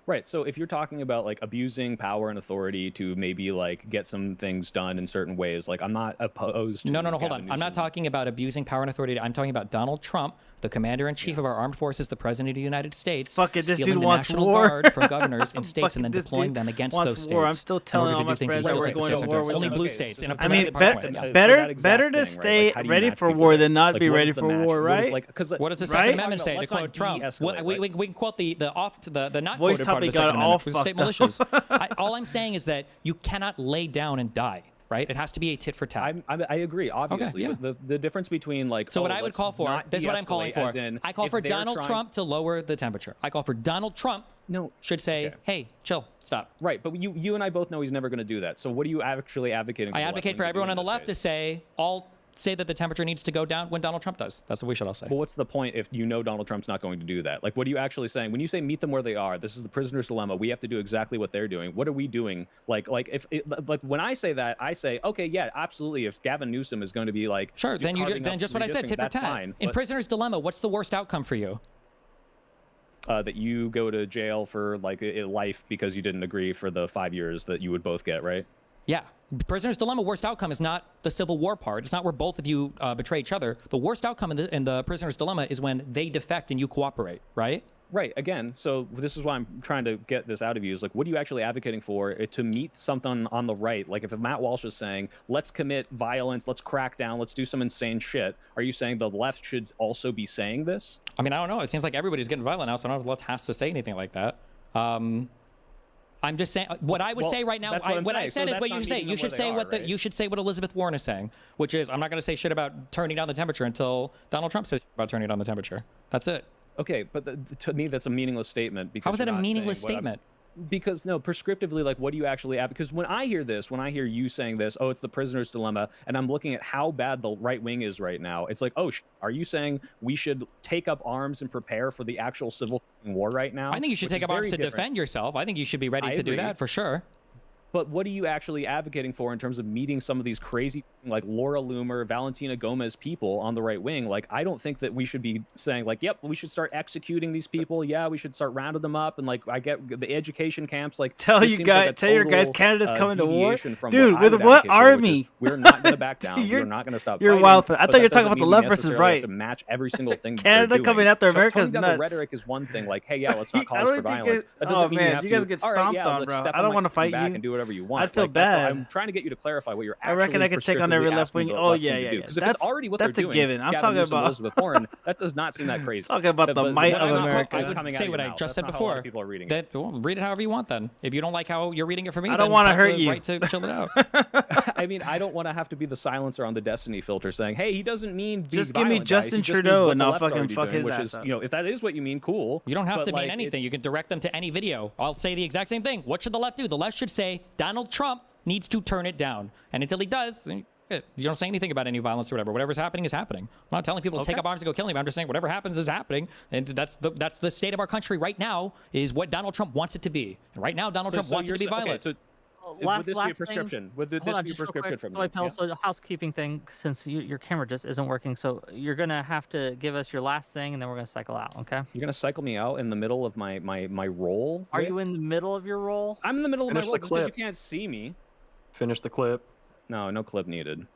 Speaker 12: Right. So if you're talking about like abusing power and authority to maybe like get some things done in certain ways, like I'm not opposed to
Speaker 7: No, hold
Speaker 12: Gavin
Speaker 7: on.
Speaker 12: Newsom.
Speaker 7: I'm not talking about abusing power and authority. I'm talking about Donald Trump, the commander-in-chief of our armed forces, the president of the United States,
Speaker 1: Fuck it, this
Speaker 7: stealing
Speaker 1: dude
Speaker 7: the
Speaker 1: wants
Speaker 7: National
Speaker 1: war.
Speaker 7: Guard from governors in states
Speaker 1: Fuck
Speaker 7: and
Speaker 1: it,
Speaker 7: then
Speaker 1: this
Speaker 7: deploying
Speaker 1: dude
Speaker 7: them against
Speaker 1: wants
Speaker 7: those
Speaker 1: war.
Speaker 7: states.
Speaker 1: I'm still
Speaker 7: in
Speaker 1: telling
Speaker 7: order
Speaker 1: all
Speaker 7: to
Speaker 1: my
Speaker 7: do things
Speaker 1: friends
Speaker 7: he
Speaker 1: that
Speaker 7: feels
Speaker 1: we're
Speaker 7: like the
Speaker 1: going to
Speaker 7: states
Speaker 1: war
Speaker 7: are
Speaker 1: with
Speaker 7: only
Speaker 1: them.
Speaker 7: blue
Speaker 1: Okay,
Speaker 7: states
Speaker 12: so
Speaker 7: in a
Speaker 12: for
Speaker 1: I mean,
Speaker 12: that
Speaker 7: private
Speaker 12: exact
Speaker 7: point.
Speaker 1: better to
Speaker 12: thing, right?
Speaker 1: stay
Speaker 12: Like, how do you
Speaker 1: ready
Speaker 12: match
Speaker 1: for
Speaker 12: people
Speaker 1: war
Speaker 12: there?
Speaker 1: than not
Speaker 12: Like,
Speaker 1: be
Speaker 12: what
Speaker 1: ready
Speaker 12: is the
Speaker 1: for
Speaker 12: match?
Speaker 1: war,
Speaker 12: What is,
Speaker 1: right?
Speaker 12: like, 'cause,
Speaker 7: What does the
Speaker 1: Right?
Speaker 7: Second Amendment say? To
Speaker 12: Let's not
Speaker 7: quote Trump,
Speaker 12: de-escalate,
Speaker 7: we can quote the not
Speaker 1: Voice
Speaker 7: quoted part of
Speaker 1: topic
Speaker 7: the
Speaker 1: got
Speaker 7: Second
Speaker 1: all
Speaker 7: Amendment, which is state
Speaker 1: fucked up.
Speaker 7: militias. All I'm saying is that you cannot lay down and die, right? It has to be a tit for tat.
Speaker 12: I agree, obviously.
Speaker 7: yeah.
Speaker 12: But the difference between like
Speaker 7: So what I would
Speaker 12: let's
Speaker 7: call for,
Speaker 12: not
Speaker 7: this is what I'm calling
Speaker 12: de-escalate,
Speaker 7: for.
Speaker 12: as in,
Speaker 7: I call
Speaker 12: if
Speaker 7: for
Speaker 12: they're
Speaker 7: Donald
Speaker 12: trying-
Speaker 7: Trump to lower the temperature. I call for Donald Trump should say, hey, chill, stop.
Speaker 12: Right, but you and I both know he's never going to do that. So what are you actually advocating for?
Speaker 7: I
Speaker 12: the
Speaker 7: advocate
Speaker 12: left
Speaker 7: for
Speaker 12: wing to do
Speaker 7: everyone
Speaker 12: in
Speaker 7: on the
Speaker 12: this
Speaker 7: left to
Speaker 12: case?
Speaker 7: say, all say that the temperature needs to go down when Donald Trump does. That's what we should all say.
Speaker 12: Well, what's the point if you know Donald Trump's not going to do that? Like, what are you actually saying? When you say meet them where they are, this is the prisoner's dilemma. We have to do exactly what they're doing. What are we doing? Like when I say that, I say, okay, yeah, absolutely. If Gavin Newsom is going to be like,
Speaker 7: Sure, then just what I said, tit for
Speaker 12: that's
Speaker 7: tat.
Speaker 12: fine,
Speaker 7: In
Speaker 12: but,
Speaker 7: prisoner's dilemma, what's the worst outcome for you?
Speaker 12: that you go to jail for like a life because you didn't agree for the 5 years that you would both get, right?
Speaker 7: Yeah. Prisoner's dilemma, worst outcome is not the Civil War part. It's not where both of you betray each other. The worst outcome in the prisoner's dilemma is when they defect and you cooperate, right?
Speaker 12: Right. Again, so this is why I'm trying to get this out of you is like, what are you actually advocating for to meet something on the right? Like if Matt Walsh is saying, let's commit violence, let's crack down, let's do some insane shit. Are you saying the left should also be saying this?
Speaker 7: I mean, I don't know. It seems like everybody's getting violent now, so I don't know if the left has to say anything like that. I'm just saying what I would say right now. What I said is what you should say. You should say what you should say what Elizabeth Warren is saying, which is I'm not going to say shit about turning down the temperature until Donald Trump says about turning down the temperature. That's it.
Speaker 12: Okay, but to me that's a meaningless statement. Because
Speaker 7: how is that
Speaker 12: you're
Speaker 7: a
Speaker 12: not
Speaker 7: meaningless
Speaker 12: saying what
Speaker 7: statement?
Speaker 12: Because no, prescriptively, like what do you actually add? Because when I hear this, when I hear you saying this, oh, it's the prisoner's dilemma, and I'm looking at how bad the right wing is right now, it's like, oh, are you saying we should take up arms and prepare for the actual civil war right now?
Speaker 7: I think you should take up arms to defend yourself. I think you should be ready to do that for sure.
Speaker 12: But what are you actually advocating for in terms of meeting some of these crazy, like Laura Loomer, Valentina Gomez people on the right wing? Like, I don't think that we should be saying like, yep, we should start executing these people. Yeah, we should start rounding them up. And like, I get the education camps. Like,
Speaker 1: tell your guys, Canada's coming to war, dude. With what army?
Speaker 12: We're not going to back down. We're not going to stop.
Speaker 1: You're wild. I thought you were talking about the left versus right.
Speaker 12: To match every single thing.
Speaker 1: Canada coming after America's nuts.
Speaker 12: The rhetoric is one thing. Like, hey, yeah, let's not cause for violence. That doesn't mean
Speaker 1: you guys get stomped on, bro. I don't want to fight you.
Speaker 12: And do whatever you want.
Speaker 1: I feel bad.
Speaker 12: I'm trying to get you to clarify what you're actually.
Speaker 1: I reckon I could take on every left wing. Oh yeah.
Speaker 12: Because if it's already what they're doing,
Speaker 1: that's a given. I'm
Speaker 12: Gavin
Speaker 1: talking
Speaker 12: Newsom,
Speaker 1: about
Speaker 12: Elizabeth Warren. That does not seem that crazy.
Speaker 1: Talking about the might of America.
Speaker 7: I would say what I just said before.
Speaker 12: People are reading
Speaker 7: it. Read it however you want. Then, if you don't like how you're reading it for me,
Speaker 1: I don't want to hurt you.
Speaker 7: Right to chill it out.
Speaker 12: I mean, I don't want to have to be the silencer on the Destiny filter, saying, "Hey, he doesn't mean
Speaker 1: just give me Justin Trudeau and I'll fucking fuck his ass up."
Speaker 12: You know, if that is what you mean, cool.
Speaker 7: You don't have to mean anything. You can direct them to any video. I'll say the exact same thing. What should the left do? The left should say Donald Trump needs to turn it down. And until he does, you don't say anything about any violence or whatever. Whatever's happening is happening. I'm not telling people to take up arms and go kill him. I'm just saying whatever happens is happening. And that's the state of our country right now is what Donald Trump wants it to be. And right now, Donald Trump wants it to be violent.
Speaker 12: Okay, would this be a prescription? Would this be a prescription from you?
Speaker 13: So a housekeeping thing, since your camera just isn't working, so you're going to have to give us your last thing, and then we're going to cycle out, okay?
Speaker 12: You're going to cycle me out in the middle of my role?
Speaker 13: Are you in the middle of your role?
Speaker 12: I'm in the middle of my role because you can't see me.
Speaker 10: Finish the clip.
Speaker 12: No clip needed.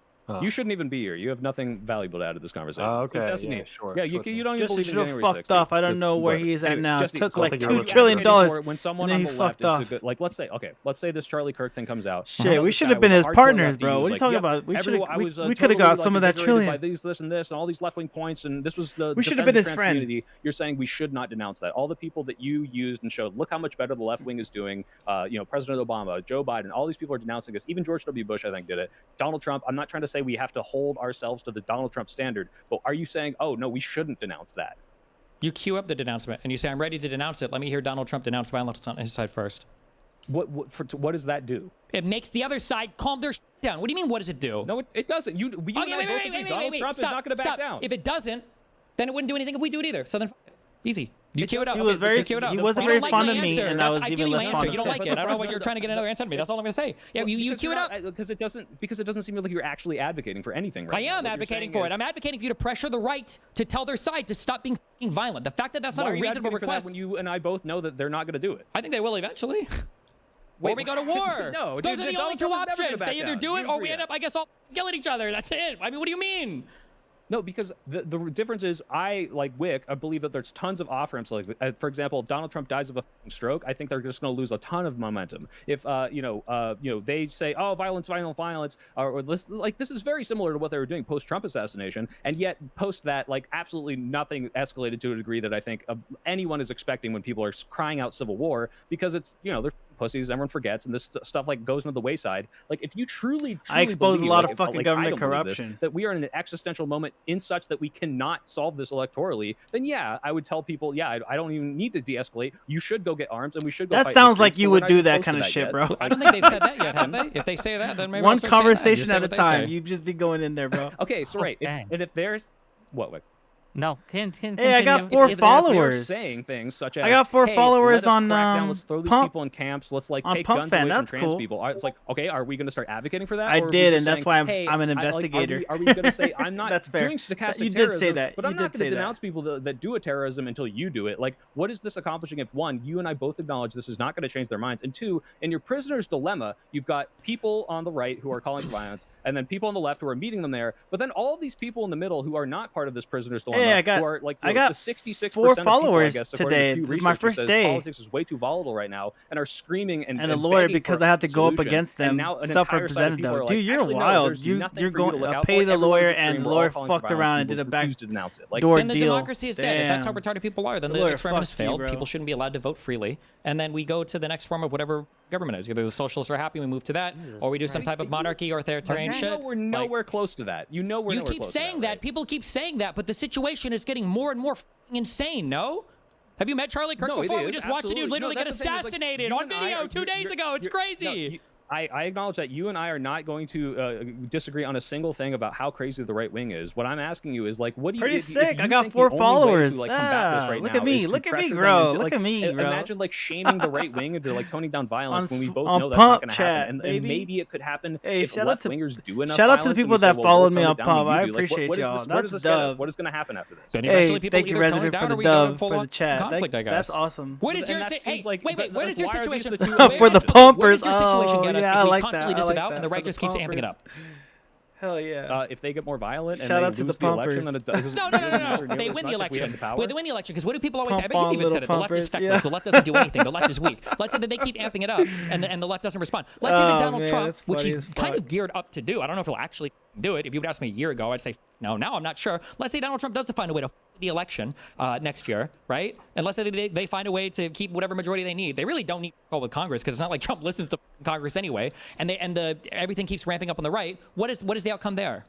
Speaker 12: You shouldn't even be here. You have nothing valuable to add to this conversation. So,
Speaker 10: okay,
Speaker 12: Destiny,
Speaker 10: yeah, sure,
Speaker 12: yeah, you don't even
Speaker 1: Justin
Speaker 12: believe in
Speaker 1: should have
Speaker 12: January
Speaker 1: fucked
Speaker 12: 6th.
Speaker 1: off. I don't know where he is at now. It
Speaker 12: Justin,
Speaker 1: took
Speaker 12: so
Speaker 1: like
Speaker 12: you're
Speaker 1: $2
Speaker 12: advocating
Speaker 1: trillion
Speaker 12: for it when someone
Speaker 1: and
Speaker 12: on
Speaker 1: then
Speaker 12: the
Speaker 1: he
Speaker 12: left
Speaker 1: fucked
Speaker 12: is
Speaker 1: off.
Speaker 12: too good. Like, let's say this Charlie Kirk thing comes out.
Speaker 1: Shit, we should have been his partners, bro. What are you talking about? We should have. We could have got some of that trillion.
Speaker 12: By this, and this, and all these left-wing points, and this was the.
Speaker 1: We should have been his friend.
Speaker 12: Community. You're saying we should not denounce that. All the people that you used and showed, look how much better the left wing is doing. President Obama, Joe Biden, all these people are denouncing us. Even George W. Bush, I think, did it. Donald Trump. I'm not trying to say we have to hold ourselves to the Donald Trump standard, but are you saying, oh no, we shouldn't denounce that?
Speaker 7: You queue up the denouncement and you say, I'm ready to denounce it. Let me hear Donald Trump denounce violence on his side first.
Speaker 12: What does that do?
Speaker 7: It makes the other side calm their down. What do you mean, what does it do?
Speaker 12: No, it doesn't. You and I both agree Donald Trump is not going to back down.
Speaker 7: If it doesn't, then it wouldn't do anything if we do it either. So then, easy. You queue it up.
Speaker 1: He was very. He wasn't very fond of me, and I was even less fond of him.
Speaker 7: You don't like it. I don't know what you're trying to get another answer to me. That's all I'm going to say. Yeah, you queue it up
Speaker 12: because it doesn't seem like you're actually advocating for anything right now.
Speaker 7: I am advocating for it. I'm advocating for you to pressure the right to tell their side to stop being fucking violent. The fact that that's not a reasonable request.
Speaker 12: When you and I both know that they're not going to do it.
Speaker 7: I think they will eventually. Or we go to war.
Speaker 12: No,
Speaker 7: those are the only two options. They either do it or we end
Speaker 12: up,
Speaker 7: up, I guess, all killing each other. That's it. I mean, what do you mean?
Speaker 12: No, because the difference is, I, like Wick, I believe that there's tons of off-ramps. Like, for example, if Donald Trump dies of a stroke, I think they're just going to lose a ton of momentum. If, they say, oh, violence, or this is very similar to what they were doing post-Trump assassination, and yet post that, like, absolutely nothing escalated to a degree that I think anyone is expecting when people are crying out civil war, because it's, they're pussies, everyone forgets, and this stuff like goes into the wayside. Like, if you truly
Speaker 1: I expose a lot of fucking
Speaker 12: like,
Speaker 1: government corruption,
Speaker 12: that we are in an existential moment in such that we cannot solve this electorally, then yeah, I would tell people, yeah, I don't even need to de-escalate. You should go get arms, and we should go.
Speaker 1: That sounds like you would do that kind of shit, bro.
Speaker 7: I don't think they've said that yet, have they? If they say that, then maybe
Speaker 1: one conversation at a time. You just be going in there, bro.
Speaker 12: Okay, so right, if there's what?
Speaker 13: No,
Speaker 1: hey, I got 4 followers.
Speaker 12: Saying things such as,
Speaker 1: I got 4 followers on
Speaker 12: let's throw these people in camps. Let's like take guns away from trans
Speaker 1: cool.
Speaker 12: people. It's like, okay, are we going to start advocating for that?
Speaker 1: I did, and
Speaker 12: saying,
Speaker 1: that's why
Speaker 12: hey,
Speaker 1: I'm an investigator.
Speaker 12: Are we going to say I'm not
Speaker 1: that's fair.
Speaker 12: doing stochastic
Speaker 1: you
Speaker 12: terrorism?
Speaker 1: Did say that.
Speaker 12: But I'm not going to denounce people that do a terrorism until you do it. Like, what is this accomplishing if, one, you and I both acknowledge this is not going to change their minds, and two, in your prisoner's dilemma, you've got people on the right who are calling for violence, and then people on the left who are meeting them there, but then all these people in the middle who are not part of this prisoner's dilemma, who are like,
Speaker 1: I got
Speaker 12: 66%
Speaker 1: 4 followers
Speaker 12: people, I guess,
Speaker 1: today. This is my first day.
Speaker 12: Politics is way too volatile right now, and are screaming and
Speaker 1: a lawyer because I have to go up against them.
Speaker 12: Now
Speaker 1: Self-representative, dude, you're wild. You're going. I paid a lawyer, and the lawyer fucked around and did a back door
Speaker 7: then the
Speaker 1: deal.
Speaker 7: democracy is dead. If that's how retarded people are, then the experiment has failed. People shouldn't be allowed to vote freely, and then we go to the next form of whatever government is. Either the socialists are happy, we move to that, or we do some type of monarchy or authoritarian shit.
Speaker 12: We're nowhere close to that. You
Speaker 7: keep saying that. People keep saying that, but the situation is getting more and more insane. No. Have you met Charlie Kirk before? We just watched a dude literally get assassinated on video 2 days ago. It's crazy.
Speaker 12: I acknowledge that you and I are not going to disagree on a single thing about how crazy the right wing is. What I'm asking you is, like, what do you...
Speaker 1: Pretty sick. I got 4 followers.
Speaker 12: Look at
Speaker 1: me. Look at me, bro. Look at me, bro.
Speaker 12: Imagine, like, shaming the right wing into, like, toning down violence when we both know that's not going to happen. And maybe it could happen if left-wingers do enough violence.
Speaker 1: Shout out to the people that followed me on Pump. I appreciate y'all.
Speaker 12: That's Dub. What is going to happen after this?
Speaker 1: Hey, thank you, Resident, for the Dub, for the chat. That's awesome.
Speaker 7: What is your... Hey, wait. What is your situation?
Speaker 1: For the Pumpers.
Speaker 7: Oh, yeah,
Speaker 1: I like that.
Speaker 7: Disavow, and the right just keeps amping it up.
Speaker 1: Hell yeah.
Speaker 12: If they get more violent and
Speaker 1: shout
Speaker 12: they
Speaker 1: out to
Speaker 12: lose
Speaker 1: the
Speaker 12: election, then it does.
Speaker 7: No. They win the election. They win the election because what do people always say? I bet you even said it. The left is
Speaker 1: pumpers,
Speaker 7: feckless. The left doesn't do anything. The left is weak. Let's say that they keep amping it up, and the left doesn't respond. Let's say that Donald Trump, which he's kind of geared up to do. I don't know if he'll actually do it. If you would ask me a year ago, I'd say no. Now I'm not sure. Let's say Donald Trump does find a way to the election next year, right? And let's say they find a way to keep whatever majority they need. They really don't need to go with Congress because it's not like Trump listens to Congress anyway. And everything keeps ramping up on the right. What is the outcome there?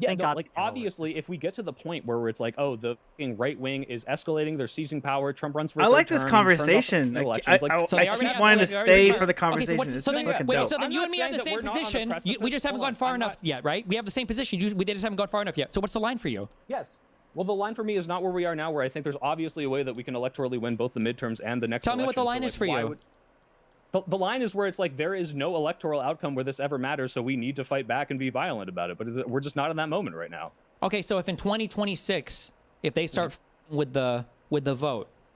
Speaker 12: Yeah, no, like obviously, if we get to the point where it's like, oh, the right wing is escalating, they're seizing power, Trump runs for.
Speaker 1: I like this conversation. I keep wanting to stay for the conversation.
Speaker 7: So then you and me have the same position. We just haven't gone far enough yet, right? We have the same position. We just haven't gone far enough yet. So what's the line for you?
Speaker 12: Yes. Well, the line for me is not where we are now, where I think there's obviously a way that we can electorally win both the midterms and the next election.
Speaker 7: Tell me what the line is for you.
Speaker 12: The line is where it's like there is no electoral outcome where this ever matters, so we need to fight back and be violent about it. But we're just not in that moment right now.
Speaker 7: Okay, so if in 2026, if they start with the vote,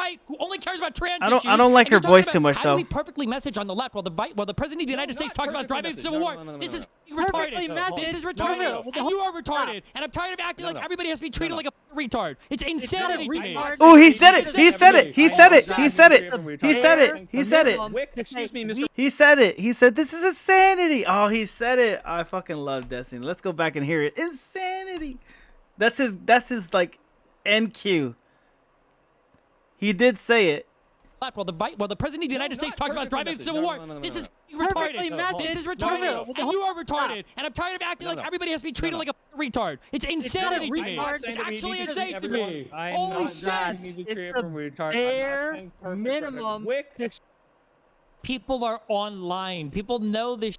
Speaker 8: right who only cares about trans
Speaker 1: I don't
Speaker 8: issues.
Speaker 1: like
Speaker 8: and you're
Speaker 1: her voice
Speaker 8: talking
Speaker 1: too
Speaker 8: about
Speaker 1: much,
Speaker 8: how do
Speaker 1: though.
Speaker 8: we perfectly message on the left while the president of the United States talks about driving the Civil War. This is
Speaker 13: Perfectly
Speaker 8: retarded.
Speaker 13: messaged.
Speaker 8: This is
Speaker 13: No,
Speaker 8: retarded.
Speaker 13: no,
Speaker 8: And you are retarded. And I'm tired of acting like everybody has to be treated like a retard. It's insanity to me.
Speaker 1: Oh, he said it. He said it. He said it. He said it. He said it. He said it.
Speaker 12: Excuse me, Mr.
Speaker 1: He said it. He said this is insanity. Oh, he said it. I fucking love Destiny. Let's go back and hear it. Insanity. That's his like end cue. He did say it.
Speaker 8: While the president of the United States talks about driving the Civil War. This is retarded. This is retarded. And you are retarded. And I'm tired of acting like everybody has to be treated like a retard. It's insanity to me. It's actually insane to me. Holy shit.
Speaker 13: It's a bare minimum.
Speaker 8: People are online. People know this.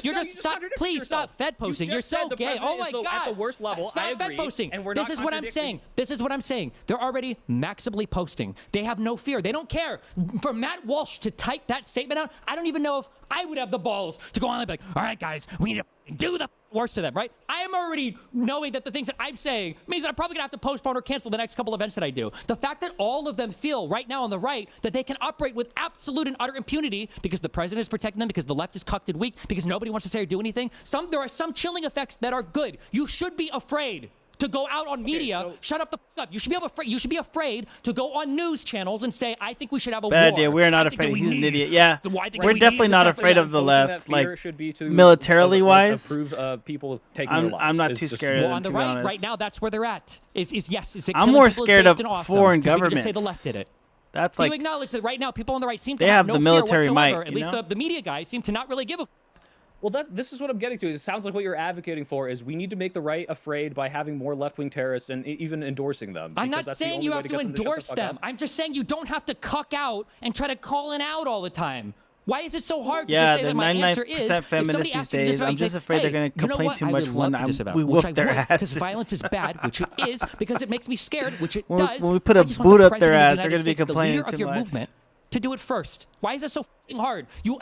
Speaker 8: You're just stop. Please stop Fed posting. You're so gay. Oh my God.
Speaker 12: At the worst level,
Speaker 8: Stop Fed posting.
Speaker 12: And we're
Speaker 8: this
Speaker 12: not
Speaker 8: is what I'm saying. This is what I'm saying. They're already maximally posting. They have no fear. They don't care. For Matt Walsh to type that statement out, I don't even know if I would have the balls to go on and be like, all right, guys, we need to do the worst to them, right? I am already knowing that the things that I'm saying means I'm probably gonna have to postpone or cancel the next couple events that I do. The fact that all of them feel right now on the right that they can operate with absolute and utter impunity because the president is protecting them, because the left is cucked and weak, because nobody wants to say or do anything. There are some chilling effects that are good. You should be afraid to go out on media. Shut up the fuck up. You should be afraid to go on news channels and say, I think we should have a
Speaker 1: Bad
Speaker 8: war.
Speaker 1: idea. We're not
Speaker 8: I think
Speaker 1: afraid.
Speaker 8: that we
Speaker 1: He's an
Speaker 8: need-
Speaker 1: idiot. Yeah,
Speaker 8: Why I think
Speaker 1: we're
Speaker 8: we
Speaker 1: definitely
Speaker 8: need
Speaker 1: not
Speaker 8: to
Speaker 1: afraid of the
Speaker 12: Posing
Speaker 1: left.
Speaker 12: that fear
Speaker 1: Like
Speaker 12: should be to,
Speaker 1: militarily
Speaker 12: like,
Speaker 1: wise,
Speaker 12: approve people taking their lives.
Speaker 1: I'm not
Speaker 12: It's
Speaker 1: too
Speaker 12: just-
Speaker 1: scared of
Speaker 8: Well,
Speaker 1: them,
Speaker 8: on the
Speaker 1: to be
Speaker 8: right,
Speaker 1: honest.
Speaker 8: right now, that's where they're at. Is yes, is it
Speaker 1: I'm
Speaker 8: killing
Speaker 1: more
Speaker 8: people is
Speaker 1: scared
Speaker 8: based
Speaker 1: of
Speaker 8: and awesome,
Speaker 1: foreign
Speaker 8: 'cause we can just say
Speaker 1: governments.
Speaker 8: the left did it.
Speaker 1: That's
Speaker 8: Do
Speaker 1: like
Speaker 8: you acknowledge that right now people on the right seem to
Speaker 1: they have
Speaker 8: no
Speaker 1: the
Speaker 8: fear
Speaker 1: military
Speaker 8: whatsoever?
Speaker 1: might,
Speaker 8: At
Speaker 1: you
Speaker 8: least
Speaker 1: know?
Speaker 8: the media guys seem to not really give a.
Speaker 12: Well, this is what I'm getting to. It sounds like what you're advocating for is we need to make the right afraid by having more left-wing terrorists and even endorsing them.
Speaker 8: I'm
Speaker 12: because
Speaker 8: not
Speaker 12: that's the
Speaker 8: saying
Speaker 12: only
Speaker 8: you
Speaker 12: way
Speaker 8: have to
Speaker 12: get them shut the
Speaker 8: endorse
Speaker 12: fuck
Speaker 8: them.
Speaker 12: up.
Speaker 8: I'm just saying you don't have to cuck out and try to call it out all the time. Why is it so hard to
Speaker 1: Yeah,
Speaker 8: just say
Speaker 1: the
Speaker 8: that my answer
Speaker 1: 99%
Speaker 8: is if
Speaker 1: feminists
Speaker 8: somebody
Speaker 1: these
Speaker 8: asks you to
Speaker 1: days,
Speaker 8: disavow,
Speaker 1: I'm
Speaker 8: you
Speaker 1: just
Speaker 8: say,
Speaker 1: afraid they're
Speaker 8: hey,
Speaker 1: gonna
Speaker 8: you know
Speaker 1: complain
Speaker 8: what?
Speaker 1: too
Speaker 8: I
Speaker 1: much
Speaker 8: would
Speaker 1: when
Speaker 8: love to disavow,
Speaker 1: we
Speaker 8: which
Speaker 1: whoop
Speaker 8: I
Speaker 1: their
Speaker 8: would,
Speaker 1: asses.
Speaker 8: because violence is bad, which it is, because it makes me scared, which it
Speaker 1: When
Speaker 8: does.
Speaker 1: we put
Speaker 8: I
Speaker 1: a
Speaker 8: just want
Speaker 1: boot
Speaker 8: the
Speaker 1: up their
Speaker 8: President of
Speaker 1: ass,
Speaker 8: the
Speaker 1: they're
Speaker 8: United
Speaker 1: gonna be
Speaker 8: States, the
Speaker 1: complaining
Speaker 8: leader of
Speaker 1: too
Speaker 8: your
Speaker 1: much.
Speaker 8: movement, to do it first. Why is it so f***ing hard? You're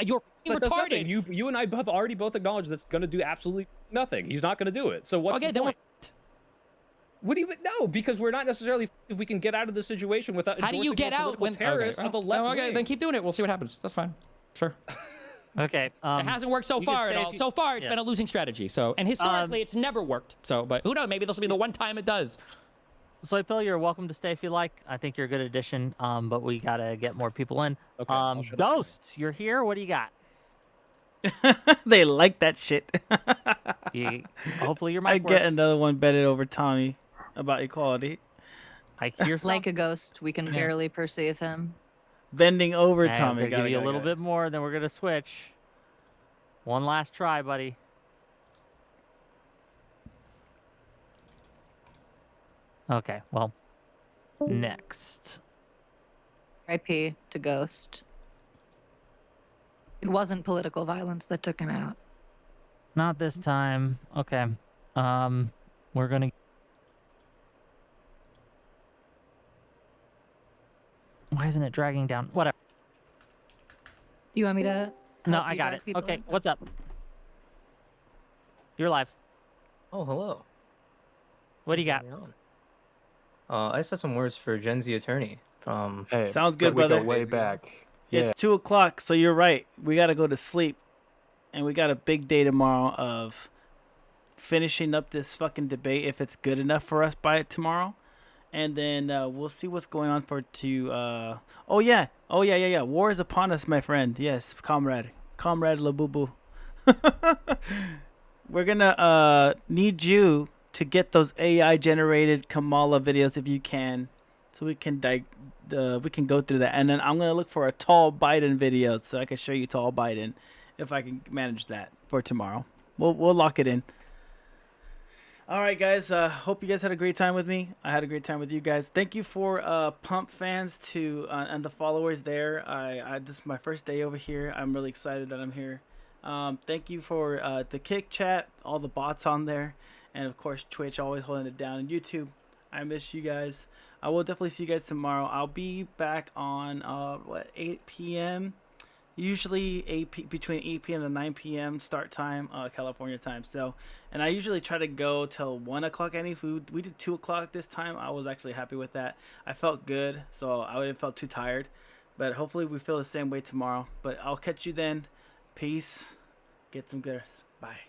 Speaker 12: But that's
Speaker 8: retarded.
Speaker 12: nothing. You and I have already both acknowledged that's going to do absolutely nothing. He's not going to do it. So what's
Speaker 8: Okay,
Speaker 12: the
Speaker 8: then
Speaker 12: point? What do you no? Because we're not necessarily if we can get out of the situation without.
Speaker 8: How do you
Speaker 12: endorsing
Speaker 8: get
Speaker 12: more
Speaker 8: out
Speaker 12: political
Speaker 8: when
Speaker 12: terrorists on the left
Speaker 8: Okay,
Speaker 12: wing.
Speaker 8: then keep doing it. We'll see what happens. That's fine. Sure.
Speaker 13: Okay.
Speaker 8: It hasn't worked so
Speaker 13: you can
Speaker 8: far at
Speaker 13: say
Speaker 8: all.
Speaker 13: if you-
Speaker 8: So far, it's
Speaker 13: yeah.
Speaker 8: been a losing strategy. So, and historically, it's never worked. So, but who knows? Maybe this will be the one time it does.
Speaker 13: Soy Pill, you're welcome to stay if you like. I think you're a good addition, but we gotta get more people in. Ghosts, you're here. What do you got?
Speaker 1: They like that shit.
Speaker 13: Hopefully your
Speaker 1: I
Speaker 13: mic
Speaker 1: get
Speaker 13: works.
Speaker 1: another one betted over Tommy about equality.
Speaker 13: I hear
Speaker 11: Like a ghost, we can
Speaker 13: Yeah.
Speaker 11: barely perceive him.
Speaker 1: Bending over
Speaker 13: Hey,
Speaker 1: Tommy.
Speaker 13: I'm gonna give you a little bit more, then we're gonna switch. One last try, buddy. Okay, well, next.
Speaker 11: RIP to Ghost. It wasn't political violence that took him out.
Speaker 13: Not this time. Okay. We're gonna. Why isn't it dragging down? Whatever.
Speaker 11: Do you want me to?
Speaker 13: No,
Speaker 11: help
Speaker 13: I
Speaker 11: you
Speaker 13: got
Speaker 11: drag
Speaker 13: it.
Speaker 11: people
Speaker 13: Okay,
Speaker 11: in?
Speaker 13: what's up? You're live.
Speaker 2: Oh, hello.
Speaker 13: What do you got?
Speaker 2: I just had some words for Gen Z attorney from.
Speaker 10: Hey,
Speaker 1: Sounds good,
Speaker 10: we go
Speaker 1: brother.
Speaker 10: way back. Yeah.
Speaker 1: It's 2 o'clock, so you're right. We gotta go to sleep, and we got a big day tomorrow of finishing up this fucking debate if it's good enough for us by tomorrow, and then we'll see what's going on for Oh yeah, war is upon us, my friend. Yes, comrade Labubu. We're gonna need you to get those AI generated Kamala videos if you can, so we can go through that, and then I'm gonna look for a tall Biden video so I can show you tall Biden if I can manage that for tomorrow. We'll lock it in. All right, guys. Hope you guys had a great time with me. I had a great time with you guys. Thank you for Pump fans and the followers there. This is my first day over here. I'm really excited that I'm here. Thank you for the Kick chat, all the bots on there, and of course Twitch always holding it down, and YouTube. I miss you guys. I will definitely see you guys tomorrow. I'll be back on 8 p.m. Usually between 8 p.m. to 9 p.m. start time, California time. So, and I usually try to go till 1 o'clock. We did 2 o'clock this time. I was actually happy with that. I felt good, so I didn't feel too tired. But hopefully we feel the same way tomorrow. But I'll catch you then. Peace. Get some good rest. Bye.